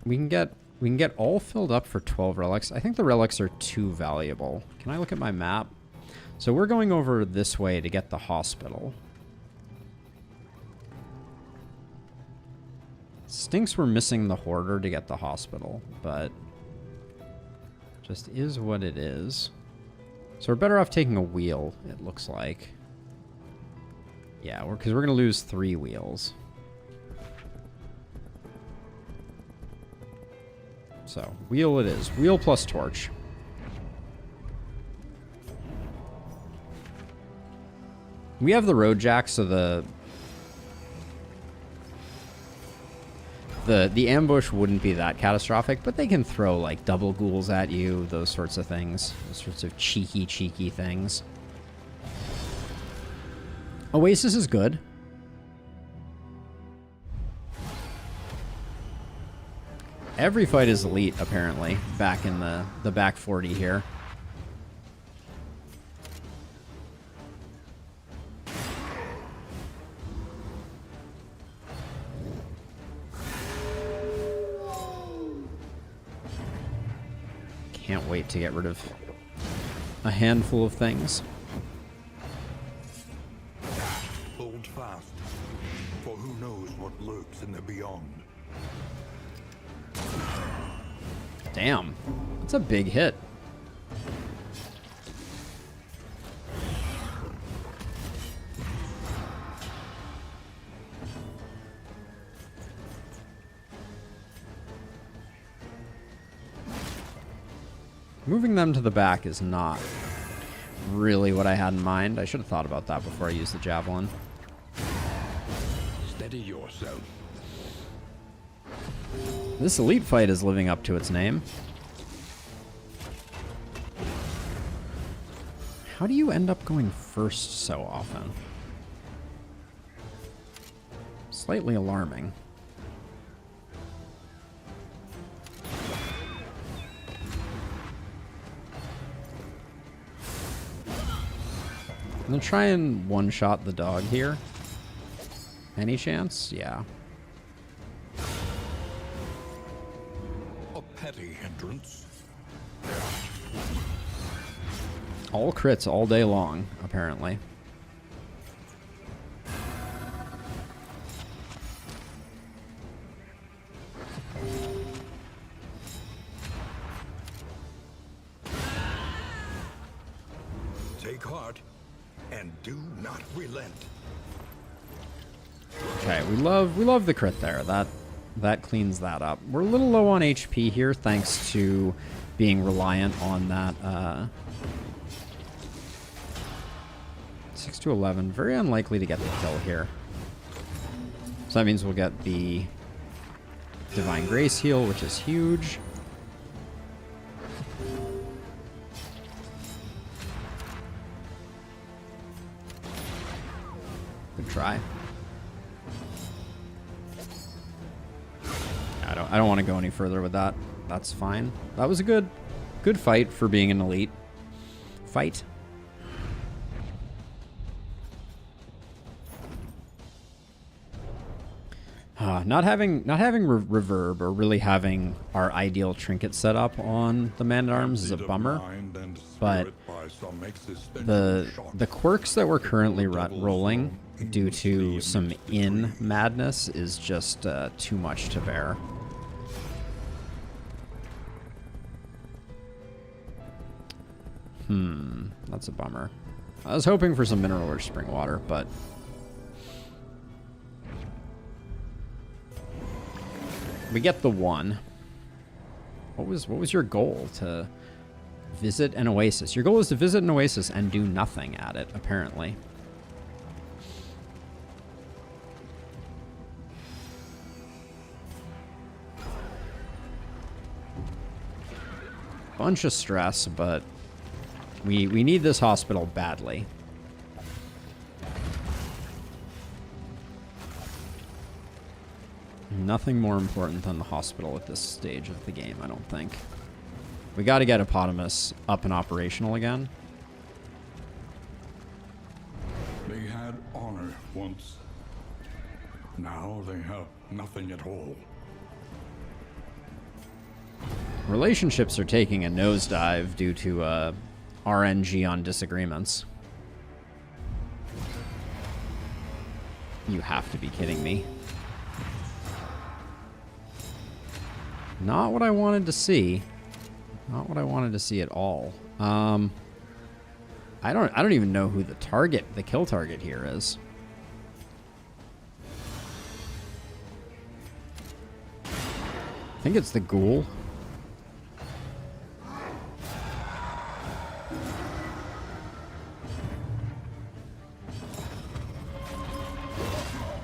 We can get all filled up for 12 relics. I think the relics are too valuable. Can I look at my map? So we're going over this way to get the hospital. Stinks we're missing the hoarder to get the hospital, but just is what it is. So we're better off taking a wheel, it looks like. Yeah, because we're going to lose 3 wheels. So, wheel it is. Wheel plus torch. We have the road jack, so the ambush wouldn't be that catastrophic, but they can throw like double ghouls at you, those sorts of things. Those sorts of cheeky things. Oasis is good. Every fight is elite, apparently, back in the back 40 here. Can't wait to get rid of a handful of things. Hold fast, for who knows what lurks in the beyond. Damn, that's a big hit. Moving them to the back is not really what I had in mind. I should have thought about that before I used the javelin. Steady yourself. This elite fight is living up to its name. How do you end up going first so often? Slightly alarming. I'm gonna try and one-shot the dog here. Any chance? Yeah. A petty hindrance. All crits all day long, apparently. Take heart and do not relent. Okay, we love the crit there. That cleans that up. We're a little low on HP here, thanks to being reliant on that 6 to 11. Very unlikely to get the kill here. So that means we'll get the Divine Grace heal, which is huge. Good try. I don't want to go any further with that. That's fine. That was a good fight for being an elite fight. Not having reverb or really having our ideal trinket set up on the man-at-arms is a bummer. But the quirks that we're currently rolling due to some madness is just too much to bear. That's a bummer. I was hoping for some mineral or spring water, but we get the one. What was your goal? To visit an oasis. Your goal is to visit an oasis and do nothing at it, apparently. Bunch of stress, but we need this hospital badly. Nothing more important than the hospital at this stage of the game, I don't think. We got to get Eponymous up and operational again. They had honor once. Now they have nothing at all. Relationships are taking a nosedive due to RNG on disagreements. You have to be kidding me. Not what I wanted to see. Not what I wanted to see at all. I don't even know who the kill target here is. I think it's the ghoul.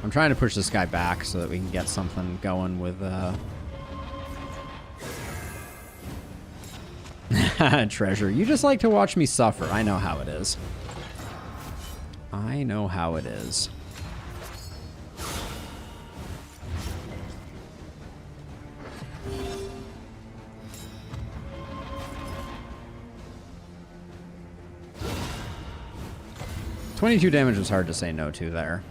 I'm trying to push this guy back so that we can get something going with Treasure. You just like to watch me suffer. I know how it is. I know how it is. $22 damage was hard to say no to there.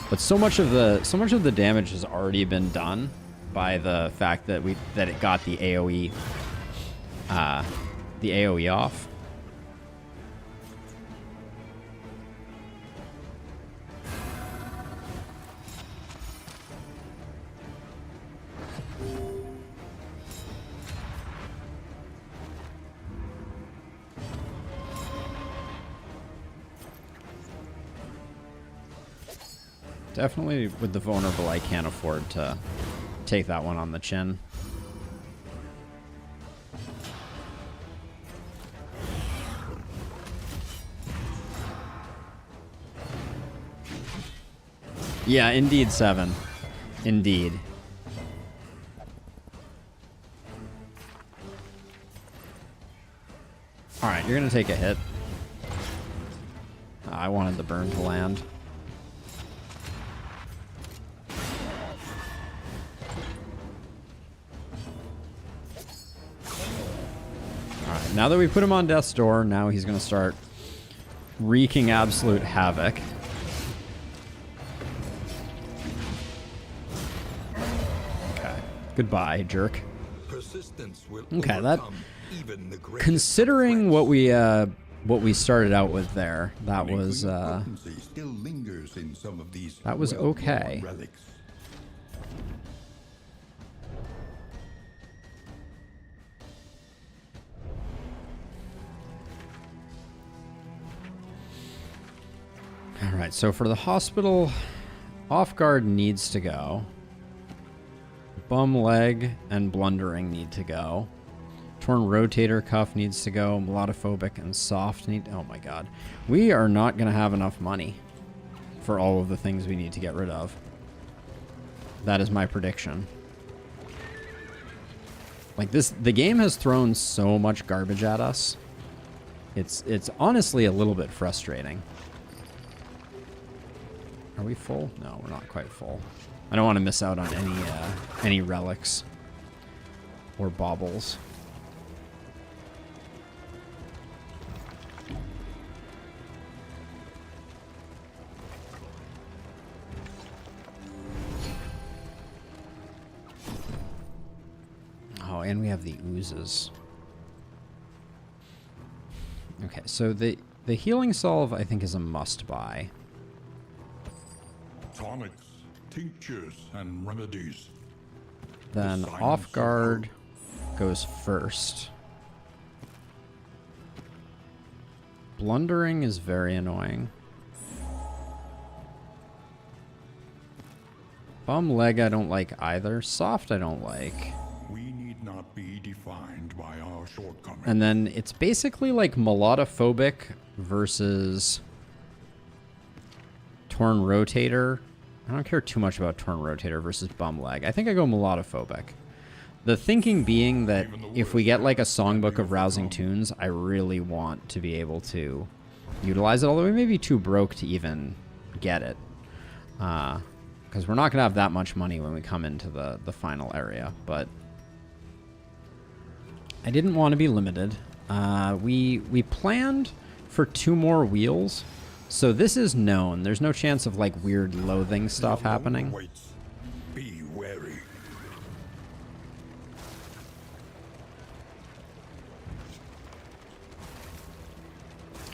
But so much of the damage has already been done by the fact that it got the AoE off. Definitely with the vulnerable, I can't afford to take that one on the chin. Yeah, indeed, 7. Indeed. Alright, you're gonna take a hit. I wanted the burn to land. Alright, now that we put him on death's door, now he's gonna start wreaking absolute havoc. Okay. Goodbye, jerk. Okay, that considering what we started out with there, that was okay. All right, so for the hospital, off guard needs to go. Bum leg and blundering need to go. Torn rotator cuff needs to go. Melodophobic and soft need. Oh my god, we are not going to have enough money for all of the things we need to get rid of. That is my prediction. Like the game has thrown so much garbage at us. It's honestly a little bit frustrating. Are we full? No, we're not quite full. I don't want to miss out on any relics or baubles. have the oozes. Okay, so the healing salve I think is a must-buy. Tonics, tinctures, and remedies. Then The silence off of guard goes first. Blundering is very annoying. Bum leg I don't like either. Soft I don't like. We need not be defined by our shortcomings. And then it's basically like melodophobic versus torn rotator. I don't care too much about torn rotator versus bum leg. I think I go melodophobic. The thinking being that if we get like a songbook of rousing tunes, I really want to be able to utilize it, although we may be too broke to even get it. Because we're not going to have that much money when we come into the final area, but I didn't want to be limited. We planned for 2 more wheels, so this is known. There's no chance of like weird loathing stuff happening. Waits. Be wary.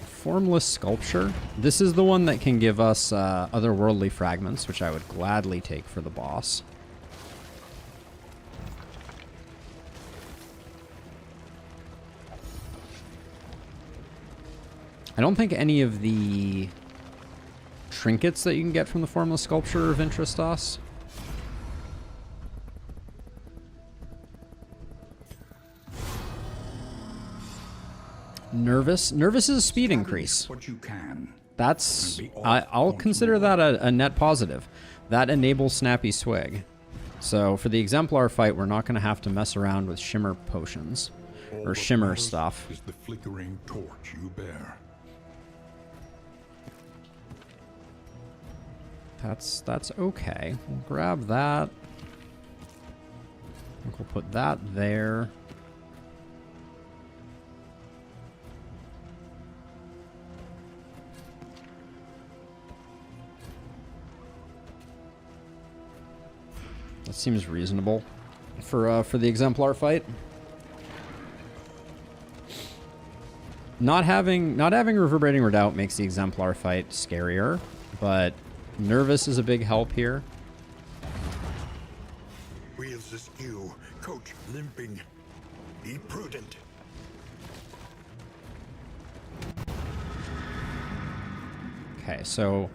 Formless sculpture. This is the one that can give us otherworldly fragments, which I would gladly take for the boss. I don't think any of the trinkets that you can get from the formless sculpture are of interest to us. Nervous. Nervous is a speed increase. What you can. That's... I'll consider that a net positive. That enables Snappy Swig. So for the Exemplar fight, we're not going to have to mess around with shimmer potions. All Or that shimmer matters stuff. Is the flickering torch you bear. That's okay. We'll grab that. I think we'll put that there. That seems reasonable for the Exemplar fight. Not having Reverberating Redoubt makes the Exemplar fight scarier, but Nervous is a big help here. Wheels askew, coach limping. Be prudent. Okay, so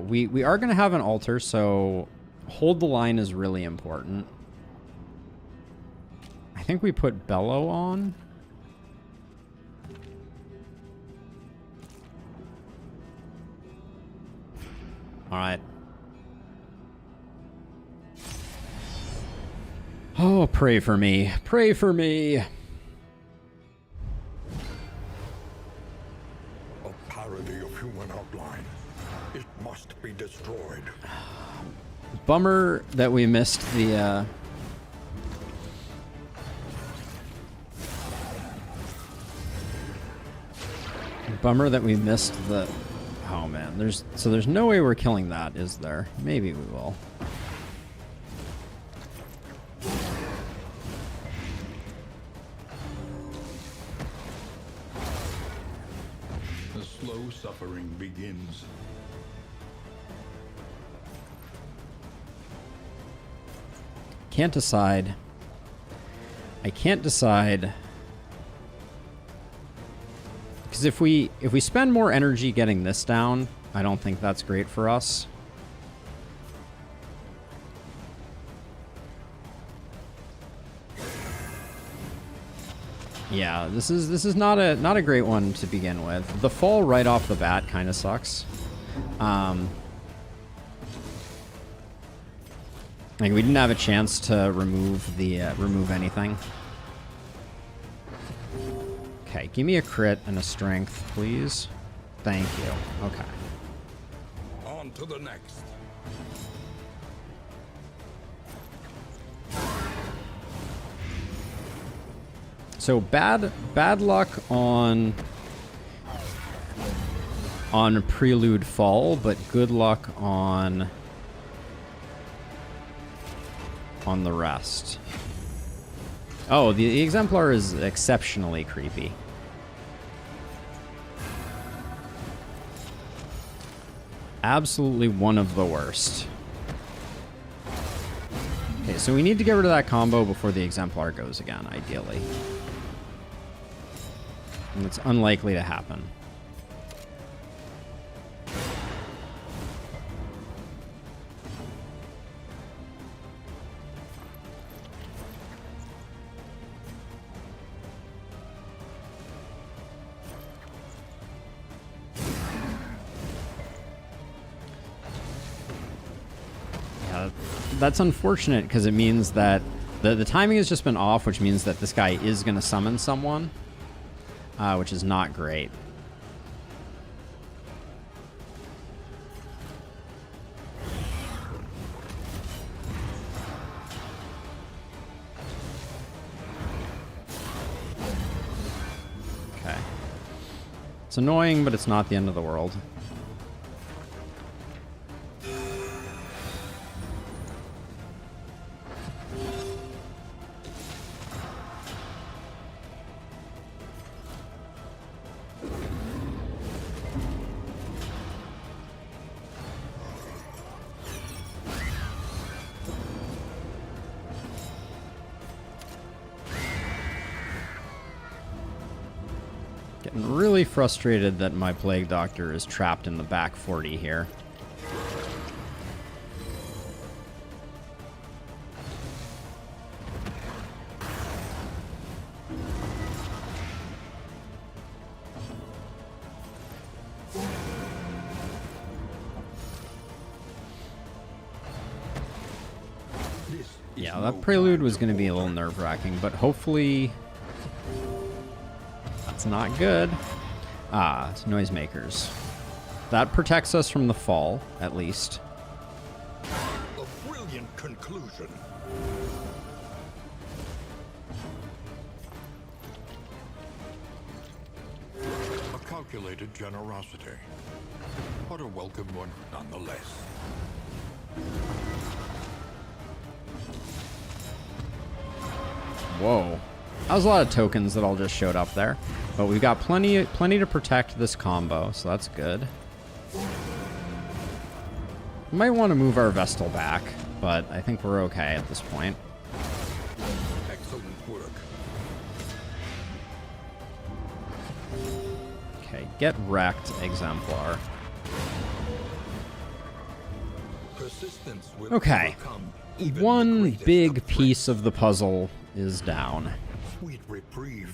we are going to have an altar, so hold the line is really important. I think we put Bellow on. All right. Oh, pray for me. Pray for me. A parody of human outline. It must be destroyed. Bummer that we missed the oh man, there's no way we're killing that, is there? Maybe we will. The slow suffering begins. Can't decide. I can't decide. Because if we spend more energy getting this down, I don't think that's great for us. Yeah, this is not a great one to begin with. The fall right off the bat kind of sucks. Like we didn't have a chance to remove anything. Okay, give me a crit and a strength, please. Thank you. Okay. On to the next. So bad luck on Prelude Fall, but good luck on the rest. Oh, the Exemplar is exceptionally creepy. Absolutely one of the worst. Okay, so we need to get rid of that combo before the Exemplar goes again, ideally. And it's unlikely to happen. That's unfortunate because it means that the timing has just been off, which means that this guy is going to summon someone, which is not great. Okay. It's annoying, but it's not the end of the world. Getting really frustrated that my Plague Doctor is trapped in the back 40 here. Yeah, that prelude was going to be a little nerve-wracking, but hopefully that's not good. Ah, it's noisemakers. That protects us from the fall, at least. A brilliant conclusion. A calculated generosity, but a welcome one nonetheless. Whoa. That was a lot of tokens that all just showed up there. But we've got plenty to protect this combo, so that's good. We might want to move our Vestal back, but I think we're okay at this point. Excellent work. Okay, get wrecked, Exemplar. Persistence will Okay. overcome even the One greatest big of piece of the puzzle is down. sweet reprieve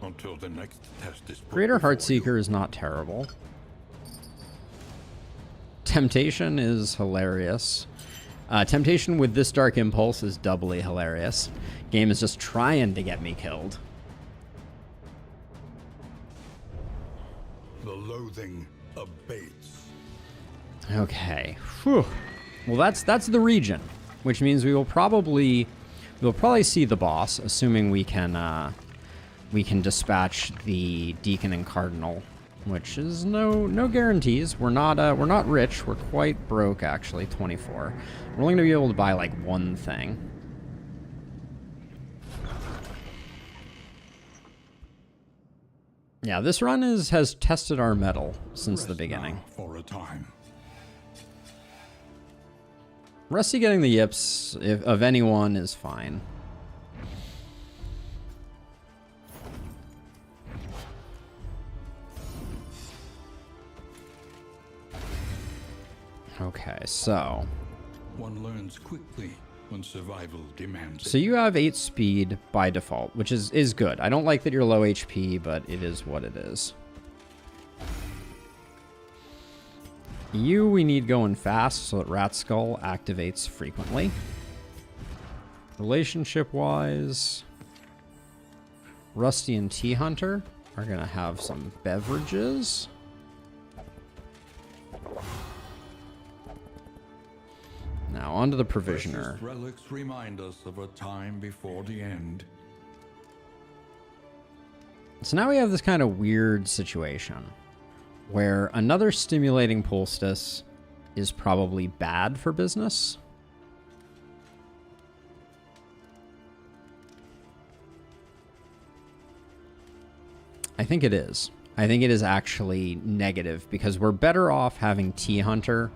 until the next test is put Greater before Heartseeker is not terrible. Temptation is hilarious. Temptation with this Dark Impulse is doubly hilarious. Game is just trying to get me killed. you. The loathing abates. Okay. Whew. Well, that's the region, which means we'll probably see the boss, assuming we can dispatch the Deacon and Cardinal, which is no guarantees. We're not rich. We're quite broke, actually. 24. We're only gonna be able to buy like one thing. Yeah, this run has tested our mettle since the Rest beginning. now for a time. Rusty getting the yips of anyone is fine. Okay, so One learns quickly when survival demands So it. you have 8 speed by default, which is good. I don't like that you're low HP, but it is what it is. We need going fast so that Rat Skull activates frequently. Relationship-wise, Rusty and T-Hunter are going to have some beverages. Now, onto the Provisioner. Precious relics remind us of a time before the end. So now we have this kind of weird situation where another stimulating poultice is probably bad for business. I think it is. I think it is actually negative because we're better off having T-Hunter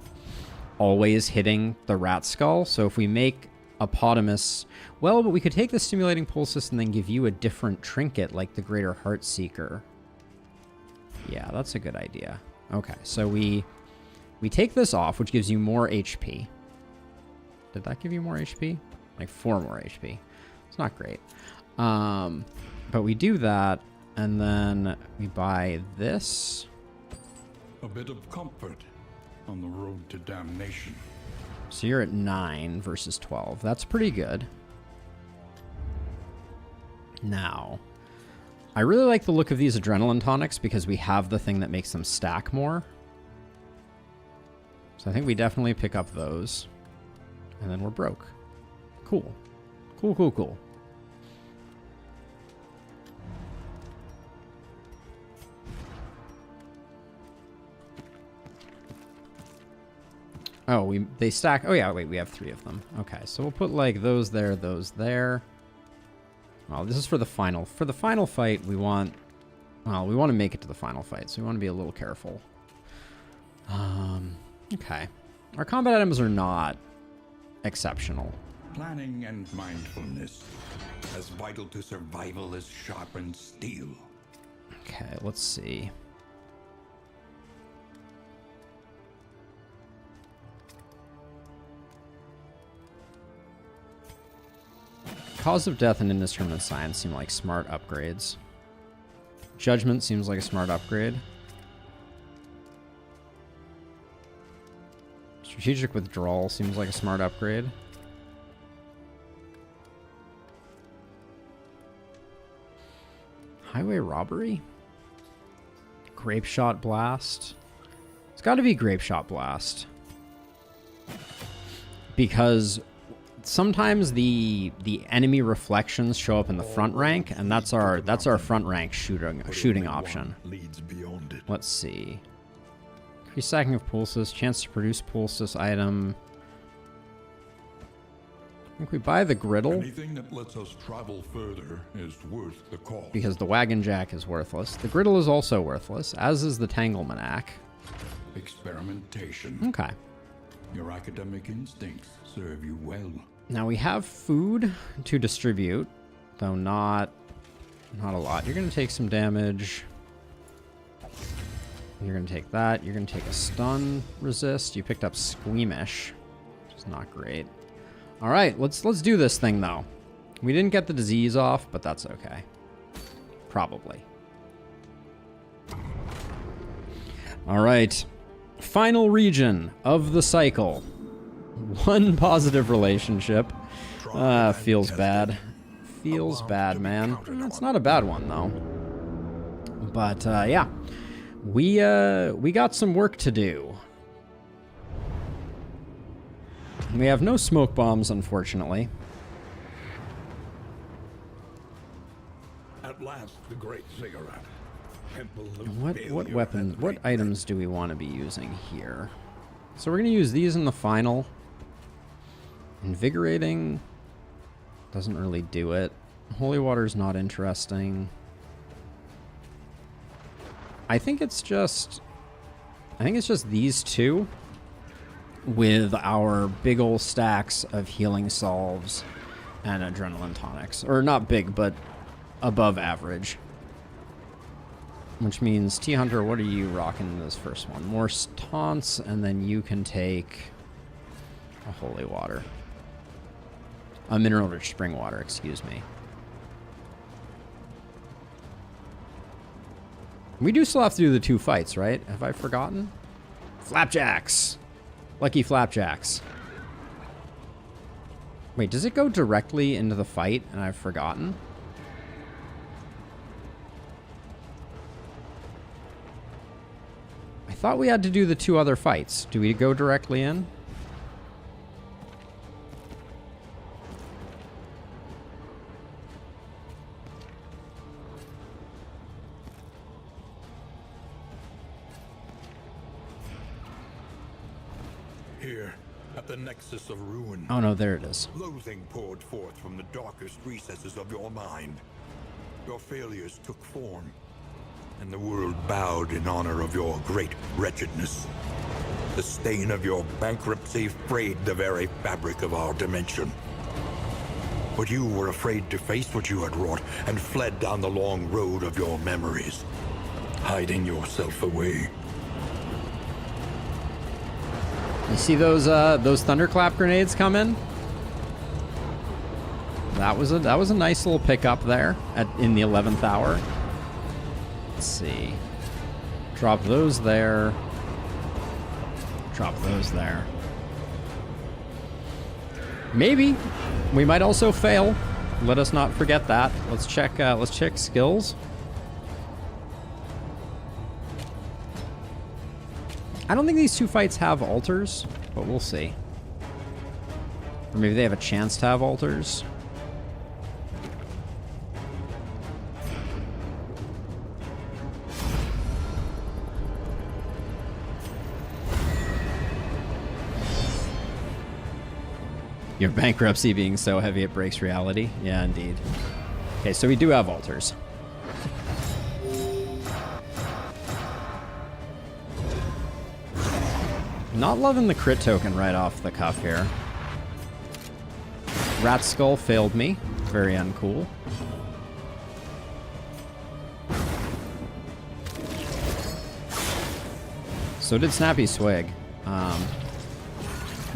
always hitting the rat skull. So if we make Apotamus, well, but we could take the stimulating pulses and then give you a different trinket like the Greater Heart Seeker. Yeah, that's a good idea. Okay, so we take this off, which gives you more HP. Did that give you more HP? Like 4 more HP. It's not great. But we do that, and then we buy this. A bit of comfort on the road to damnation. So you're at 9 versus 12. That's pretty good. Now, I really like the look of these adrenaline tonics because we have the thing that makes them stack more. So I think we definitely pick up those. And then we're broke. Cool. Cool, cool, cool. Oh, they stack. Oh yeah, wait, we have 3 of them. Okay, so we'll put like those there, those there. Well, this is for the final. For the final fight, we want to make it to the final fight, so we want to be a little careful. Okay. Our combat items are not exceptional. Planning and mindfulness, as vital to survival as sharpened steel. Okay, let's see. Cause of death and indiscriminate science seem like smart upgrades. Judgment seems like a smart upgrade. Strategic withdrawal seems like a smart upgrade. Highway robbery? Grape shot blast? It's got to be grape shot blast. Because sometimes the enemy reflections show up in the front rank, and that's our front rank shooting option. Leads beyond it. Let's see. Increase stacking of pulses, chance to produce pulses item. I think we buy the griddle. Anything that lets us travel further is worth the cost. Because the wagon jack is worthless. The griddle is also worthless, as is the Tanglemanac. Experimentation. Okay. Your academic instincts serve you well. Now we have food to distribute, though not a lot. You're going to take some damage. You're going to take that. You're going to take a stun resist. You picked up Squeamish, which is not great. All right, let's do this thing, though. We didn't get the disease off, but that's okay. Probably. All right. Final region of the cycle. 1 positive relationship. Feels bad. Feels bad, man. It's not a bad one, though. But, yeah. We got some work to do. We have no smoke bombs, unfortunately. At last, the great cigarette. What weapons, what items do we want to be using here? So we're going to use these in the final. Invigorating doesn't really do it. Holy water's not interesting. I think it's just these two with our big ol' stacks of healing salves and adrenaline tonics. Or not big, but above average. Which means, T-Hunter, what are you rocking this first one? More taunts, and then you can take a holy water. A mineral-rich spring water, excuse me. We do still have to do the 2 fights, right? Have I forgotten? Flapjacks! Lucky flapjacks. Wait, does it go directly into the fight and I've forgotten? I thought we had to do the 2 other fights. Do we go directly in? Here, at the nexus of ruin. Oh no, there it is. Loathing poured forth from the darkest recesses of your mind. Your failures took form, and the world bowed in honor of your great wretchedness. The stain of your bankruptcy frayed the very fabric of our dimension. But you were afraid to face what you had wrought and fled down the long road of your memories, hiding yourself away. You see those thunderclap grenades coming? That was a nice little pickup there in the 11th hour. Let's see. Drop those there. Drop those there. Maybe we might also fail. Let us not forget that. Let's check skills. I don't think these two fights have altars, but we'll see. Or maybe they have a chance to have altars. Your bankruptcy being so heavy it breaks reality. Yeah, indeed. Okay, so we do have altars. Not loving the crit token right off the cuff here. Rat Skull failed me. Very uncool. So did Snappy Swig.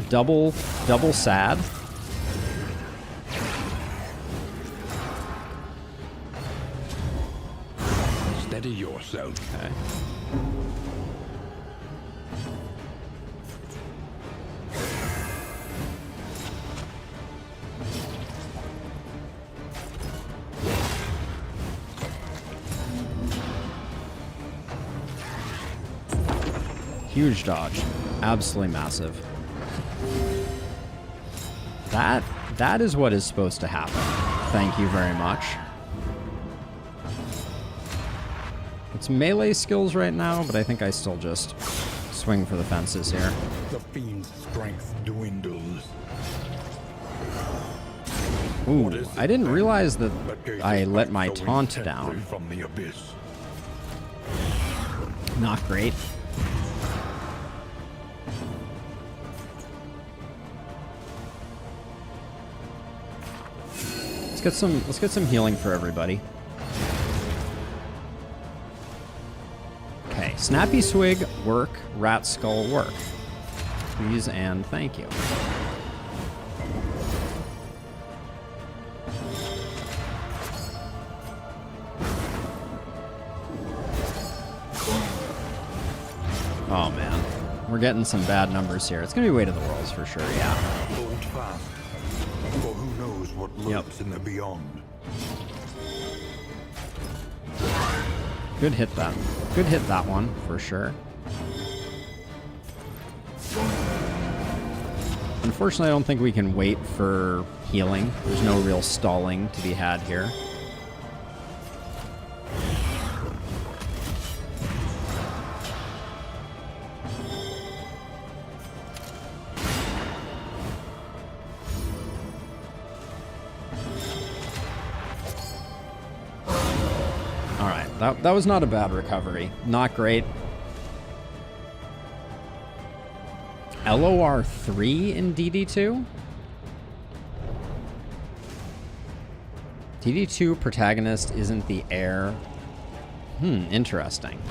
Double sad. Steady yourself. Okay. Huge dodge. Absolutely massive. That is what is supposed to happen. Thank you very much. It's melee skills right now, but I think I still just swing for the fences here. The fiend's strength dwindles. Ooh, I didn't realize that I let my taunt down. From the abyss. Not great. Let's get some healing for everybody. Okay, Snappy Swig, work. Rat Skull, work. Please and thank you. Oh man, we're getting some bad numbers here. It's gonna be Weight of the Worlds for sure, yeah. Hold fast, for who knows what lurks in the beyond. Good hit that. Good hit that one for sure. Unfortunately, I don't think we can wait for healing. There's no real stalling to be had here. That was not a bad recovery. Not great. LOR 3 in DD2? DD2 protagonist isn't the heir. Interesting.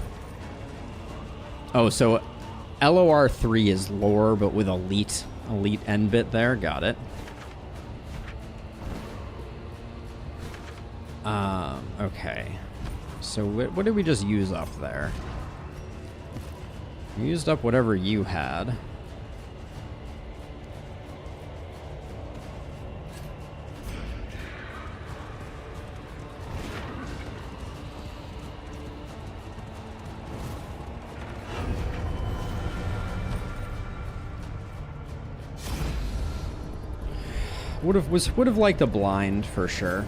Oh, so LOR 3 is lore, but with elite end bit there. Got it. Okay. So what did we just use up there? We used up whatever you had. Would have liked a blind for sure.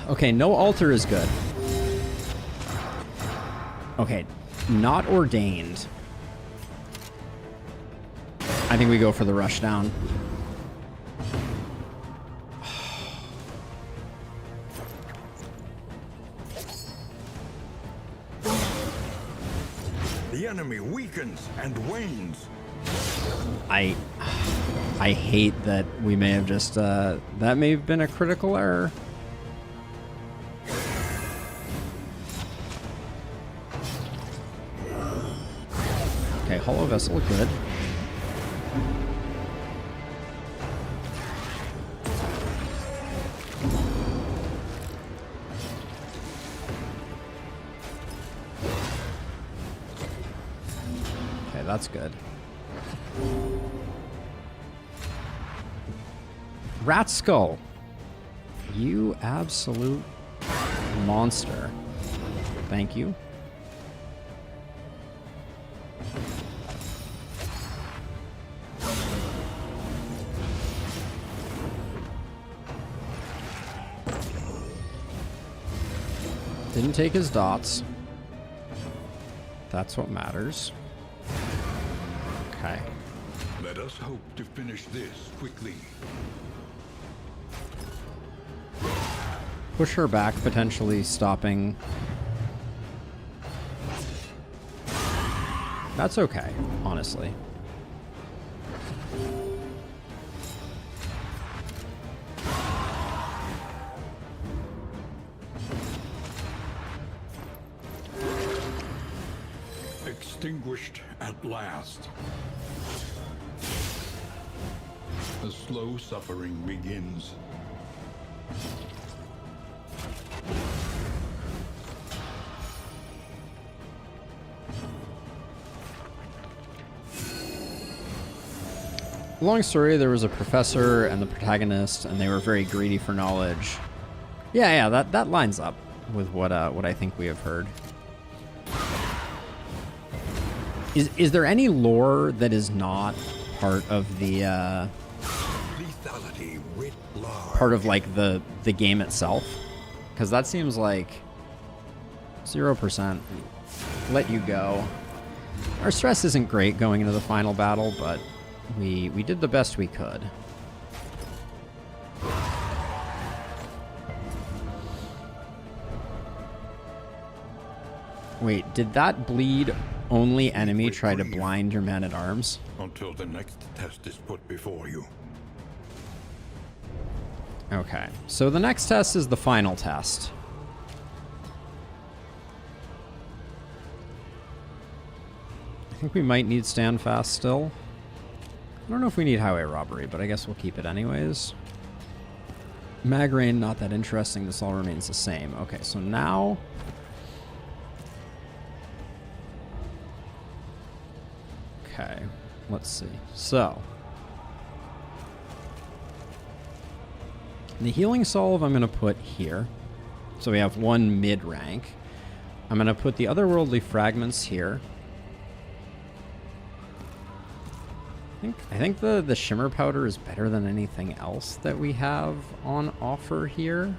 Okay, no altar is good. Okay, not ordained. I think we go for the rush down. The enemy weakens and wanes. I hate that we may have just, that may have been a critical error. Okay, Hollow Vessel, good. Okay, that's good. Rat Skull. You absolute monster. Thank you. Didn't take his dots. That's what matters. Okay. Let us hope to finish this quickly. Push her back, potentially stopping. That's okay, honestly. Extinguished at last. The slow suffering begins. Long story, there was a professor and the protagonist, and they were very greedy for knowledge. Yeah, that lines up with what I think we have heard. Is there any lore that is not part of the Lethality writ large. part of like the game itself? Because that seems like 0%. Let you go. Our stress isn't great going into the final battle, but we did the best we could. Wait, did that bleed only enemy try to blind your man-at-arms? Until the next test is put before you. Okay, so the next test is the final test. I think we might need stand fast still. I don't know if we need highway robbery, but I guess we'll keep it anyways. Mag rain, not that interesting. This all remains the same. Okay, so now... Okay, let's see. So... the healing salve I'm going to put here. So we have one mid-rank. I'm going to put the otherworldly fragments here. I think the shimmer powder is better than anything else that we have on offer here.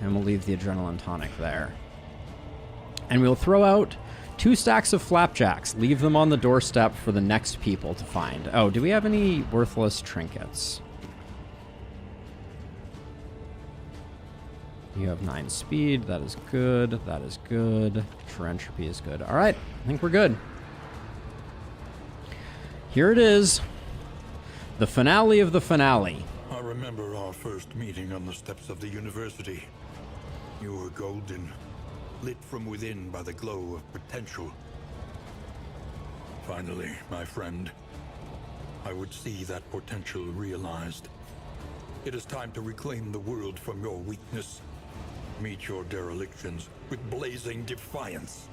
And we'll leave the adrenaline tonic there. And we'll throw out 2 stacks of flapjacks. Leave them on the doorstep for the next people to find. Oh, do we have any worthless trinkets? You have 9 speed. That is good. That is good. True entropy is good. All right. I think we're good. Here it is. The finale of the finale. I remember our first meeting on the steps of the university. You were golden, lit from within by the glow of potential. Finally, my friend, I would see that potential realized. It is time to reclaim the world from your weakness. Meet your derelictions with blazing defiance.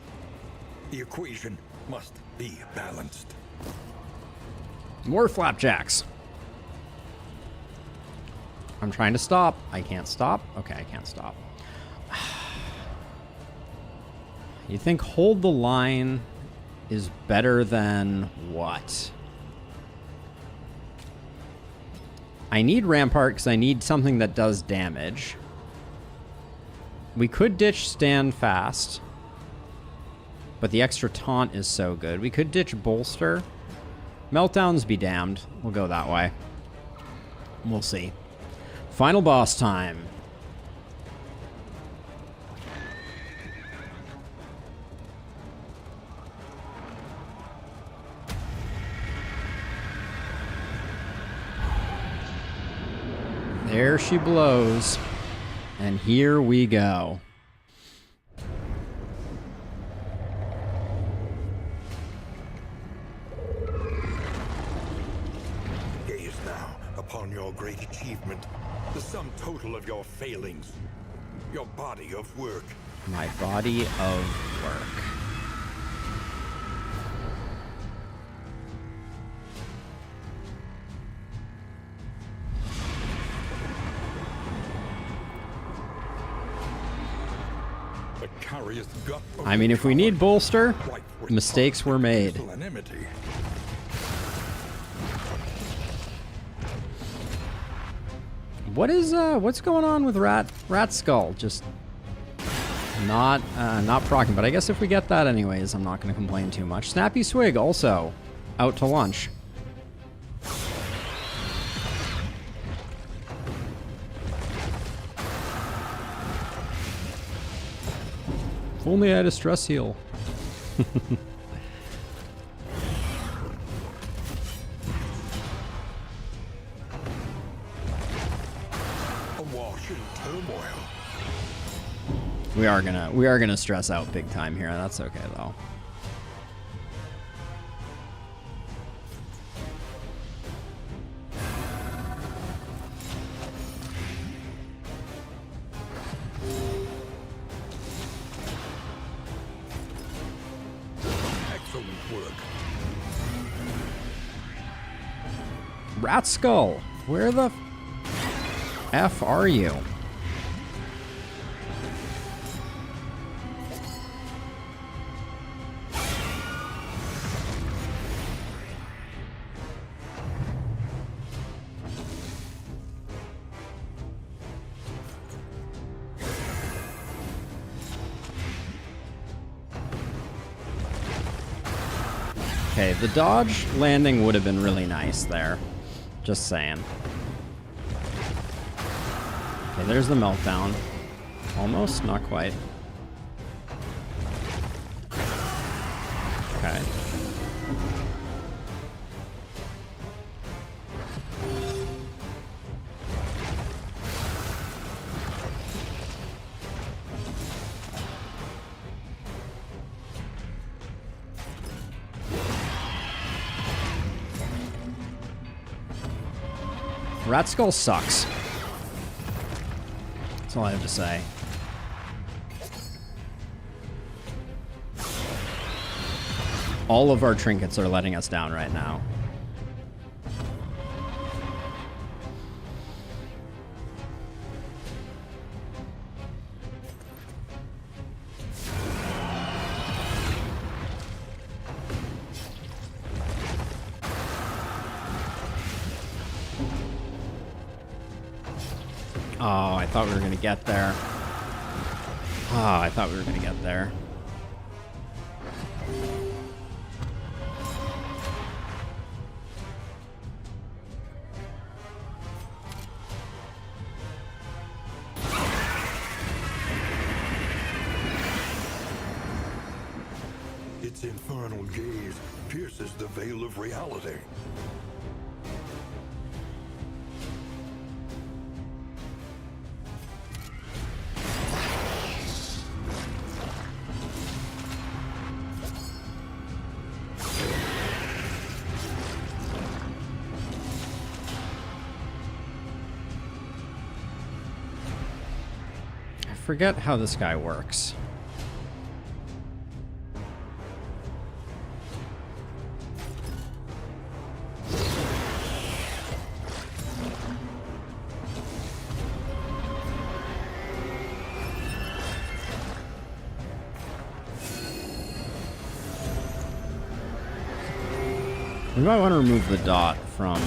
The equation must be balanced. More flapjacks. I'm trying to stop. I can't stop. Okay, I can't stop. You think hold the line is better than what? I need Rampart because I need something that does damage. We could ditch stand fast, but the extra taunt is so good. We could ditch bolster. Meltdowns be damned. We'll go that way. We'll see. Final boss time. There she blows. And here we go. Gaze now upon your great achievement, the sum total of your failings, your body of work. My body of work. I mean, if we need bolster, mistakes were made. What's going on with Rat Skull? Just not proccing, but I guess if we get that anyways, I'm not going to complain too much. Snappy Swig also out to lunch. If only I had a stress heal. Awash in turmoil. We are gonna stress out big time here. That's okay though. Rat Skull, where the F are you? Okay, the dodge landing would have been really nice there. Just saying. Okay, there's the meltdown. Almost, not quite. Okay. Rat Skull sucks. That's all I have to say. All of our trinkets are letting us down right now. Oh, I thought we were going to get there. Oh, I thought we were going to get there. Its infernal gaze pierces the veil of reality. I forget how this guy works. We might want to remove the dot from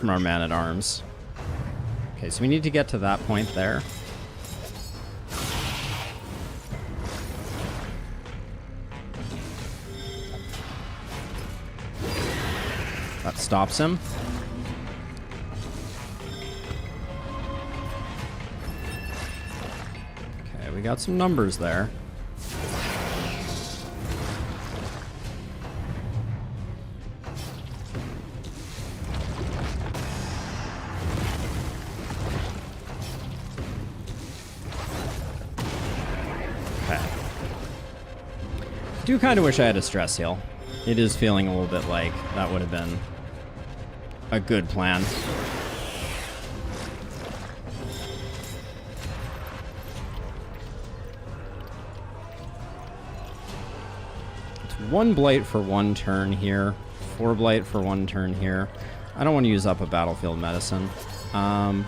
our man-at-arms. Okay, so we need to get to that point there. That stops him. Okay, we got some numbers there. Do kind of wish I had a stress heal. It is feeling a little bit like that would have been a good plan. It's 1 blight for 1 turn here, 4 blight for 1 turn here. I don't want to use up a battlefield medicine. But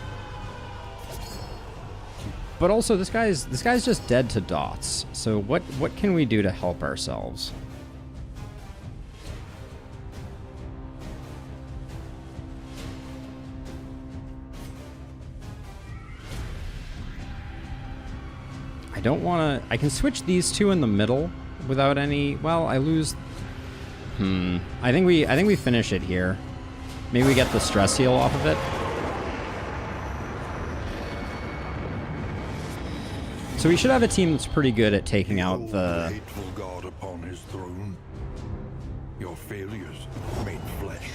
also, this guy's just dead to dots. So what can we do to help ourselves? I don't want to... I can switch these two in the middle without any... Well, I lose... I think we finish it here. Maybe we get the stress heal off of it. So we should have a team that's pretty good at taking out the... hateful god upon his throne. Your failures made flesh.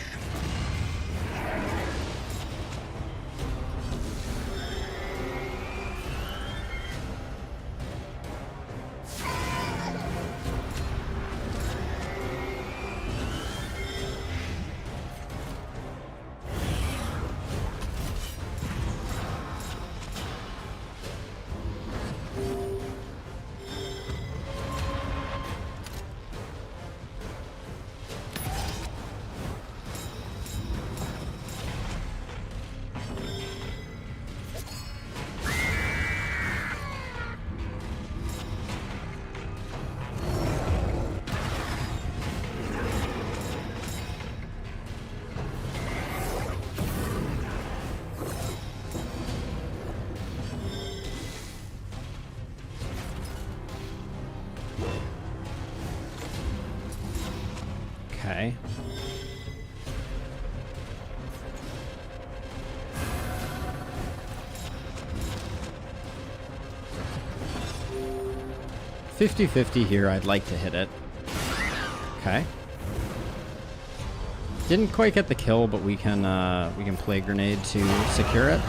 Okay. $50-50 here. I'd like to hit it. Okay. Didn't quite get the kill, but we can play grenade to secure it.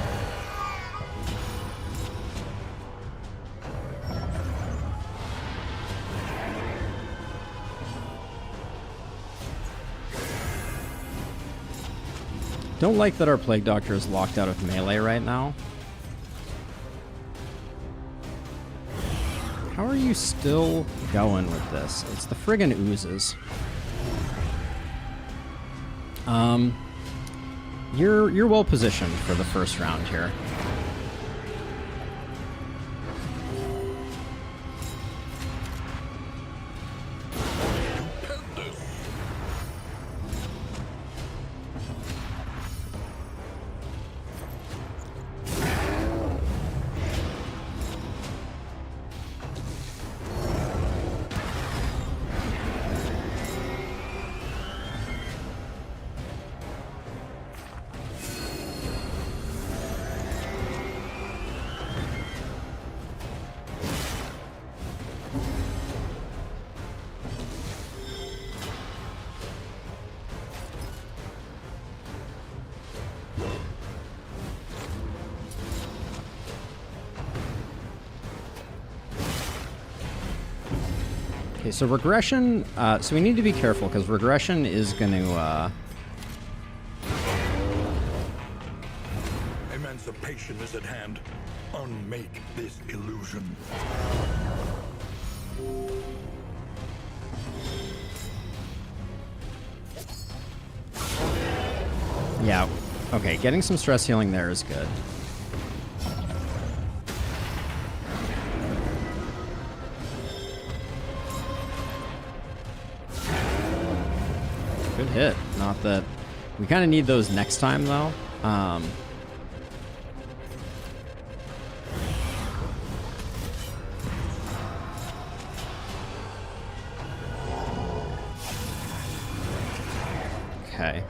Don't like that our Plague Doctor is locked out of melee right now. How are you still going with this? It's the friggin' oozes. You're well positioned for the first round here. Okay, so regression, so we need to be careful because regression is going to, Emancipation is at hand. Unmake this illusion. yeah, okay, getting some stress healing there is good. Good hit. Not that... We kind of need those next time, though. Okay.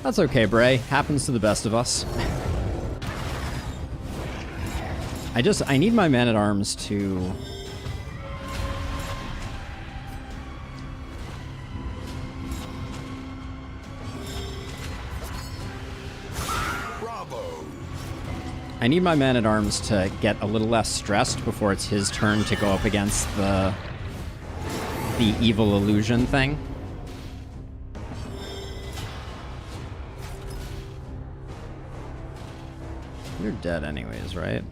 That's okay, Bray. Happens to the best of us. I need my man-at-arms to... Bravo! I need my man-at-arms to get a little less stressed before it's his turn to go up against the evil illusion thing. You're dead anyways, right?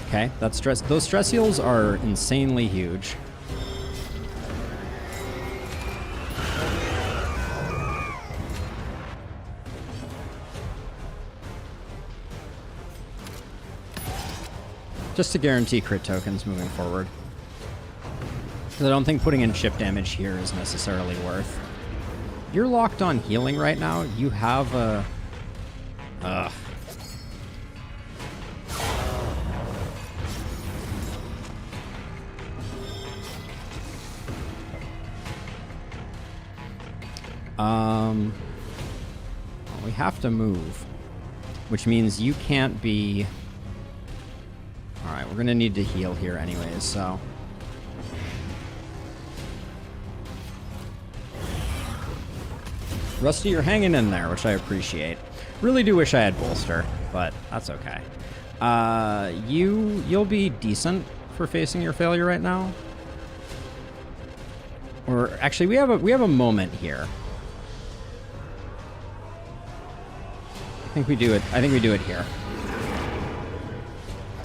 Okay, that's stress. Those stress heals are insanely huge. Just to guarantee crit tokens moving forward. Because I don't think putting in chip damage here is necessarily worth. You're locked on healing right now. You have a... Ugh. We have to move, which means you can't be... Alright, we're gonna need to heal here anyways, so... Rusty, you're hanging in there, which I appreciate. Really do wish I had bolster, but that's okay. You'll be decent for facing your failure right now. Or actually, we have a moment here. I think we do it. I think we do it here.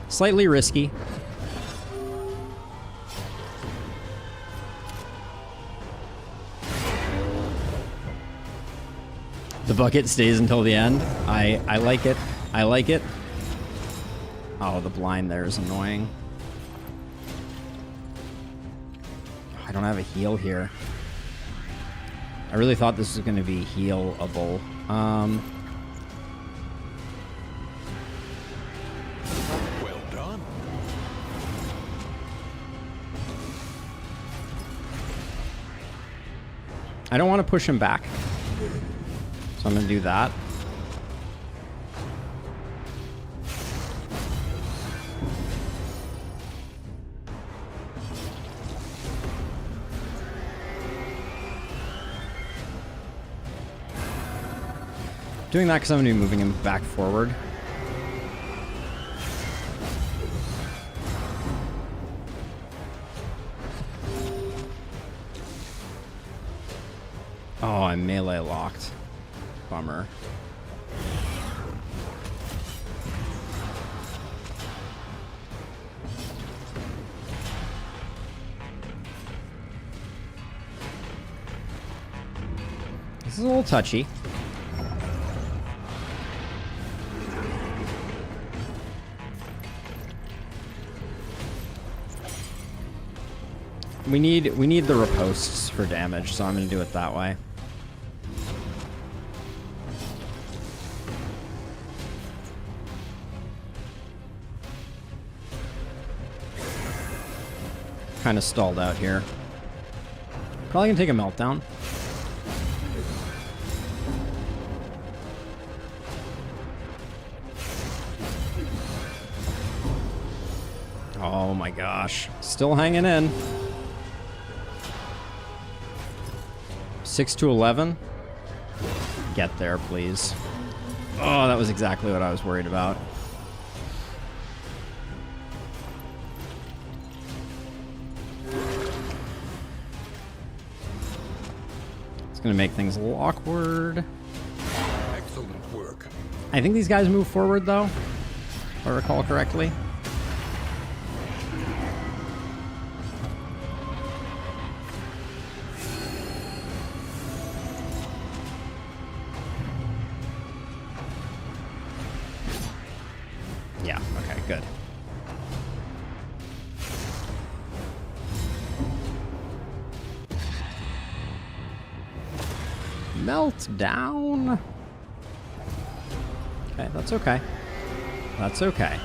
Slightly risky. The bucket stays until the end. I like it. I like it. Oh, the blind there is annoying. I don't have a heal here. I really thought this was going to be healable. Well done. I don't want to push him back. So I'm going to do that. Doing that because I'm going to be moving him back forward. Oh, I'm melee locked. Bummer. This is a little touchy. We need the riposts for damage, so I'm going to do it that way. Kind of stalled out here. Probably gonna take a meltdown. Oh my gosh. Still hanging in. 6 to 11. Get there, please. Oh, that was exactly what I was worried about. It's gonna make things a little awkward. Excellent work. I think these guys move forward, though, if I recall correctly. Yeah, okay, good. Melt down. Okay, that's okay. That's okay.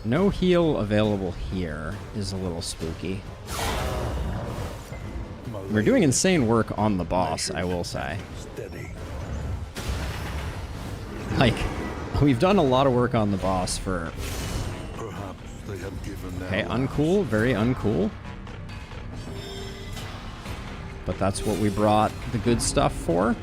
No heal available here is a little spooky. We're doing insane work on the boss, I will say. Steady. Like, we've done a lot of work on the boss for... Perhaps they have given their Okay, last. uncool, very uncool. But that's what we brought the good stuff for.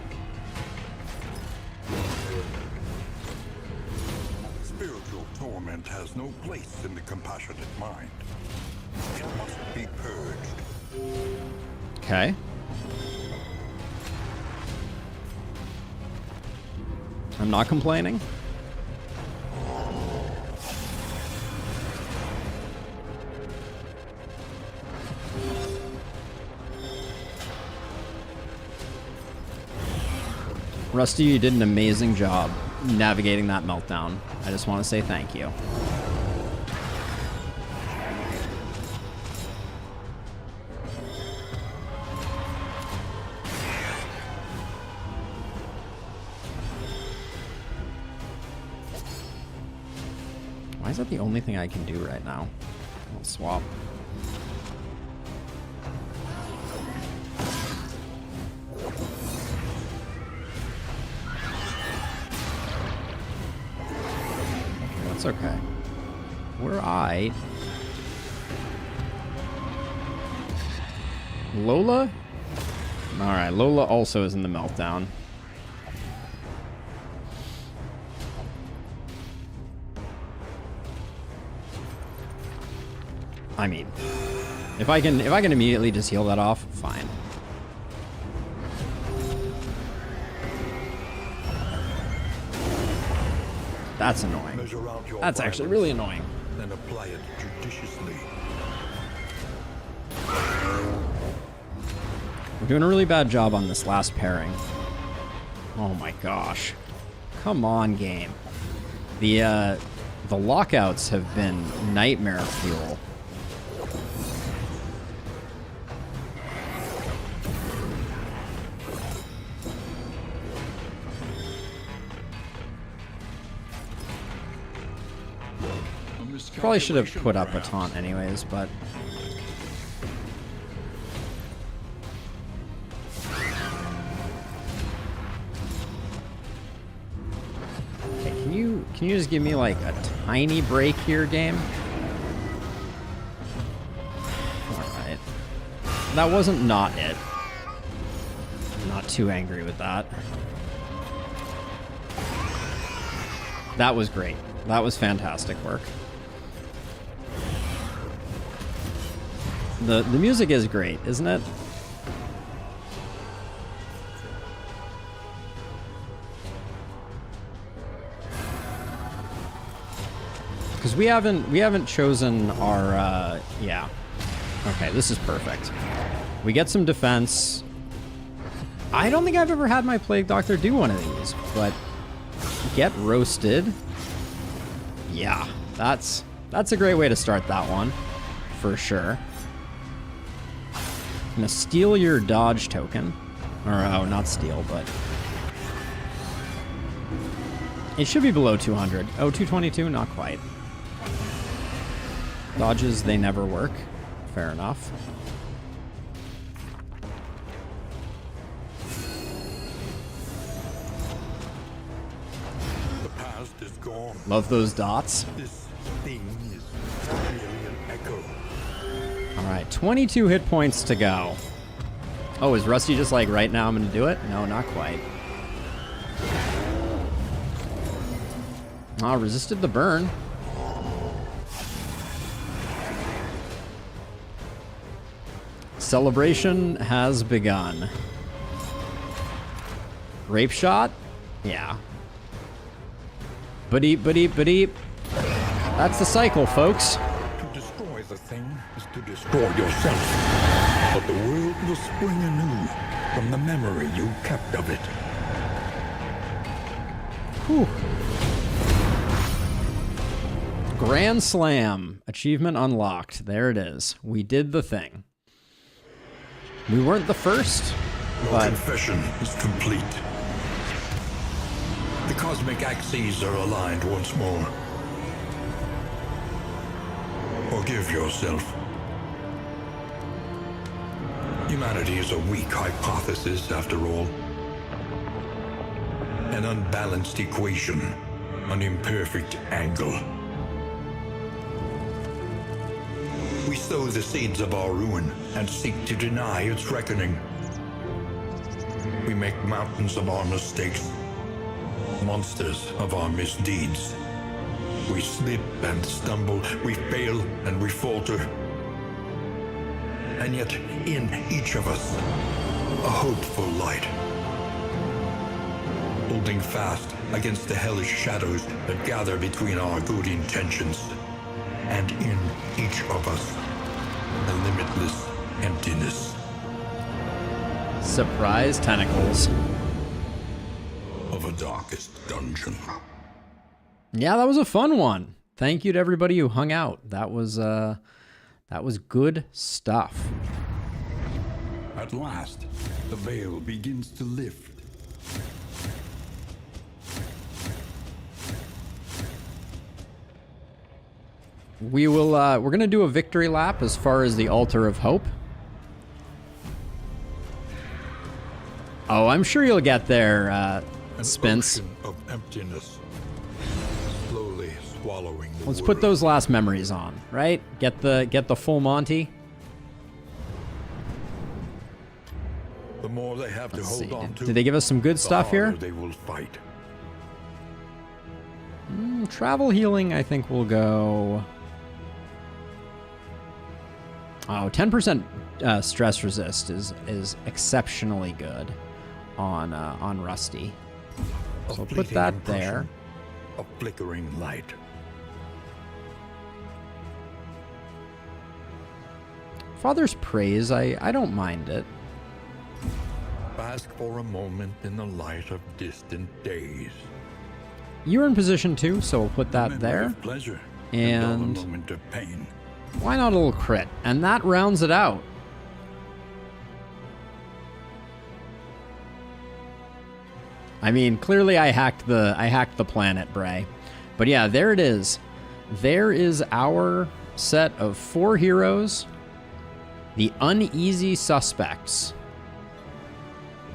Spiritual torment has no place in the compassionate mind. It must be purged. Okay. I'm not complaining. Rusty, you did an amazing job navigating that meltdown. I just want to say thank you. Why is that the only thing I can do right now? I'll swap. That's okay. We're aight. Lola? Alright, Lola also is in the meltdown. I mean, if I can immediately just heal that off, fine. That's annoying. Measure out your That's actually violence, really annoying. then apply it judiciously. We're doing a really bad job on this last pairing. Oh my gosh. Come on, game. The lockouts have been nightmare fuel. Probably should have put up a taunt anyways, but... Okay, can you just give me like a tiny break here, game? Alright. That wasn't not it. I'm not too angry with that. That was great. That was fantastic work. The music is great, isn't it? Because we haven't chosen our yeah. Okay, this is perfect. We get some defense. I don't think I've ever had my Plague Doctor do one of these, but get roasted. Yeah, that's a great way to start that one, for sure. I'm gonna steal your dodge token. Or, oh, not steal, but... It should be below 200. Oh, 222? Not quite. Dodges, they never work. Fair enough. The past is gone. Love those dots. This thing is merely an echo. Alright, 22 hit points to go. Oh, is Rusty just like, right now I'm gonna do it? No, not quite. Ah, resisted the burn. Celebration has begun. Rape shot? Yeah. Ba-deep, ba-deep, ba-deep. That's the cycle, folks. To destroy the thing is to destroy yourself. But the world will spring anew from the memory you kept of it. Whew. Grand Slam. Achievement unlocked. There it is. We did the thing. We weren't the first, Your but... confession is complete. The cosmic axes are aligned once more. Forgive yourself. Humanity is a weak hypothesis, after all. An unbalanced equation, an imperfect angle. We sow the seeds of our ruin and seek to deny its reckoning. We make mountains of our mistakes, monsters of our misdeeds. We slip and stumble, we fail and we falter. And yet, in each of us, a hopeful light. Holding fast against the hellish shadows that gather between our good intentions. And in each of us, a limitless emptiness. Surprise tentacles. Of a darkest dungeon. Yeah, that was a fun one. Thank you to everybody who hung out. That was good stuff. At last, the veil begins to lift. We're gonna do a victory lap as far as the Altar of Hope. Oh, I'm sure you'll get there, Spence. An ocean of emptiness, slowly swallowing the Let's world. put those last memories on, right? Get the full Monty. The more they have to hold on to, Did they give us some good the stuff here? harder they will fight. Travel healing, I think we'll go. Oh, 10% stress resist is exceptionally good on Rusty. So we'll put fleeting that there. impression, a flickering light. Father's Praise, I don't mind it. Bask for a moment in the light of distant days. You're in position too, so we'll put that Memory there. of pleasure, And dull a moment of pain. why not a little crit? And that rounds it out. I mean, clearly I hacked the planet, Bray. But yeah, there it is. There is our set of 4 heroes, the uneasy suspects,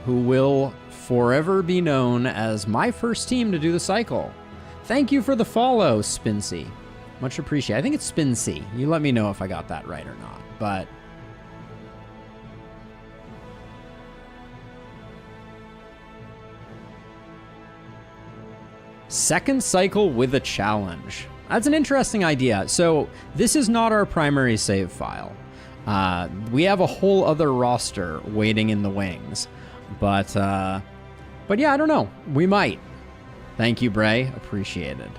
who will forever be known as my first team to do the cycle. Thank you for the follow, Spincy. Much appreciated. I think it's Spincy. You let me know if I got that right or not. But second cycle with a challenge. That's an interesting idea. So this is not our primary save file. We have a whole other roster waiting in the wings. But yeah, I don't know. We might. Thank you, Bray. Appreciated.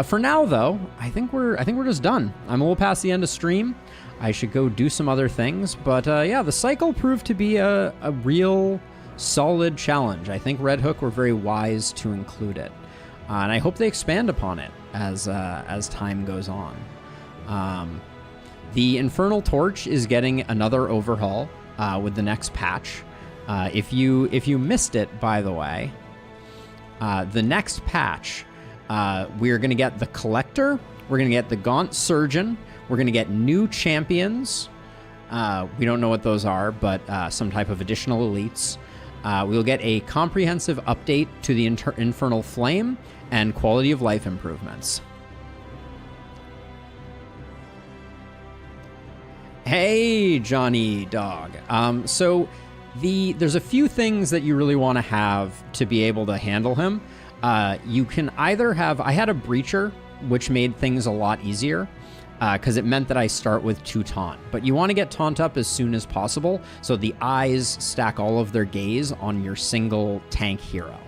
For now, though, I think we're just done. I'm a little past the end of stream. I should go do some other things. But yeah, the cycle proved to be a real solid challenge. I think Red Hook were very wise to include it. And I hope they expand upon it as time goes on. The Infernal Torch is getting another overhaul with the next patch. If you missed it, by the way, the next patch, we're going to get the Collector, we're going to get the Gaunt Surgeon, we're going to get new champions. We don't know what those are, but some type of additional elites. We'll get a comprehensive update to the Infernal Flame and quality of life improvements. Hey, Johnny Dog. So there's a few things that you really want to have to be able to handle him. You can either have... I had a Breacher, which made things a lot easier, because it meant that I start with 2 Taunt. But you want to get Taunt up as soon as possible, so the eyes stack all of their gaze on your single tank hero.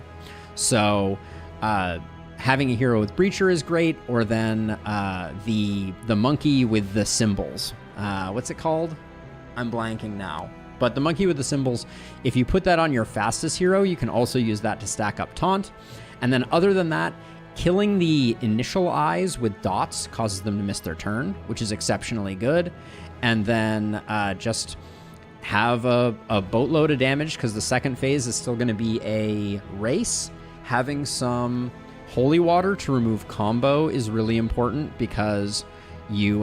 So having a hero with Breacher is great, or then the monkey with the symbols. What's it called? I'm blanking now. But the monkey with the symbols, if you put that on your fastest hero, you can also use that to stack up Taunt. And then other than that, killing the initial eyes with dots causes them to miss their turn, which is exceptionally good. And then just have a boatload of damage, because the second phase is still going to be a race. Having some holy water to remove combo is really important, because you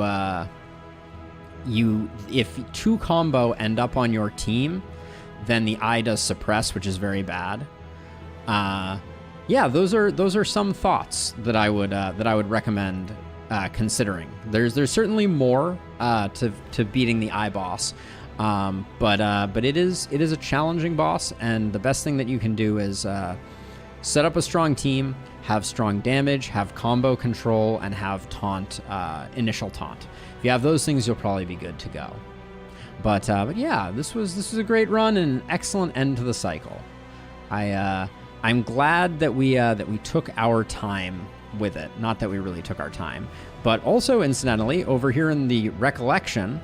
if 2 combo end up on your team, then the eye does suppress, which is very bad. Yeah, those are some thoughts that I would recommend considering. There's certainly more to beating the eye boss, but it is a challenging boss, and the best thing that you can do is set up a strong team, have strong damage, have combo control, and have taunt, initial taunt. If you have those things, you'll probably be good to go. But yeah, this was a great run and an excellent end to the cycle. I'm glad that we took our time with it. Not that we really took our time, but also incidentally, over here in the recollection,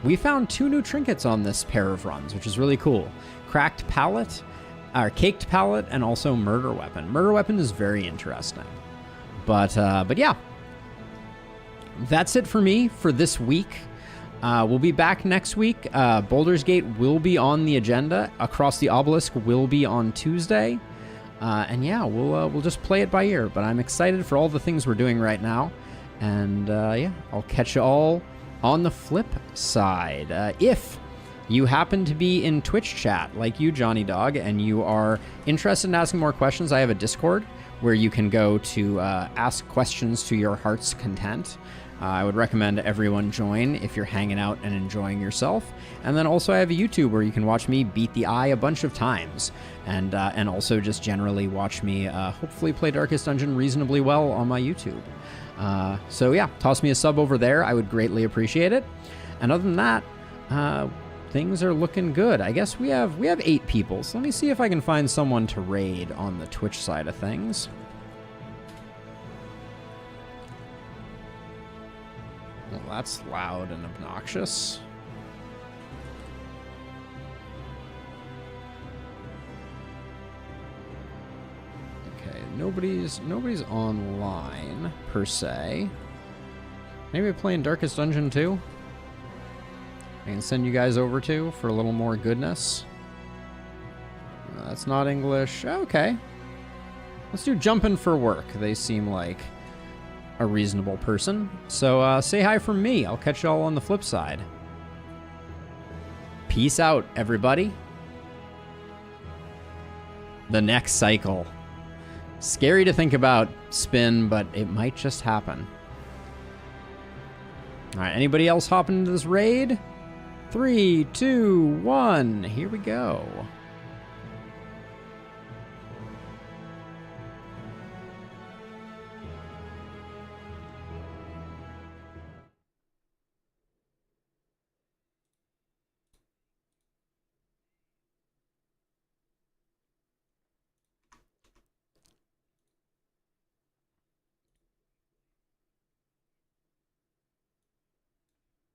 we found 2 new trinkets on this pair of runs, which is really cool. Cracked pallet, or caked pallet, and also murder weapon. Murder weapon is very interesting. But yeah, that's it for me for this week. We'll be back next week. Baldur's Gate will be on the agenda. Across the Obelisk will be on Tuesday. And yeah, we'll just play it by ear. But I'm excited for all the things we're doing right now. And yeah, I'll catch you all on the flip side. If you happen to be in Twitch chat, like you, Johnny Dog, and you are interested in asking more questions, I have a Discord where you can go to ask questions to your heart's content. I would recommend everyone join if you're hanging out and enjoying yourself. And then also I have a YouTube where you can watch me beat the eye a bunch of times, and also just generally watch me hopefully play Darkest Dungeon reasonably well on my YouTube. So yeah, toss me a sub over there. I would greatly appreciate it. And other than that, things are looking good. I guess we have 8 people. So let me see if I can find someone to raid on the Twitch side of things. Well, that's loud and obnoxious. Okay, nobody's online per se. Maybe playing Darkest Dungeon 2. I can send you guys over to for a little more goodness. That's not English. Okay. Let's do Jumpin' for Work. They seem like a reasonable person. So say hi from me. I'll catch y'all on the flip side. Peace out, everybody. The next cycle. Scary to think about, Spin, but it might just happen. All right, anybody else hopping into this raid? 3, 2, 1, here we go.